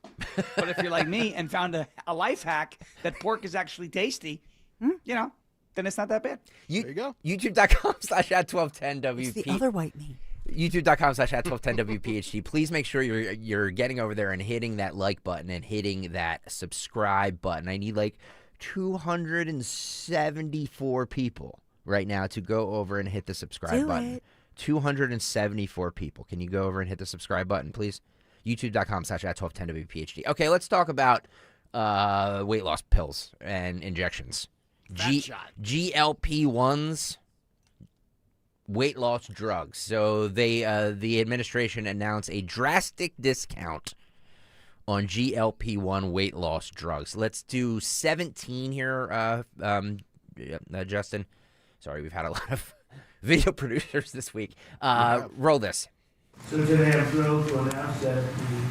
But if you're like me and found a life hack that pork is actually tasty, then it's not that bad. There you go. YouTube.com/@1210WP. It's the other white meat. YouTube.com/@1210WPHT. Please make sure you're getting over there and hitting that like button and hitting that subscribe button. I need like 274 people right now to go over and hit the subscribe button. It. 274 people. Can you go over and hit the subscribe button, please? YouTube.com/@1210WPHT. Okay, let's talk about weight loss pills and injections. GLP-1s, weight loss drugs. So the administration announced a drastic discount on GLP-1 weight loss drugs. Let's do 17 here, Justin. Sorry, we've had a lot of video producers this week. Roll this. So today I'm thrilled to announce that the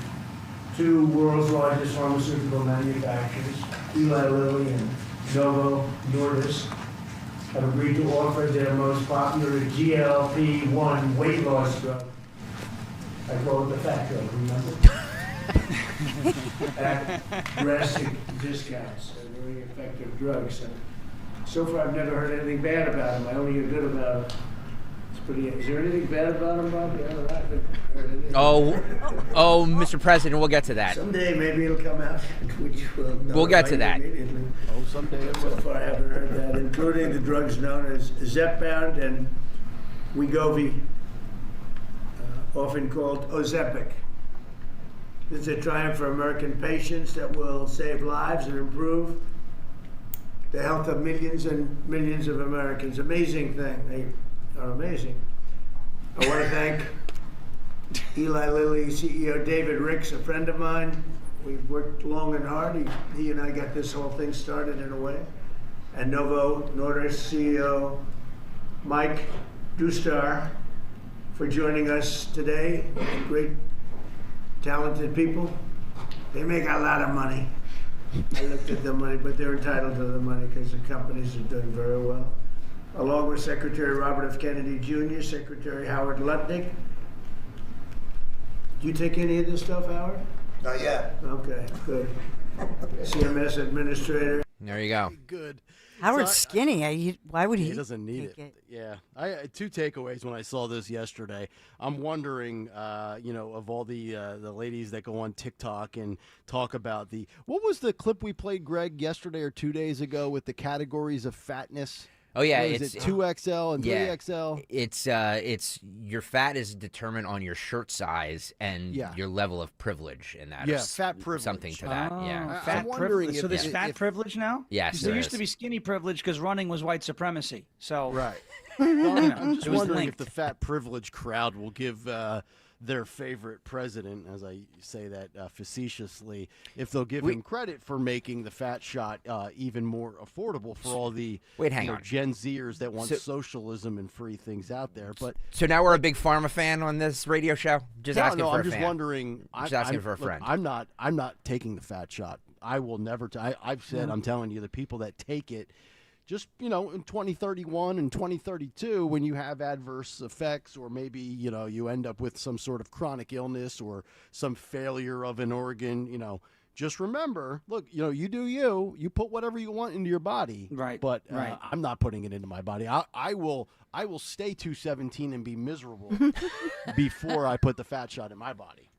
two world's largest pharmaceutical manufacturers, Eli Lilly and Novo Nordisk, have agreed to offer their most popular GLP-1 weight loss drug. I call it the fat drug, remember? At drastic discounts. They're very effective drugs. And so far I've never heard anything bad about them. I only hear good about them. Is there anything bad about them, Bob? Yeah, I haven't heard anything. Oh, Mr. President, we'll get to that. Someday maybe it'll come out. We'll get to that. Oh, someday. So far I haven't heard that, including the drugs known as Zepbound and Wegovy, often called Ozempic. This is a triumph for American patients that will save lives and improve the health of millions and millions of Americans. Amazing thing. They are amazing. I want to thank Eli Lilly CEO David Ricks, a friend of mine. We've worked long and hard. He and I got this whole thing started in a way. And Novo Nordisk CEO Mike Dustar for joining us today. Great, talented people. They make a lot of money. I looked at the money, but they're entitled to the money because the companies are doing very well. Along with Secretary Robert F. Kennedy Jr., Secretary Howard Lutnick. Do you take any of this stuff, Howard? Not yet. Okay, good. CMS Administrator. There you go. Good. Howard's skinny. Why would he? He doesn't need it. Yeah. I had two takeaways when I saw this yesterday. I'm wondering, of all the ladies that go on TikTok and talk about what was the clip we played, Greg, yesterday or 2 days ago with the categories of fatness? Oh yeah, it's 2XL and 3XL. It's your fat is determined on your shirt size and your level of privilege in that. Yeah, fat privilege. Something to that. Yeah, fat privilege. So there's fat privilege now. Yes, there used to be skinny privilege because running was white supremacy. So right. Well, I'm just wondering if the fat privilege crowd will give their favorite president, as I say that facetiously, if they'll give him credit for making the fat shot even more affordable for all the Gen Zers that want socialism and free things out there. But so now we're a big pharma fan on this radio show. I'm just wondering. Just asking for a friend. I'm not taking the fat shot. I will never. I've said. I'm telling you, the people that take it. Just, in 2031 and 2032, when you have adverse effects or maybe, you end up with some sort of chronic illness or some failure of an organ, just remember, look, you do you put whatever you want into your body. Right. But I'm not putting it into my body. I will stay 217 and be miserable before I put the fat shot in my body.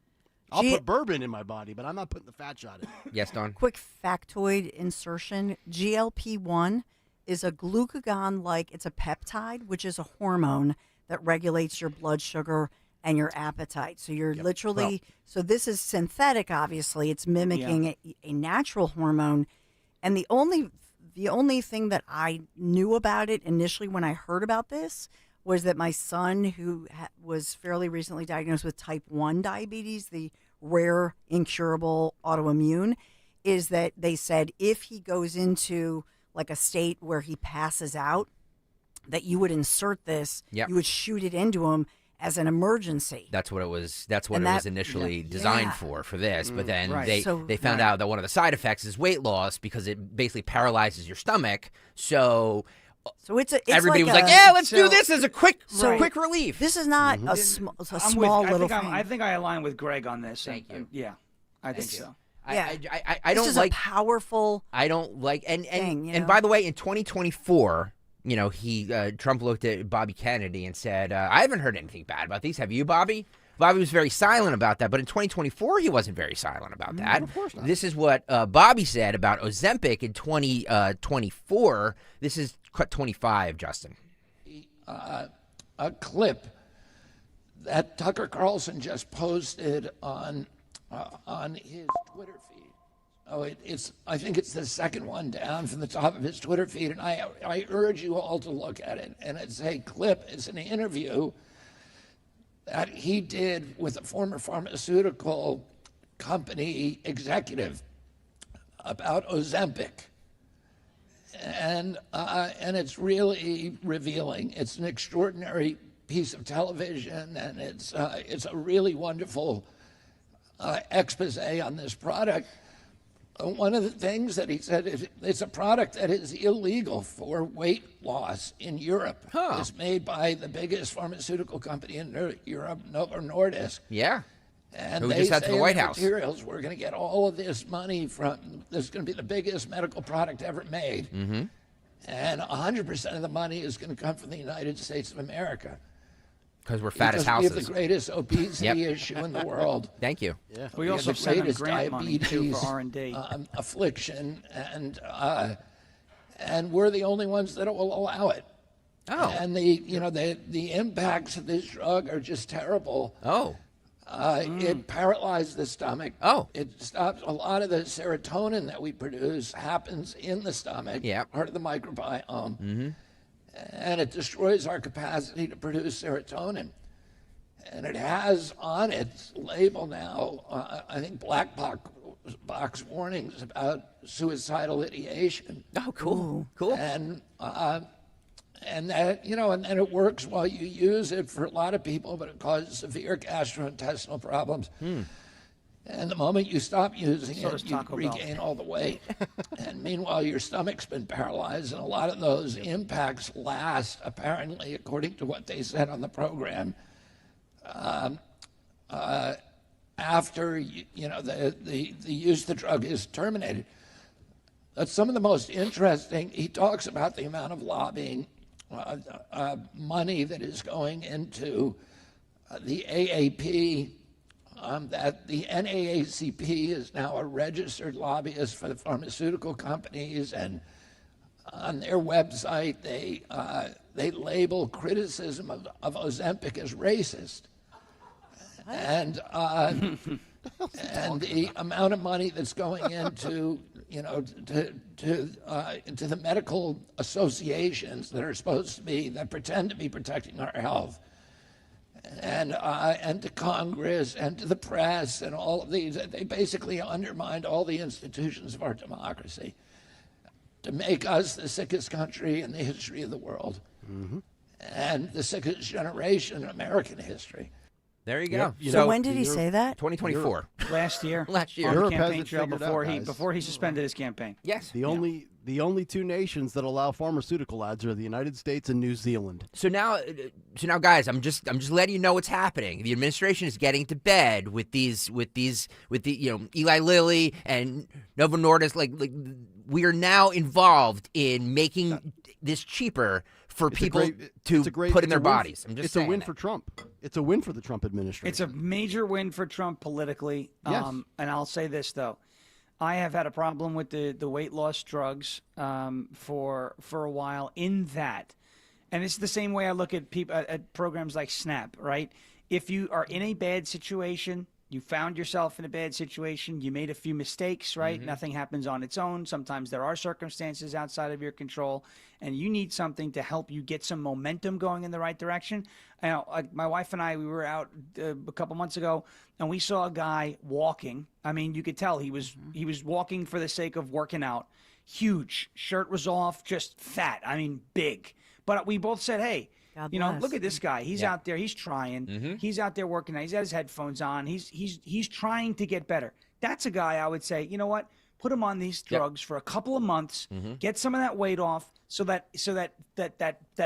I'll put bourbon in my body, but I'm not putting the fat shot in. Yes, Dawn. Quick factoid insertion. GLP-1 is a glucagon-like, it's a peptide, which is a hormone that regulates your blood sugar and your appetite. So you're literally, so this is synthetic, obviously. It's mimicking a natural hormone. And the only thing that I knew about it initially when I heard about this was that my son, who was fairly recently diagnosed with type 1 diabetes, the rare, incurable autoimmune, is that they said if he goes into like a state where he passes out, that you would insert this, you would shoot it into him as an emergency. That's what it was. That's what it was initially designed for this. But then they found out that one of the side effects is weight loss because it basically paralyzes your stomach. So it's everybody like was like, yeah, let's do this as a quick relief. This is not a small little thing. I think I align with Greg on this. Thank you. Yeah, I think so. I this don't is like a powerful. I don't like thing, and by the way, in 2024, Trump looked at Bobby Kennedy and said, "I haven't heard anything bad about these. Have you, Bobby?" Bobby was very silent about that, but in 2024, he wasn't very silent about that. Of course not. This is what Bobby said about Ozempic in 2024. This is cut 25, Justin. A clip that Tucker Carlson just posted on his Twitter feed. I think it's the second one down from the top of his Twitter feed, and I urge you all to look at it. And it's a clip, it's an interview that he did with a former pharmaceutical company executive about Ozempic. and it's really revealing. It's an extraordinary piece of television, and it's a really wonderful expose on this product. One of the things that he said is it's a product that is illegal for weight loss in Europe. It's made by the biggest pharmaceutical company in Europe, Novo Nordisk. Yeah. And Who they just had say to the in White the House. materials, we're going to get all of this money from, this is going to be the biggest medical product ever made. Mm-hmm. And 100% of the money is going to come from the United States of America. Because we're fat as Because we houses. have the greatest obesity issue in the world. Thank you. Yeah. We We have also the send them greatest grant money, too, diabetes for R&D. affliction, and we're the only ones that will allow it. Oh. And the impacts of this drug are just terrible. Oh. It paralyzes the stomach. Oh. It stops a lot of the serotonin that we produce happens in the stomach. Yeah. Part of the microbiome. Mm-hmm. And it destroys our capacity to produce serotonin. And it has on its label now, I think, black box warnings about suicidal ideation. Oh, cool. Cool. And that, and then it works while you use it for a lot of people, but it causes severe gastrointestinal problems. And the moment you stop using So it, does you Taco Bell. regain all the weight. And meanwhile, your stomach's been paralyzed, and a lot of those impacts last, apparently, according to what they said on the program, after the use of the drug is terminated. That's some of the most interesting. He talks about the amount of lobbying money that is going into the AAP. That the NAACP is now a registered lobbyist for the pharmaceutical companies, and on their website they label criticism of Ozempic as racist. And the amount of money that's going into into the medical associations that are supposed to be, that pretend to be protecting our health, and to Congress and to the press and all of these, they basically undermined all the institutions of our democracy to make us the sickest country in the history of the world, and the sickest generation in American history. There you go. So when did he say that? 2024. Last year. Last year. On the Europe campaign hasn't trail figured before out, he guys. before he suspended his campaign. Yes. The only two nations that allow pharmaceutical ads are the United States and New Zealand. So now, guys, I'm just letting you know what's happening. The administration is getting to bed with the Eli Lilly and Novo Nordisk. Like we are now involved in making this cheaper for people to put in their bodies. I'm just it's saying a win that. for Trump. It's a win for the Trump administration. It's a major win for Trump politically. Yes. And I'll say this, though. I have had a problem with the weight loss drugs for a while in that. And it's the same way I look at people at programs like SNAP, right? If you are in a bad situation, you found yourself in a bad situation, you made a few mistakes, right? Nothing happens on its own. Sometimes there are circumstances outside of your control, and you need something to help you get some momentum going in the right direction. My wife and I, we were out a couple months ago, and we saw a guy walking. I mean, you could tell he was walking for the sake of working out. Huge. Shirt was off, just fat. I mean, big. But we both said, hey, God you know, bless. look at this guy. He's out there. He's trying. He's out there working out. He's got his headphones on. He's trying to get better. That's a guy I would say, you know what? Put him on these drugs for a couple of months. Get some of that weight off, so that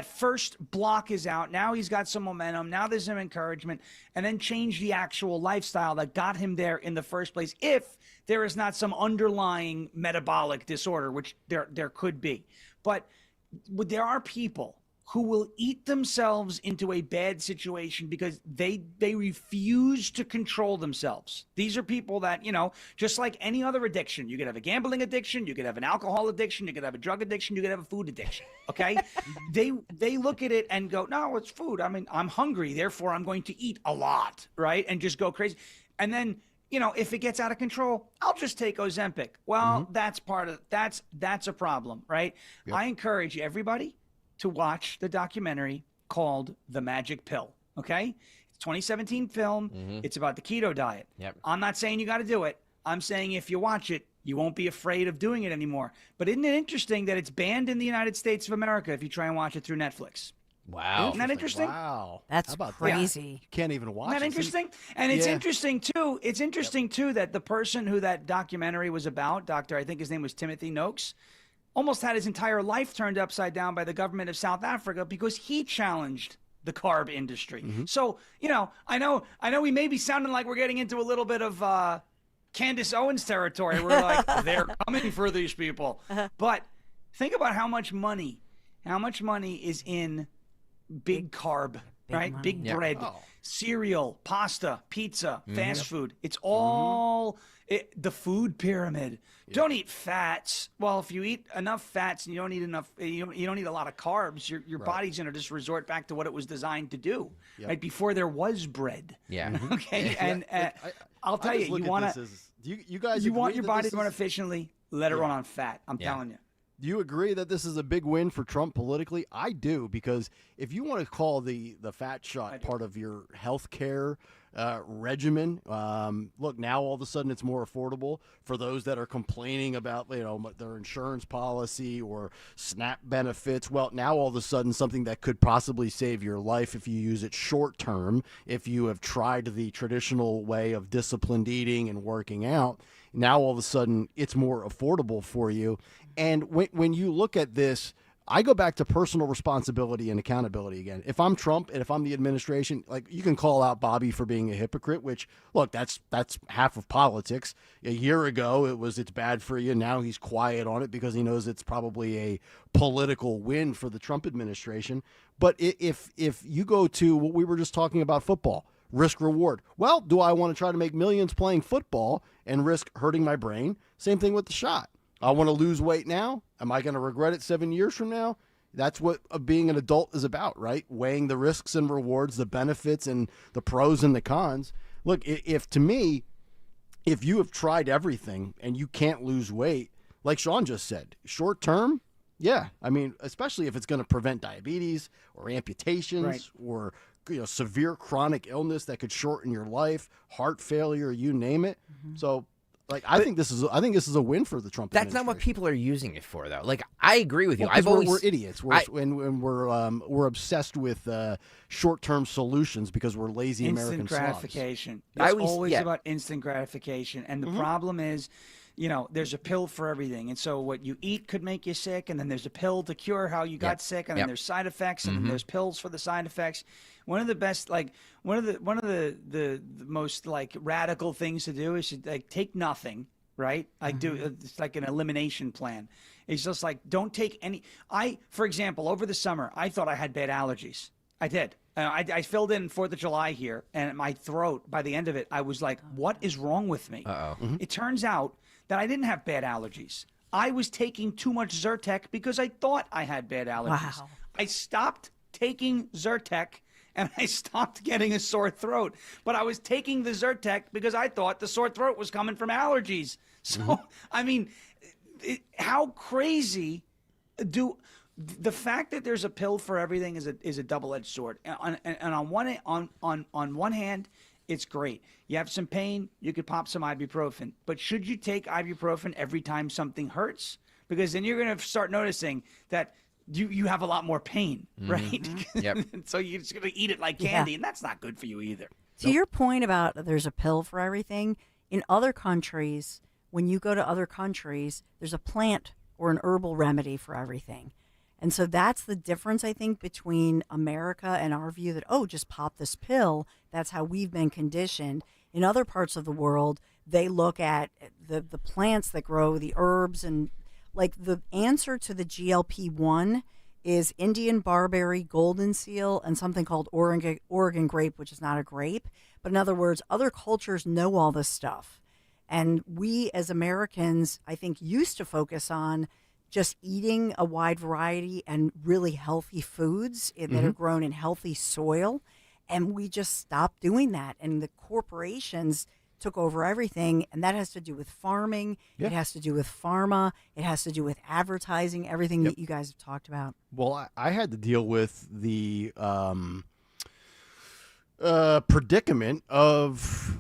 first block is out. Now he's got some momentum. Now there's some encouragement, and then change the actual lifestyle that got him there in the first place. If there is not some underlying metabolic disorder, which there could be, but there are people who will eat themselves into a bad situation because they refuse to control themselves. These are people that, you know, just like any other addiction, you could have a gambling addiction, you could have an alcohol addiction, you could have a drug addiction, you could have a food addiction, okay? They look at it and go, no, it's food. I mean, I'm hungry, therefore I'm going to eat a lot, right? And just go crazy. And then, you know, if it gets out of control, I'll just take Ozempic. Well, that's a problem, right? Yep. I encourage everybody to watch the documentary called The Magic Pill, okay? It's a 2017 film. It's about the keto diet. Yep. I'm not saying you got to do it. I'm saying if you watch it, You won't be afraid of doing it anymore. But isn't it interesting that it's banned in the United States of America if you try and watch it through Netflix? Wow. Isn't that interesting? Wow. That's How about crazy. That? Can't even watch Isn't that it. interesting? And it's Yeah. interesting too. It's interesting too that the person who that documentary was about, Dr. I think his name was Timothy Noakes, almost had his entire life turned upside down by the government of South Africa because he challenged the carb industry. So, I know we may be sounding like we're getting into a little bit of Candace Owens territory. We're like, they're coming for these people. But think about how much money is in big carb, right? money. Big Yeah. bread, cereal, pasta, pizza, fast food. It's all the food pyramid. Don't eat fats. Well, if you eat enough fats and you don't eat enough, you don't eat a lot of carbs, your body's going to just resort back to what it was designed to do, right? Before there was bread. Yeah. Okay. And I'll tell you, you want to, you guys you want agree your that body this to run is- efficiently, let it run on fat. I'm telling you. Do you agree that this is a big win for Trump politically? I do, because if you want to call the fat shot part of your health care regimen, look, now all of a sudden it's more affordable for those that are complaining about their insurance policy or SNAP benefits. Well, now all of a sudden something that could possibly save your life if you use it short term, if you have tried the traditional way of disciplined eating and working out, now all of a sudden it's more affordable for you. And when you look at this, I go back to personal responsibility and accountability again. If I'm Trump and if I'm the administration, like, you can call out Bobby for being a hypocrite, which, look, that's half of politics. A year ago, it's bad for you. Now he's quiet on it because he knows it's probably a political win for the Trump administration. But if you go to what we were just talking about, football, risk reward. Well, do I want to try to make millions playing football and risk hurting my brain? Same thing with the shot. I want to lose weight now. Am I going to regret it 7 years from now? That's what being an adult is about, right? Weighing the risks and rewards, the benefits and the pros and the cons. Look, if you have tried everything and you can't lose weight, like Sean just said, short term, yeah. I mean, especially if it's going to prevent diabetes or amputations or severe chronic illness that could shorten your life, heart failure, you name it. So, like, I think this is a win for the Trump That's not what people are using it for, though. Like, I agree with you. Well, 'cause we're idiots. We're obsessed with short-term solutions because we're lazy Instant American gratification. slobs. It's always about instant gratification. And the problem is, there's a pill for everything. And so what you eat could make you sick, and then there's a pill to cure how you got sick, and then there's side effects, and then there's pills for the side effects. One of the best, one of the most radical things to do is to take nothing, right? It's like an elimination plan. It's just like, don't take any. For example, over the summer, I thought I had bad allergies. I did. I filled in 4th of July here, and my throat, by the end of it, I was like, what is wrong with me? It turns out that I didn't have bad allergies. I was taking too much Zyrtec because I thought I had bad allergies. Wow. I stopped taking Zyrtec, and I stopped getting a sore throat. But I was taking the Zyrtec because I thought the sore throat was coming from allergies. So, I mean, how crazy the fact that there's a pill for everything is a double-edged sword. And on one hand, it's great. You have some pain, you could pop some ibuprofen. But should you take ibuprofen every time something hurts? Because then you're going to start noticing that you have a lot more pain, right? Yep. So you're just going to eat it like candy, and that's not good for you either. To your point about there's a pill for everything, in other countries, when you go to other countries, there's a plant or an herbal remedy for everything. And so that's the difference, I think, between America and our view that, just pop this pill. That's how we've been conditioned. In other parts of the world, they look at the plants that grow, the herbs, and like the answer to the GLP-1 is Indian barberry, golden seal, and something called Oregon grape, which is not a grape. But in other words, other cultures know all this stuff. And we as Americans, I think, used to focus on just eating a wide variety and really healthy foods that are grown in healthy soil. And we just stopped doing that. And the corporations took over everything. And that has to do with farming. Yeah. It has to do with pharma. It has to do with advertising, everything that you guys have talked about. Well, I had to deal with the predicament of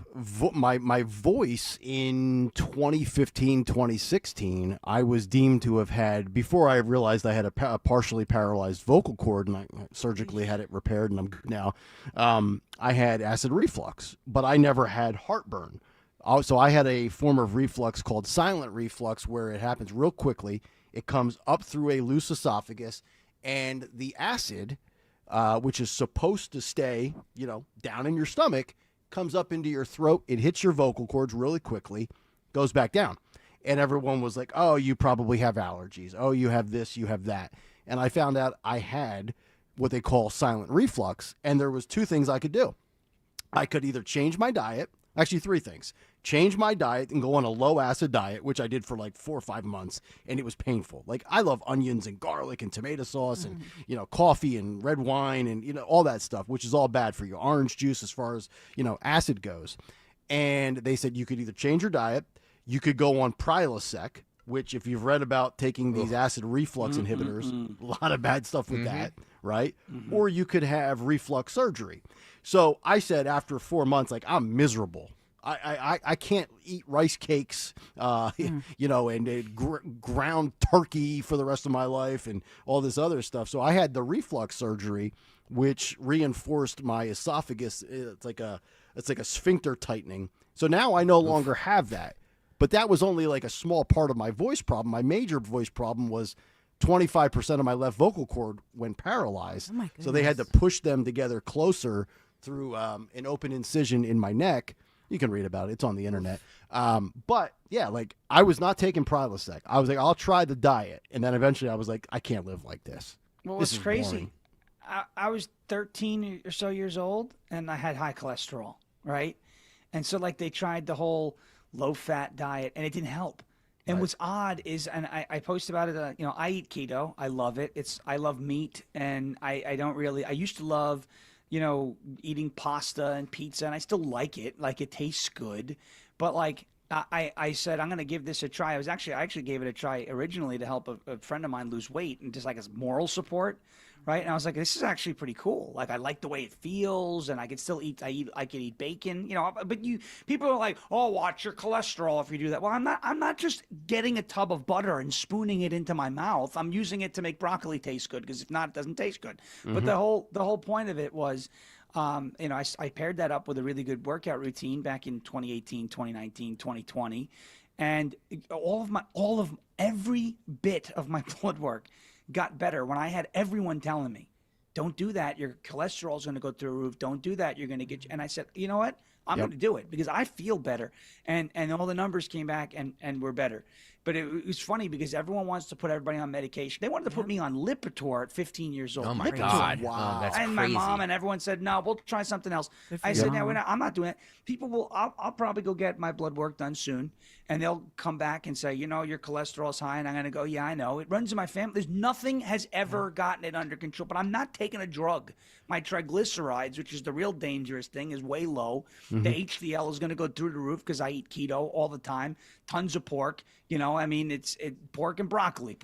my voice in 2015, 2016. I was deemed to have had, before I realized I had a partially paralyzed vocal cord, and I surgically had it repaired, and I'm good now. I had acid reflux, but I never had heartburn. So I had a form of reflux called silent reflux, where it happens real quickly. It comes up through a loose esophagus, and the acid, which is supposed to stay, down in your stomach, comes up into your throat. It hits your vocal cords really quickly, goes back down. And everyone was like, oh, you probably have allergies. Oh, you have this, you have that. And I found out I had what they call silent reflux. And there was two things I could do. I could either change my diet, actually three things. Change my diet and go on a low acid diet, which I did for like 4 or 5 months, and it was painful. Like, I love onions and garlic and tomato sauce and, coffee and red wine and, all that stuff, which is all bad for you. Orange juice as far as, acid goes. And they said you could either change your diet, you could go on Prilosec, which if you've read about taking these acid reflux inhibitors, a lot of bad stuff with that, right? Or you could have reflux surgery. So I said after 4 months, like, I'm miserable. I can't eat rice cakes, and ground turkey for the rest of my life and all this other stuff. So I had the reflux surgery, which reinforced my esophagus. It's like a sphincter tightening. So now I no longer have that. But that was only like a small part of my voice problem. My major voice problem was 25% of my left vocal cord went paralyzed. Oh my goodness. So they had to push them together closer through an open incision in my neck. You can read about it. It's on the internet. But yeah, like, I was not taking Prilosec. I was like, I'll try the diet. And then eventually I was like, I can't live like this. Well, This it's is crazy. boring. I was 13 or so years old, and I had high cholesterol, right? And so, like, they tried the whole low-fat diet, and it didn't help. And what's odd is, and I post about it, I eat keto. I love it. I love meat, and I don't really – I used to love – eating pasta and pizza, and I still like it. Like, it tastes good. But, like, I said, I'm going to give this a try. I actually gave it a try originally to help a friend of mine lose weight, and just like as moral support, right? And I was like, this is actually pretty cool. Like, I like the way it feels, and I can still eat. I can eat bacon, But people are like, oh, watch your cholesterol if you do that. Well, I'm not just getting a tub of butter and spooning it into my mouth. I'm using it to make broccoli taste good, because if not, it doesn't taste good. But the whole point of it was, I paired that up with a really good workout routine back in 2018, 2019, 2020, and every bit of my blood work got better when I had everyone telling me, don't do that. Your cholesterol is going to go through the roof. Don't do that. You're going to get, and I said, you know what? I'm going to do it because I feel better. And all the numbers came back and were better. But it was funny because everyone wants to put everybody on medication. They wanted to put me on Lipitor at 15 years old. Oh, my Lipitor. God. Wow. Oh, that's and crazy. my mom and everyone said, no, we'll try something else. I said, no, I'm not doing it. People will, I'll probably go get my blood work done soon. And they'll come back and say, your cholesterol's high. And I'm going to go, yeah, I know. It runs in my family. There's nothing has ever gotten it under control. But I'm not taking a drug. My triglycerides, which is the real dangerous thing, is way low. The HDL is going to go through the roof because I eat keto all the time. Tons of pork. It's pork and broccoli.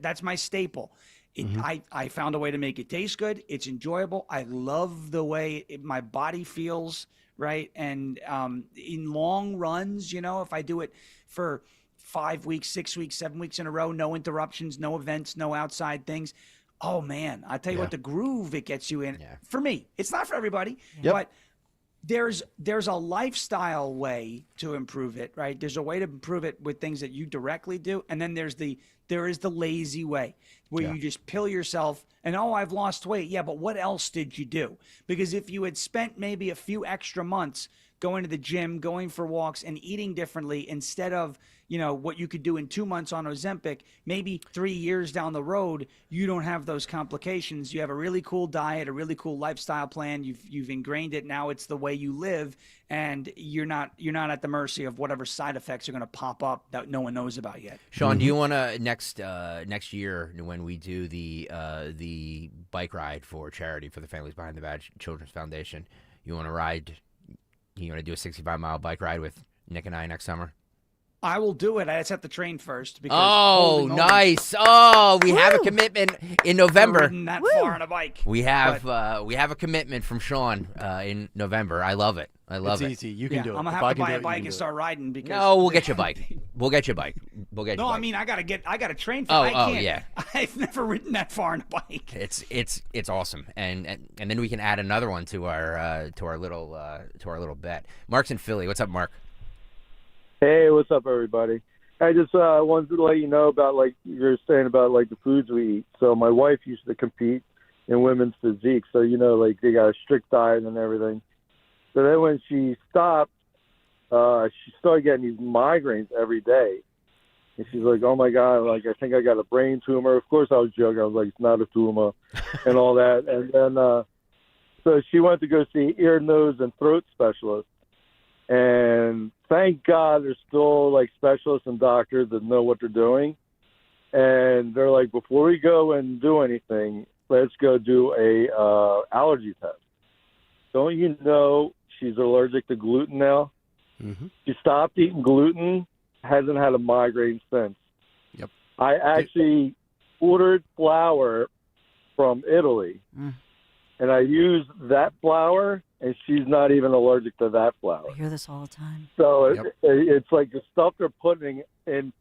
That's my staple. I found a way to make it taste good. It's enjoyable. I love the way my body feels, right? And in long runs, if I do it for 5 weeks, 6 weeks, 7 weeks in a row, no interruptions, no events, no outside things. Oh, man, I tell you what, the groove it gets you in. Yeah. For me, it's not for everybody, but there's a lifestyle way to improve it, right? There's a way to improve it with things that you directly do. And then there is the lazy way where you just pill yourself and, oh, I've lost weight. Yeah, but what else did you do? Because if you had spent maybe a few extra months going to the gym, going for walks, and eating differently instead of, what you could do in 2 months on Ozempic, maybe 3 years down the road, you don't have those complications. You have a really cool diet, a really cool lifestyle plan. You've ingrained it. Now it's the way you live, and you're not at the mercy of whatever side effects are going to pop up that no one knows about yet. Sean, do you want to next year when we do the bike ride for charity for the Families Behind the Badge Children's Foundation, you want to ride? You want to do a 65-mile bike ride with Nick and I next summer? I will do it. I just have to train first. Because Oh, holding on- nice. Oh, we have a commitment in November. Never ridden that far on a bike. We have a commitment from Sean in November. I love it. I love it. It's easy. You can do it. I'm gonna If have I to can buy do a it, you bike can and do start riding because. No, we'll get you a bike. We'll get you a bike. We'll get you. No, a bike. I mean I gotta train for. Oh, I can't. yeah. I've never ridden that far on a bike. It's awesome, and then we can add another one to our little bet. Mark's in Philly. What's up, Mark? Hey, what's up, everybody? I just wanted to let you know about, like, you're saying about, like, the foods we eat. So my wife used to compete in women's physique. So, you know, like, they got a strict diet and everything. So then when she stopped, she started getting these migraines every day. And she's like, oh, my God, like, I think I got a brain tumor. Of course I was joking. I was like, it's not a tumor and all that. And then so she went to go see ear, nose, and throat specialist. And thank God there's still, like, specialists and doctors that know what they're doing. And they're like, before we go and do anything, let's go do a allergy test. Don't you know she's allergic to gluten now? Mm-hmm. She stopped eating gluten, hasn't had a migraine since. Yep. I actually ordered flour from Italy, and I used that flour, and she's not even allergic to that flour. I hear this all the time. So it's like the stuff they're putting in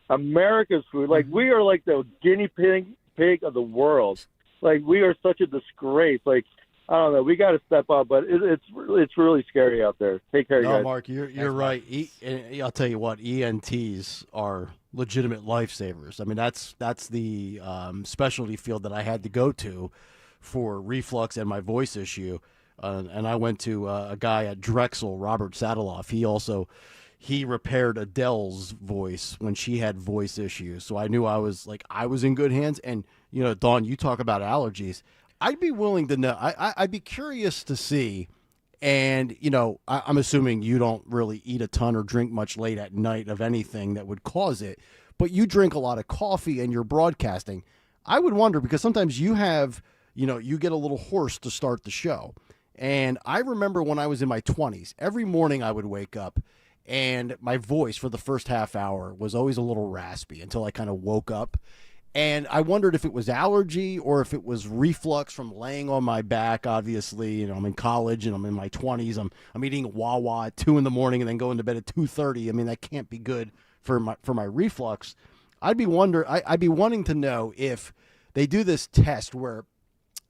America's food. Like, we are like the guinea pig of the world. Like, we are such a disgrace. Like, I don't know. We got to step up, but it's really scary out there. Take care, No, guys. Mark, you're right. And I'll tell you what, ENTs are legitimate lifesavers. I mean, that's the specialty field that I had to go to for reflux and my voice issue. And I went to a guy at Drexel, Robert Sadeloff. He repaired Adele's voice when she had voice issues. So I knew I was in good hands. And, you know, Dawn, you talk about allergies. I'd be willing to know. I'd be curious to see. And, you know, I'm assuming you don't really eat a ton or drink much late at night of anything that would cause it. But you drink a lot of coffee and you're broadcasting. I would wonder, because sometimes you have, you know, you get a little hoarse to start the show. And I remember when I was in my 20s, every morning I would wake up and my voice for the first half hour was always a little raspy until I kind of woke up. And I wondered if it was allergy or if it was reflux from laying on my back. Obviously, you know, I'm in college and I'm in my 20s. I'm eating Wawa at 2 in the morning and then going to bed at 2:30. I mean, that can't be good for my reflux. I'd be wanting to know if they do this test where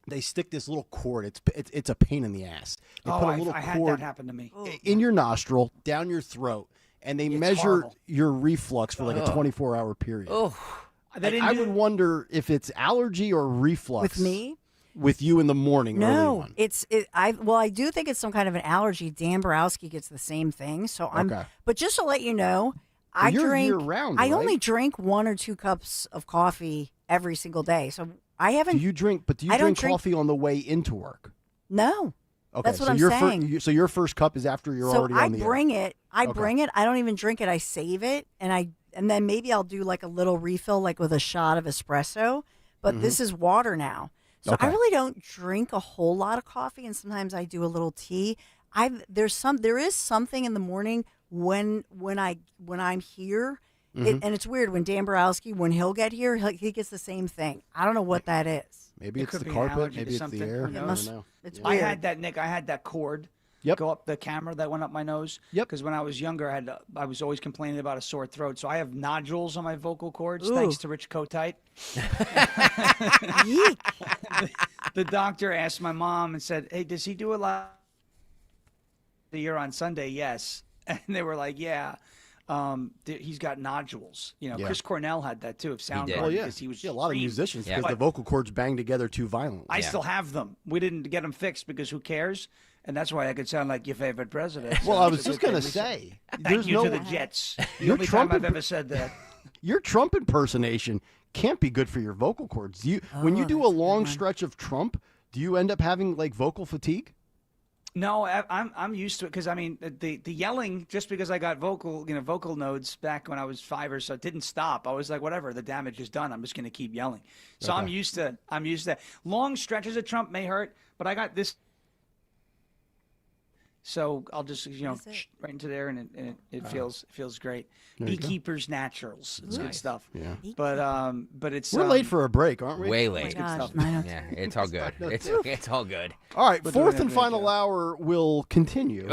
they stick this little cord. It's a pain in the ass. They put a little I had cord that happen to me. in your nostril, down your throat, and they measure horrible. your reflux for like a 24-hour period. I would wonder if it's allergy or reflux. With me? With you in the morning. early No, on. I do think it's some kind of an allergy. Dan Borowski gets the same thing. So Okay. But just to let you know, Well, I you're drink. year-round, I right? only drink 1 or 2 cups of coffee every single day. So I haven't. Do you drink I don't drink coffee on the way into work? No. Okay, That's what so I'm your saying. so your first cup is after you're So already I on the air. bring it. I Okay. bring it. I don't even drink it. I save it, and then maybe I'll do like a little refill, like with a shot of espresso. But this is water now, so I Okay. really don't drink a whole lot of coffee, and sometimes I do a little tea. There is something in the morning when I'm here, and it's weird when Dan Borowski, when he'll get here, he gets the same thing. I don't know what that is. Maybe It it's could the be an carpet. allergy Maybe to it's something. the air. Who I knows? don't know. It's I had that, Nick. I had that cord go up the camera that went up my nose. Yep. Because when I was younger, I was always complaining about a sore throat. So I have nodules on my vocal cords, Ooh. thanks to Rich Kotite. The doctor asked my mom and said, "Hey, does he do a lot a year on Sunday?" Yes. And they were like, "Yeah." He's got nodules. You know, Yeah. Chris Cornell had that too of Soundgarden Well, yeah. because he was a lot of green. musicians because But the vocal cords bang together too violently. I still have them. We didn't get them fixed because who cares? And that's why I could sound like your favorite president. Well, So I it's was a just good going to thing. say, Thank there's you no to the Jets. The Your only time Trump I've ever said that. Your Trump impersonation can't be good for your vocal cords. Do you when you do a long stretch of Trump, do you end up having like vocal fatigue? No, I'm used to it because I mean the yelling just because I got vocal nodes back when I was 5 or so didn't stop. I was like, whatever, the damage is done. I'm just going to keep yelling. So Okay. I'm used to long stretches of Trump may hurt, but I got this. So I'll just right into there, and it feels great. There you go. Beekeepers Naturals, it's good Nice. stuff. Yeah. But it's We're late for a break, aren't we? Way late. good stuff. Yeah, it's all good. It's all good. All right, We're fourth doing and a great final job. hour will continue.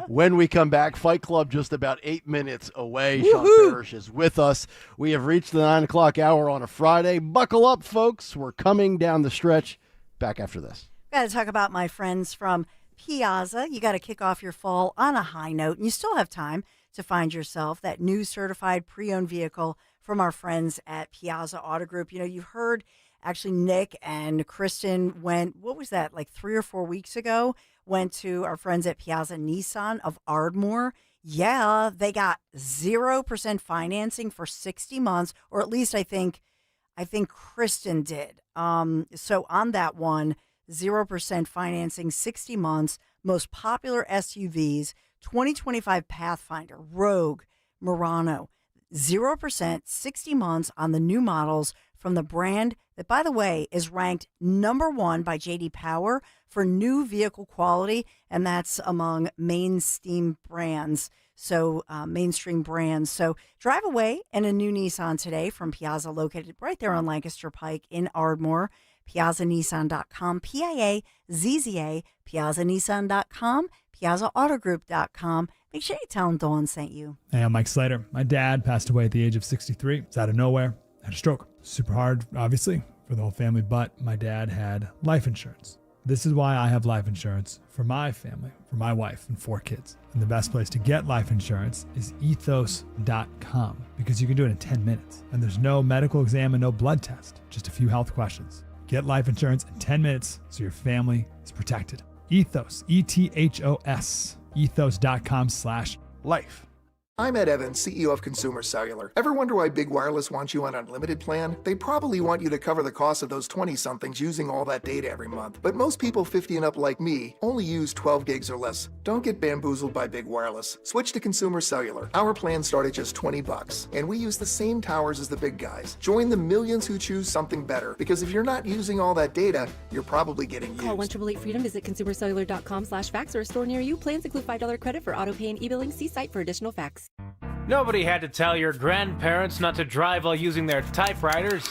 When we come back, Fight Club just about 8 minutes away. Sean Parrish is with us. We have reached the 9 o'clock hour on a Friday. Buckle up, folks. We're coming down the stretch. Back after this. Got to talk about my friends from Piazza. You got to kick off your fall on a high note, and you still have time to find yourself that new certified pre-owned vehicle from our friends at Piazza Auto Group. You know, you heard actually Nick and Kristen went, what was that, like 3 or 4 weeks ago, went to our friends at Piazza Nissan of Ardmore. Yeah, they got 0% financing for 60 months, or at least I think Kristen did. So on that one, 0% financing, 60 months, most popular SUVs, 2025 Pathfinder, Rogue, Murano, 0%, 60 months on the new models from the brand that, by the way, is ranked #1 by J.D. Power for new vehicle quality, and that's among mainstream brands. So mainstream brands. So drive away in a new Nissan today from Piazza, located right there on Lancaster Pike in Ardmore. PiazzaNissan.com, PIAZZA, PiazzaNissan.com, PiazzaAutogroup.com. Make sure you tell them Dawn sent you. Hey, I'm Mike Slater. My dad passed away at the age of 63. It's out of nowhere. Had a stroke. Super hard, obviously, for the whole family, but my dad had life insurance. This is why I have life insurance for my family, for my wife and 4 kids. And the best place to get life insurance is ethos.com, because you can do it in 10 minutes. And there's no medical exam and no blood test, just a few health questions. Get life insurance in 10 minutes so your family is protected. Ethos, ETHOS, ethos.com/life. I'm Ed Evans, CEO of Consumer Cellular. Ever wonder why Big Wireless wants you on an unlimited plan? They probably want you to cover the cost of those 20-somethings using all that data every month. But most people 50 and up like me only use 12 gigs or less. Don't get bamboozled by Big Wireless. Switch to Consumer Cellular. Our plans start at just $20, and we use the same towers as the big guys. Join the millions who choose something better, because if you're not using all that data, you're probably getting used. Call 1-888-FREEDOM, visit consumercellular.com/fax, or store near you. Plans include $5 credit for auto pay and e-billing. See site for additional facts. Nobody had to tell your grandparents not to drive while using their typewriters.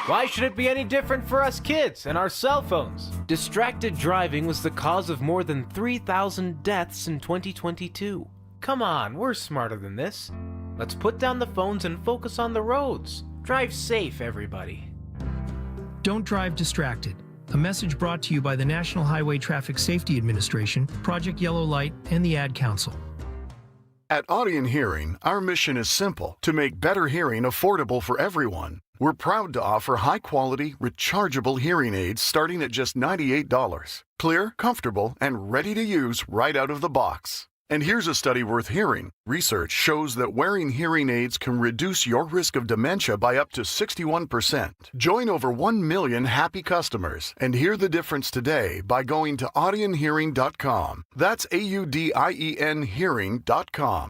Why should it be any different for us kids and our cell phones? Distracted driving was the cause of more than 3,000 deaths in 2022. Come on, we're smarter than this. Let's put down the phones and focus on the roads. Drive safe, everybody. Don't drive distracted. A message brought to you by the National Highway Traffic Safety Administration, Project Yellow Light, and the Ad Council. At Audion Hearing, our mission is simple: to make better hearing affordable for everyone. We're proud to offer high-quality, rechargeable hearing aids starting at just $98. Clear, comfortable, and ready to use right out of the box. And here's a study worth hearing. Research shows that wearing hearing aids can reduce your risk of dementia by up to 61%. Join over 1 million happy customers and hear the difference today by going to audionhearing.com. That's AUDIEN hearing.com.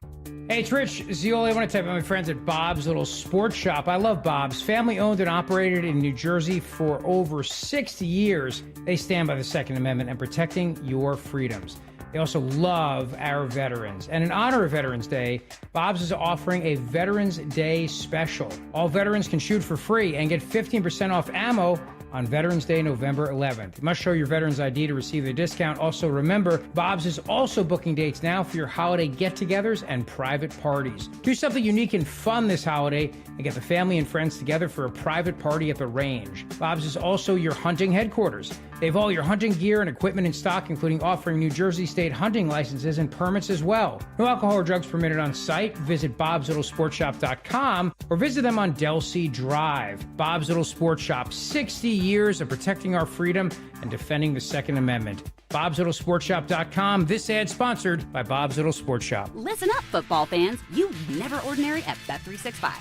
Hey, it's Rich Zioli. I want to tell you about my friends at Bob's Little Sports Shop. I love Bob's. Family owned and operated in New Jersey for over 60 years. They stand by the Second Amendment and protecting your freedoms. They also love our veterans. And in honor of Veterans Day, Bob's is offering a Veterans Day special. All veterans can shoot for free and get 15% off ammo on Veterans Day, November 11th. You must show your Veterans ID to receive the discount. Also, remember, Bob's is also booking dates now for your holiday get-togethers and private parties. Do something unique and fun this holiday and get the family and friends together for a private party at the range. Bob's is also your hunting headquarters. They have all your hunting gear and equipment in stock, including offering New Jersey state hunting licenses and permits as well. No alcohol or drugs permitted on site. Visit bobslittle.sportshop.com or visit them on Delsea Drive. Bob's Little Sports Shop, 60 years of protecting our freedom and defending the Second Amendment. bobslittlesportshop.com. This ad sponsored by Bob's Little Sports Shop. Listen up, football fans. You never ordinary at Bet365.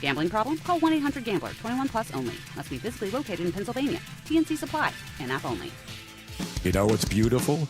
Gambling problem? Call 1-800-GAMBLER. 21 plus only. Must be physically located in Pennsylvania. PNC Supply. And app only. You know what's beautiful?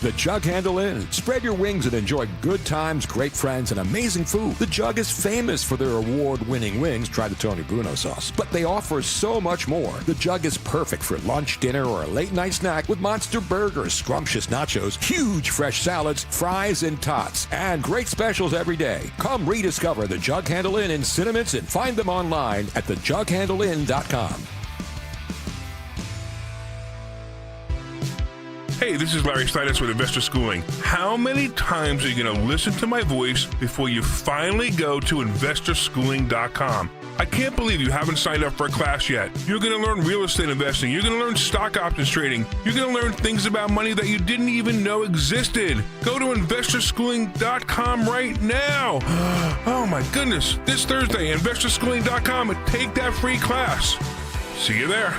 The Jug Handle Inn. Spread your wings and enjoy good times, great friends, and amazing food. The Jug is famous for their award-winning wings. Try the Tony Bruno sauce. But they offer so much more. The Jug is perfect for lunch, dinner, or a late-night snack with monster burgers, scrumptious nachos, huge fresh salads, fries, and tots, and great specials every day. Come rediscover the Jug Handle Inn in Cinnamons and find them online at thejughandleinn.com. Hey, this is Larry Steinitz with Investor Schooling. How many times are you going to listen to my voice before you finally go to investorschooling.com? I can't believe you haven't signed up for a class yet. You're going to learn real estate investing. You're going to learn stock options trading. You're going to learn things about money that you didn't even know existed. Go to investorschooling.com right now. Oh my goodness. This Thursday, investorschooling.com, and take that free class. See you there.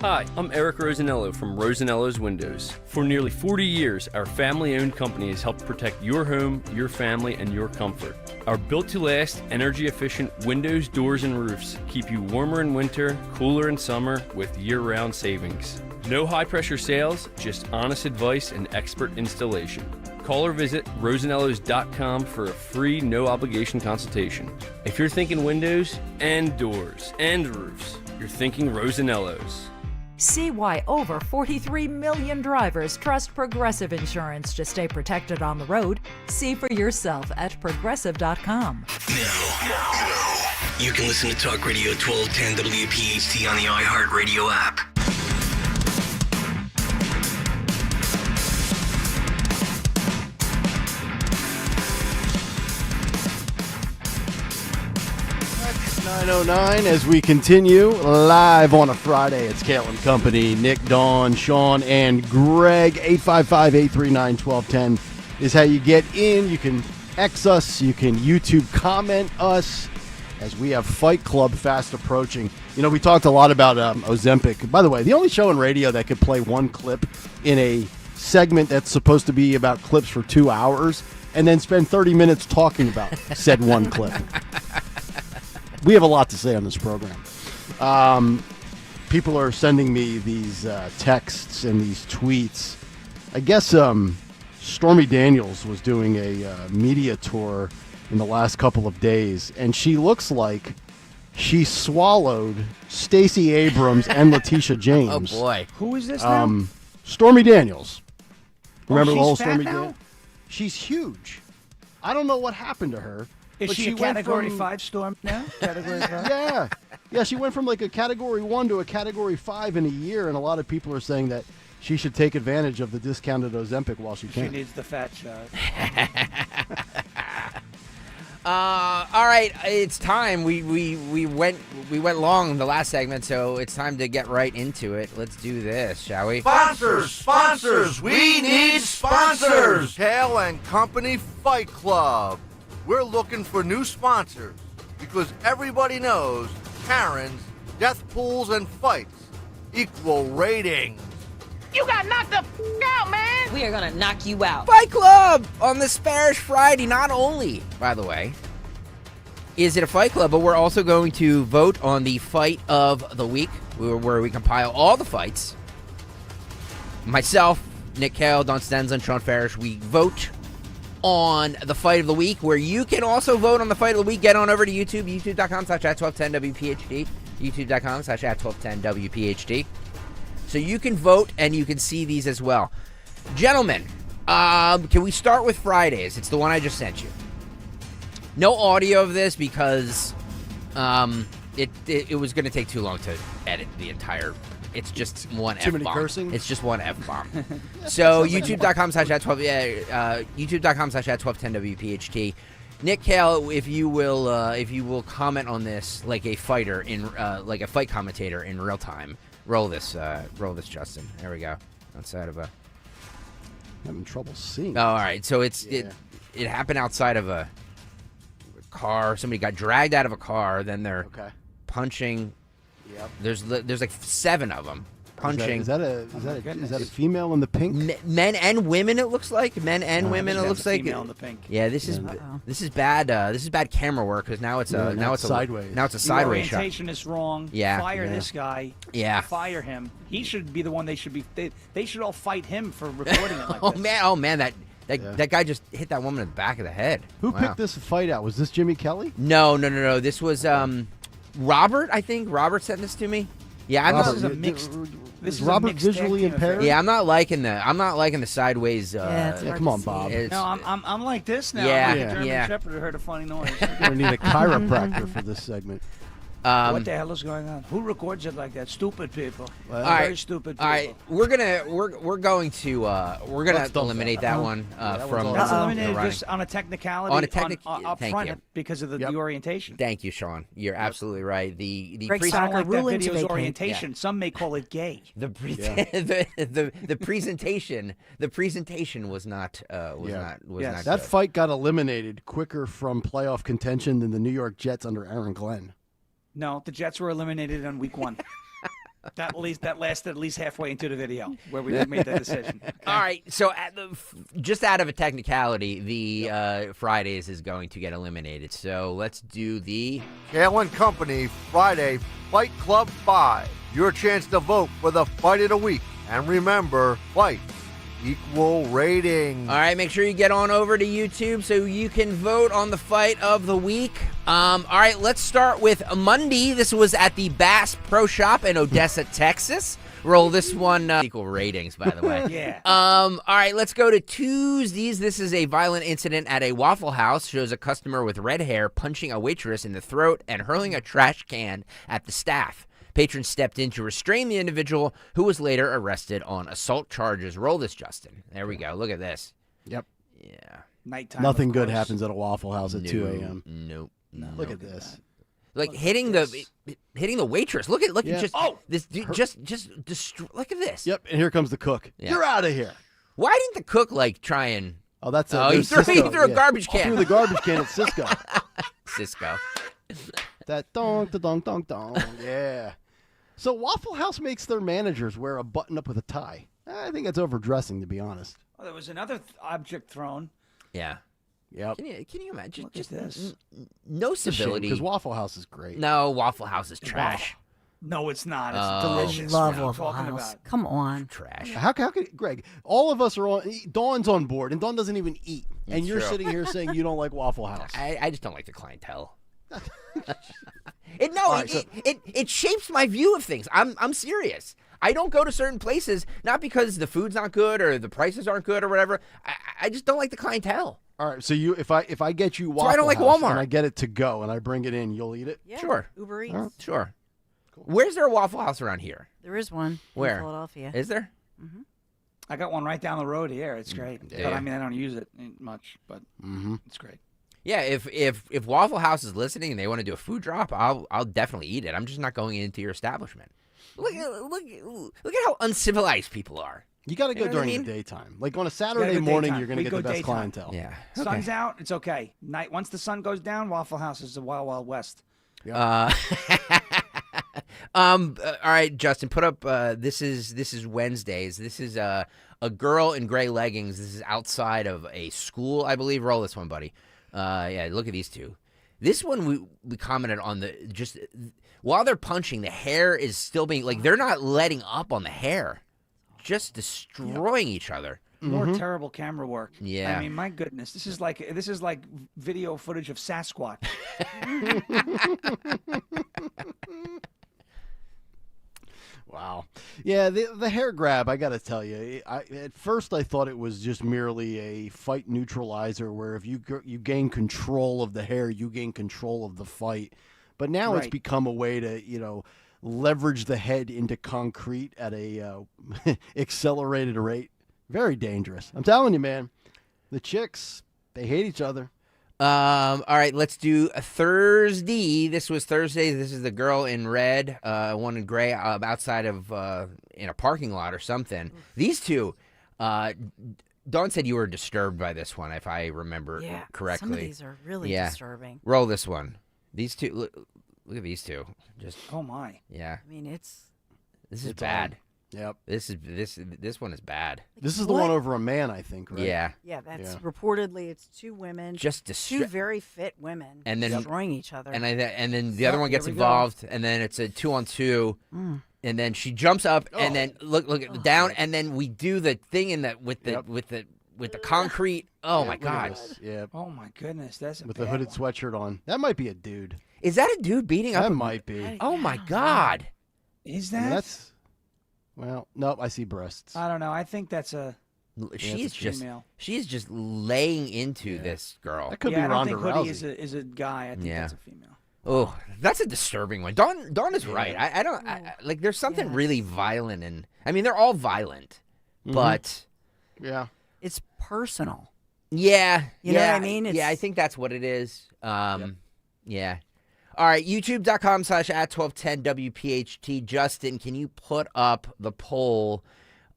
Hi, I'm Eric Rosanello from Rosanello's Windows. For nearly 40 years, our family-owned company has helped protect your home, your family, and your comfort. Our built-to-last, energy-efficient windows, doors, and roofs keep you warmer in winter, cooler in summer, with year-round savings. No high-pressure sales, just honest advice and expert installation. Call or visit rosanellos.com for a free, no-obligation consultation. If you're thinking windows and doors and roofs, you're thinking Rosanello's. See why over 43 million drivers trust Progressive Insurance to stay protected on the road. See for yourself at progressive.com. You can listen to Talk Radio 1210 WPHT on the iHeartRadio app. It's 9:09 as we continue live on a Friday. It's Kayal and Company. Nick, Dawn, Sean, and Greg. 855-839-1210 is how you get in. You can X us. You can YouTube comment us as we have Fight Club fast approaching. You know, we talked a lot about Ozempic. By the way, the only show on radio that could play one clip in a segment that's supposed to be about clips for 2 hours and then spend 30 minutes talking about said one clip. We have a lot to say on this program. People are sending me these texts and these tweets. I guess Stormy Daniels was doing a media tour in the last couple of days, and she looks like she swallowed Stacey Abrams and Letitia James. Oh, boy. Who is this now? Stormy Daniels. Remember the whole she's fat Stormy now? Daniels? She's huge. I don't know what happened to her. Is but she a went Category from- 5 storm now? Category 5? Yeah, she went from like a Category 1 to a Category 5 in a year, and a lot of people are saying that she should take advantage of the discounted Ozempic while she She can. needs the fat shot. All right, it's time. We went long the last segment, so it's time to get right into it. Let's do this, shall we? Sponsors! We need sponsors! Kayal and Company Fight Club. We're looking for new sponsors because everybody knows Karens, death pools, and fights equal ratings. You got knocked the out, man! We are gonna knock you out. Fight Club on this Spanish Friday. Not only, by the way, is it a Fight Club, but we're also going to vote on the fight of the week, where we compile all the fights. Myself, Nick Kayal, Don Stenza, and Sean Farish, we vote on the fight of the week, where you can also vote on the fight of the week. Get on over to YouTube, youtube.com/@1210WPHT, youtube.com/@1210WPHT. So you can vote and you can see these as well. Gentlemen, can we start with Fridays? It's the one I just sent you. No audio of this because it was going to take too long to edit the entire. It's just one F-bomb. Too many cursing? It's just one F-bomb. So youtube.com/@1210WPHT. Nick Kayal, if you will comment on this like a fighter like a fight commentator in real time. Roll this, Justin. There we go. Outside of a. Having trouble seeing. Oh, all right. So it happened outside of a car. Somebody got dragged out of a car. Then they're punching. Yep. There's like 7 of them. punching. Is that a female in the pink? Men and women, it looks like. Men and women, it looks like. Female in the pink. Yeah, this is bad. This is bad camera work because now it's sideways. Now it's a sideways shot. The orientation is wrong. Yeah. Fire this guy. Yeah. Fire him. He should be the one. They should all fight him for recording it like this. Oh man, that guy just hit that woman in the back of the head. Who picked this fight out? Was this Jimmy Kelly? No. This was Robert. I think Robert sent this to me. Yeah, This is Robert visually impaired? Yeah, I'm not liking the sideways. Come on, Bob. No, I'm like this now. Yeah, I'm like a German Shepherd who heard a funny noise. We're gonna need a chiropractor for this segment. What the hell is going on? Who records it like that? Stupid people. Very stupid people. All right, we're going to eliminate that one from. That's eliminated just on a technicality. Up front because of the orientation. Thank you, Sean. You're absolutely right. The I don't like that video's orientation. Some may call it gay. The presentation was not not that fight got eliminated quicker from playoff contention than the New York Jets under Aaron Glenn. No, the Jets were eliminated on week 1. That lasted at least halfway into the video where we made that decision. Okay? All right, so just out of a technicality, the Fridays is going to get eliminated. So let's do the Kayal & Company Friday Fight Club 5. Your chance to vote for the fight of the week. And remember, fights equal rating. All right, make sure you get on over to YouTube so you can vote on the fight of the week. All right, let's start with Monday. This was at the Bass Pro Shop in Odessa, Texas. Roll this one. Equal ratings, by the way. Yeah. All right, let's go to Tuesdays. This is a violent incident at a Waffle House. Shows a customer with red hair punching a waitress in the throat and hurling a trash can at the staff. Patrons stepped in to restrain the individual, who was later arrested on assault charges. Roll this, Justin. There we go. Look at this. Yep. Yeah. Nighttime. Nothing good happens at a Waffle House at 2 a.m. Nope. Look at this. Like hitting the waitress. Look at look at this. Yep. And here comes the cook. Yeah. You're out of here. Why didn't the cook try and? Oh, that's he threw a garbage can. Threw the garbage can at Cisco. Cisco. That dong, dong, dong, dong. Yeah. So Waffle House makes their managers wear a button up with a tie. I think that's overdressing, to be honest. Oh, there was another object thrown. Yeah. Yep. Can you imagine? Look at this. No civility. Because Waffle House is great. No, Waffle House is trash. No, it's not. It's delicious. Love Waffle House. Come on. Trash. How can Greg? All of us are on. Dawn's on board, and Dawn doesn't even eat. And you're sitting here saying you don't like Waffle House. I just don't like the clientele. It shapes my view of things. I'm serious. I don't go to certain places not because the food's not good or the prices aren't good or whatever. I just don't like the clientele. All right, so if I get you Waffle so I don't like House Walmart. and I get it to go and I bring it in, you'll eat it? Yeah. Sure. Uber Eats. Right. Sure. Cool. Where's there a Waffle House around here? There is one. Where? In Philadelphia. Is there? Mm-hmm. I got one right down the road here. It's great. Yeah. But I mean, I don't use it much, but it's great. Yeah, if Waffle House is listening and they want to do a food drop, I'll definitely eat it. I'm just not going into your establishment. Look at how uncivilized people are. You got to go during the daytime. Like on a Saturday morning, you're going to get the best clientele. Yeah. Sun's out, it's okay. Night once the sun goes down, Waffle House is the Wild Wild West. Yeah. All right, Justin, put up. This is Wednesdays. This is a girl in gray leggings. This is outside of a school, I believe. Roll this one, buddy. Yeah, look at these two. This one we commented on while they're punching, the hair is still being they're not letting up on the hair, just destroying each other. More terrible camera work. Yeah. I mean, my goodness, this is like video footage of Sasquatch. Wow. Yeah, the hair grab, I got to tell you, at first I thought it was just merely a fight neutralizer where if you gain control of the hair, you gain control of the fight. But now it's become a way to, leverage the head into concrete at a accelerated rate. Very dangerous. I'm telling you, man. The chicks, they hate each other. All right, let's do a Thursday. This was Thursday. This is the girl in red, one in gray, outside of in a parking lot or something. These two, Dawn said you were disturbed by this one, if I remember correctly. Some of these are really disturbing. Roll this one. These two, look at these two. Just oh my. Yeah. I mean, this is bad. Yep. This one is bad. This is the one over a man, I think, right? Yeah. Yeah, that's reportedly it's two women, Just two very fit women, and then destroying each other. And then the other one gets here we go. involved, and then it's a 2-on-2. And then she jumps up, and then look down, and then we do the thing in that with the concrete. Oh my God! Yeah. Oh my goodness, that's with the hooded sweatshirt on. That might be a dude. Is that a dude beating up? That might be. Oh my God! Is I mean, that? that's. Well, nope. I see breasts. I don't know. I think that's a. She's female. just laying into this girl. That could be I don't Ronda think Hoodie Rousey. is a guy. I think that's a female. Oh, that's a disturbing one. Dawn is right. I don't like. There's something really violent, and I mean they're all violent, but yeah, it's personal. Yeah, you know what I mean. I think that's what it is. Yeah. All right, youtube.com/@1210WPHT. Justin, can you put up the poll?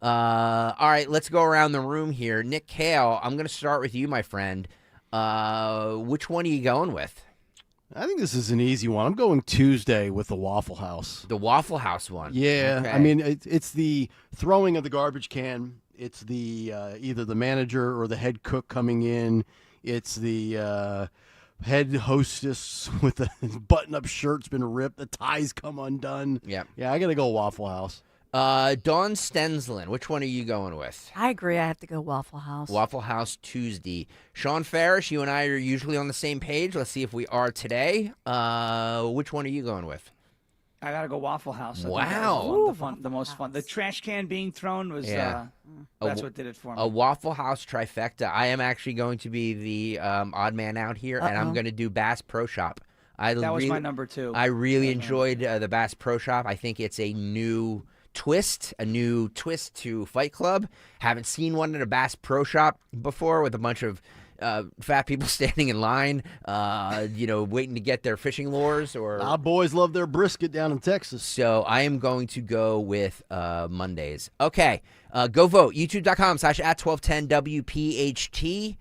All right, let's go around the room here. Nick Kayal, I'm going to start with you, my friend. Which one are you going with? I think this is an easy one. I'm going Tuesday with the Waffle House. The Waffle House one. Yeah, Okay. I mean it's the throwing of the garbage can. It's the either the manager or the head cook coming in. It's the head hostess with the button-up shirt's been ripped. The tie's come undone. Yeah. Yeah, I got to go Waffle House. Dawn Stensland, which one are you going with? I agree. I have to go Waffle House. Waffle House Tuesday. Sean Ferris, you and I are usually on the same page. Let's see if we are today. Which one are you going with? I gotta go Waffle House. I think Wow. that was the most fun. The trash can being thrown was. Yeah. That's what did it for me. A Waffle House trifecta. I am actually going to be the odd man out here, and I'm going to do Bass Pro Shop. That was my number 2. I really enjoyed the Bass Pro Shop. I think it's a new twist to Fight Club. Haven't seen one at a Bass Pro Shop before with a bunch of fat people standing in line, waiting to get their fishing lures. Or Our boys love their brisket down in Texas. So I am going to go with Mondays. Okay, go vote. YouTube.com/@1210WPHT.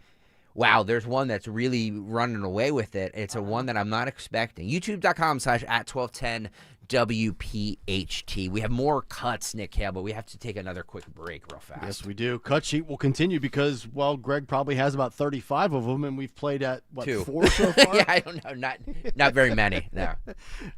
Wow, there's one that's really running away with it. It's a one that I'm not expecting. YouTube.com/@1210WPHT. We have more cuts, Nick Hale, but we have to take another quick break real fast. Yes, we do. Cut sheet will continue because, well, Greg probably has about 35 of them, and we've played at, 2 4 so far? Yeah, I don't know. Not very many, no.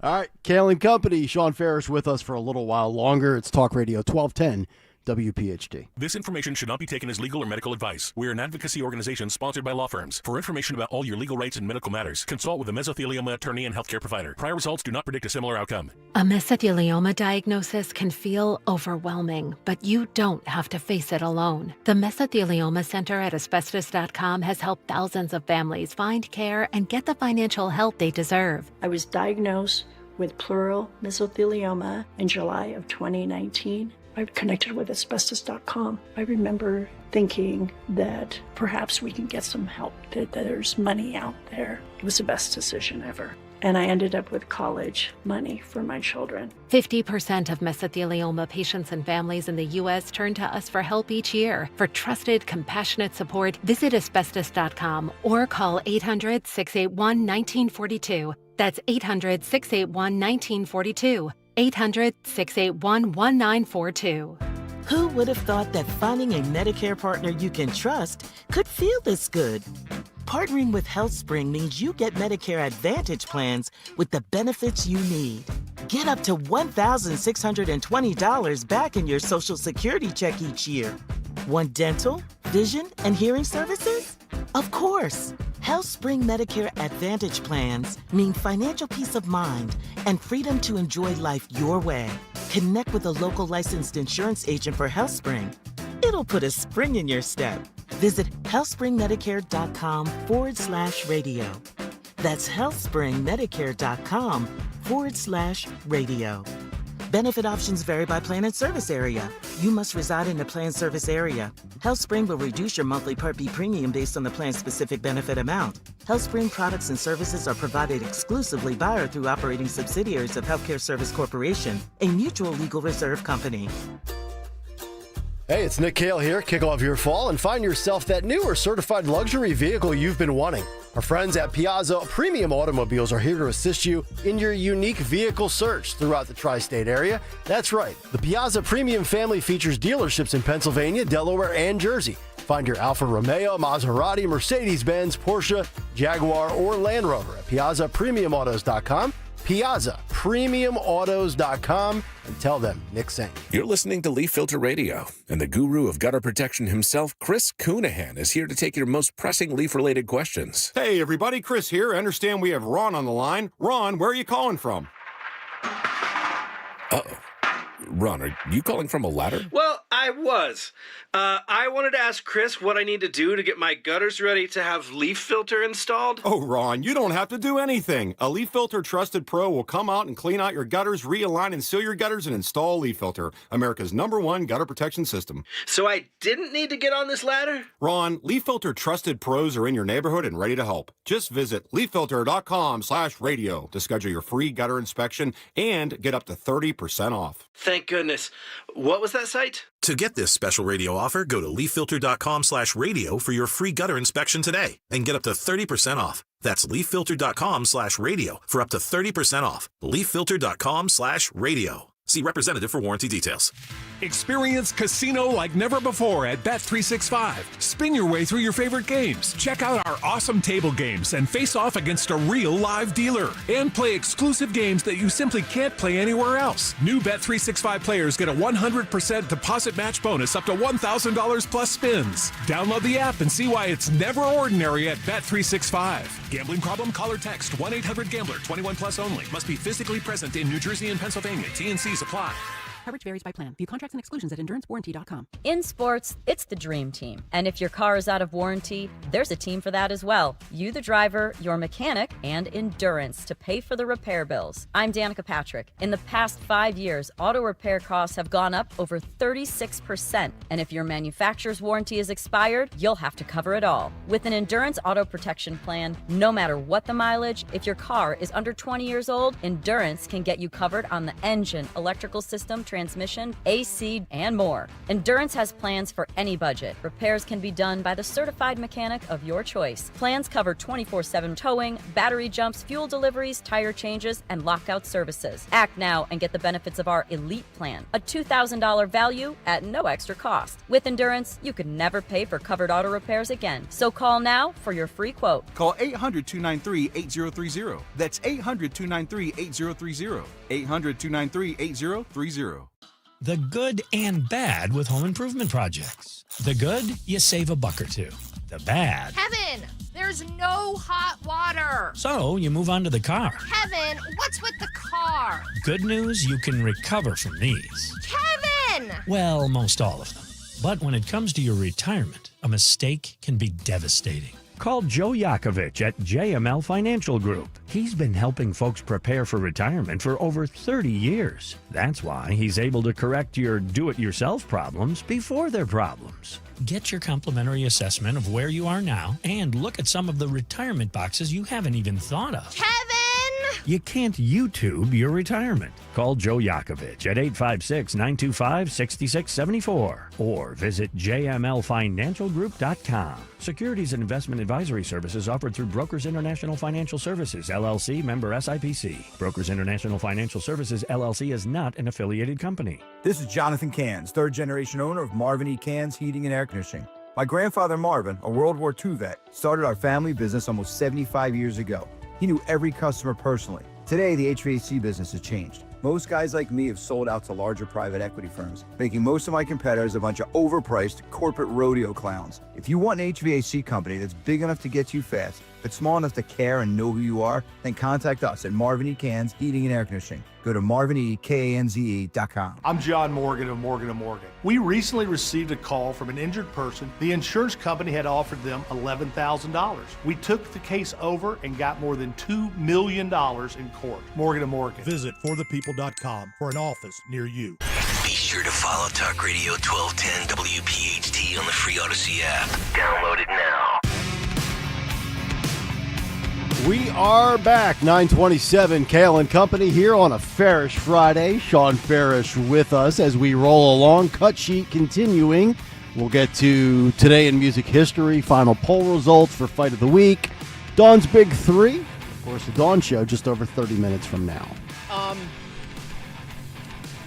All right, Kayal and Company. Sean Ferris with us for a little while longer. It's Talk Radio 1210 WPHT. This information should not be taken as legal or medical advice. We are an advocacy organization sponsored by law firms. For information about all your legal rights and medical matters, consult with a mesothelioma attorney and healthcare provider. Prior results do not predict a similar outcome. A mesothelioma diagnosis can feel overwhelming, but you don't have to face it alone. The Mesothelioma Center at asbestos.com has helped thousands of families find care and get the financial help they deserve. I was diagnosed with pleural mesothelioma in July of 2019. I connected with asbestos.com. I remember thinking that perhaps we can get some help, that there's money out there. It was the best decision ever. And I ended up with college money for my children. 50% of mesothelioma patients and families in the U.S. turn to us for help each year. For trusted, compassionate support, visit asbestos.com or call 800-681-1942. That's 800-681-1942. 800-681-1942. Who would have thought that finding a Medicare partner you can trust could feel this good? Partnering with HealthSpring means you get Medicare Advantage plans with the benefits you need. Get up to $1,620 back in your Social Security check each year. Want dental, vision, and hearing services? Of course. HealthSpring Medicare Advantage plans mean financial peace of mind and freedom to enjoy life your way. Connect with a local licensed insurance agent for HealthSpring. It'll put a spring in your step. Visit healthspringmedicare.com/radio. That's healthspringmedicare.com/radio. Benefit options vary by plan and service area. You must reside in the plan service area. HealthSpring will reduce your monthly Part B premium based on the plan's specific benefit amount. HealthSpring products and services are provided exclusively by or through operating subsidiaries of Healthcare Service Corporation, a mutual legal reserve company. Hey, it's Nick Kayal here. Kick off your fall and find yourself that new or certified luxury vehicle you've been wanting. Our friends at Piazza Premium Automobiles are here to assist you in your unique vehicle search throughout the tri-state area. That's right. The Piazza Premium family features dealerships in Pennsylvania, Delaware, and Jersey. Find your Alfa Romeo, Maserati, Mercedes-Benz, Porsche, Jaguar, or Land Rover at PiazzaPremiumAutos.com. PiazzaPremiumAutos.com, and tell them Nick sent you. You're listening to Leaf Filter Radio, and the guru of gutter protection himself, Chris Coonahan, is here to take your most pressing leaf-related questions. Hey, everybody, Chris here. I understand we have Ron on the line. Ron, where are you calling from? Uh-oh. Ron, are you calling from a ladder? Well, I was. I wanted to ask Chris what I need to do to get my gutters ready to have leaf filter installed. Oh, Ron, you don't have to do anything. A Leaf Filter Trusted Pro will come out and clean out your gutters, realign and seal your gutters, and install Leaf Filter, America's #1 gutter protection system. So I didn't need to get on this ladder? Ron, Leaf Filter Trusted Pros are in your neighborhood and ready to help. Just visit leaffilter.com/radio to schedule your free gutter inspection and get up to 30% off. Thank goodness. What was that site? To get this special radio offer, go to leaffilter.com/radio for your free gutter inspection today and get up to 30% off. That's leaffilter.com/radio for up to 30% off. leaffilter.com/radio. See representative for warranty details. Experience casino like never before at Bet365. Spin your way through your favorite games. Check out our awesome table games and face off against a real live dealer. And play exclusive games that you simply can't play anywhere else. New Bet365 players get a 100% deposit match bonus up to $1,000 plus spins. Download the app and see why it's never ordinary at Bet365. Gambling problem? Call or text 1-800-GAMBLER. 21 plus only. Must be physically present in New Jersey and Pennsylvania. T&Cs apply. Coverage varies by plan. View contracts and exclusions at endurancewarranty.com. In sports, it's the dream team. And if your car is out of warranty, there's a team for that as well. You, the driver, your mechanic, and Endurance to pay for the repair bills. I'm Danica Patrick. In the past 5 years, auto repair costs have gone up over 36%. And if your manufacturer's warranty is expired, you'll have to cover it all. With an Endurance auto protection plan, no matter what the mileage, if your car is under 20 years old, Endurance can get you covered on the engine, electrical system, transmission, AC, and more. Endurance has plans for any budget. Repairs can be done by the certified mechanic of your choice. Plans cover 24/7 towing, battery jumps, fuel deliveries, tire changes, and lockout services. Act now and get the benefits of our Elite Plan, a $2,000 value at no extra cost. With Endurance, you could never pay for covered auto repairs again. So call now for your free quote. Call 800-293-8030. That's 800-293-8030. 800-293-8030. The good and bad with home improvement projects. The good, you save a buck or two. The bad, Kevin, there's no hot water. so you move on to the car. Kevin, what's with the car? Good news, you can recover from these. Kevin! Well, most all of them. But when it comes to your retirement, a mistake can be devastating. Call Joe Yakovich at JML Financial Group. He's been helping folks prepare for retirement for over 30 years. That's why he's able to correct your do-it-yourself problems before they're problems. Get your complimentary assessment of where you are now and look at some of the retirement boxes you haven't even thought of. Kevin! You can't YouTube your retirement. Call Joe Yakovich at 856-925-6674 or visit jmlfinancialgroup.com. Securities and investment advisory services offered through Brokers International Financial Services, LLC, member SIPC. Brokers International Financial Services, LLC is not an affiliated company. This is Jonathan Cans, third-generation owner of Marvin E. Cans Heating and Air Conditioning. My grandfather Marvin, a World War II vet, started our family business almost 75 years ago. He knew every customer personally. Today, the HVAC business has changed. Most guys like me have sold out to larger private equity firms, making most of my competitors a bunch of overpriced corporate rodeo clowns. If you want an HVAC company that's big enough to get you fast, but small enough to care and know who you are, then contact us at Marvin E. Cans Heating and Air Conditioning. Go to marvinekanze.com. I'm John Morgan of Morgan & Morgan. We recently received a call from an injured person. The insurance company had offered them $11,000. We took the case over and got more than $2 million in court. Morgan & Morgan. Visit forthepeople.com for an office near you. Be sure to follow Talk Radio 1210 WPHT on the free Odyssey app. Download it now. We are back, 927, Kayal and Company here on a Farish Friday. Sean Farish with us as we roll along. Cut sheet continuing. We'll get to Today in Music History, final poll results for Fight of the Week, Dawn's Big Three, of course, the Dawn Show just over 30 minutes from now.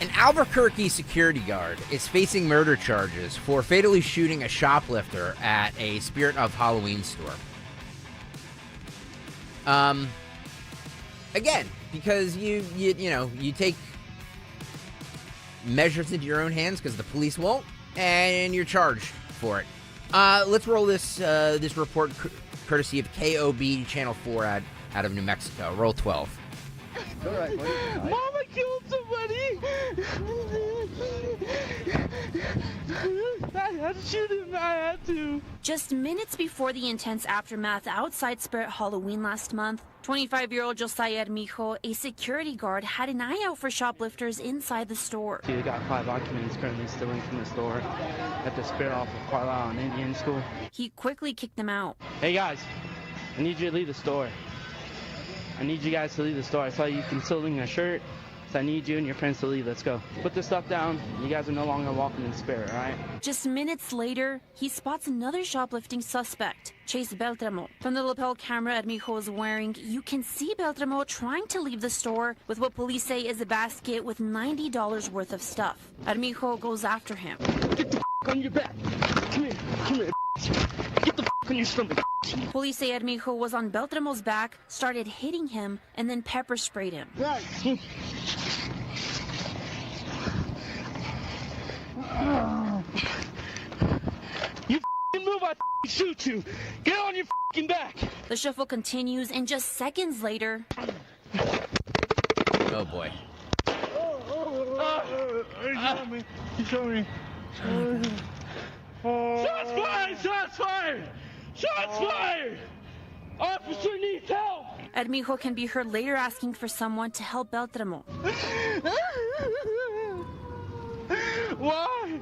An Albuquerque security guard is facing murder charges for fatally shooting a shoplifter at a Spirit of Halloween store. Again, because you take measures into your own hands because the police won't, and you're charged for it. Let's roll this report courtesy of KOB Channel 4 out of New Mexico. Roll 12. All right, Mama killed somebody. I had to shoot him. I had to. Just minutes before the intense aftermath outside Spirit Halloween last month, 25-year-old Josiah Armijo, a security guard, had an eye out for shoplifters inside the store. We got 5 occupants currently stealing from the store at the Spirit off of Carlisle and Indian School. He quickly kicked them out. Hey guys, I need you to leave the store. I need you guys to leave the store. I saw you concealing a shirt, so I need you and your friends to leave. Let's go. Put this stuff down. You guys are no longer walking in Spirit, all right? Just minutes later, he spots another shoplifting suspect, Chase Beltramo. From the lapel camera Armijo is wearing, you can see Beltramo trying to leave the store with what police say is a basket with $90 worth of stuff. Armijo goes after him. Get the on your back. Come here, Get the on your stomach. Police say Armijo was on Beltramo's back, started hitting him, and then pepper sprayed him. You move, I shoot you. Get on your back. The shuffle continues, and just seconds later... Oh, boy. He shot me. Shots fired! Shots fired! Shots fired! Officer needs help! Armijo can be heard later asking for someone to help Beltramo. Why?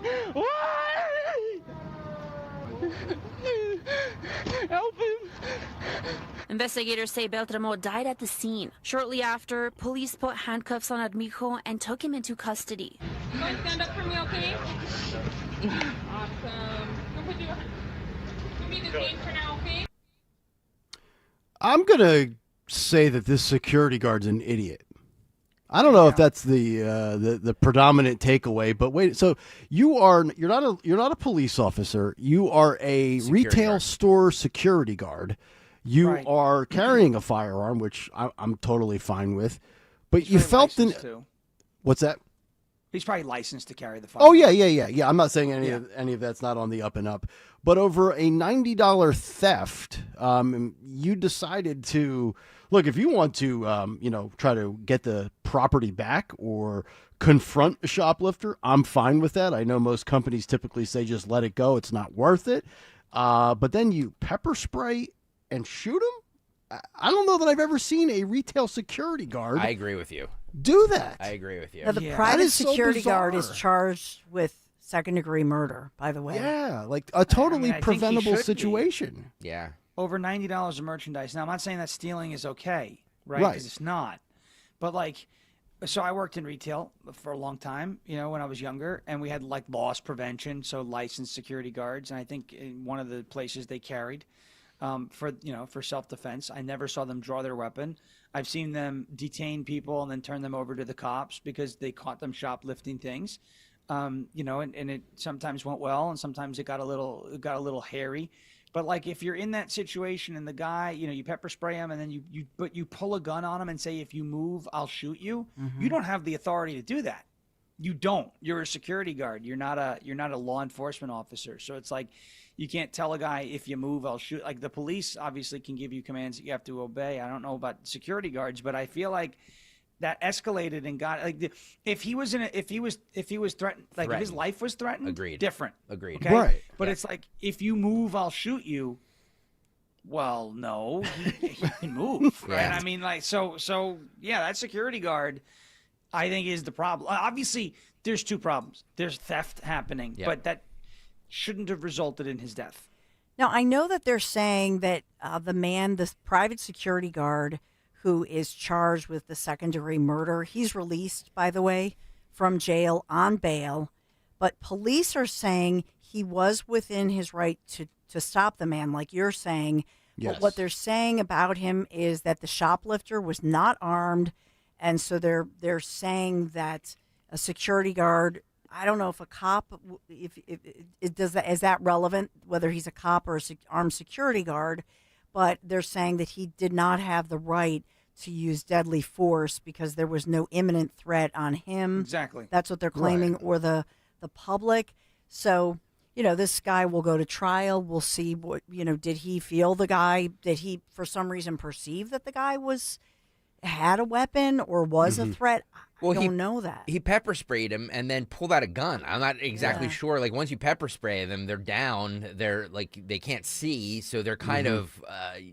Help him! Investigators say Beltramo died at the scene. Shortly after, police put handcuffs on Armijo and took him into custody. Guys, stand up for me, okay? Awesome. Give me the cane for now, okay? I'm going to say that this security guard's an idiot. I don't know if that's the predominant takeaway, but wait. So you're not a police officer. You are a retail store security guard. You are carrying a firearm, which I'm totally fine with. But you felt what's that? He's probably licensed to carry the firearm. Oh yeah. I'm not saying any of that's not on the up and up. But over a $90 theft, you decided to look. If you want to, try to get the property back or confront a shoplifter, I'm fine with that. I know most companies typically say just let it go. It's not worth it. But then you pepper spray and shoot him. I don't know that I've ever seen a retail security guard. I agree with you. Do that. I agree with you. Now, the private security guard is charged with second-degree murder, by the way. Yeah, like a totally preventable situation. Yeah. Over $90 of merchandise. Now, I'm not saying that stealing is okay, right? Because it's not. But, so I worked in retail for a long time, when I was younger, and we had, loss prevention, so licensed security guards. And I think in one of the places they carried for self-defense. I never saw them draw their weapon. I've seen them detain people and then turn them over to the cops because they caught them shoplifting things. And it sometimes went well, and sometimes it got a little hairy. But if you're in that situation and the guy, you pepper spray him and then you pull a gun on him and say, if you move, I'll shoot you. Mm-hmm. You don't have the authority to do that. You don't. You're a security guard. You're not a law enforcement officer. So it's you can't tell a guy, if you move, I'll shoot. The police obviously can give you commands that you have to obey. I don't know about security guards, but I feel like that escalated and got if he was threatened, if his life was threatened, agreed, different, agreed, okay? Right. But it's if you move, I'll shoot you. Well, no, he can move, right? Yeah. I mean, so yeah, that security guard, I think, is the problem. Obviously, there's two problems. There's theft happening, but that shouldn't have resulted in his death. Now, I know that they're saying that the private security guard who is charged with the second-degree murder, he's released, by the way, from jail on bail. But police are saying he was within his right to stop the man, like you're saying. Yes. But what they're saying about him is that the shoplifter was not armed, and so they're saying that a security guard. I don't know if a cop, if is that relevant, whether he's a cop or an armed security guard, but they're saying that he did not have the right to use deadly force because there was no imminent threat on him. Exactly. That's what they're claiming, Right. or the public. So, this guy will go to trial. We'll see what, did he feel the guy, did he for some reason perceive that the guy had a weapon or was a threat? I don't know that. He pepper sprayed him and then pulled out a gun. I'm not exactly Yeah. sure. Like, once you pepper spray them, they're down. They're like, they can't see, so they're kind of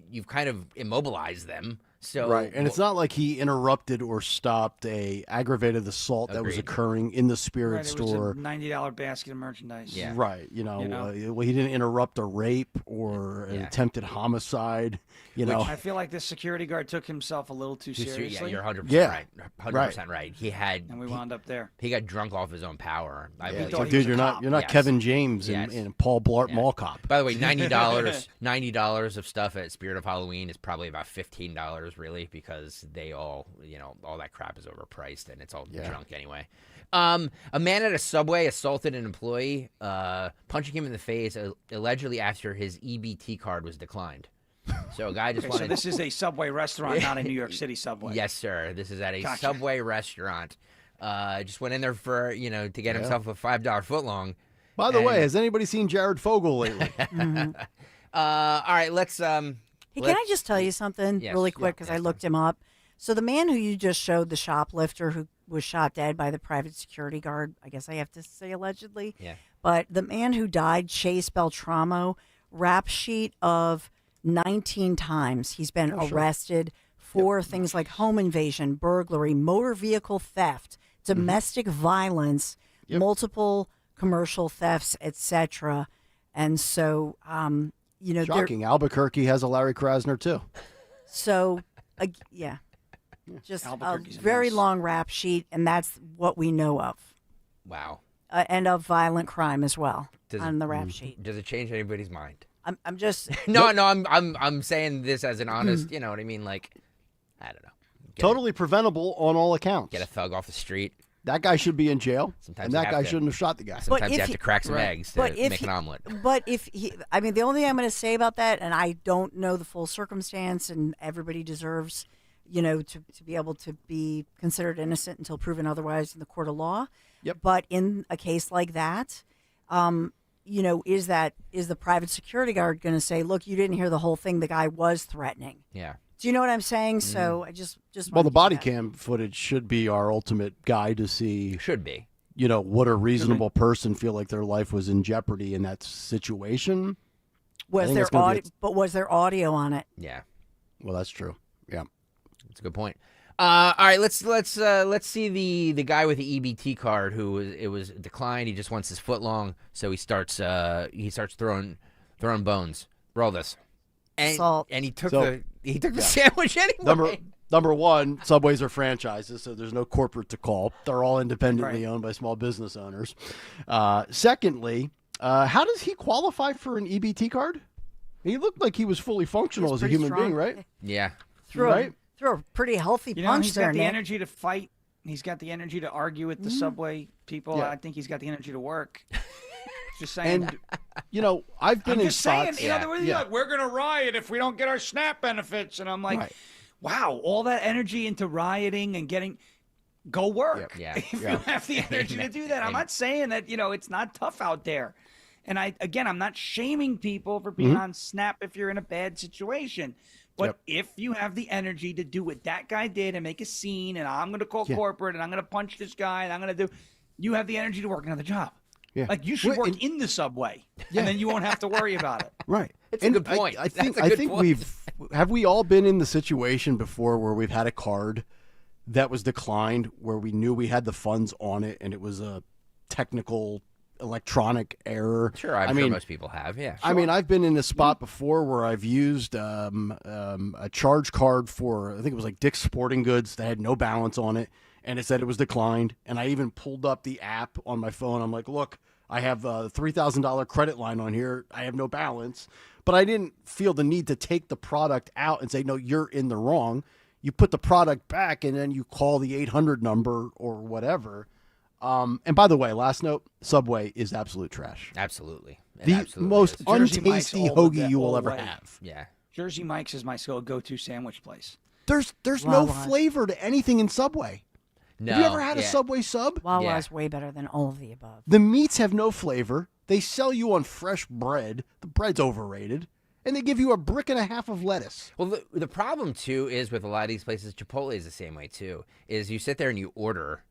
you've kind of immobilized them. So Right, and it's not like he interrupted or stopped a aggravated assault that was Agreed. occurring in the spirit Right, it store. was a $90 basket of merchandise. Yeah. Right, well, he didn't interrupt a rape or an attempted homicide. I feel like this security guard took himself a little too seriously. Yeah, you're 100% Yeah. right. 100% right. And we wound up there. He got drunk off his own power. I Yeah, believe. it's like, dude, you're not Yes. Kevin James Yes. and Paul Blart Mall Cop. By the way, $90 of stuff at Spirit of Halloween is probably about $15 really, because they all that crap is overpriced and it's all junk anyway. A man at a Subway assaulted an employee, punching him in the face allegedly after his EBT card was declined. So a guy just wanted. So this is a Subway restaurant, not a New York City Subway. Yes, sir. This is at a Gotcha. Subway restaurant. Just went in there for to get himself a $5 footlong. By the way, has anybody seen Jared Fogle lately? All right, let's. Hey, can I just tell you something really quick? Because I looked him up. So the man who you just showed, the shoplifter who was shot dead by the private security guard, I guess I have to say allegedly. Yeah. But the man who died, Chase Beltramo, rap sheet of 19 times. He's been arrested for things like home invasion, burglary, motor vehicle theft, domestic violence, multiple commercial thefts, etc. And so, Shocking. Albuquerque has a Larry Krasner too. So, yeah. Just a Albuquerque's a very mess. long rap sheet, and that's what we know of. Wow. And of violent crime as well on the rap sheet. Does it change anybody's mind? I'm just No, I'm saying this as an honest. You know what I mean? Like, I don't know. Totally preventable on all accounts. Get a thug off the street. That guy should be in jail, Sometimes and you that have guy to- shouldn't have shot the guy. Sometimes you have to crack some eggs to if make an omelet. But if he, I mean, the only thing I'm going to say about that, and I don't know the full circumstance, and everybody deserves, to be able to be considered innocent until proven otherwise in the court of law. Yep. But in a case like that, is the private security guard going to say, "Look, you didn't hear the whole thing. The guy was threatening." Yeah. Do you know what I'm saying? So I just Well, the wanted to body get cam footage should be our ultimate guide to see. Should be. Would a reasonable person feel like their life was in jeopardy in that situation? Was there audio? But was there audio on it? Yeah. Well, that's true. Yeah. That's a good point. All right, let's see the guy with the EBT card who it was declined. He just wants his foot long, so he starts throwing bones. Roll this. And, Assault. and he took So- the sandwich anyway. Number one, Subways are franchises, so there's no corporate to call. They're all independently owned by small business owners. Secondly, how does he qualify for an EBT card? He looked like he was fully functional as a pretty human strong. being, right? Yeah. Threw Right? a pretty healthy punch he's there, got the Nick. energy to fight. He's got the energy to argue with the Subway people. Yeah. I think he's got the energy to work. Just saying. And, I've been I'm in just saying, spots. like, we're going to riot if we don't get our SNAP benefits. And I'm like, Right. wow, all that energy into rioting and go work. Yeah. If you have the energy to do that. I'm not saying that, it's not tough out there. And I'm not shaming people for being on SNAP if you're in a bad situation. But if you have the energy to do what that guy did and make a scene, and I'm going to call corporate and I'm going to punch this guy and I'm going to do, you have the energy to work another job. Yeah. Like you should work in the Subway, and then you won't have to worry about it. Right. It's a good point. I think That's a good point. have we all been in the situation before where we've had a card that was declined where we knew we had the funds on it and it was a technical electronic error. Sure, I'm sure most people have. Yeah. I mean, I've been in a spot before where I've used a charge card for, I think it was like Dick's Sporting Goods that had no balance on it, and it said it was declined. And I even pulled up the app on my phone. I'm like, look, I have a $3,000 credit line on here. I have no balance. But I didn't feel the need to take the product out and say, no, you're in the wrong. You put the product back, and then you call the 800 number or whatever. And by the way, last note, Subway is absolute trash. Absolutely. The most untasty hoagie you will ever have. Yeah. Jersey Mike's is my go-to sandwich place. There's no flavor to anything in Subway. No. Have you ever had a Subway sub? Wawa's way better than all of the above. The meats have no flavor. They sell you on fresh bread. The bread's overrated. And they give you a brick and a half of lettuce. Well, the problem, too, is with a lot of these places, Chipotle is the same way, too, is you sit there and you order,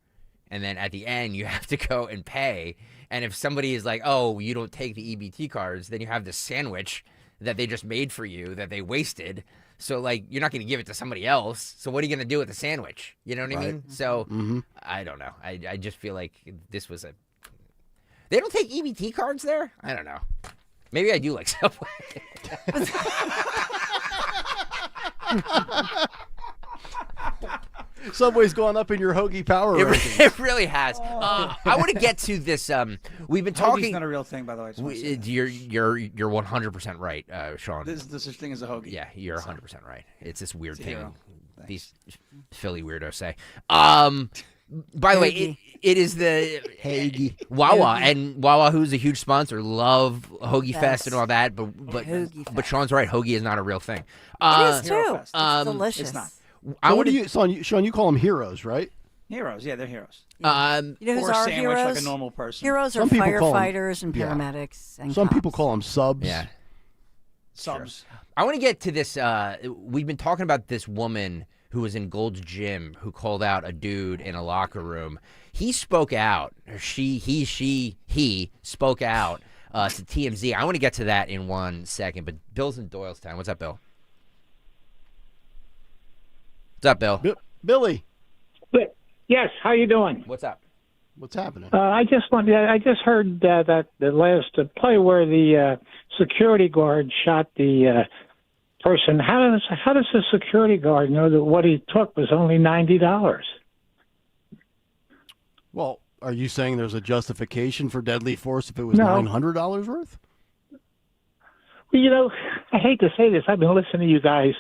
and then at the end you have to go and pay. And if somebody is like, oh, you don't take the EBT cards, then you have this sandwich that they just made for you that they wasted. So, like, you're not going to give it to somebody else. So what are you going to do with the sandwich? You know what I mean? So, I don't know. I just feel like this was They don't take EBT cards there? I don't know. Maybe I do like Subway. Subway's gone up in your hoagie power rankings. It really has. I want to get to this. We've been talking. Hoagie's not a real thing, by the way. You're 100% right, Sean. There's such thing as a hoagie. Yeah, you're 100% right. It's this weird thing these Philly weirdos say. By the way, it is the Wawa, and Wawa, who's a huge sponsor, love Hoagie Fest and all that. But Sean's right. Hoagie is not a real thing. It is too. It's delicious. It's not. Sean, you call them heroes, right? Heroes, yeah, they're heroes. You know who's or our sandwich heroes? like a normal person. Heroes are firefighters and paramedics. And some cops. people call them subs. Yeah, subs. Sure. I want to get to this. We've been talking about this woman who was in Gold's Gym who called out a dude in a locker room. He spoke out. He spoke out to TMZ. I want to get to that in 1 second. But Bill's in Doylestown. What's up, Bill? What's up, Bill? Billy. Yes. How you doing? What's up? What's happening? I just heard that the last play where the security guard shot the person. How does the security guard know that what he took was only $90? Well, are you saying there's a justification for deadly force if it was $900 worth? Well, you know, I hate to say this. I've been listening to you guys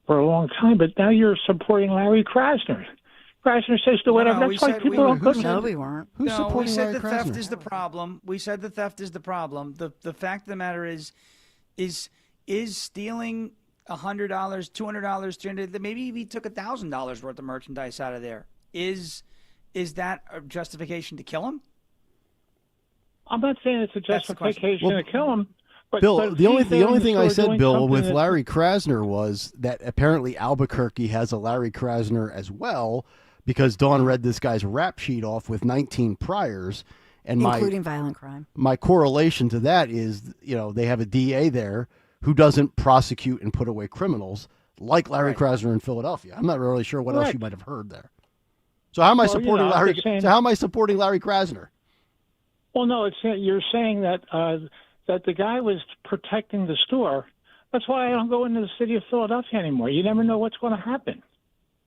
for a long time, but now you're supporting Larry Krasner. Krasner says to whatever. That's why people don't go. No, we weren't. Who's supporting we said Larry the theft Krasner? is the problem. We said the theft is the problem. The fact of the matter is stealing $100, $200, $300. Maybe if he took $1,000 worth of merchandise out of there, is that a justification to kill him? I'm not saying it's a justification to kill him. Bill, the only thing I said, Bill, with Larry Krasner was that apparently Albuquerque has a Larry Krasner as well, because Dawn read this guy's rap sheet off with 19 priors, and including violent crime. My correlation to that is, they have a DA there who doesn't prosecute and put away criminals like Larry Krasner in Philadelphia. I'm not really sure what else you might have heard there. So how am I supporting Larry? So how am I supporting Larry Krasner? Well, no, you're saying that that the guy was protecting the store. That's why I don't go into the city of Philadelphia anymore. You never know what's going to happen.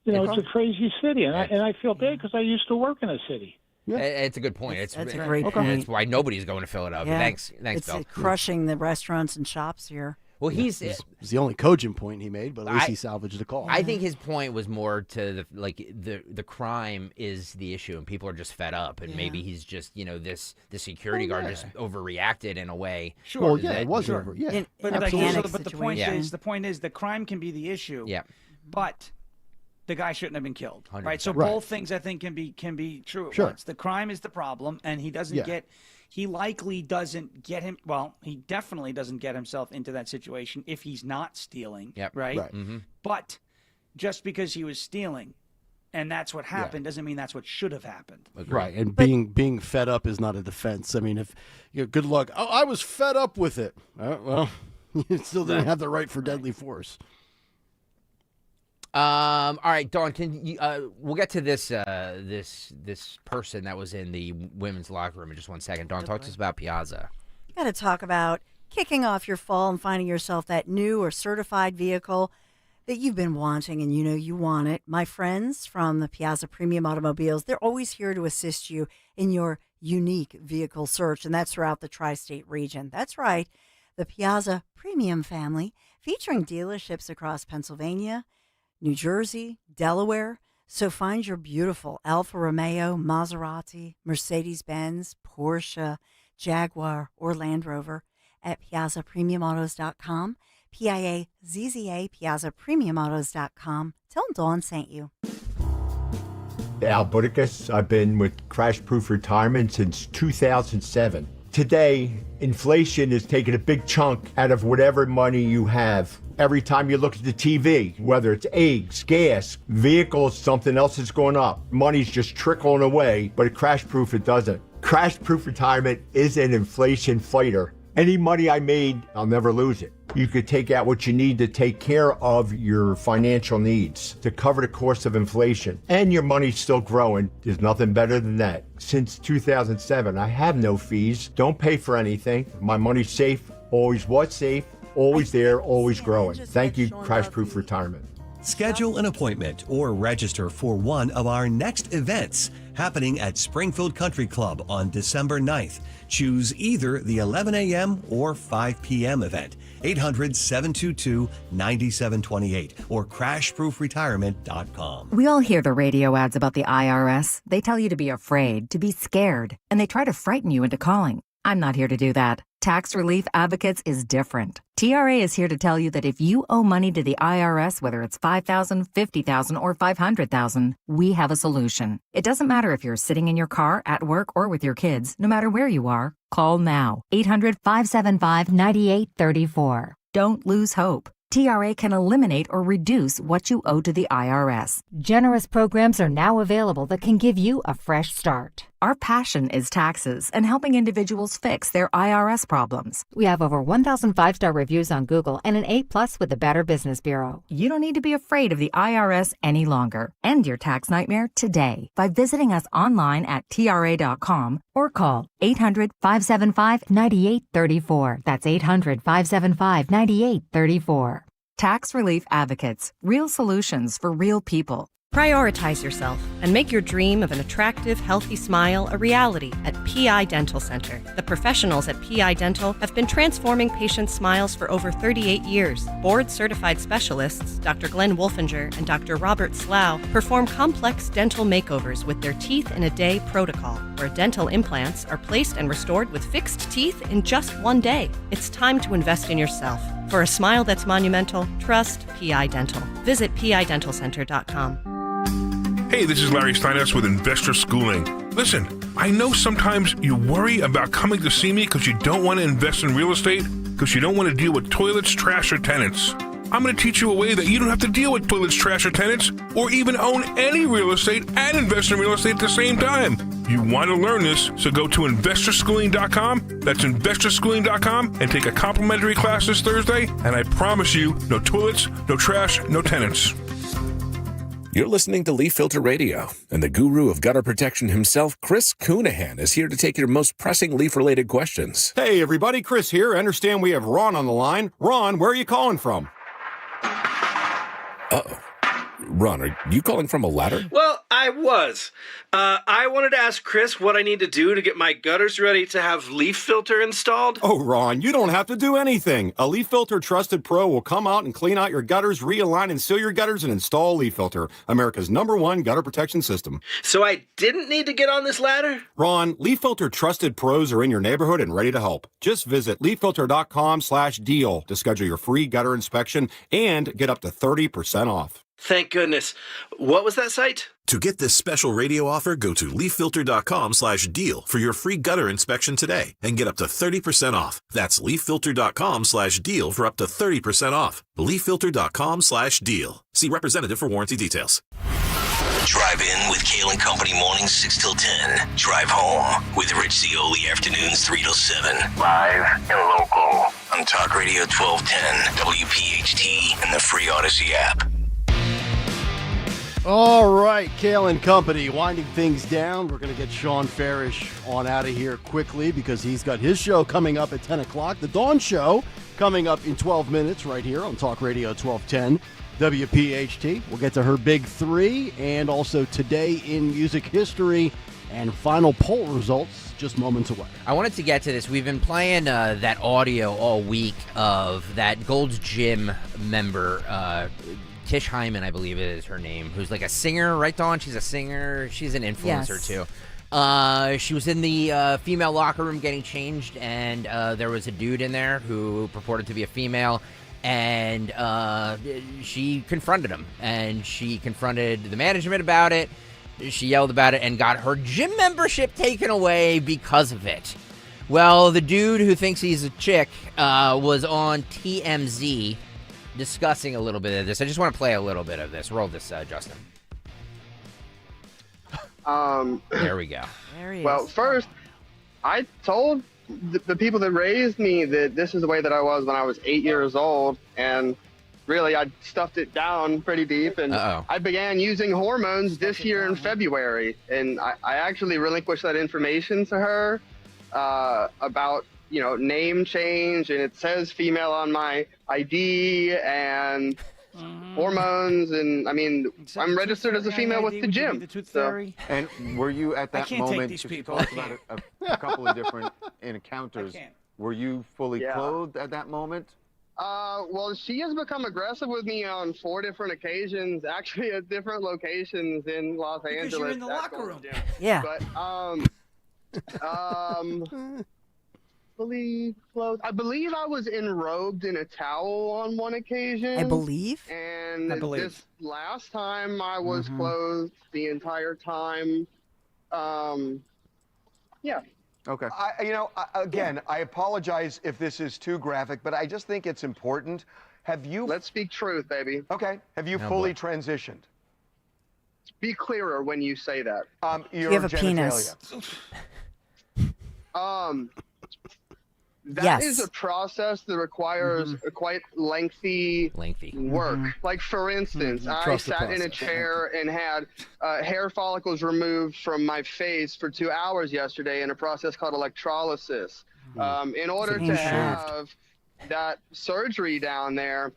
It's a crazy city, and I feel bad because I used to work in a city. Yeah. It's a good point. That's a great point. That's why nobody's going to Philadelphia. Yeah. Thanks, it's Bill. Crushing the restaurants and shops here. Well, it's the only cogent point he made, but at least he salvaged the call. I think his point was more to the crime is the issue, and people are just fed up, and maybe he's just the security guard just overreacted in a way. Sure. Well, yeah, it was over. Yeah, but the point is the crime can be the issue. Yeah, but the guy shouldn't have been killed. 100%. Right. So both things I think can be true at once. The crime is the problem, and he doesn't get. He likely doesn't get him. Well, he definitely doesn't get himself into that situation if he's not stealing. Yep. Right. Mm-hmm. But just because he was stealing, and that's what happened, doesn't mean that's what should have happened. Right. And being fed up is not a defense. I mean, if good luck. Oh, I was fed up with it. Well, you still didn't have the right for deadly force. All right, Dawn. Can you? We'll get to this this person that was in the women's locker room in just 1 second. Dawn, talk to us about Piazza. Got to talk about kicking off your fall and finding yourself that new or certified vehicle that you've been wanting, and you know you want it. My friends from the Piazza Premium Automobiles, they're always here to assist you in your unique vehicle search, and that's throughout the tri-state region. That's right, the Piazza Premium family, featuring dealerships across Pennsylvania, New Jersey, Delaware. So find your beautiful Alfa Romeo, Maserati, Mercedes-Benz, Porsche, Jaguar, or Land Rover at PiazzaPremiumAutos.com. PIAZZA, PiazzaPremiumAutos.com. Tell them Dawn sent you. Al Budicus. I've been with Crash Proof Retirement since 2007. Today, inflation is taking a big chunk out of whatever money you have. Every time you look at the TV, whether it's eggs, gas, vehicles, something else is going up. Money's just trickling away, but at Crash Proof it doesn't. Crash Proof Retirement is an inflation fighter. Any money I made, I'll never lose it. You could take out what you need to take care of your financial needs, to cover the cost of inflation, and your money's still growing. There's nothing better than that. Since 2007, I have no fees, don't pay for anything. My money's safe, always was safe, always there, always growing. Thank you, Crash Proof Retirement. Schedule an appointment or register for one of our next events happening at Springfield Country Club on December 9th. Choose either the 11 a.m. or 5 p.m. event. 800-722-9728 or crashproofretirement.com. We all hear the radio ads about the IRS. They tell you to be afraid, to be scared, and they try to frighten you into calling. I'm not here to do that. Tax Relief Advocates is different. TRA is here to tell you that if you owe money to the IRS, whether it's $5,000, $50,000, or $500,000, we have a solution. It doesn't matter if you're sitting in your car, at work, or with your kids. No matter where you are, call now. 800-575-9834. Don't lose hope. TRA can eliminate or reduce what you owe to the IRS. Generous programs are now available that can give you a fresh start. Our passion is taxes and helping individuals fix their IRS problems. We have over 1,000 5-star reviews on Google and an A+ with the Better Business Bureau. You don't need to be afraid of the IRS any longer. End your tax nightmare today by visiting us online at TRA.com or call 800-575-9834. That's 800-575-9834. Tax Relief Advocates. Real solutions for real people. Prioritize yourself and make your dream of an attractive, healthy smile a reality at PI Dental Center. The professionals at PI Dental have been transforming patients' smiles for over 38 years. Board-certified specialists, Dr. Glenn Wolfinger and Dr. Robert Slough, perform complex dental makeovers with their Teeth in a Day protocol, where dental implants are placed and restored with fixed teeth in just 1 day. It's time to invest in yourself. For a smile that's monumental, trust PI Dental. Visit PIDentalCenter.com. Hey, this is Larry Steinhaus with Investor Schooling. Listen, I know sometimes you worry about coming to see me because you don't want to invest in real estate, because you don't want to deal with toilets, trash, or tenants. I'm going to teach you a way that you don't have to deal with toilets, trash, or tenants, or even own any real estate and invest in real estate at the same time. You want to learn this, so go to investorschooling.com. That's investorschooling.com and take a complimentary class this Thursday, and I promise you, no toilets, no trash, no tenants. You're listening to Leaf Filter Radio, and the guru of gutter protection himself, Chris Coonahan, is here to take your most pressing leaf-related questions. Hey, everybody, Chris here. I understand we have Ron on the line. Ron, where are you calling from? Uh-oh. Ron, are you calling from a ladder? Well, I was. I wanted to ask Chris what I need to do to get my gutters ready to have Leaf Filter installed. Oh, Ron, you don't have to do anything. A Leaf Filter Trusted Pro will come out and clean out your gutters, realign and seal your gutters, and install Leaf Filter, America's #1 gutter protection system. So I didn't need to get on this ladder? Ron, Leaf Filter Trusted Pros are in your neighborhood and ready to help. Just visit leaffilter.com/deal to schedule your free gutter inspection and get up to 30% off. Thank goodness. What was that site? To get this special radio offer, go to leaffilter.com/deal for your free gutter inspection today and get up to 30% off. That's leaffilter.com/deal for up to 30% off. leaffilter.com/deal. See representative for warranty details. Drive in with Kayal and Company mornings 6 till 10. Drive home with Rich Zioli afternoons 3 till 7. Live and local on Talk Radio 1210, WPHT, and the free Odyssey app. All right, Kayal and Company winding things down. We're going to get Sean Farish on out of here quickly because he's got his show coming up at 10 o'clock. The Dawn Show coming up in 12 minutes right here on Talk Radio 1210 WPHT. We'll get to her big three and also today in music history and final poll results just moments away. I wanted to get to this. We've been playing that audio all week of that Gold's Gym member, Tish Hyman, I believe it is her name, who's like a singer, right, Dawn? She's a singer. She's an influencer, too. She was in the female locker room getting changed, and there was a dude in there who purported to be a female, and she confronted him, and she confronted the management about it. She yelled about it and got her gym membership taken away because of it. Well, the dude who thinks he's a chick was on TMZ discussing a little bit of this. I just want to play a little bit of this. Roll this, Justin. There we go. There he is. Well, first, I told the people that raised me that this is the way that I was when I was 8 years old, and really I stuffed it down pretty deep, and I began using hormones this year in February, and I actually relinquished that information to her about name change, and it says female on my ID and hormones, and I mean, I'm registered as a female with the gym. And were you at that moment? These people. Talked about a couple of different encounters. Were you fully clothed at that moment? Well, she has become aggressive with me on 4 different occasions, actually at different locations in Los Angeles. Because you're in the locker room. Yeah. But fully clothed. I believe I was enrobed in a towel on one occasion. I believe. And this last time I was clothed the entire time. Yeah. Okay. I apologize if this is too graphic, but I just think it's important. Let's speak truth, baby. Okay. Have you fully transitioned? Be clearer when you say that. You have a penis. That is a process that requires a quite lengthy work. Like, for instance, I sat in a chair and had hair follicles removed from my face for 2 hours yesterday in a process called electrolysis. In order to have that surgery down there,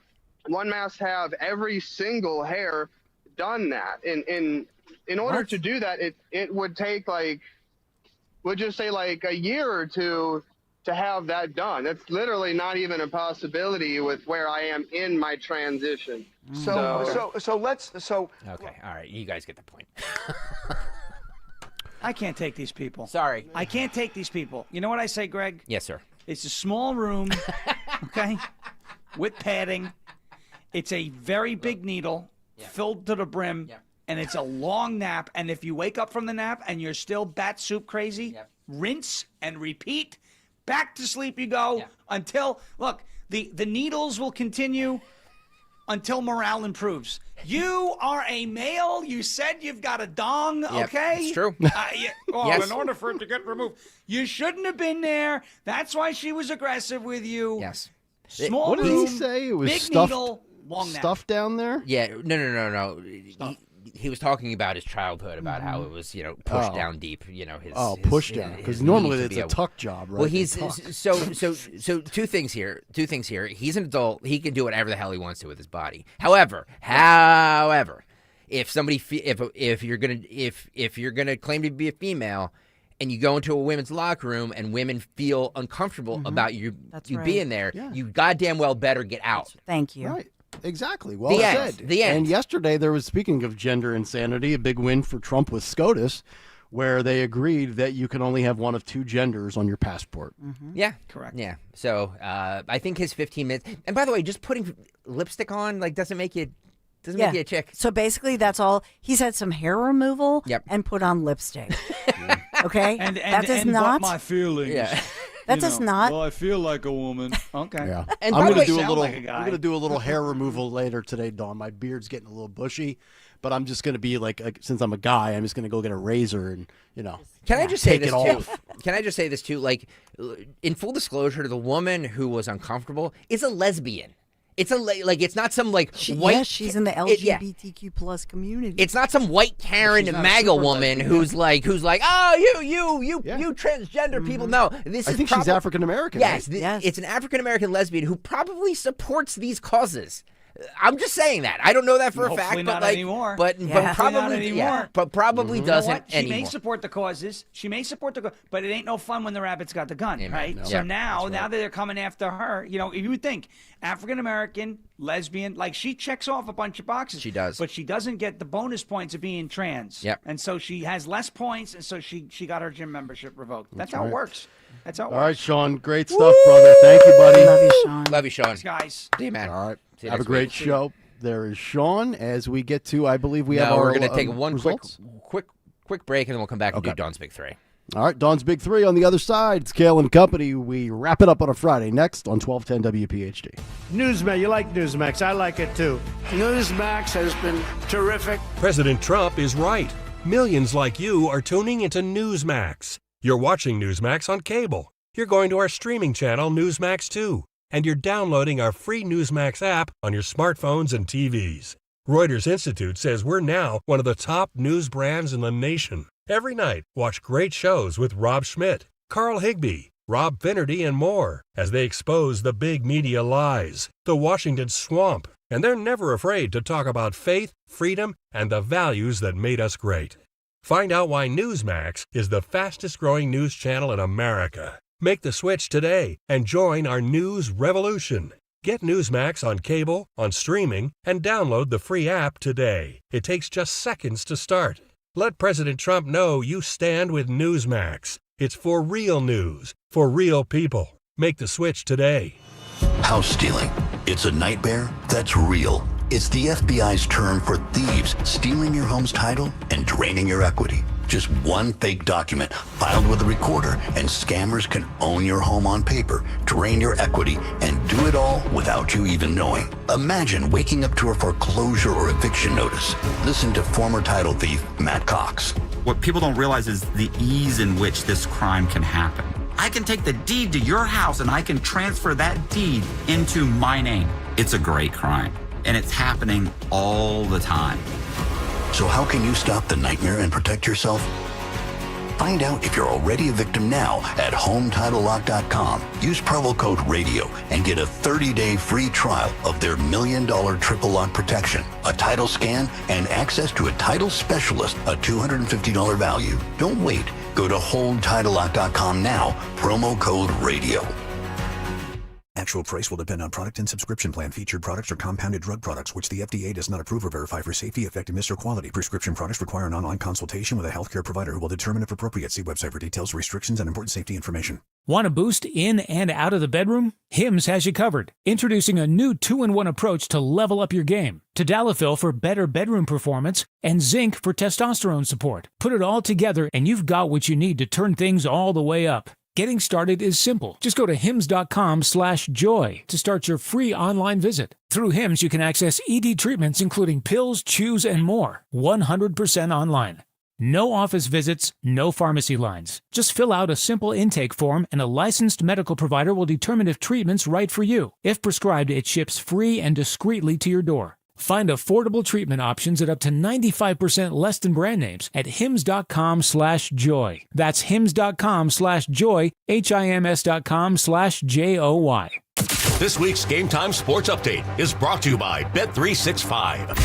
one must have every single hair done that. In order to do that, it would take we'll just say a year or two to have that done. It's literally not even a possibility with where I am in my transition. So let's. Okay, all right, you guys get the point. I can't take these people. Sorry. I can't take these people. You know what I say, Greg? Yes, sir. It's a small room, okay, with padding. It's a very big needle filled to the brim, and it's a long nap. And if you wake up from the nap and you're still bat soup crazy, rinse and repeat. Back to sleep you go until, look, the needles will continue until morale improves. You are a male. You said you've got a dong, okay? It's true. In order for it to get removed. You shouldn't have been there. That's why she was aggressive with you. Yes. Small What did room, he say? It was big stuffed, needle, long nap. stuff down there? Yeah, no. He was talking about his childhood, about how it was, pushed down deep. Pushed down, because normally it's a tuck job, right? Well, he's so two things here. He's an adult. He can do whatever the hell he wants to with his body. However, if somebody, if you're gonna claim to be a female, and you go into a women's locker room and women feel uncomfortable about you being there, you goddamn well better get out. Thank you. Right. Exactly. Well said. The end. And yesterday there was, speaking of gender insanity, a big win for Trump with SCOTUS, where they agreed that you can only have one of 2 genders on your passport. Yeah. Correct. Yeah. So I think his 15 minutes. And by the way, just putting lipstick on doesn't make you a chick. So basically, that's all. He's had some hair removal and put on lipstick. Okay, and that does and not. my feelings. Yeah. That does not. Well, I feel like a woman. Okay. Yeah. And I'm by the going to way, do a little. like a guy. I'm going to do a little hair removal later today, Dawn. My beard's getting a little bushy, but I'm just going to be since I'm a guy, I'm just going to go get a razor and Can I just say take this it too? off. Can I just say this too? In full disclosure, the woman who was uncomfortable is a lesbian. It's it's not some white. She's in the LGBTQ plus community. It's not some white Karen MAGA woman who's like, oh, you transgender people. No, I think she's African American. Yes, right? It's an African American lesbian who probably supports these causes. I'm just saying that. I don't know that for a fact, but anymore. But probably doesn't She anymore. may support the causes. But it ain't no fun when the rabbit's got the gun, right? No. So now that they're coming after her, you would think African American, lesbian, she checks off a bunch of boxes. She does, but she doesn't get the bonus points of being trans. Yep. And so she has less points, and so she got her gym membership revoked. That's how it works. That's how it works. All right, Sean. Great stuff, brother. Thank you, buddy. Love you, Sean. Love you, Sean. Thanks, guys. See you, man. All right. See you Have a next great week. show. There is Sean. As we get to, I believe we have our we're going to take one results. quick break, and then we'll come back and do Dawn's Big Three. All right, Dawn's Big Three on the other side. It's Kayal and Company. We wrap it up on a Friday next on 1210 WPHT. Newsmax, you like Newsmax. I like it too. Newsmax has been terrific. President Trump is right. Millions like you are tuning into Newsmax. You're watching Newsmax on cable. You're going to our streaming channel, Newsmax 2. And you're downloading our free Newsmax app on your smartphones and TVs. Reuters Institute says we're now one of the top news brands in the nation. Every night, watch great shows with Rob Schmidt, Carl Higbie, Rob Finnerty, and more as they expose the big media lies, the Washington swamp, and they're never afraid to talk about faith, freedom, and the values that made us great. Find out why Newsmax is the fastest-growing news channel in America. Make the switch today and join our news revolution. Get Newsmax on cable, on streaming, and download the free app today. It takes just seconds to start. Let President Trump know you stand with Newsmax. It's for real news, for real people. Make the switch today. House stealing. It's a nightmare that's real. It's the FBI's term for thieves stealing your home's title and draining your equity. Just one fake document filed with a recorder, and scammers can own your home on paper, drain your equity, and do it all without you even knowing. Imagine waking up to a foreclosure or eviction notice. Listen to former title thief Matt Cox. What people don't realize is the ease in which this crime can happen. I can take the deed to your house and I can transfer that deed into my name. It's a great crime, and it's happening all the time. So how can you stop the nightmare and protect yourself? Find out if you're already a victim now at HomeTitleLock.com. Use promo code RADIO and get a 30-day free trial of their $1 million triple lock protection, a title scan, and access to a title specialist, a $250 value. Don't wait. Go to HomeTitleLock.com now, promo code RADIO. Actual price will depend on product and subscription plan. Featured products are compounded drug products, which the FDA does not approve or verify for safety, effectiveness, or quality. Prescription products require an online consultation with a healthcare provider who will determine if appropriate. See website for details, restrictions, and important safety information. Want a boost in and out of the bedroom? Hims has you covered. Introducing a new 2-in-1 approach to level up your game. Tadalafil for better bedroom performance and zinc for testosterone support. Put it all together and you've got what you need to turn things all the way up. Getting started is simple. Just go to hims.com/joy to start your free online visit. Through Hims, you can access ED treatments including pills, chews, and more. 100% online. No office visits, no pharmacy lines. Just fill out a simple intake form and a licensed medical provider will determine if treatment's right for you. If prescribed, it ships free and discreetly to your door. Find affordable treatment options at up to 95% less than brand names at hims.com/joy. That's hims.com/joy, HIMS.com/JOY. This week's Game Time Sports Update is brought to you by Bet365.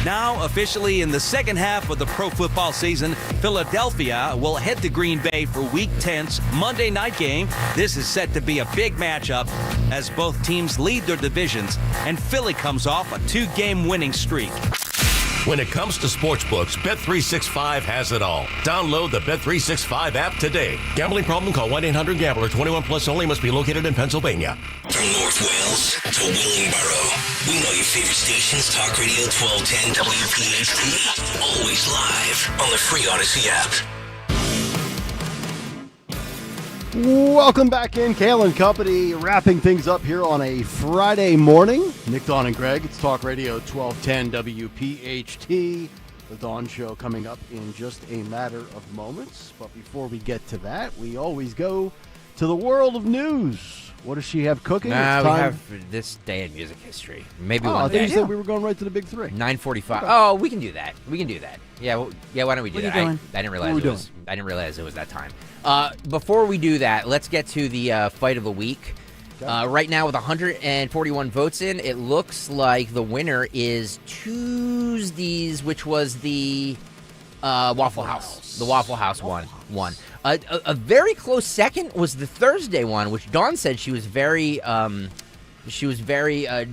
Now officially in the second half of the pro football season, Philadelphia will head to Green Bay for Week 10's Monday night game. This is set to be a big matchup as both teams lead their divisions, and Philly comes off a 2-game winning streak. When it comes to sportsbooks, Bet365 has it all. Download the Bet365 app today. Gambling problem? Call 1-800-GAMBLER. 21 plus only. Must be located in Pennsylvania. From North Wales to Willingboro, we know your favorite stations. Talk Radio 1210 WPHT. Always live on the free Odyssey app. Welcome back in. Kayal and Company wrapping things up here on a Friday morning. Nick, Dawn, and Greg. It's Talk Radio 1210 WPHT. The Dawn Show coming up in just a matter of moments. But before we get to that, we always go to the world of news What does she have cooking? We have this day in music history. Maybe one I day. think you said we were going right to the big three. 9:45. Okay. Oh, we can do that. Yeah, why don't we do What are that? you doing? I didn't realize it was that time. Before we do that, let's get to the fight of the week. Right now, with 141 votes in, it looks like the winner is Tuesdays, which was the Waffle House. The Waffle House won. A very close second was the Thursday one, which Dawn said she was very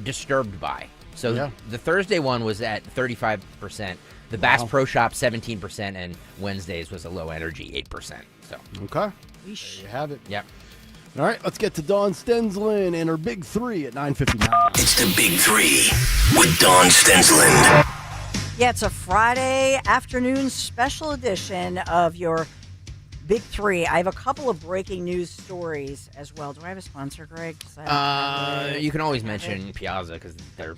disturbed by. So the Thursday one was at 35%. The Bass Pro Shop 17%, and Wednesdays was a low energy 8%. So okay, there you have it. Yep. All right, let's get to Dawn Stenslin and her big three at 9:59. It's the Big Three with Dawn Stenslin. Yeah, it's a Friday afternoon special edition of your Big Three. I have a couple of breaking news stories as well. Do I have a sponsor, Greg? You can always mention Piazza because they're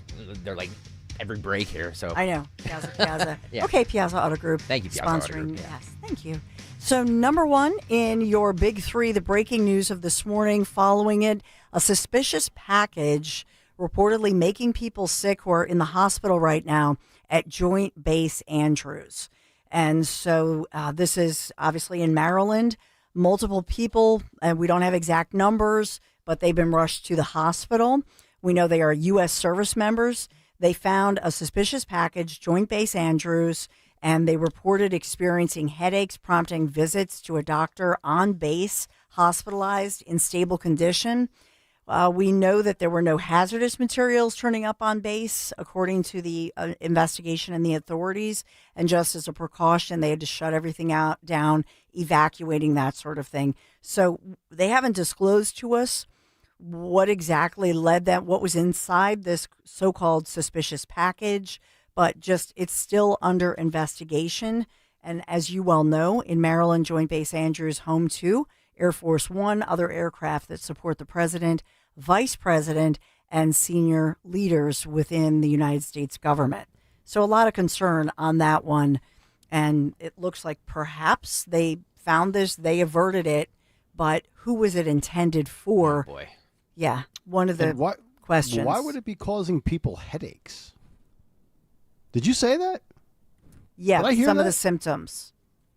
like every break here. So I know Piazza. Yeah. Okay, Piazza Auto Group. Thank you, Piazza Auto Group. Yes, thank you. So number one in your Big Three, the breaking news of this morning, following it, a suspicious package reportedly making people sick who are in the hospital right now at Joint Base Andrews. And so this is obviously in Maryland. Multiple people, and we don't have exact numbers, but they've been rushed to the hospital. We know they are U.S. service members. They found a suspicious package, Joint Base Andrews, and they reported experiencing headaches, prompting visits to a doctor on base, hospitalized in stable condition. We know that there were no hazardous materials turning up on base, according to the investigation and the authorities. And just as a precaution, they had to shut everything down, evacuating, that sort of thing. So they haven't disclosed to us what exactly led them, what was inside this so-called suspicious package, but just it's still under investigation. And as you well know, in Maryland, Joint Base Andrews home to Air Force One, other aircraft that support the president, vice president, and senior leaders within the United States government. So a lot of concern on that one. And it looks like perhaps they found this, they averted it, but who was it intended for? Oh boy. Yeah, one of the questions. Why would it be causing people headaches? Did you say that? Yeah, Did I hear some that? of the symptoms.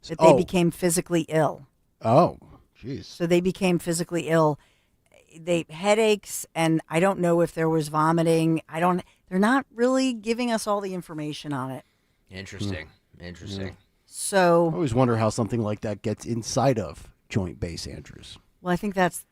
That they became physically ill. Oh, jeez. So they became physically ill. They headaches, and I don't know if there was vomiting. They're not really giving us all the information on it. Interesting. So I always wonder how something like that gets inside of Joint Base Andrews. Well, I think that's,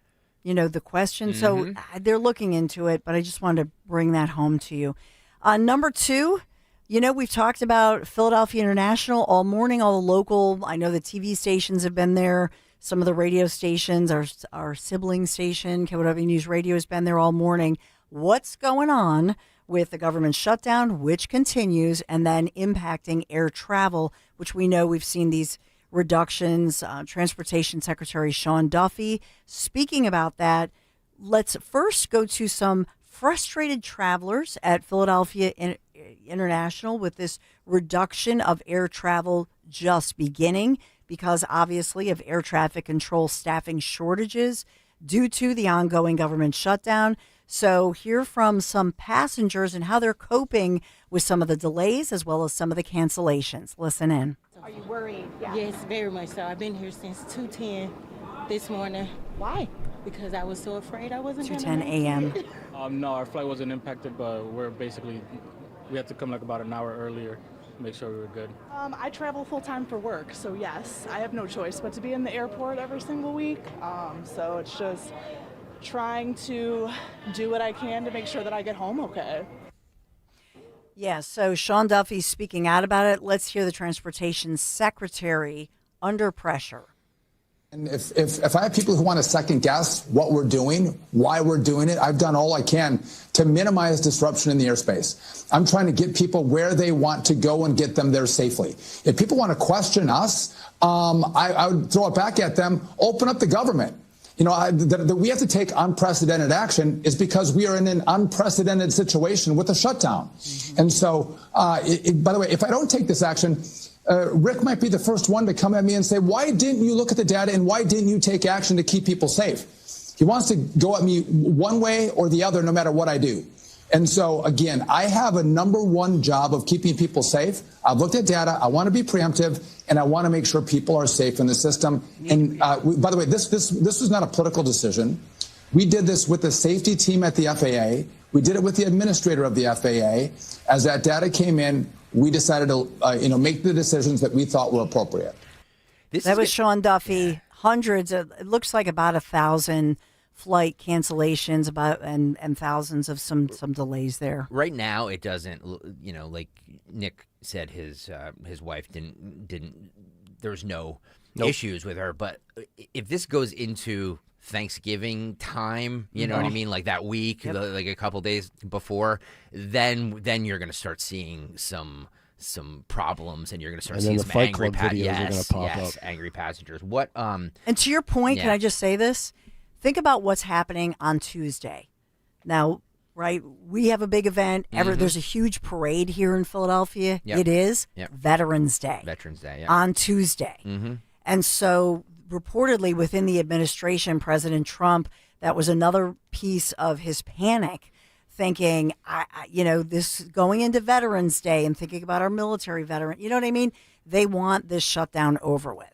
the question. So they're looking into it, but I just wanted to bring that home to you. Number two, we've talked about Philadelphia International all morning, all the local, I know the TV stations have been there. Some of the radio stations, our sibling station, KWW News Radio, has been there all morning. What's going on with the government shutdown, which continues, and then impacting air travel, which we know we've seen these reductions. Transportation Secretary Sean Duffy speaking about that. Let's first go to some frustrated travelers at Philadelphia International with this reduction of air travel just beginning because obviously of air traffic control staffing shortages due to the ongoing government shutdown. So hear from some passengers and how they're coping with some of the delays as well as some of the cancellations. Listen in. Are you worried? Yeah. Yes, very much so. I've been here since 2:10 this morning. Why? Because I was so afraid I wasn't going to 2:10 a.m. No, our flight wasn't impacted, but we had to come like about an hour earlier to make sure we were good. I travel full-time for work, so yes, I have no choice but to be in the airport every single week. So it's just trying to do what I can to make sure that I get home okay. Yeah, so Sean Duffy's speaking out about it. Let's hear the Transportation Secretary under pressure. And if I have people who want to second guess what we're doing, why we're doing it, I've done all I can to minimize disruption in the airspace. I'm trying to get people where they want to go and get them there safely. If people want to question us, I would throw it back at them, open up the government. We have to take unprecedented action is because we are in an unprecedented situation with a shutdown. Mm-hmm. And so, by the way, if I don't take this action, Rick might be the first one to come at me and say, why didn't you look at the data and why didn't you take action to keep people safe? He wants to go at me one way or the other, no matter what I do. And so, again, I have a number one job of keeping people safe. I've looked at data. I want to be preemptive, and I want to make sure people are safe in the system. And by the way, this was not a political decision. We did this with the safety team at the FAA. We did it with the administrator of the FAA. As that data came in, we decided to make the decisions that we thought were appropriate. That was Sean Duffy. Hundreds. It looks like about 1,000 flight cancellations, and thousands of some delays there. Right now, it doesn't. Like Nick said, his wife didn't. There's no issues with her. But if this goes into Thanksgiving time, you know what I mean, like that week, like a couple days before, then you're going to start seeing some problems, and you're going to start seeing some angry angry passengers. What? And to your point, can I just say this? Think about what's happening on Tuesday. Now, right, we have a big event. There's a huge parade here in Philadelphia. Yep. It is Veterans Day. On Tuesday. And so reportedly within the administration, President Trump, that was another piece of his panic, thinking, this going into Veterans Day and thinking about our military veteran. You know what I mean? They want this shutdown over with.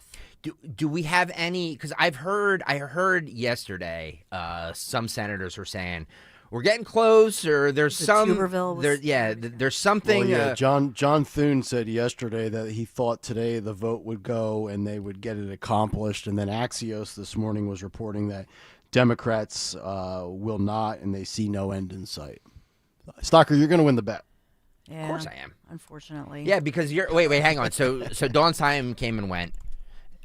Do we have any? Because I heard yesterday some senators were saying we're getting close, or there's there's something. Well, John Thune said yesterday that he thought today the vote would go and they would get it accomplished, and then Axios this morning was reporting that Democrats will not, and they see no end in sight. Stocker, you're going to win the bet. Yeah, of course I am. Unfortunately. Yeah, because you're. Wait, hang on. So Dawn Simon came and went.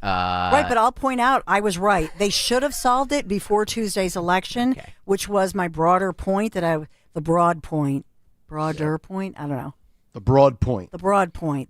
Right, but I'll point out I was right. They should have solved it before Tuesday's election, which was my broader point I don't know. The broad point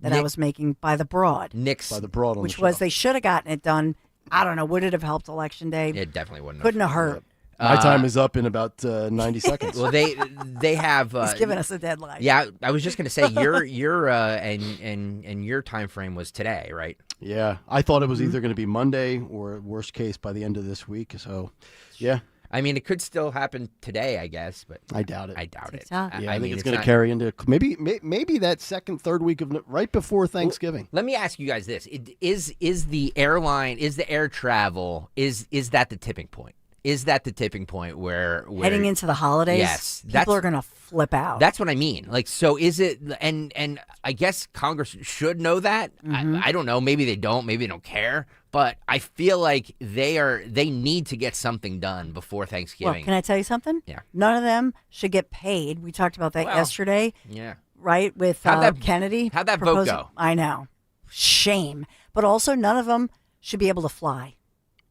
that I was making by the broad. By the broad on which the was show. they should have gotten it done. I don't know. Would it have helped Election Day? It definitely wouldn't. Couldn't have hurt. My time is up in about 90 seconds. Well, they have. He's giving us a deadline. Yeah, I was just going to say your and your time frame was today, right? Yeah, I thought it was either going to be Monday or worst case by the end of this week. So, yeah. I mean, it could still happen today, I guess, but I doubt it. I doubt it. I think it's going to carry into maybe that second, third week of right before Thanksgiving. Well, let me ask you guys this: is the air travel is that the tipping point? Is that the tipping point where heading into the holidays? Yes, people are going to flip out. That's what I mean. Like, so is it? And I guess Congress should know that. I don't know. Maybe they don't. Maybe they don't care. But I feel like they need to get something done before Thanksgiving. Well, can I tell you something? Yeah. None of them should get paid. We talked about that yesterday. Yeah. Right with Kennedy. How'd that vote go? I know. Shame. But also, none of them should be able to fly.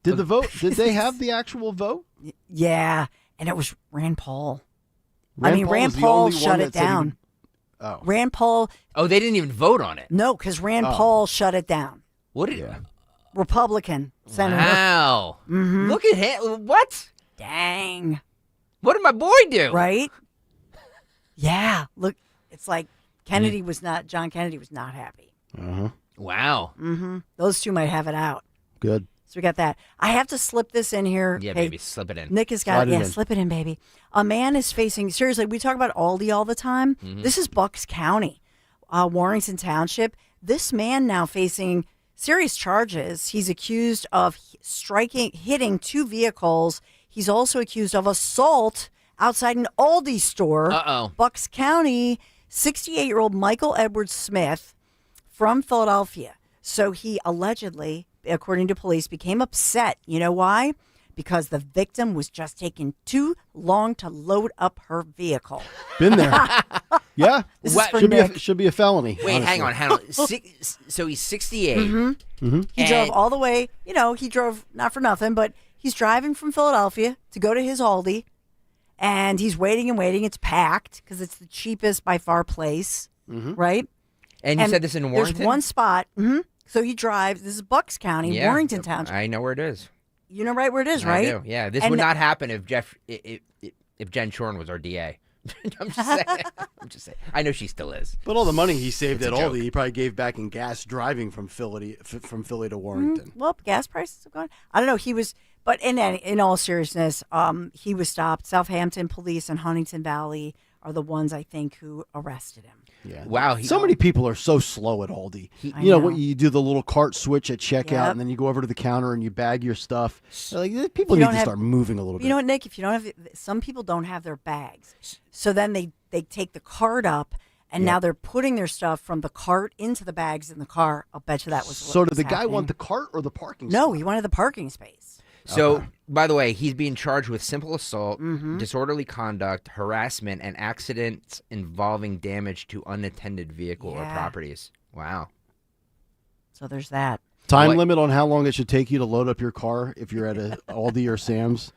Did Did they have the actual vote? Yeah, and it was Rand Paul. Rand Paul shut it down. Rand Paul. Oh, they didn't even vote on it. No, because Rand Paul shut it down. What did? Republican senator. Wow. Look at him. What? Dang. What did my boy do? Right? Yeah. Look, it's like John Kennedy was not happy. Wow. Those two might have it out. Good. So we got that. I have to slip this in here. Yeah, baby, slip it in. Nick has got it. Slip it in, baby. A man is facing, seriously, we talk about Aldi all the time. This is Bucks County, Warrington Township. This man now facing serious charges. He's accused of hitting two vehicles. He's also accused of assault outside an Aldi store. Bucks County, 68-year-old Michael Edward Smith from Philadelphia. So he allegedly, according to police, became upset. You know why? Because the victim was just taking too long to load up her vehicle. Been there. Yeah. This should be a felony. Wait, honestly. hang on. So he's 68. He drove all the way. He drove not for nothing, but he's driving from Philadelphia to go to his Aldi, and he's waiting and waiting. It's packed because it's the cheapest by far place, right? And you said this in Warrington? There's one spot. So he drives. This is Bucks County, Warrington Township. I know where it is. You know right where it is, right? I do. Yeah, this would not happen if Jen Shorn was our DA. I'm just saying. I know she still is. But all the money he saved at Aldi, he probably gave back in gas driving from Philly to Warrington. Well, gas prices have gone. I don't know. But in all seriousness, he was stopped. Southampton police and Huntington Valley are the ones, I think, who arrested him. Yeah. Wow. So many people are so slow at Aldi. You know, you do the little cart switch at checkout, and then you go over to the counter and you bag your stuff. Like, people need to start moving a little bit. You know what, Nick? If you don't have, some people don't have their bags, so then they take the cart up, and now they're putting their stuff from the cart into the bags in the car. I'll bet you that was. So did the guy want the cart or the parking? No, spot? he wanted the parking space. So, by the way, he's being charged with simple assault, disorderly conduct, harassment, and accidents involving damage to unattended vehicle or properties. Wow. So there's that. Time limit on how long it should take you to load up your car if you're at a Aldi or Sam's?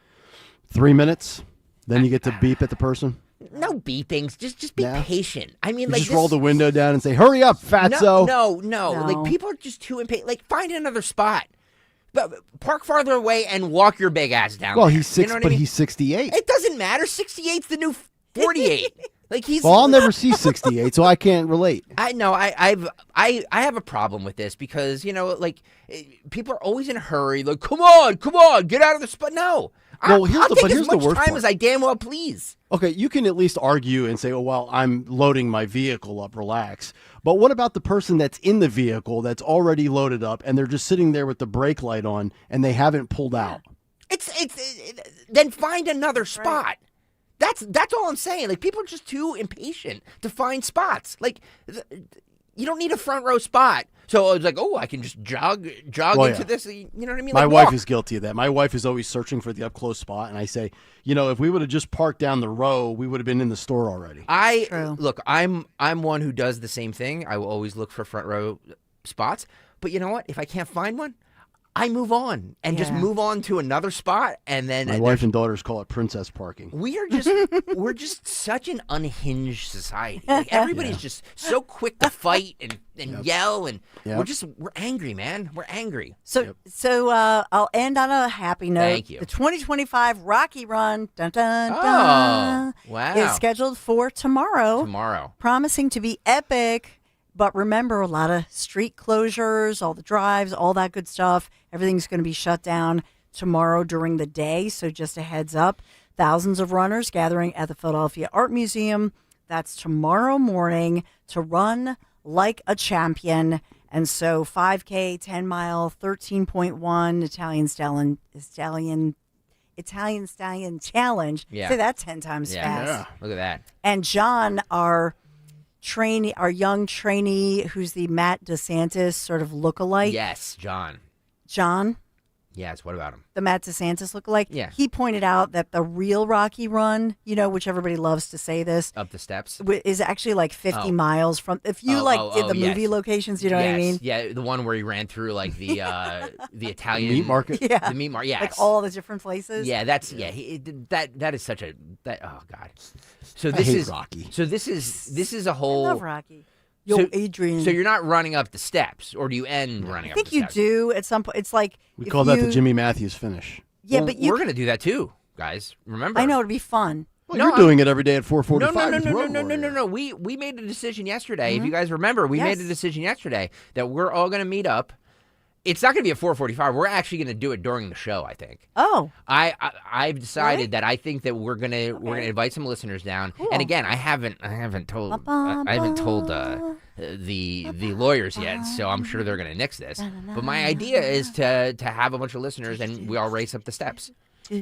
3 minutes? Then you get to beep at the person? No beepings. Just be patient. I mean, you like just roll the window down and say, "Hurry up, fatso." No. Like, people are just too impatient. Like, find another spot. But park farther away and walk your big ass down. Well, there. he's 68. It doesn't matter. 68's the new 48. Like, he's. Well, I'll never see 68, so I can't relate. I know. I have a problem with this because, you know, like, people are always in a hurry. Like, come on, get out of the spot. No. Well, I'll take as much worst time part. as I damn well please. Okay, you can at least argue and say, "Oh, well, I'm loading my vehicle up. Relax." But what about the person that's in the vehicle that's already loaded up and they're just sitting there with the brake light on and they haven't pulled out? Then find another spot. That's all I'm saying. Like, people are just too impatient to find spots. Like, you don't need a front row spot. So it's like, oh, I can just jog into this. You know what I mean? My like, wife walk. is guilty of that. My wife is always searching for the up close spot, and I say, you know, if we would have just parked down the row, we would have been in the store already. Look, I'm one who does the same thing. I will always look for front row spots. But you know what? If I can't find one, I move on and just move on to another spot, and then my wife and daughters call it princess parking. We're just such an unhinged society. Like, everybody's just so quick to fight and yell, and we're angry, man. We're angry. So I'll end on a happy note. Thank you. The 2025 Rocky Run, dun dun dun, wow, is scheduled for tomorrow. Promising to be epic. But remember, a lot of street closures, all the drives, all that good stuff. Everything's going to be shut down tomorrow during the day. So just a heads up, thousands of runners gathering at the Philadelphia Art Museum. That's tomorrow morning to run like a champion. And so 5K, 10 mile, 13.1 Italian Stallion Challenge. Yeah. Say that 10 times fast. Yeah. Look at that. And John, our young trainee, who's the Matt DeSantis sort of lookalike. Yes, John. Yes, what about him? The Matt DeSantis lookalike. Yeah. He pointed out that the real Rocky Run, you know, which everybody loves to say this. Up the steps? Is actually like 50 miles from, if you did the movie locations, you know what I mean? Yeah, the one where he ran through like the Italian meat market? Yeah. The meat market, yes. Like all the different places. Yeah, that is such a, oh God. So I this hate is Rocky. So this is a whole. I love Rocky. Yo, Adrian. So you're not running up the steps, or do you end running up the steps? I think you do at some point. It's like we call that the Jimmy Matthews finish. Yeah, well, but we're going to do that too, guys. Remember? I know, it'd be fun. Well, you're doing it every day at 4:45. No. We made a decision yesterday. If you guys remember, we made a decision yesterday that we're all going to meet up. It's not going to be at 4:45. We're actually going to do it during the show, I think. Oh. I've decided that I think that we're going to invite some listeners down. Cool. And again, I haven't told the lawyers yet, so I'm sure they're going to nix this. But my idea is to have a bunch of listeners and we all race up the steps.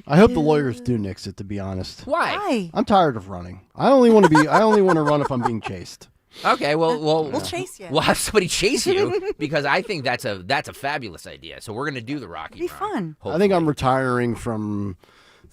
I hope the lawyers do nix it, to be honest. Why? I'm tired of running. I only want to run if I'm being chased. Okay, well, we'll chase you. We'll have somebody chase you because I think that's a fabulous idea. So we're going to do the Rocky Run. It'd be fun. Hopefully. I think I'm retiring from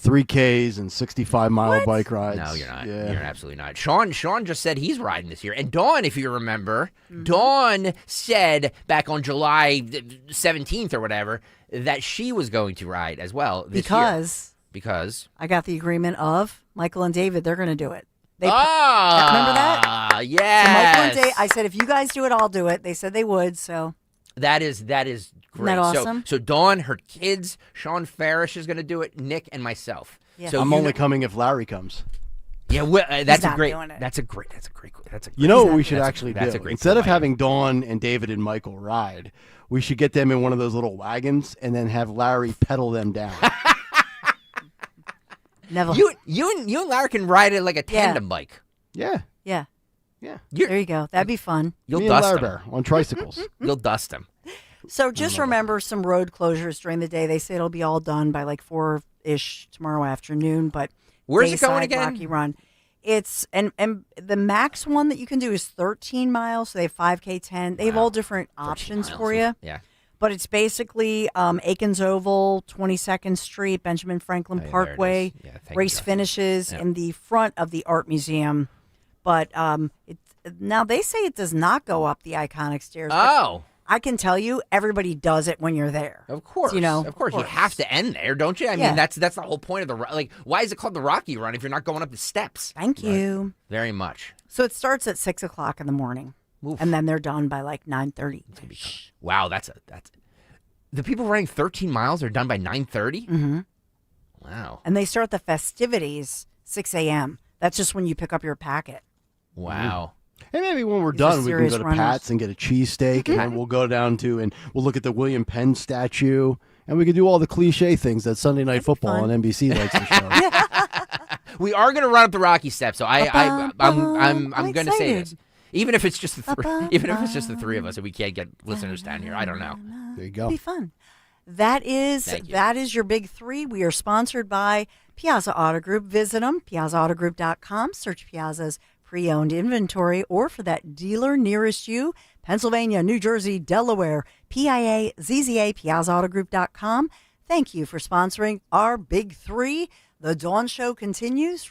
3Ks and 65-mile bike rides. No, you're not. Yeah. You're absolutely not. Sean just said he's riding this year. And Dawn, if you remember, Dawn said back on July 17th or whatever that she was going to ride as well this year. Because I got the agreement of Michael and David. They're going to do it. Remember that? Yes. So Michael and Dave, I said, if you guys do it, I'll do it. They said they would, so. That is great. Isn't that awesome? So Dawn, her kids, Sean Farish is going to do it, Nick, and myself. Yeah. So I'm only coming if Larry comes. Yeah, well, that's a not great. doing it. That's a great. You know what we should that's actually do? That's a great. Instead of having Dawn and David and Michael ride, we should get them in one of those little wagons and then have Larry pedal them down. Never. You and Larry can ride it like a tandem bike. Yeah. Yeah. Yeah. There you go. That'd be fun. You'll Me dust and them Larry Bear on tricycles. You'll dust them. So just remember some road closures during the day. They say it'll be all done by like 4-ish tomorrow afternoon. But where's it going Dayside, again? Rocky Run. It's and the max one that you can do is 13 miles. So they have 5K, 10. They have all different options for you. Yeah. But it's basically Aikens Oval, 22nd Street, Benjamin Franklin Parkway. Race finishes in the front of the Art Museum. But now they say it does not go up the iconic stairs. Oh. I can tell you, everybody does it when you're there. Of course, you know. Of course, you have to end there, don't you? I mean, that's the whole point of the why is it called the Rocky Run if you're not going up the steps? Thank you. Very much. So it starts at 6 o'clock in the morning, and then they're done by like 9:30. Wow, that's the people running 13 miles are done by 9:30. Mm-hmm. Wow. And they start the festivities 6 a.m. That's just when you pick up your packet. Wow. And maybe when we're These are done, we can serious go to runners. Pat's and get a cheesesteak, and then we'll go down to and we'll look at the William Penn statue, and we can do all the cliche things that Sunday Night Football on NBC likes to show. We are going to run up the Rocky steps, so I'm going to say this. Even if it's just the three of us, and we can't get listeners down here, I don't know. There you go. It'll be fun. That is your big three. We are sponsored by Piazza Auto Group. Visit them, piazzaautogroup.com. Search Piazza's pre-owned inventory, or for that dealer nearest you, Pennsylvania, New Jersey, Delaware, PIA, ZZA, piazzaautogroup.com. Thank you for sponsoring our big three. The Dawn Show continues